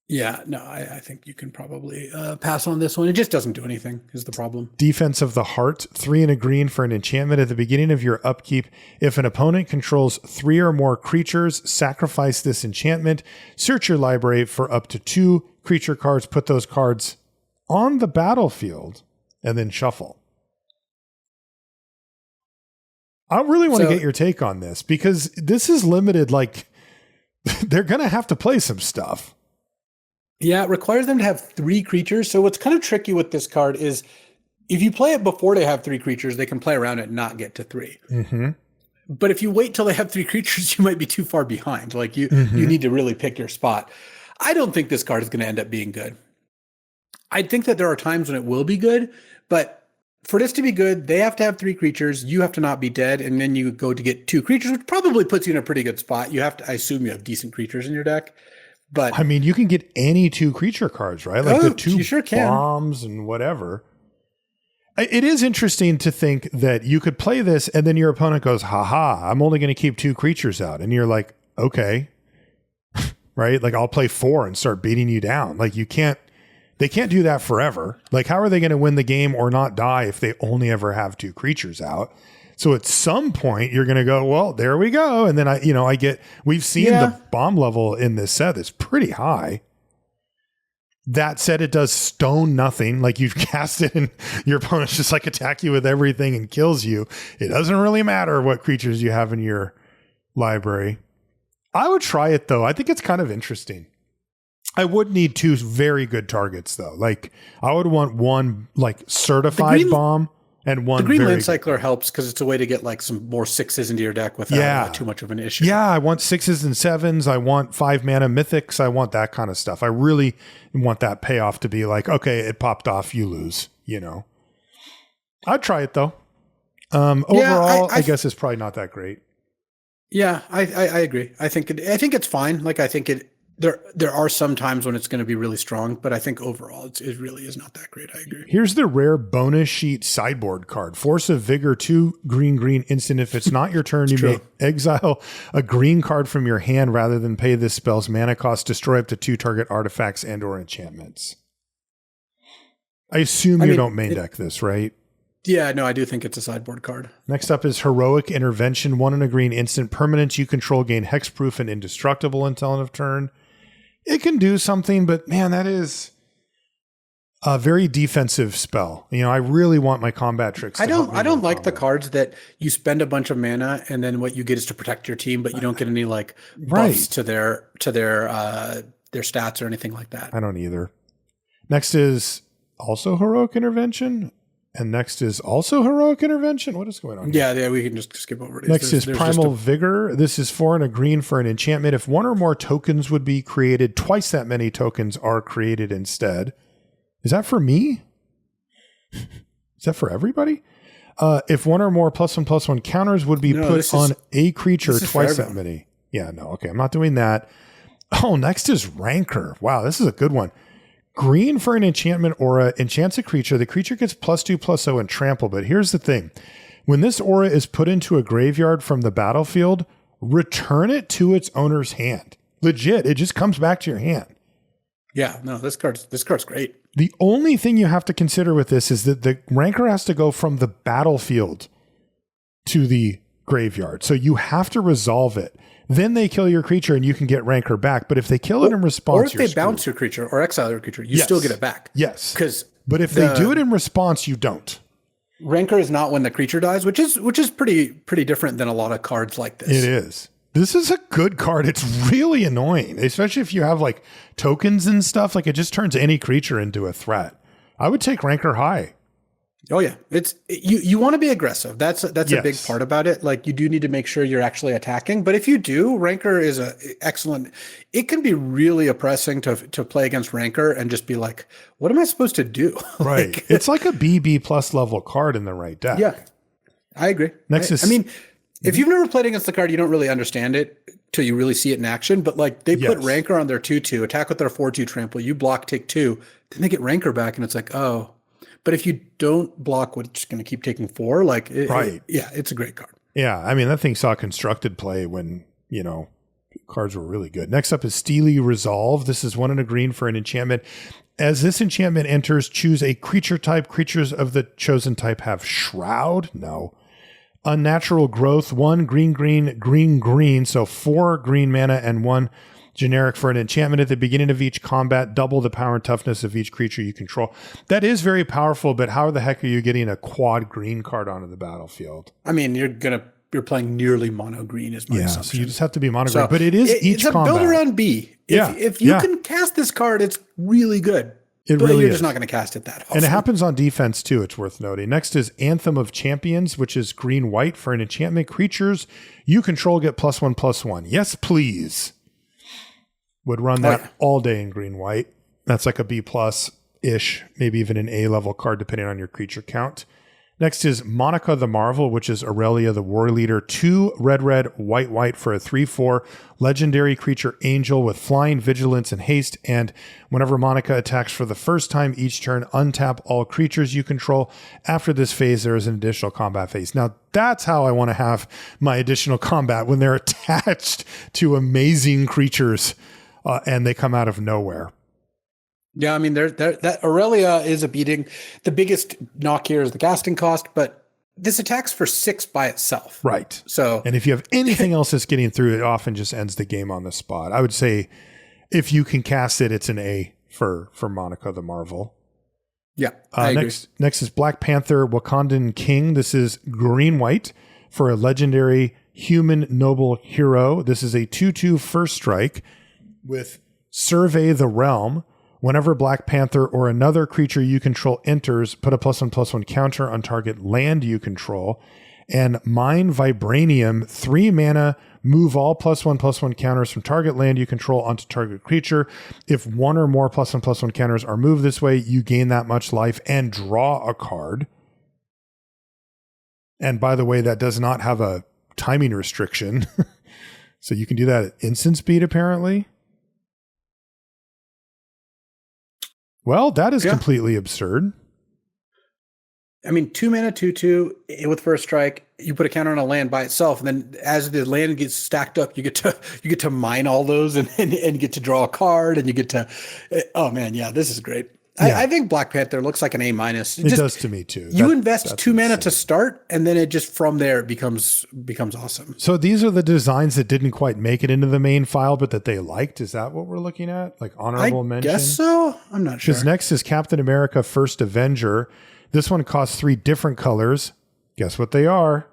Speaker 2: Yeah, no, I think you can probably pass on this one. It just doesn't do anything is the problem.
Speaker 1: Defense of the Heart, 3 and a green for an enchantment at the beginning of your upkeep. If an opponent controls 3 or more creatures, sacrifice this enchantment. Search your library for up to 2 creature cards. Put those cards on the battlefield and then shuffle. I really want to get your take on this because this is limited. Like they're going to have to play some stuff.
Speaker 2: Yeah, it requires them to have 3 creatures. So what's kind of tricky with this card is if you play it before they have 3 creatures, they can play around it and not get to 3. Mm-hmm. But if you wait till they have 3 creatures, you might be too far behind. Like you need to really pick your spot. I don't think this card is going to end up being good. I think that there are times when it will be good, but for this to be good, they have to have 3 creatures. You have to not be dead, and then you go to get 2 creatures, which probably puts you in a pretty good spot. You have to, I assume you have decent creatures in your deck. But
Speaker 1: I mean, you can get any 2 creature cards, right? Like the 2
Speaker 2: you sure can.
Speaker 1: bombs and whatever. It is interesting to think that you could play this and then your opponent goes, haha, I'm only going to keep 2 creatures out. And you're like, okay, right? Like I'll play 4 and start beating you down. Like they can't do that forever. Like how are they going to win the game or not die if they only ever have 2 creatures out? So at some point you're going to go, well, there we go. And then we've seen the bomb level in this set is pretty high. That said, it does stone nothing. Like you've cast it and your opponent's just like attack you with everything and kills you. It doesn't really matter what creatures you have in your library. I would try it though. I think it's kind of interesting. I would need 2 very good targets though. Like I would want 1 like certified bomb. And 1
Speaker 2: the green land cycler helps because it's a way to get like some more 6s into your deck without too much of an issue.
Speaker 1: Yeah, I want 6s and 7s. I want 5 mana mythics. I want that kind of stuff. I really want that payoff to be like, okay, it popped off, you lose. I'd try it though. Overall, I guess it's probably not that great.
Speaker 2: Yeah, I agree. I think it's fine. Like I think there are some times when it's going to be really strong, but I think overall it really is not that great. I agree.
Speaker 1: Here's the rare bonus sheet sideboard card. Force of Vigor, 2 green instant. If it's not your turn, you may exile a green card from your hand rather than pay this spell's mana cost. Destroy up to 2 target artifacts and or enchantments. I assume you don't main deck this, right?
Speaker 2: Yeah, no, I do think it's a sideboard card.
Speaker 1: Next up is Heroic Intervention, 1 and a green instant. Permanents you control gain hexproof and indestructible until end of turn. It can do something, but man, that is a very defensive spell. I really want my combat tricks.
Speaker 2: I don't like the cards that you spend a bunch of mana and then what you get is to protect your team, but you don't get any like buffs to their stats or anything like that.
Speaker 1: I don't either. Next is also Heroic Intervention. And next is also Heroic Intervention. What is going on here?
Speaker 2: Yeah, we can just skip over it.
Speaker 1: Next is Primal Vigor. This is 4 and a green for an enchantment. If 1 or more tokens would be created, twice that many tokens are created instead. Is that for me? Is that for everybody? If 1 or more +1/+1 counters would be put on a creature, twice that many. Yeah, no, okay, I'm not doing that. Oh, next is Rancor. Wow, this is a good one. Green for an enchantment aura enchants a creature. The creature gets +2/+0 and trample. But here's the thing. When this aura is put into a graveyard from the battlefield, return it to its owner's hand. Legit. It just comes back to your hand.
Speaker 2: Yeah, no, this card's great.
Speaker 1: The only thing you have to consider with this is that the Rancor has to go from the battlefield to the graveyard. So you have to resolve it. Then they kill your creature and you can get Rancor back. But if they kill it in response,
Speaker 2: or if they bounce your creature or exile your creature, you still get it back.
Speaker 1: Yes. But if they do it in response, you don't.
Speaker 2: Rancor is not when the creature dies, which is pretty different than a lot of cards like this.
Speaker 1: It is. This is a good card. It's really annoying, especially if you have like tokens and stuff. Like it just turns any creature into a threat. I would take Rancor high.
Speaker 2: Oh yeah, it's you want to be aggressive. That's a big part about it. Like you do need to make sure you're actually attacking. But if you do, Rancor is a excellent. It can be really oppressing to play against Rancor and just be like, what am I supposed to do?
Speaker 1: Right.
Speaker 2: Like,
Speaker 1: it's like a BB plus level card in the right deck.
Speaker 2: Yeah, I agree. I mean, if you've never played against the card, you don't really understand it till you really see it in action. But like they put Rancor on their 2/2, attack with their 4/2 trample. You block, take 2, then they get Rancor back, and it's like, oh. But if you don't block what's going to keep taking 4, like, it's a great card.
Speaker 1: Yeah, I mean, that thing saw constructed play when, cards were really good. Next up is Steely Resolve. This is 1 and a green for an enchantment. As this enchantment enters, choose a creature type. Creatures of the chosen type have Shroud. No. Unnatural Growth, 1 green, green, green, green. So 4 green mana and 1 generic for an enchantment. At the beginning of each combat, double the power and toughness of each creature you control. That is very powerful, but how the heck are you getting a quad green card onto the battlefield?
Speaker 2: I mean, you're playing nearly mono green is my assumption.
Speaker 1: So you just have to be mono green, but it's a
Speaker 2: build around B. If you can cast this card, it's really good. You're just not going to cast it that often.
Speaker 1: And it happens on defense too, it's worth noting. Next is Anthem of Champions, which is green-white for an enchantment. Creatures you control get +1/+1. Yes, please. Would run that all day in green-white. That's like a B+-ish, maybe even an A-level card, depending on your creature count. Next is Monica the Marvel, which is Aurelia the War Leader. 2 red, white for a 3/4 legendary creature angel with flying, vigilance, and haste. And whenever Monica attacks for the first time each turn, untap all creatures you control. After this phase, there is an additional combat phase. Now, that's how I want to have my additional combat, when they're attached to amazing creatures and they come out of nowhere.
Speaker 2: Yeah, I mean, that Aurelia is a beating. The biggest knock here is the casting cost, but this attacks for 6 by itself.
Speaker 1: Right.
Speaker 2: So,
Speaker 1: and if you have anything else that's getting through, it often just ends the game on the spot. I would say if you can cast it, it's an A for Monica the Marvel.
Speaker 2: Yeah, I agree.
Speaker 1: Next is Black Panther Wakandan King. This is green-white for a legendary human noble hero. This is a 2/2 first strike with Survey the Realm. Whenever Black Panther or another creature you control enters, put a +1/+1 counter on target land you control. And Mine Vibranium, 3 mana, move all +1/+1 counters from target land you control onto target creature. If 1 or more +1/+1 counters are moved this way, you gain that much life and draw a card. And by the way, that does not have a timing restriction. So you can do that at instant speed, apparently. Well, that is completely absurd.
Speaker 2: I mean, 2 mana, 2/2 with first strike. You put a counter on a land by itself, and then as the land gets stacked up, you get to mine all those and get to draw a card, and you get to. Oh man, yeah, this is great. Yeah. I think Black Panther looks like an A-.
Speaker 1: It does to me too.
Speaker 2: You invest 2 mana to start, and then it just from there it becomes awesome.
Speaker 1: So these are the designs that didn't quite make it into the main file, but that they liked. Is that what we're looking at? Like honorable mention? I
Speaker 2: guess so. I'm not sure.
Speaker 1: Because next is Captain America First Avenger. This one costs 3 different colors. Guess what they are?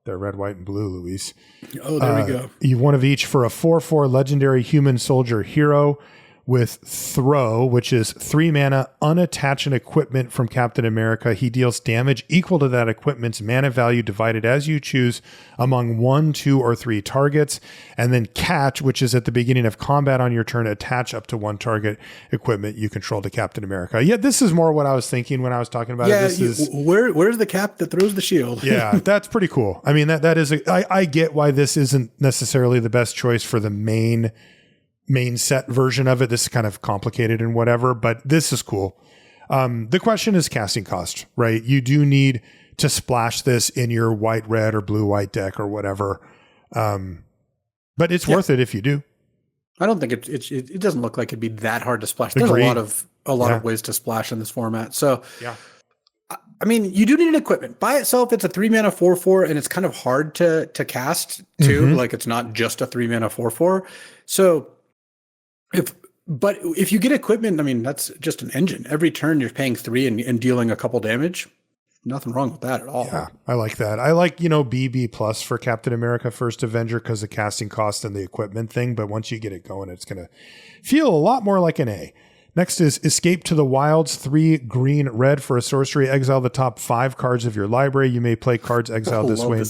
Speaker 1: They're red, white, and blue, Luis.
Speaker 2: Oh, there we go.
Speaker 1: You one of each for a 4/4 legendary human soldier hero with Throw, which is 3 mana, unattach an equipment from Captain America. He deals damage equal to that equipment's mana value divided as you choose among 1, 2, or 3 targets. And then Catch, which is at the beginning of combat on your turn, attach up to 1 target equipment you control to Captain America. Yeah, this is more what I was thinking when I was talking about it.
Speaker 2: Where's the cap that throws the shield?
Speaker 1: Yeah, that's pretty cool. I mean, that is, I get why this isn't necessarily the best choice for the main set version of it. This is kind of complicated and whatever, but this is cool. The question is casting cost, right? You do need to splash this in your white, red, or blue, white deck or whatever. But it's worth it if you do.
Speaker 2: I don't think it doesn't look like it'd be that hard to splash. There's a lot of a lot of ways to splash in this format. So,
Speaker 1: yeah.
Speaker 2: I mean, you do need an equipment. By itself, it's a 3-mana 4/4, and it's kind of hard to cast too.
Speaker 1: Mm-hmm.
Speaker 2: Like, it's not just a 3-mana 4/4. So, if you get equipment, I mean, that's just an engine. Every turn, you're paying 3 and dealing a couple damage. Nothing wrong with that at all.
Speaker 1: Yeah, I like that. I like, BB plus for Captain America First Avenger because of casting cost and the equipment thing. But once you get it going, it's going to feel a lot more like an A. Next is Escape to the Wilds, 3 green red for a sorcery. Exile the top 5 cards of your library. You may play cards exiled this way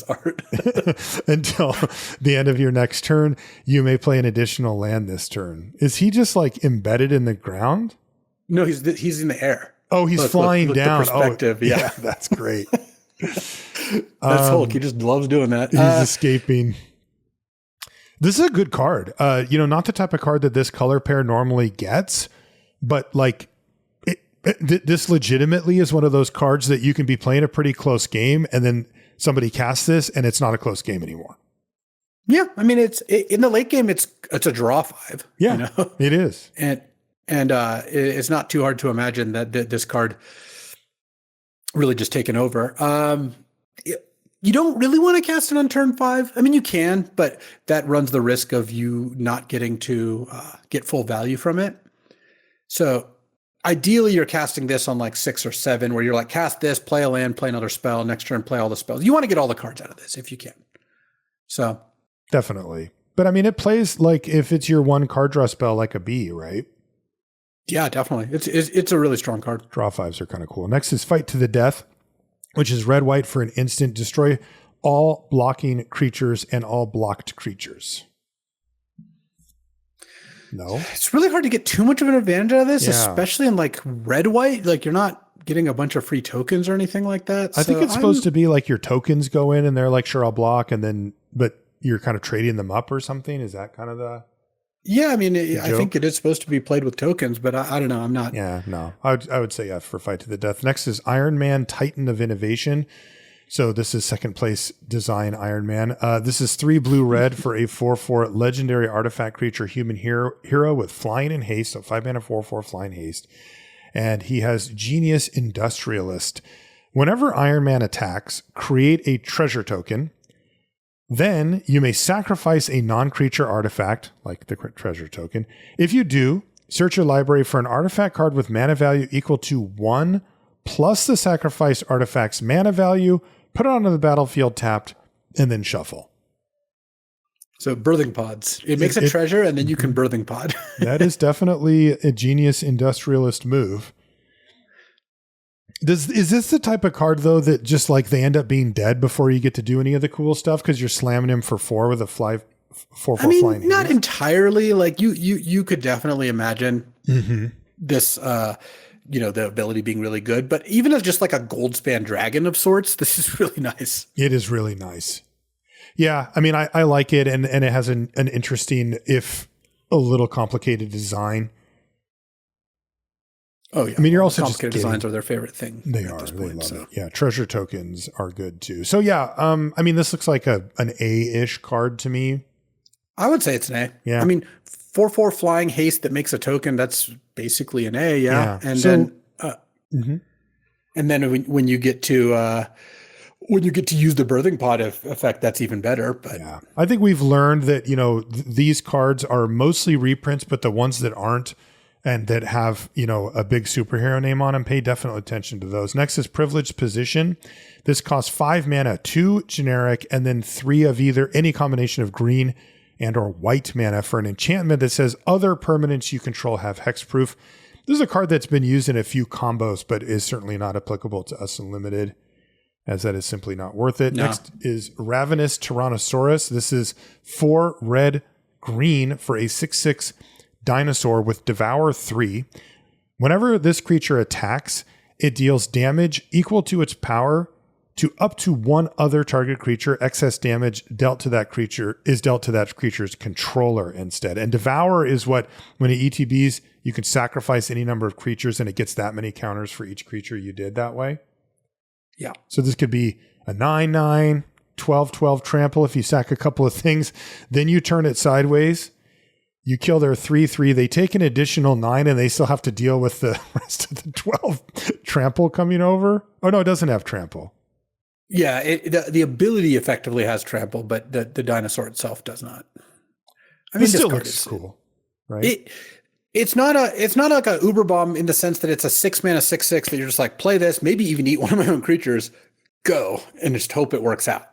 Speaker 1: until the end of your next turn. You may play an additional land this turn. Is he just like embedded in the ground?
Speaker 2: No, he's in the air.
Speaker 1: Oh, he's flying down.
Speaker 2: The perspective,
Speaker 1: yeah, that's great.
Speaker 2: That's Hulk. He just loves doing that.
Speaker 1: He's escaping. This is a good card. Not the type of card that this color pair normally gets, but like this legitimately is one of those cards that you can be playing a pretty close game and then somebody casts this and it's not a close game anymore.
Speaker 2: Yeah, I mean, it's in the late game. It's a draw 5.
Speaker 1: Yeah, it is.
Speaker 2: And it's not too hard to imagine that this card really just taken over. You don't really want to cast it on turn 5. I mean, you can, but that runs the risk of you not getting to get full value from it. So ideally, you're casting this on like 6 or 7, where you're like, cast this, play a land, play another spell, next turn, play all the spells. You want to get all the cards out of this if you can. So
Speaker 1: definitely. But I mean, it plays like if it's your 1 card draw spell, like a B, right?
Speaker 2: Yeah, definitely. It's a really strong card.
Speaker 1: Draw 5s are kind of cool. Next is Fight to the Death, which is red-white for an instant. Destroy all blocking creatures and all blocked creatures. No.
Speaker 2: It's really hard to get too much of an advantage out of this, especially in like red-white. Like, you're not getting a bunch of free tokens or anything like that.
Speaker 1: I think it's supposed to be like your tokens go in and they're like, sure, I'll block. But you're kind of trading them up or something. Is that kind of the...
Speaker 2: Yeah, I mean, I think it is supposed to be played with tokens, but I don't know. I'm not.
Speaker 1: Yeah, no. I would say F for Fight to the Death. Next is Iron Man, Titan of Innovation. So this is second place design Iron Man. This is 3 blue-red for a 4/4 legendary artifact creature human hero with flying and haste. So 5 mana 4/4 flying haste. And he has Genius Industrialist. Whenever Iron Man attacks, create a treasure token. Then you may sacrifice a non-creature artifact, like the treasure token. If you do, search your library for an artifact card with mana value equal to 1 plus the sacrificed artifact's mana value, put it onto the battlefield tapped, and then shuffle.
Speaker 2: So birthing pods. It makes a treasure, and then you can birthing pod.
Speaker 1: That is definitely a Genius Industrialist move. Is this the type of card, though, that just like they end up being dead before you get to do any of the cool stuff because you're slamming him for 4 with a 4/4 flying?
Speaker 2: Not entirely. Like you could definitely imagine this, the ability being really good. But even as just like a Goldspan dragon of sorts, this is really nice.
Speaker 1: It is really nice. Yeah, I mean, I like it, and it has an interesting, if a little complicated design.
Speaker 2: Oh yeah,
Speaker 1: I mean, you're also
Speaker 2: complicated
Speaker 1: just
Speaker 2: designs are their favorite thing.
Speaker 1: They are. They love it. Yeah, treasure tokens are good too. So yeah, I mean, this looks like an A-ish card to me.
Speaker 2: I would say it's an A.
Speaker 1: Yeah.
Speaker 2: I mean, 4/4 flying haste that makes a token. That's basically an A. Yeah. And then when you get to use the birthing pod effect, that's even better. But
Speaker 1: yeah, I think we've learned that these cards are mostly reprints, but the ones that aren't, and that have, a big superhero name on them, pay definite attention to those. Next is Privileged Position. This costs 5 mana, 2 generic, and then 3 of either any combination of green and or white mana for an enchantment that says other permanents you control have hexproof. This is a card that's been used in a few combos, but is certainly not applicable to us Unlimited, as that is simply not worth it. No. Next is Ravenous Tyrannosaurus. This is 4 red, green for a 6/6 dinosaur with Devour 3. Whenever this creature attacks, it deals damage equal to its power to up to 1 other target creature. Excess damage dealt to that creature is dealt to that creature's controller instead. And Devour is what, when it ETBs, you can sacrifice any number of creatures and it gets that many counters for each creature you did that way.
Speaker 2: Yeah.
Speaker 1: So this could be a 9/9, 12/12 trample if you sack a couple of things. Then you turn it sideways. You kill their 3/3. They take an additional 9, and they still have to deal with the rest of the 12 trample coming over. Oh no, it doesn't have trample.
Speaker 2: Yeah, the ability effectively has trample, but the dinosaur itself does not. I mean,
Speaker 1: it still looks cool, right?
Speaker 2: It's not like a Uber bomb in the sense that it's a 6-mana 6/6 that you're just like, play this, maybe even eat one of my own creatures, go, and just hope it works out.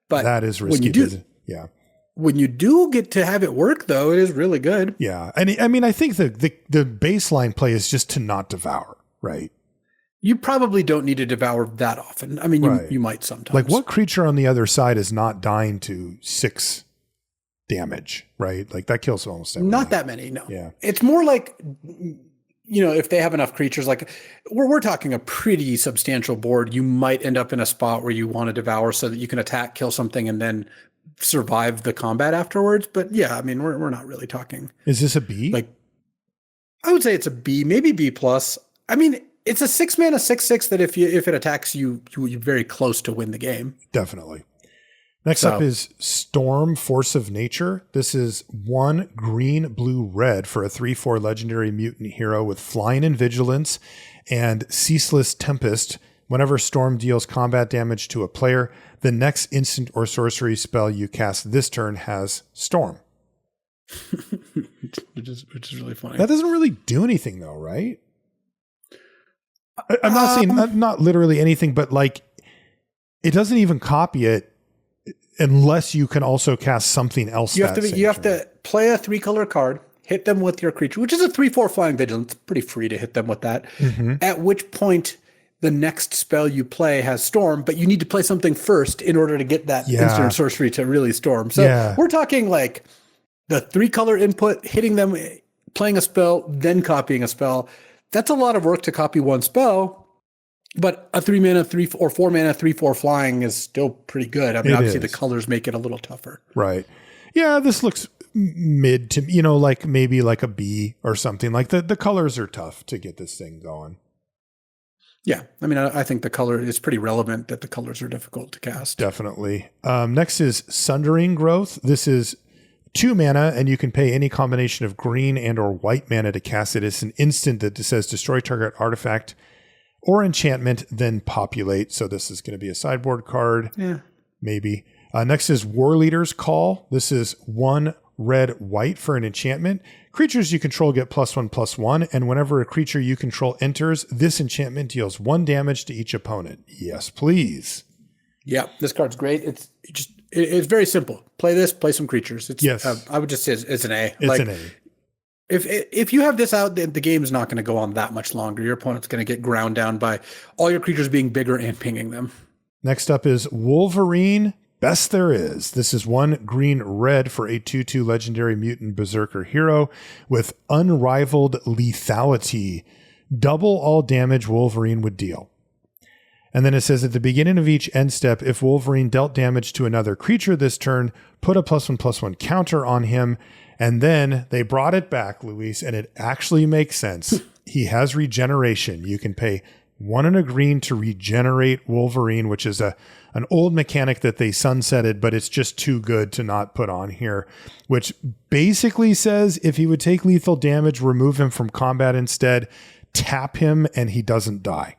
Speaker 2: But
Speaker 1: that is risky. Yeah.
Speaker 2: When you do get to have it work, though, it is really good.
Speaker 1: Yeah. And I mean, I think the baseline play is just to not devour, right?
Speaker 2: You probably don't need to devour that often. I mean, you might sometimes.
Speaker 1: Like, what creature on the other side is not dying to 6 damage, right? Like, that kills almost everything.
Speaker 2: Not that many, no.
Speaker 1: Yeah.
Speaker 2: It's more like, if they have enough creatures, like we're talking a pretty substantial board, you might end up in a spot where you want to devour so that you can attack, kill something, and then survive the combat afterwards. But yeah, I mean, we're not really talking.
Speaker 1: Is this a B?
Speaker 2: Like, I would say it's a B, maybe B plus. I mean, it's a 6-mana 6/6 that if it attacks you, you're very close to win the game.
Speaker 1: Definitely. Next up is Storm, Force of Nature. This is 1 green, blue, red for a 3/4 legendary mutant hero with flying and vigilance and ceaseless tempest. Whenever Storm deals combat damage to a player, the next instant or sorcery spell you cast this turn has Storm.
Speaker 2: which is really funny.
Speaker 1: That doesn't really do anything though, right? I'm not saying not literally anything, but like it doesn't even copy it unless you can also cast something else.
Speaker 2: You have to play a 3-color card, hit them with your creature, which is a 3/4 flying vigilance. Pretty free to hit them with that. Mm-hmm. At which point the next spell you play has Storm, but you need to play something first in order to get that instant or sorcery to really Storm. So we're talking like the 3-color input, hitting them, playing a spell, then copying a spell. That's a lot of work to copy one spell, but a 3-mana 3 or 4-mana 3/4 flying is still pretty good. I mean, obviously the colors make it a little tougher.
Speaker 1: Right. Yeah, this looks mid to, like maybe like a B or something. Like the colors are tough to get this thing going.
Speaker 2: Yeah. I mean, I think the color is pretty relevant that the colors are difficult to cast.
Speaker 1: Definitely. Next is Sundering Growth. This is 2 mana, and you can pay any combination of green and or white mana to cast it. It's an instant that says destroy target artifact or enchantment, then populate. So this is going to be a sideboard card. Yeah. Maybe. Next is War Leader's Call. This is 1 red, white for an enchantment. Creatures you control get +1/+1, and whenever a creature you control enters, this enchantment deals 1 damage to each opponent. Yes, please.
Speaker 2: Yeah, this card's great. It's very simple. Play this, play some creatures.
Speaker 1: Yes.
Speaker 2: I would just say it's an A.
Speaker 1: It's an A.
Speaker 2: If you have this out, the game is not going to go on that much longer. Your opponent's going to get ground down by all your creatures being bigger and pinging them. Next
Speaker 1: up is Wolverine, Best There Is. This is 1 green red for a 2/2 legendary mutant berserker hero with unrivaled lethality. Double all damage Wolverine would deal. And then it says at the beginning of each end step, if Wolverine dealt damage to another creature this turn, put a +1/+1 counter on him. And then they brought it back, Luis, and it actually makes sense. He has regeneration. You can pay 1 and a green to regenerate Wolverine, which is an old mechanic that they sunsetted, but it's just too good to not put on here, which basically says if he would take lethal damage, remove him from combat instead, tap him, and he doesn't die.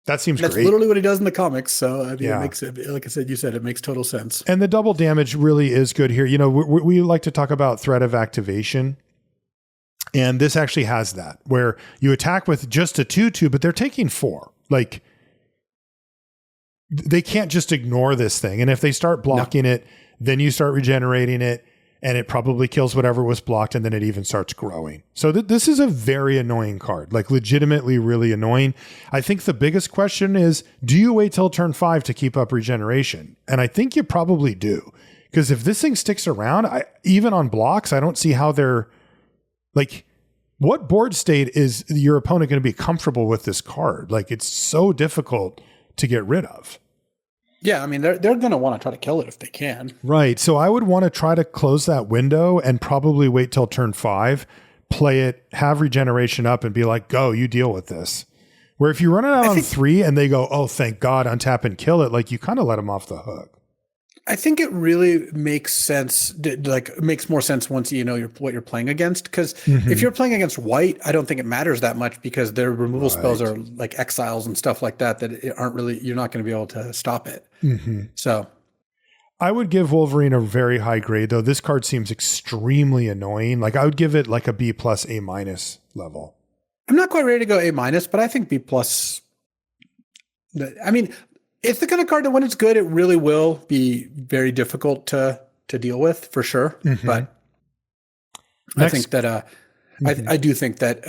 Speaker 1: That seems great. That's
Speaker 2: literally what he does in the comics. So I mean, it makes it, like I said, it makes total sense.
Speaker 1: And the double damage really is good here. We like to talk about threat of activation. And this actually has that, where you attack with just a 2/2, but they're taking 4. Like, they can't just ignore this thing. And if they start blocking it, then you start regenerating it, and it probably kills whatever was blocked, and then it even starts growing. So this is a very annoying card, like legitimately really annoying. I think the biggest question is, do you wait till turn 5 to keep up regeneration? And I think you probably do. Because if this thing sticks around, even on blocks, I don't see how they're... Like, what board state is your opponent going to be comfortable with this card? Like, it's so difficult to get rid of.
Speaker 2: Yeah, I mean, they're going to want to try to kill it if they can.
Speaker 1: Right. So I would want to try to close that window and probably wait till turn 5, play it, have regeneration up, and be like, go, you deal with this. Where if you run it out on 3 and they go, oh, thank God, untap and kill it, like, you kind of let them off the hook.
Speaker 2: I think it really makes sense. Like, it makes more sense once you know what you're playing against. Because if you're playing against white, I don't think it matters that much because their removal spells are like exiles and stuff like that aren't really. You're not going to be able to stop it. So,
Speaker 1: I would give Wolverine a very high grade, though. This card seems extremely annoying. Like, I would give it like a B plus, A minus level.
Speaker 2: I'm not quite ready to go A minus, but I think B plus. I mean, it's the kind of card that when it's good, it really will be very difficult to deal with for sure. But I think that I do think that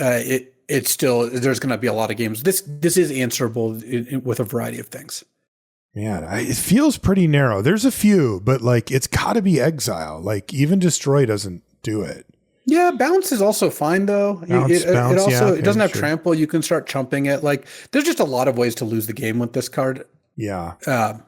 Speaker 2: it's still, there's going to be a lot of games. This is answerable with a variety of things.
Speaker 1: Man, it feels pretty narrow. There's a few, but like it's got to be Exile. Like even Destroy doesn't do it.
Speaker 2: Yeah, Bounce is also fine though. It doesn't have trample. You can start chumping it. Like there's just a lot of ways to lose the game with this card.
Speaker 1: Yeah.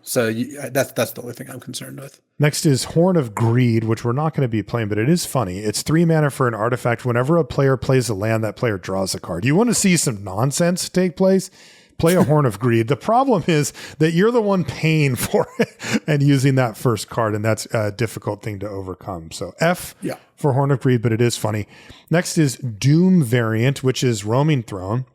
Speaker 2: So that's the only thing I'm concerned with.
Speaker 1: Next is Horn of Greed, which we're not going to be playing, but it is funny. It's 3 mana for an artifact. Whenever a player plays a land, that player draws a card. You want to see some nonsense take place? Play a Horn of Greed. The problem is that you're the one paying for it and using that first card, and that's a difficult thing to overcome. So F for Horn of Greed, but it is funny. Next is Doom variant, which is Roaming Throne.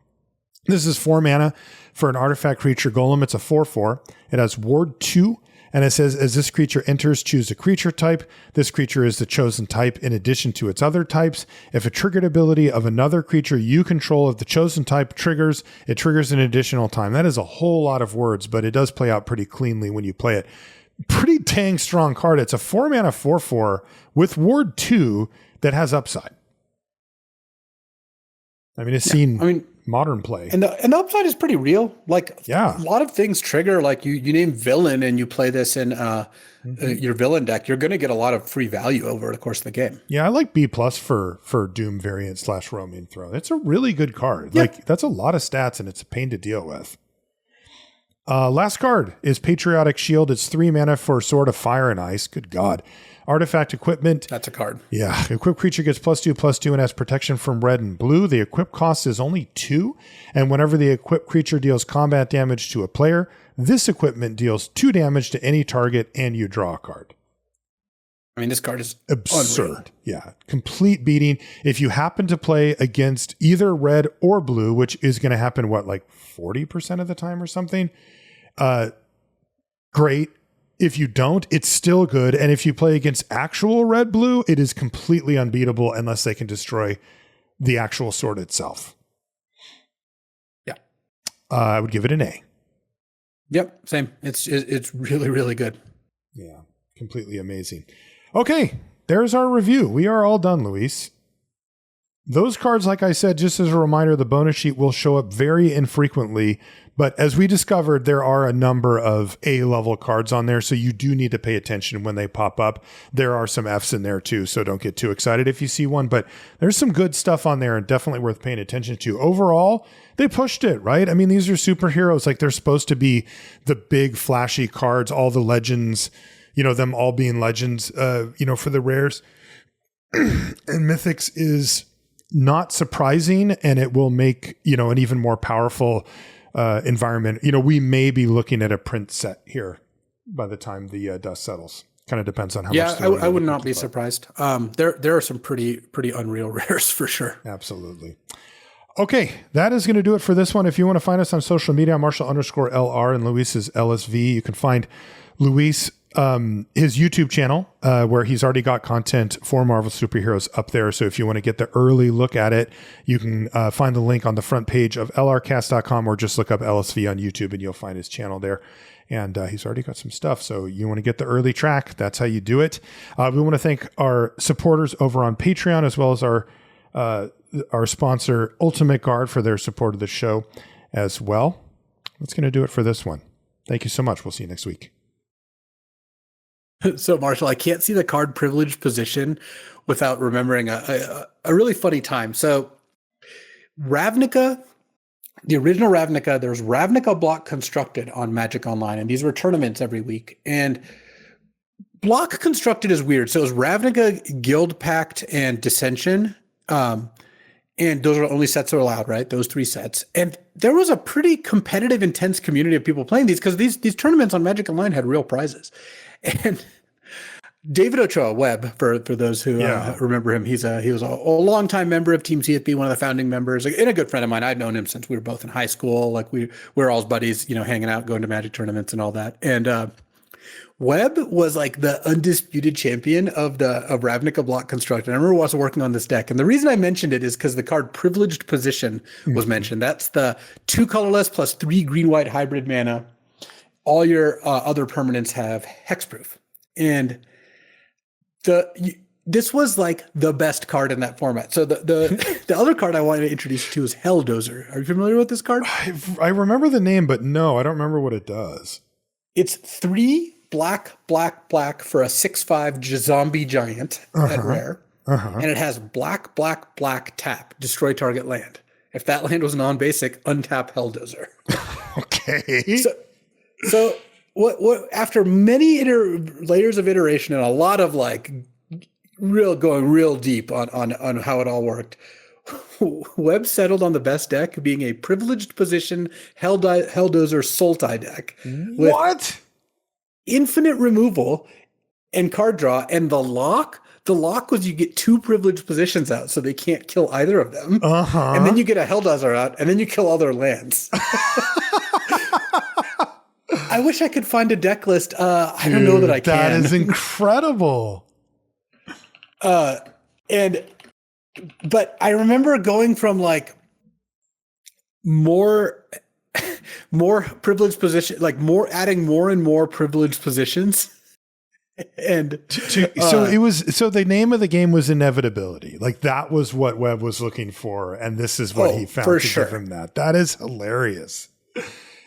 Speaker 1: This is 4 mana for an artifact creature golem. It's a 4/4. It has Ward 2, and it says, as this creature enters, choose a creature type. This creature is the chosen type in addition to its other types. If a triggered ability of another creature you control of the chosen type triggers, it triggers an additional time. That is a whole lot of words, but it does play out pretty cleanly when you play it. Pretty dang strong card. It's a 4 mana 4/4 with Ward 2 that has upside. I mean, it's seen modern play.
Speaker 2: And the upside is pretty real. Like a lot of things trigger, like you name villain and you play this in your villain deck, you're going to get a lot of free value over the course of the game.
Speaker 1: Yeah, I like B plus for Doom variant / Roaming Throne. It's a really good card. Yeah. Like that's a lot of stats and it's a pain to deal with. Last card is Patriotic Shield. It's 3 mana for Sword of Fire and Ice. Good God. Artifact equipment.
Speaker 2: That's a card.
Speaker 1: Yeah. Equipped creature gets +2/+2 and has protection from red and blue. The equip cost is only 2. And whenever the equipped creature deals combat damage to a player, this equipment deals 2 damage to any target and you draw a card.
Speaker 2: I mean, this card is
Speaker 1: absurd.
Speaker 2: Unreal.
Speaker 1: Yeah. Complete beating. If you happen to play against either red or blue, which is going to happen, like 40% of the time or something? Great. If you don't, it's still good. And if you play against actual red-blue, it is completely unbeatable unless they can destroy the actual sword itself.
Speaker 2: Yeah.
Speaker 1: I would give it an A.
Speaker 2: Yep, same. It's really, really good.
Speaker 1: Yeah, completely amazing. Okay, there's our review. We are all done, Luis. Those cards, like I said, just as a reminder, the bonus sheet will show up very infrequently. But as we discovered, there are a number of A-level cards on there, so you do need to pay attention when they pop up. There are some Fs in there too, so don't get too excited if you see one. But there's some good stuff on there and definitely worth paying attention to. Overall, they pushed it, right? I mean, these are superheroes. Like, they're supposed to be the big, flashy cards, all the legends, them all being legends, for the rares. And Mythics is not surprising, and it will make, an even more powerful environment. We may be looking at a print set here by the time the dust settles. Kind of depends on how much.
Speaker 2: Yeah, I would not be surprised. There are some pretty unreal rares for sure. Absolutely.
Speaker 1: Okay, that is going to do it for this one. If you want to find us on social media, Marshall_LR and Luis is LSV. You can find Luis his YouTube channel where he's already got content for Marvel superheroes up there. So if you want to get the early look at it, you can find the link on the front page of lrcast.com or just look up LSV on YouTube and you'll find his channel there. And he's already got some stuff. So you want to get the early track. That's how you do it. We want to thank our supporters over on Patreon, as well as our sponsor Ultimate Guard for their support of the show as well. That's going to do it for this one. Thank you so much. We'll see you next week.
Speaker 2: So, Marshall, I can't see the card privileged position without remembering a really funny time. So, Ravnica, the original Ravnica, there's Ravnica block constructed on Magic Online, and these were tournaments every week. And block constructed is weird. So, it was Ravnica, Guild Pact, and Dissension. And those are the only sets that are allowed, right? Those 3 sets. And there was a pretty competitive, intense community of people playing these because these tournaments on Magic Online had real prizes. And David Ochoa Webb, for those who remember him, he was a longtime member of Team CFB, one of the founding members, and a good friend of mine. I'd known him since we were both in high school. Like we were all buddies, hanging out, going to Magic tournaments and all that. And Webb was like the undisputed champion of Ravnica block construction. I remember I was working on this deck, and the reason I mentioned it is because the card Privileged Position was mentioned. That's the 2 colorless plus 3 green-white hybrid mana. All your other permanents have hexproof, and this was like the best card in that format. So the other card I wanted to introduce you to is Helldozer. Are you familiar with this card?
Speaker 1: I remember the name, but no, I don't remember what it does.
Speaker 2: It's 3 black for a 6/5 zombie giant at rare. And it has black tap, destroy target land. If that land was non-basic, untap Helldozer.
Speaker 1: Okay.
Speaker 2: So what after many layers of iteration and a lot of like going real deep on how it all worked, Webb settled on the best deck being a Privileged Position Helldozer Sultai deck.
Speaker 1: What?
Speaker 2: Infinite removal and card draw, and the lock was you get 2 Privileged Positions out, so they can't kill either of them. And then you get a Helldozer out, and then you kill all their lands. I wish I could find a deck list. I don't know that I can.
Speaker 1: That is incredible.
Speaker 2: But I remember going from like more privileged position, like adding more and more privileged positions. And
Speaker 1: so the name of the game was inevitability. Like that was what Webb was looking for, and this is what he found to give him that. That is hilarious.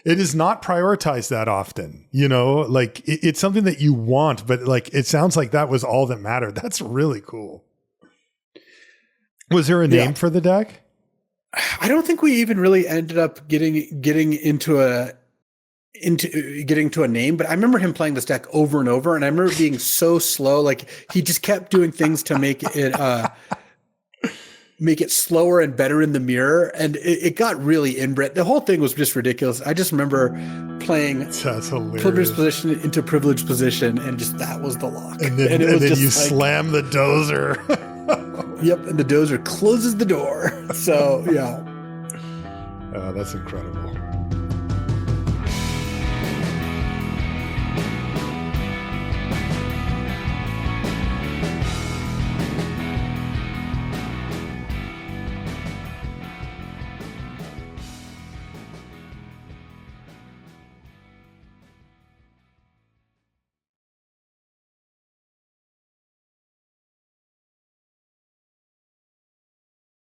Speaker 1: It is not prioritized that often, like it's something that you want, but like, it sounds like that was all that mattered. That's really cool. Was there a name for the deck?
Speaker 2: I don't think we even really ended up getting to a name, but I remember him playing this deck over and over. And I remember being so slow. Like he just kept doing things to make it slower and better in the mirror, and it got really inbred. The whole thing was just ridiculous. I just remember playing Privileged Position into Privileged Position, and just that was the lock.
Speaker 1: And then you slam the dozer.
Speaker 2: Yep, and the dozer closes the door. So yeah.
Speaker 1: That's incredible.